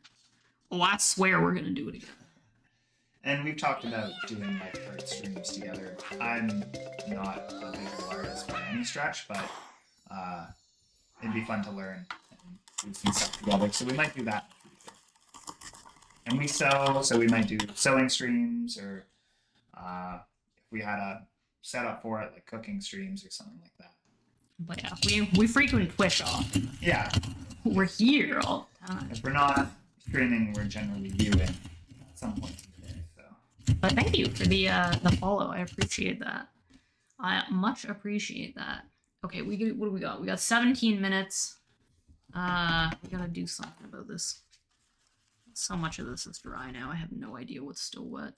Oh, I swear we're gonna do it again. And we've talked about doing like art streams together. I'm not a visual artist by any stretch, but it'd be fun to learn and do some stuff together. So we might do that in the future. And we sew, so we might do sewing streams, or if we had a setup for it, like cooking streams or something like that. But yeah, we frequent Twitch off. Yeah. We're here all the time. If we're not streaming, we're generally viewing at some point. But thank you for the follow. I appreciate that. I much appreciate that. Okay, what do we got? We got 17 minutes. We gotta do something about this. So much of this is dry now. I have no idea what's still wet.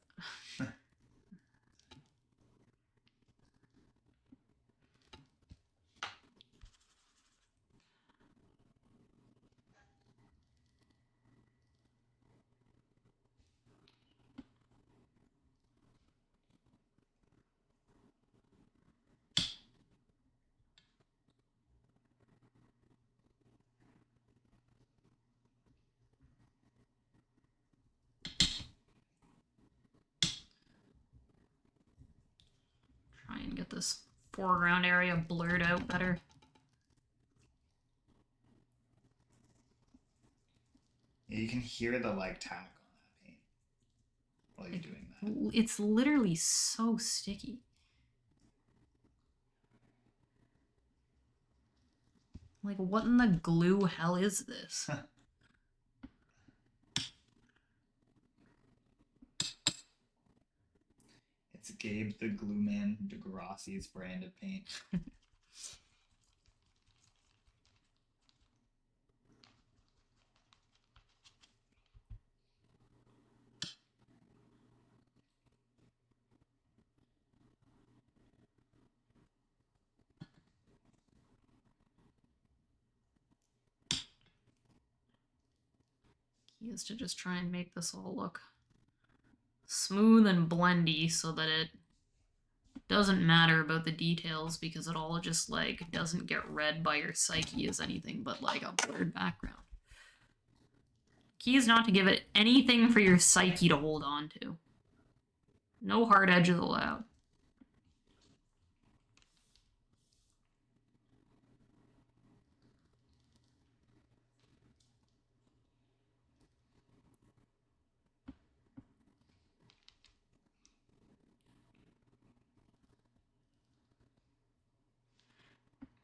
Try and get this foreground area blurred out better. Yeah, you can hear the like tack on that paint while you're doing that. It's literally so sticky. Like, what in the glue hell is this? It's Gabe the Glue Man DeGrassi's brand of paint. Key is to just try and make this all look smooth and blendy so that it doesn't matter about the details, because it all just like doesn't get read by your psyche as anything but like a blurred background. Key is not to give it anything for your psyche to hold on to. No hard edges allowed.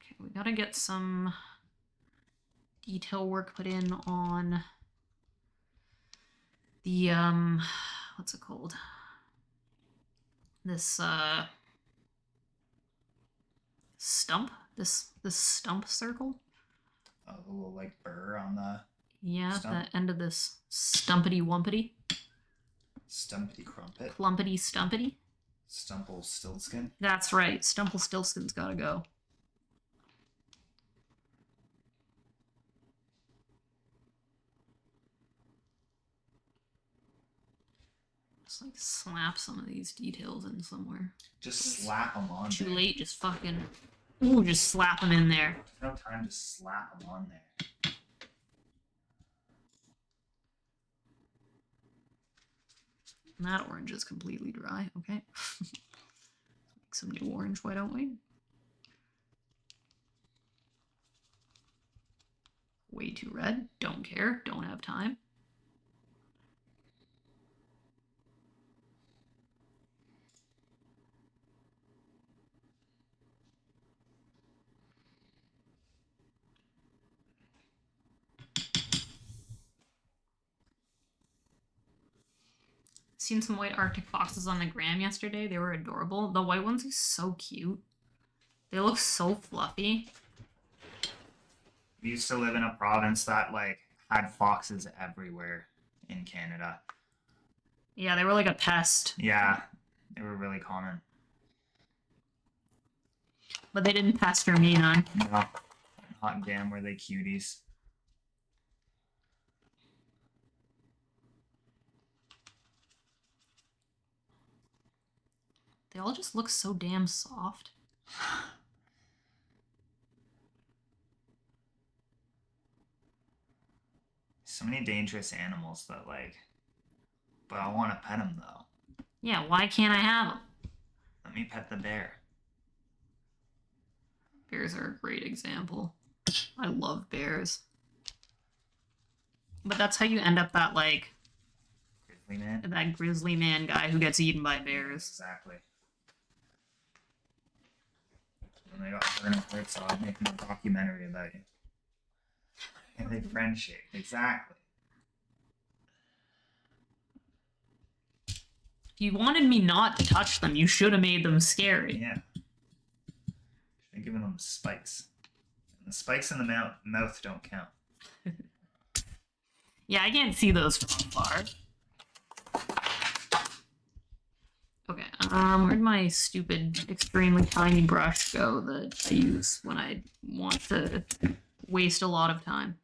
Okay, we gotta get some detail work put in on the what's it called? This stump? This stump circle? A little like burr on the Yeah, stump. the end of this stumpity wumpity. Stumpity crumpet. Plumpity stumpity. Stumple Stiltskin. That's right. Stumple Stiltskin's gotta go. Just like slap some of these details in somewhere. Just slap them on Too there. late, just fucking... Ooh, just slap them in there. There's no time to slap them on there. And that orange is completely dry, okay? Make some new orange, why don't we? Way too red, don't care, don't have time. Seen some white Arctic foxes on the gram yesterday. They were adorable. The white ones are so cute. They look so fluffy. We used to live in a province that like had foxes everywhere in Canada. Yeah, they were like a pest. Yeah, they were really common. But they didn't pester me none. No. Hot damn, were they cuties. They all just look so damn soft. So many dangerous animals that, like... But I want to pet them, though. Yeah, why can't I have them? Let me pet the bear. Bears are a great example. I love bears. But that's how you end up that, like, Grizzly man? that grizzly man guy who gets eaten by bears. Exactly. When they got Vernon Herzog making a documentary about you. And they friendship. Exactly. If you wanted me not to touch them, you should have made them scary. Yeah. Should have given them spikes. And the spikes in the mouth don't count. Yeah, I can't see those from far. Okay, where'd my stupid, extremely tiny brush go that I use when I want to waste a lot of time?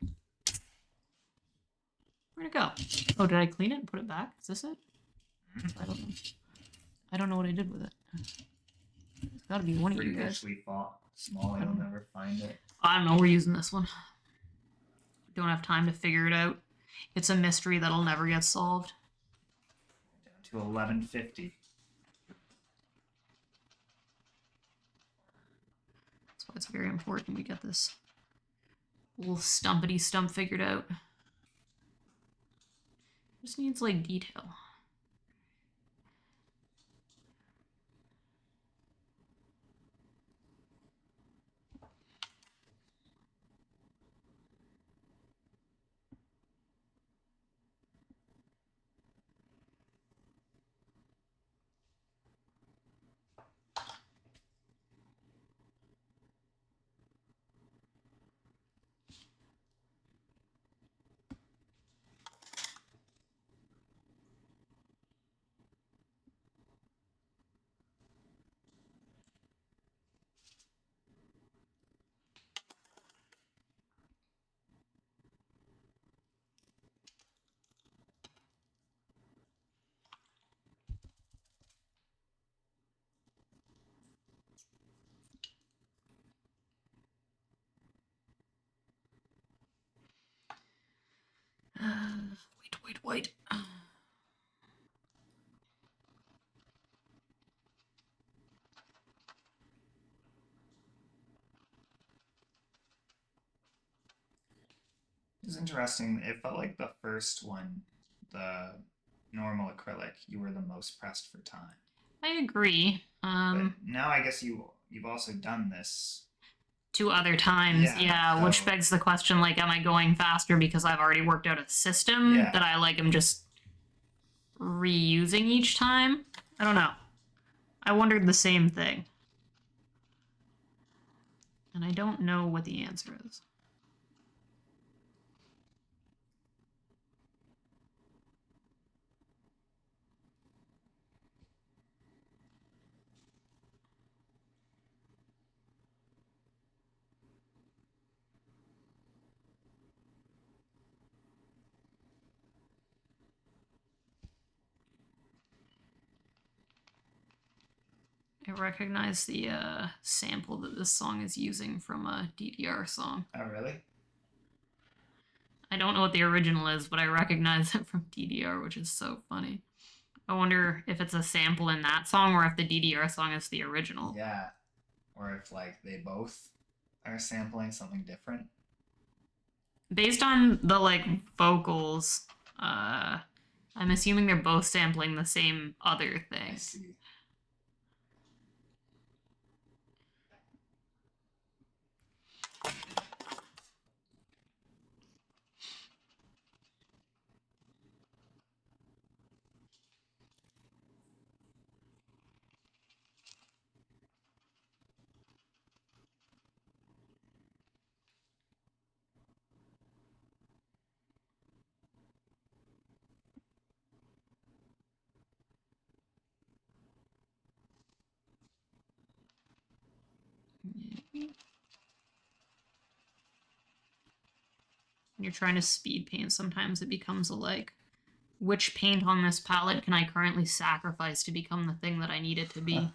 Where'd it go? Oh, did I clean it and put it back? Is this it? I don't know. I don't know what I did with it. It's gotta be one of you guys. Freakishly small, you'll never find it. I don't know, we're using this one. Don't have time to figure it out. It's a mystery that'll never get solved. Down to 1150. That's why it's very important we get this little stumpity stump figured out. Just needs, like, detail. Wait. It's interesting. It felt like the first one, the normal acrylic, you were the most pressed for time. I agree. But now I guess you've also done this. 2 other times, yeah, which so- begs the question, like, am I going faster because I've already worked out a system Yeah. that I, like, am just reusing each time? I don't know. I wondered the same thing. And I don't know what the answer is. I recognize the sample that this song is using from a DDR song. Oh, really? I don't know what the original is, but I recognize it from DDR, which is so funny. I wonder if it's a sample in that song or if the DDR song is the original. Yeah. Or if, like, they both are sampling something different. Based on the, like, vocals, I'm assuming they're both sampling the same other I thing. see. When you're trying to speed paint, sometimes it becomes a like, which paint on this palette can I currently sacrifice to become the thing that I need it to be?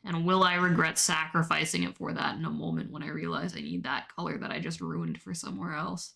And will I regret sacrificing it for that in a moment when I realize I need that color that I just ruined for somewhere else?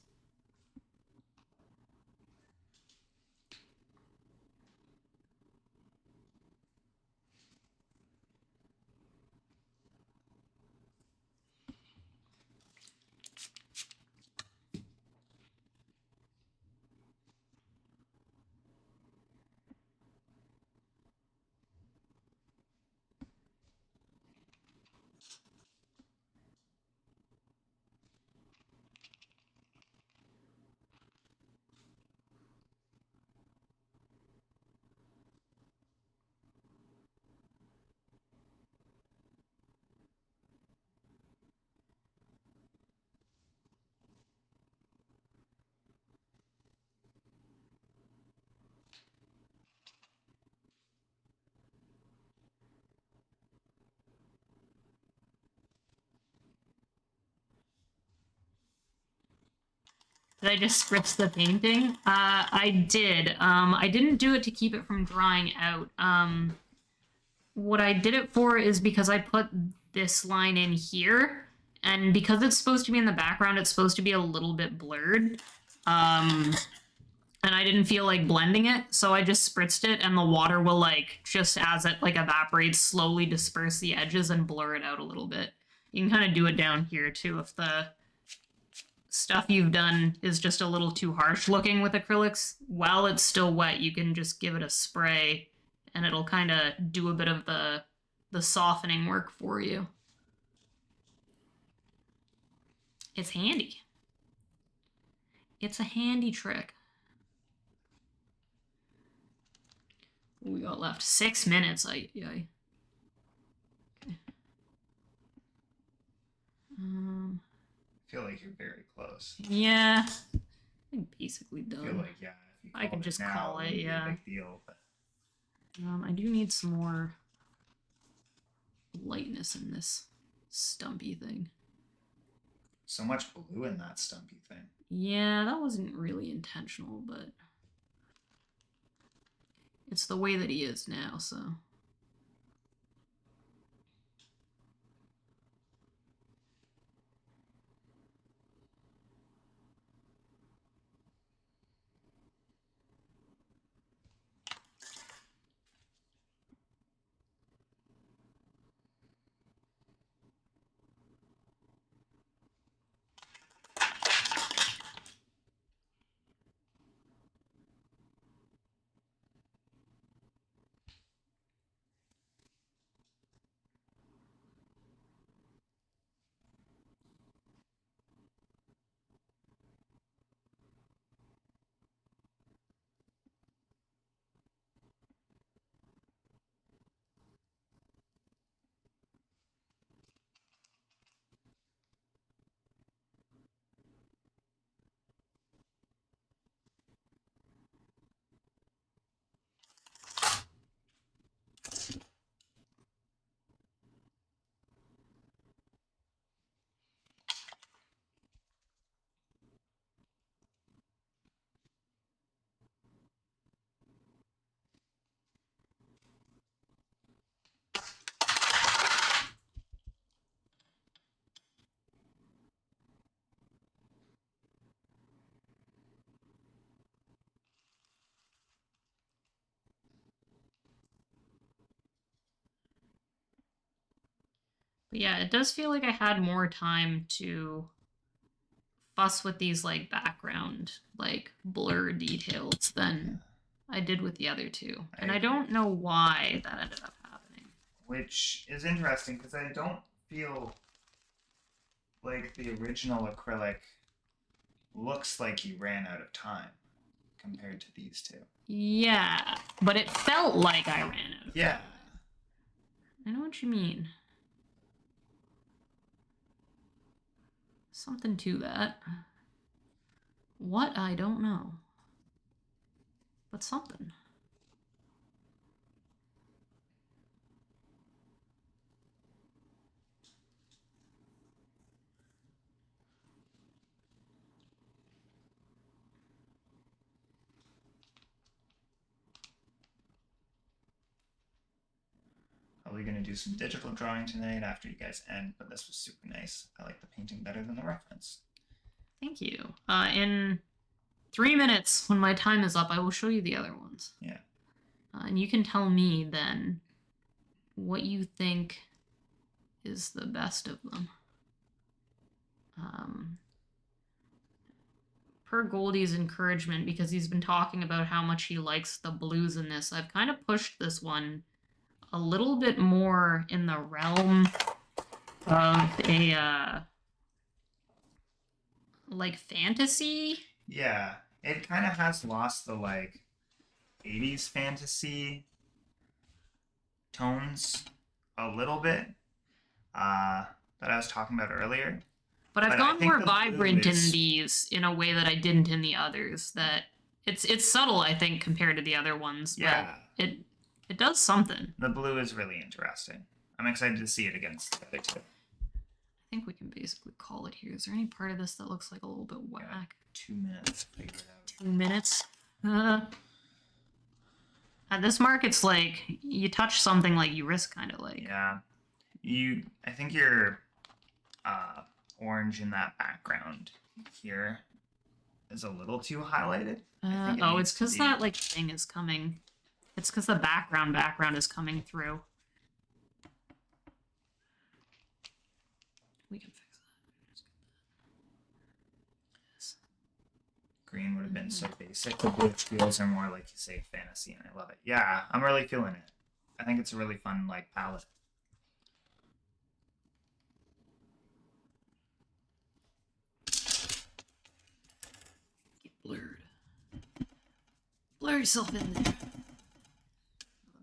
Did I just spritz the painting? I did. I didn't do it to keep it from drying out. What I did it for is because I put this line in here, and because it's supposed to be in the background, it's supposed to be a little bit blurred. And I didn't feel like blending it, so I just spritzed it, and the water will, like, just as it, like, evaporates, slowly disperse the edges and blur it out a little bit. You can kind of do it down here, too, if the stuff you've done is just a little too harsh looking with acrylics. While it's still wet, you can just give it a spray, and it'll kind of do a bit of the softening work for you. It's handy. It's a handy trick. We got left 6 minutes. Okay. I feel like you're very close. Yeah, I'm basically I feel done. like, yeah, if you I can just now, call it, wouldn't be yeah. a big deal, but I do need some more lightness in this stumpy thing. so much blue in that stumpy thing. Yeah, that wasn't really intentional, but it's the way that he is now, so. But yeah, it does feel like I had more time to fuss with these like background, like blur details than I did with the other two. And I don't know why that ended up happening. Which is interesting because I don't feel like the original acrylic looks like you ran out of time compared to these two. Yeah, but it felt like I ran out of Yeah. time. I know what you mean. Something to that. What? I don't know. But something. gonna do some digital drawing tonight after you guys end, but this was super nice. I like the painting better than the reference. Thank you. In 3 minutes, when my time is up, I will show you the other ones. Yeah. And you can tell me then what you think is the best of them. Per Goldie's encouragement, because he's been talking about how much he likes the blues in this, I've kind of pushed this one a little bit more in the realm of a like fantasy. Yeah, it kind of has lost the like 80s fantasy tones a little bit that I was talking about earlier. But I've But I gone think more the vibrant blue in is- these in a way that I didn't in the others. That it's subtle, I think, compared to the other ones. Yeah. But it does something. The blue is really interesting. I'm excited to see it against the other two. I think we can basically call it here. Is there any part of this that looks like a little bit whack? 2 minutes to figure it out. 2 minutes. At this mark, it's like you touch something like you risk kind of like. Yeah. I think your orange in that background here is a little too highlighted. I think it Oh, needs it's to because be- that like thing is coming. It's because the background is coming through. We can fix that. Green would have been so basic. The blue feels are more like you say fantasy, and I love it. Yeah, I'm really feeling it. I think it's a really fun like palette. Get blurred. Blur yourself in there. The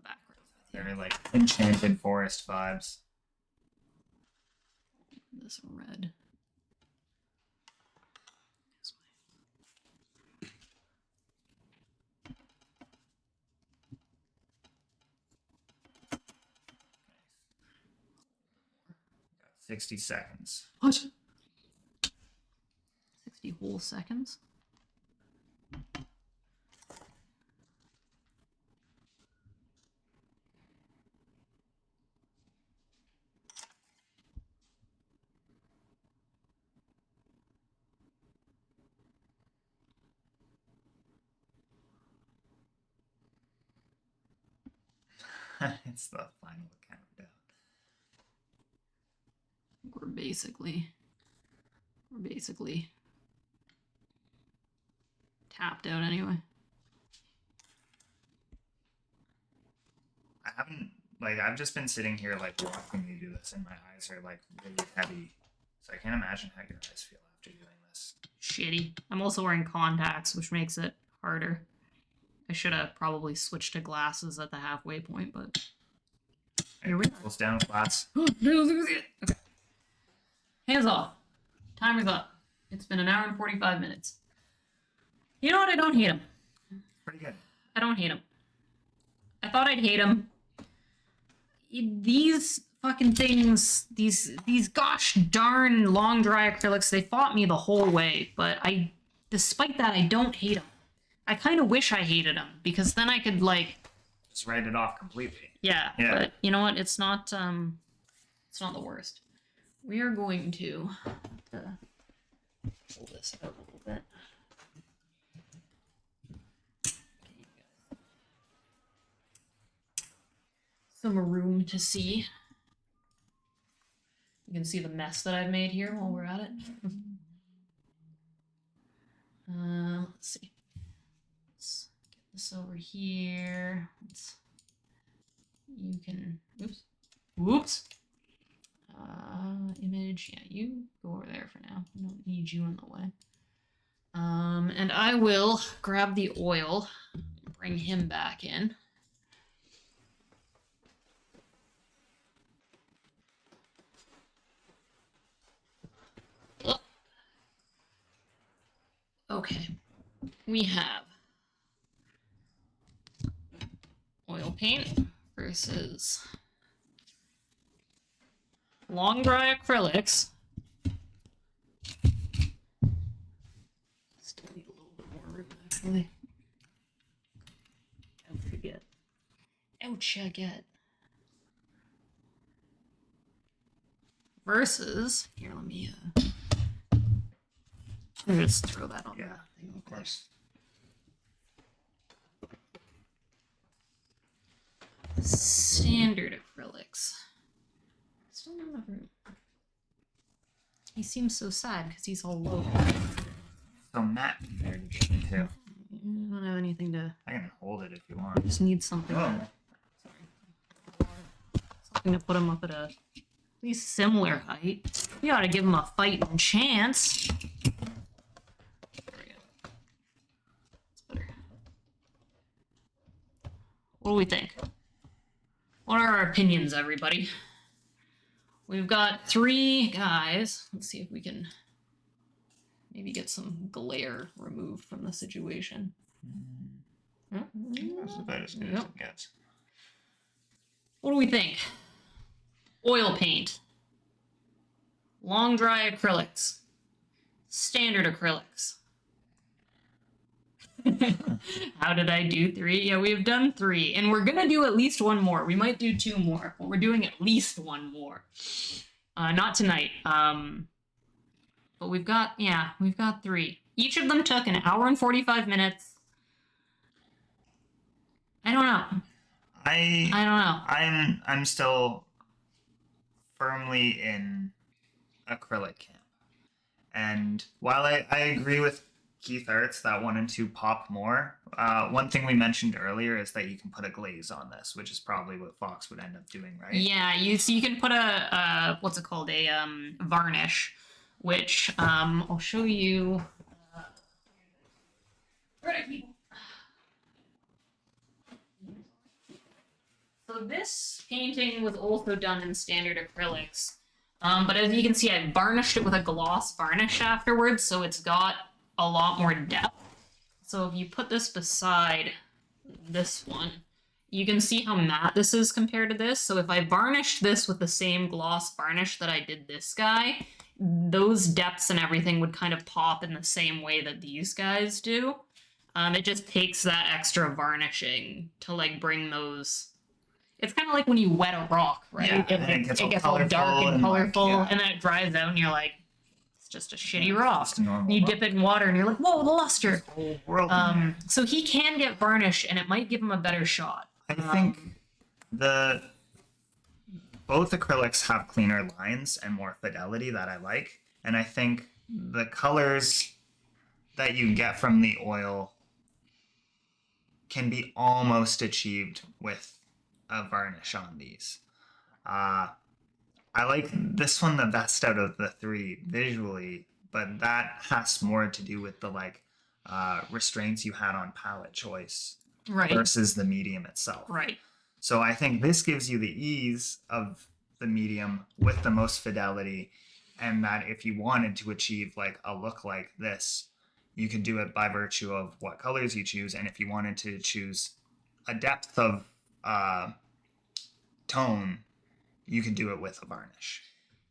background. Very like enchanted forest vibes. This red. This way. 60 seconds. What? 60 whole seconds? It's the final countdown. We're basically tapped out anyway. I've just been sitting here like watching you do this, and my eyes are like really heavy. So I can't imagine how your eyes feel after doing this. Shitty. I'm also wearing contacts, which makes it harder. I should have probably switched to glasses at the halfway point, but here we are. Close down, class. Okay. Hands off. Timer's up. It's been an hour and 45 minutes. You know what? I don't hate him. Pretty good. I don't hate him. I thought I'd hate him. These fucking things, these gosh darn long dry acrylics, they fought me the whole way, but despite that, I don't hate them. I kind of wish I hated them, because then I could, like... Just write it off completely. Yeah, Yeah. but you know what? It's not the worst. We are going to pull this out a little bit. Some room to see. You can see the mess that I've made here while we're at it. Let's see. Let's get this over here. You can, whoops. Image, yeah, you go over there for now. I don't need you in the way. And I will grab the oil, bring him back in. Okay, we have oil paint versus long dry acrylics. Still need a little bit more room, actually. Ouch, I get. versus here. Let me just throw that on. Yeah, that thing real of quick. course. Standard acrylics. Still not a room. He seems so sad because he's all low. So matte compared to Jimmy too. I don't have anything to. I can hold it if you want. Just need something. Oh. Something to put him up at a at least similar height. You ought to give him a fighting chance. There we go. That's better. What do we think? What are our opinions, everybody? We've got 3 guys. Let's see if we can maybe get some glare removed from the situation. That's about as good as it gets. What do we think? Oil paint. Long dry acrylics. Standard acrylics. How did I do 3? Yeah, we've done 3. And we're gonna do at least 1 more. We might do 2 more, but we're doing at least 1 more. Not tonight. But we've got 3. Each of them took an hour and 45 minutes. I don't know. I don't know. I'm still firmly in acrylic camp. And while I agree with Keith Arts that 1 and 2 pop more, one thing we mentioned earlier is that you can put a glaze on this, which is probably what Fox would end up doing, right? Yeah, you can put a what's it called? A varnish, which I'll show you. Where did I keep? So this painting was also done in standard acrylics, but as you can see, I varnished it with a gloss varnish afterwards, so it's got a lot more depth. So if you put this beside this one, you can see how matte this is compared to this. So if I varnished this with the same gloss varnish that I did this guy, those depths and everything would kind of pop in the same way that these guys do. It just takes that extra varnishing to like bring those. It's kind of like when you wet a rock, right? Yeah, it gets gets all all dark colorful and and, like, colorful, yeah. and then it dries out, and you're like, it's just a shitty rock. Just a normal You rock. dip it in water, and you're like, whoa, the luster. Whole world in there. So he can get varnish, and it might give him a better shot. I think both acrylics have cleaner lines and more fidelity that I like, and I think the colors that you get from the oil can be almost achieved with a varnish on these. I like this one the best out of the 3 visually, but that has more to do with the restraints you had on palette choice Right. versus the medium itself. Right. So I think this gives you the ease of the medium with the most fidelity, and that if you wanted to achieve like a look like this, you could do it by virtue of what colors you choose. And if you wanted to choose a depth of tone, you could do it with a varnish.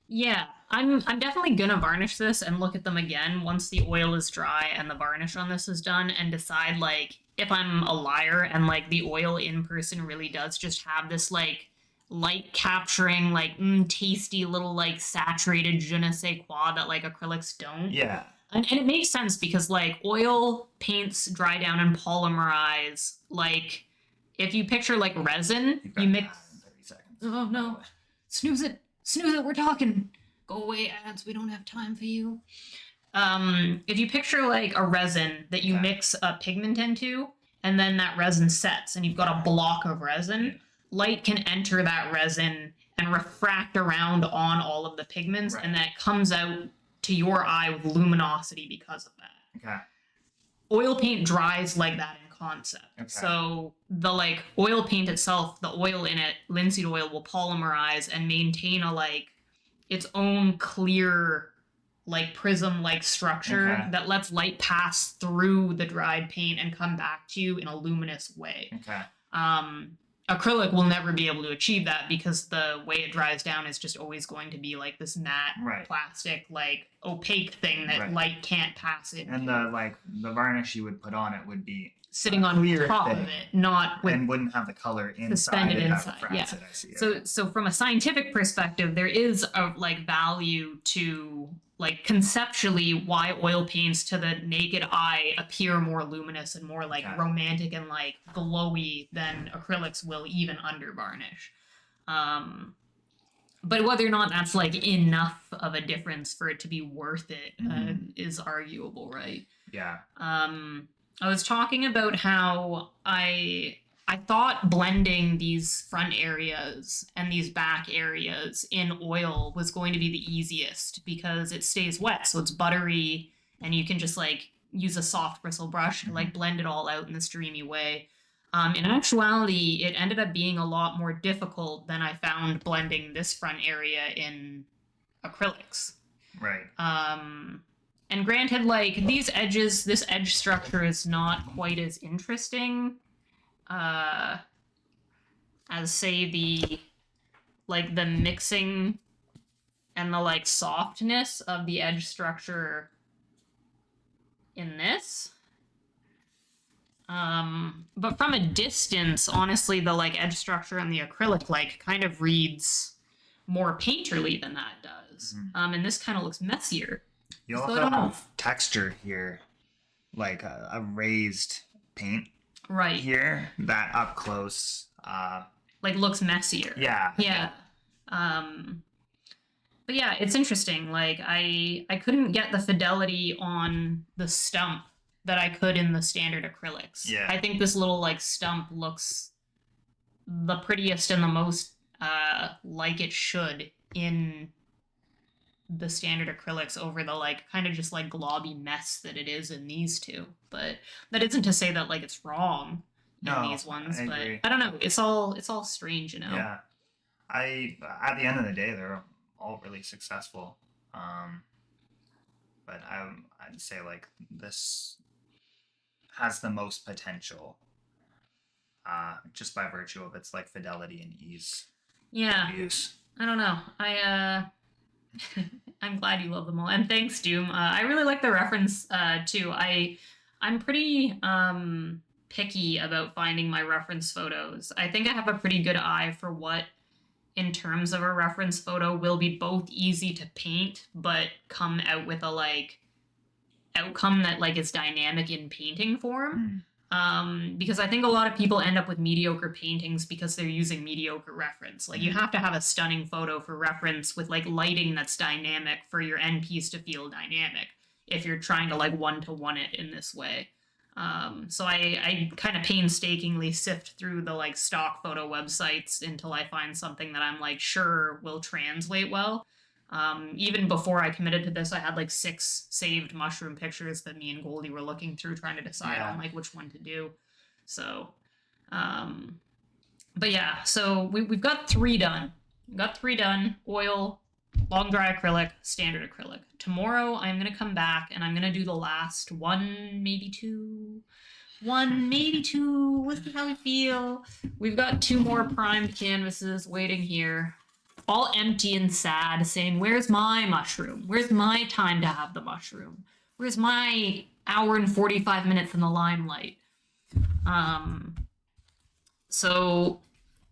Yeah, I'm definitely gonna varnish this and look at them again once the oil is dry and the varnish on this is done, and decide like if I'm a liar and like the oil in person really does just have this like light capturing like tasty little like saturated je ne sais quoi that like acrylics don't. Yeah. And it makes sense because like oil paints dry down and polymerize. Like if you picture like resin, You've got you mix. that in 30 seconds. Oh no. Snooze it. Snooze it. We're talking. Go away, ads. We don't have time for you. If you picture like a resin that you Okay. mix a pigment into, and then that resin sets, and you've got a block of resin, light can enter that resin and refract around on all of the pigments, Right. and then it comes out to your eye with luminosity because of that. Okay. Oil paint dries like that in concept. Okay. So the like oil paint itself, the oil in it, linseed oil, will polymerize and maintain a like its own clear like prism like structure Okay. that lets light pass through the dried paint and come back to you in a luminous way. Okay. Acrylic will never be able to achieve that because the way it dries down is just always going to be like this matte Right. plastic like opaque thing that Right. light can't pass it. And the varnish you would put on it would be sitting on clear top thing. of it, not with And wouldn't have the color inside. suspended It'd have inside, frets yeah. it, I see. So from a scientific perspective, there is a like value to like conceptually why oil paints to the naked eye appear more luminous and more like Okay. romantic and like glowy than acrylics will even under varnish. But whether or not that's like enough of a difference for it to be worth it is arguable, right? Yeah. I was talking about how I thought blending these front areas and these back areas in oil was going to be the easiest because it stays wet, so it's buttery, and you can just like use a soft bristle brush to like blend it all out in this dreamy way. In actuality, it ended up being a lot more difficult than I found blending this front area in acrylics. Right. And granted, like these edges, this edge structure is not quite as interesting as say the mixing and the like softness of the edge structure in this. But from a distance, honestly, the like edge structure and the acrylic like kind of reads more painterly than that does. And this kind of looks messier. You So also I don't know. have texture here, like a raised paint Right. here that up close. Like looks messier. Yeah. Yeah. But yeah, it's interesting. Like I couldn't get the fidelity on the stump that I could in the standard acrylics. Yeah. I think this little like stump looks the prettiest and the most like it should in the standard acrylics over the like kind of just like globby mess that it is in these two. But that isn't to say that like it's wrong in No, these ones. I But agree. I don't know. It's all strange, you know. Yeah. At the end of the day, they're all really successful. But I'd say like this has the most potential. Just by virtue of its like fidelity and ease Yeah. of use. I don't know. I'm glad you love them all, and thanks, Doom. I really like the reference too. I'm pretty picky about finding my reference photos. I think I have a pretty good eye for what, in terms of a reference photo, will be both easy to paint, but come out with a like outcome that like is dynamic in painting form. Because I think a lot of people end up with mediocre paintings because they're using mediocre reference. Like you have to have a stunning photo for reference with like lighting that's dynamic for your end piece to feel dynamic if you're trying to like one-to-one it in this way. So I kind of painstakingly sift through the like stock photo websites until I find something that I'm like sure will translate well. Even before I committed to this, I had like 6 saved mushroom pictures that me and Goldie were looking through trying to decide on like which one to do. So, but yeah, so we've got 3 done. We've got 3 done. Oil, long dry acrylic, standard acrylic. Tomorrow I'm going to come back and I'm going to do the last 1, maybe 2. We'll see how we feel. We've got 2 more primed canvases waiting here. All empty and sad, saying, where's my mushroom? Where's my time to have the mushroom? Where's my hour and 45 minutes in the limelight? So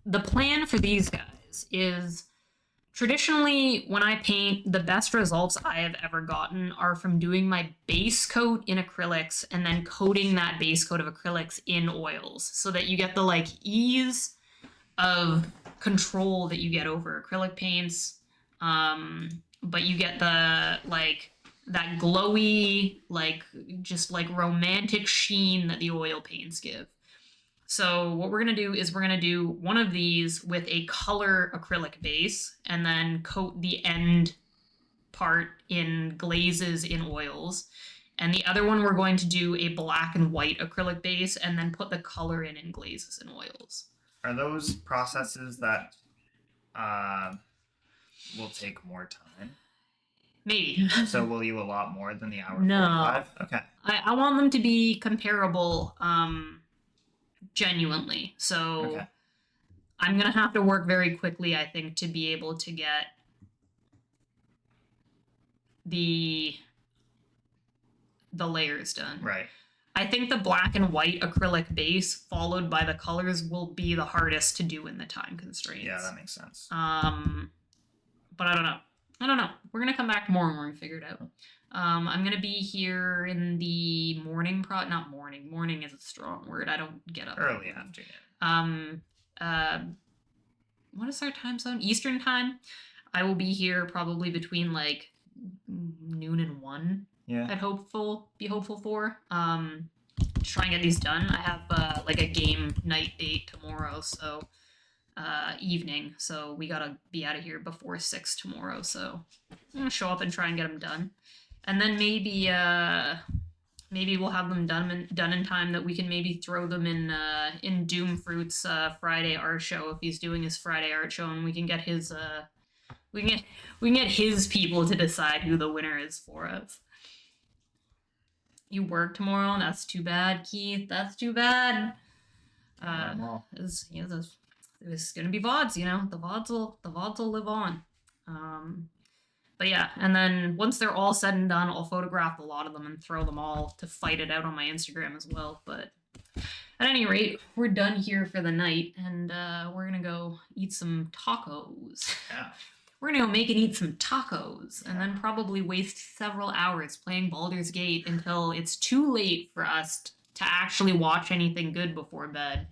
the plan for these guys is traditionally when I paint, the best results I have ever gotten are from doing my base coat in acrylics and then coating that base coat of acrylics in oils so that you get the like ease of control that you get over acrylic paints, but you get the like that glowy like just like romantic sheen that the oil paints give. So what we're gonna do is we're gonna do one of these with a color acrylic base and then coat the end part in glazes in oils, and the other one we're going to do a black and white acrylic base and then put the color in glazes and oils. Are those processes that will take more time? Maybe. So will you allot more than the hour No. 45? Okay. I want them to be comparable, genuinely. So Okay. I'm gonna have to work very quickly, I think, to be able to get the layers done. Right. I think the black and white acrylic base followed by the colors will be the hardest to do in the time constraints. Yeah, that makes sense. But I don't know. We're gonna come back tomorrow and we're gonna figure it out. I'm gonna be here in the morning. Not morning. Morning is a strong word. I don't get up Early afternoon. What is our time zone? Eastern time. I will be here probably between like noon and 1. Yeah. I'd be hopeful for. To try and get these done. I have like a game night date tomorrow, so evening. So we gotta be out of here before 6 tomorrow. So I'm gonna show up and try and get them done, and then maybe we'll have them done in time that we can maybe throw them in Doomfruit's Friday art show if he's doing his Friday art show, and we can get his we can get his people to decide who the winner is for us. You work tomorrow? That's too bad, Keith. That's too bad. There's gonna be VODs, the VODs will live on. But yeah, and then once they're all said and done, I'll photograph a lot of them and throw them all to fight it out on my Instagram as well. But at any rate, we're done here for the night, and we're gonna go eat some tacos. Yeah. We're gonna go make and eat some tacos, and then probably waste several hours playing Baldur's Gate until it's too late for us to actually watch anything good before bed,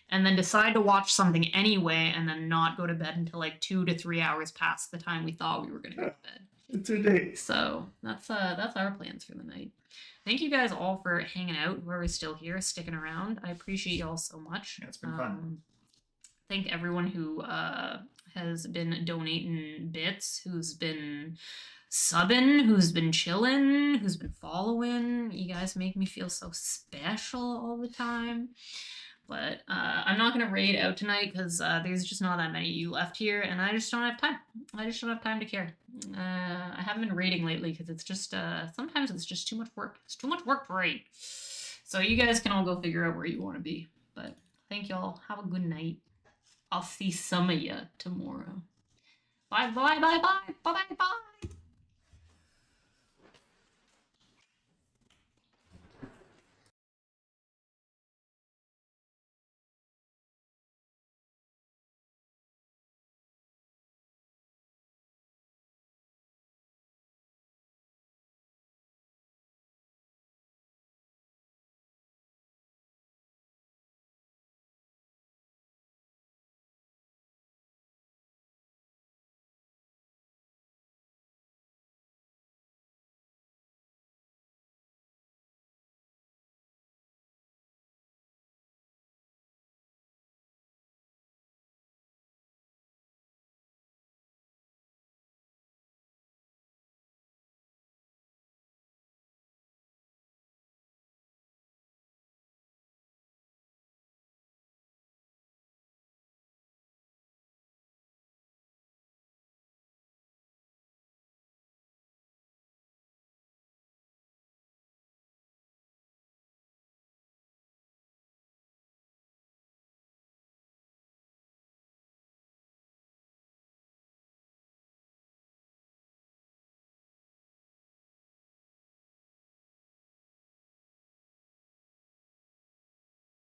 and then decide to watch something anyway, and then not go to bed until like 2 to 3 hours past the time we thought we were gonna go to bed. It's a day. So that's our plans for the night. Thank you guys all for hanging out. Whoever's still here, sticking around. I appreciate y'all so much. Yeah, it's been fun. Thank everyone who has been donating bits, who's been subbing, who's been chilling, who's been following. You guys make me feel so special all the time. But I'm not going to raid out tonight because there's just not that many of you left here, and I just don't have time. I just don't have time to care. I haven't been raiding lately because it's just, sometimes it's just too much work. It's too much work to raid. So you guys can all go figure out where you want to be. But thank y'all. Have a good night. I'll see some of you tomorrow. Bye, bye, bye, bye, bye, bye, bye.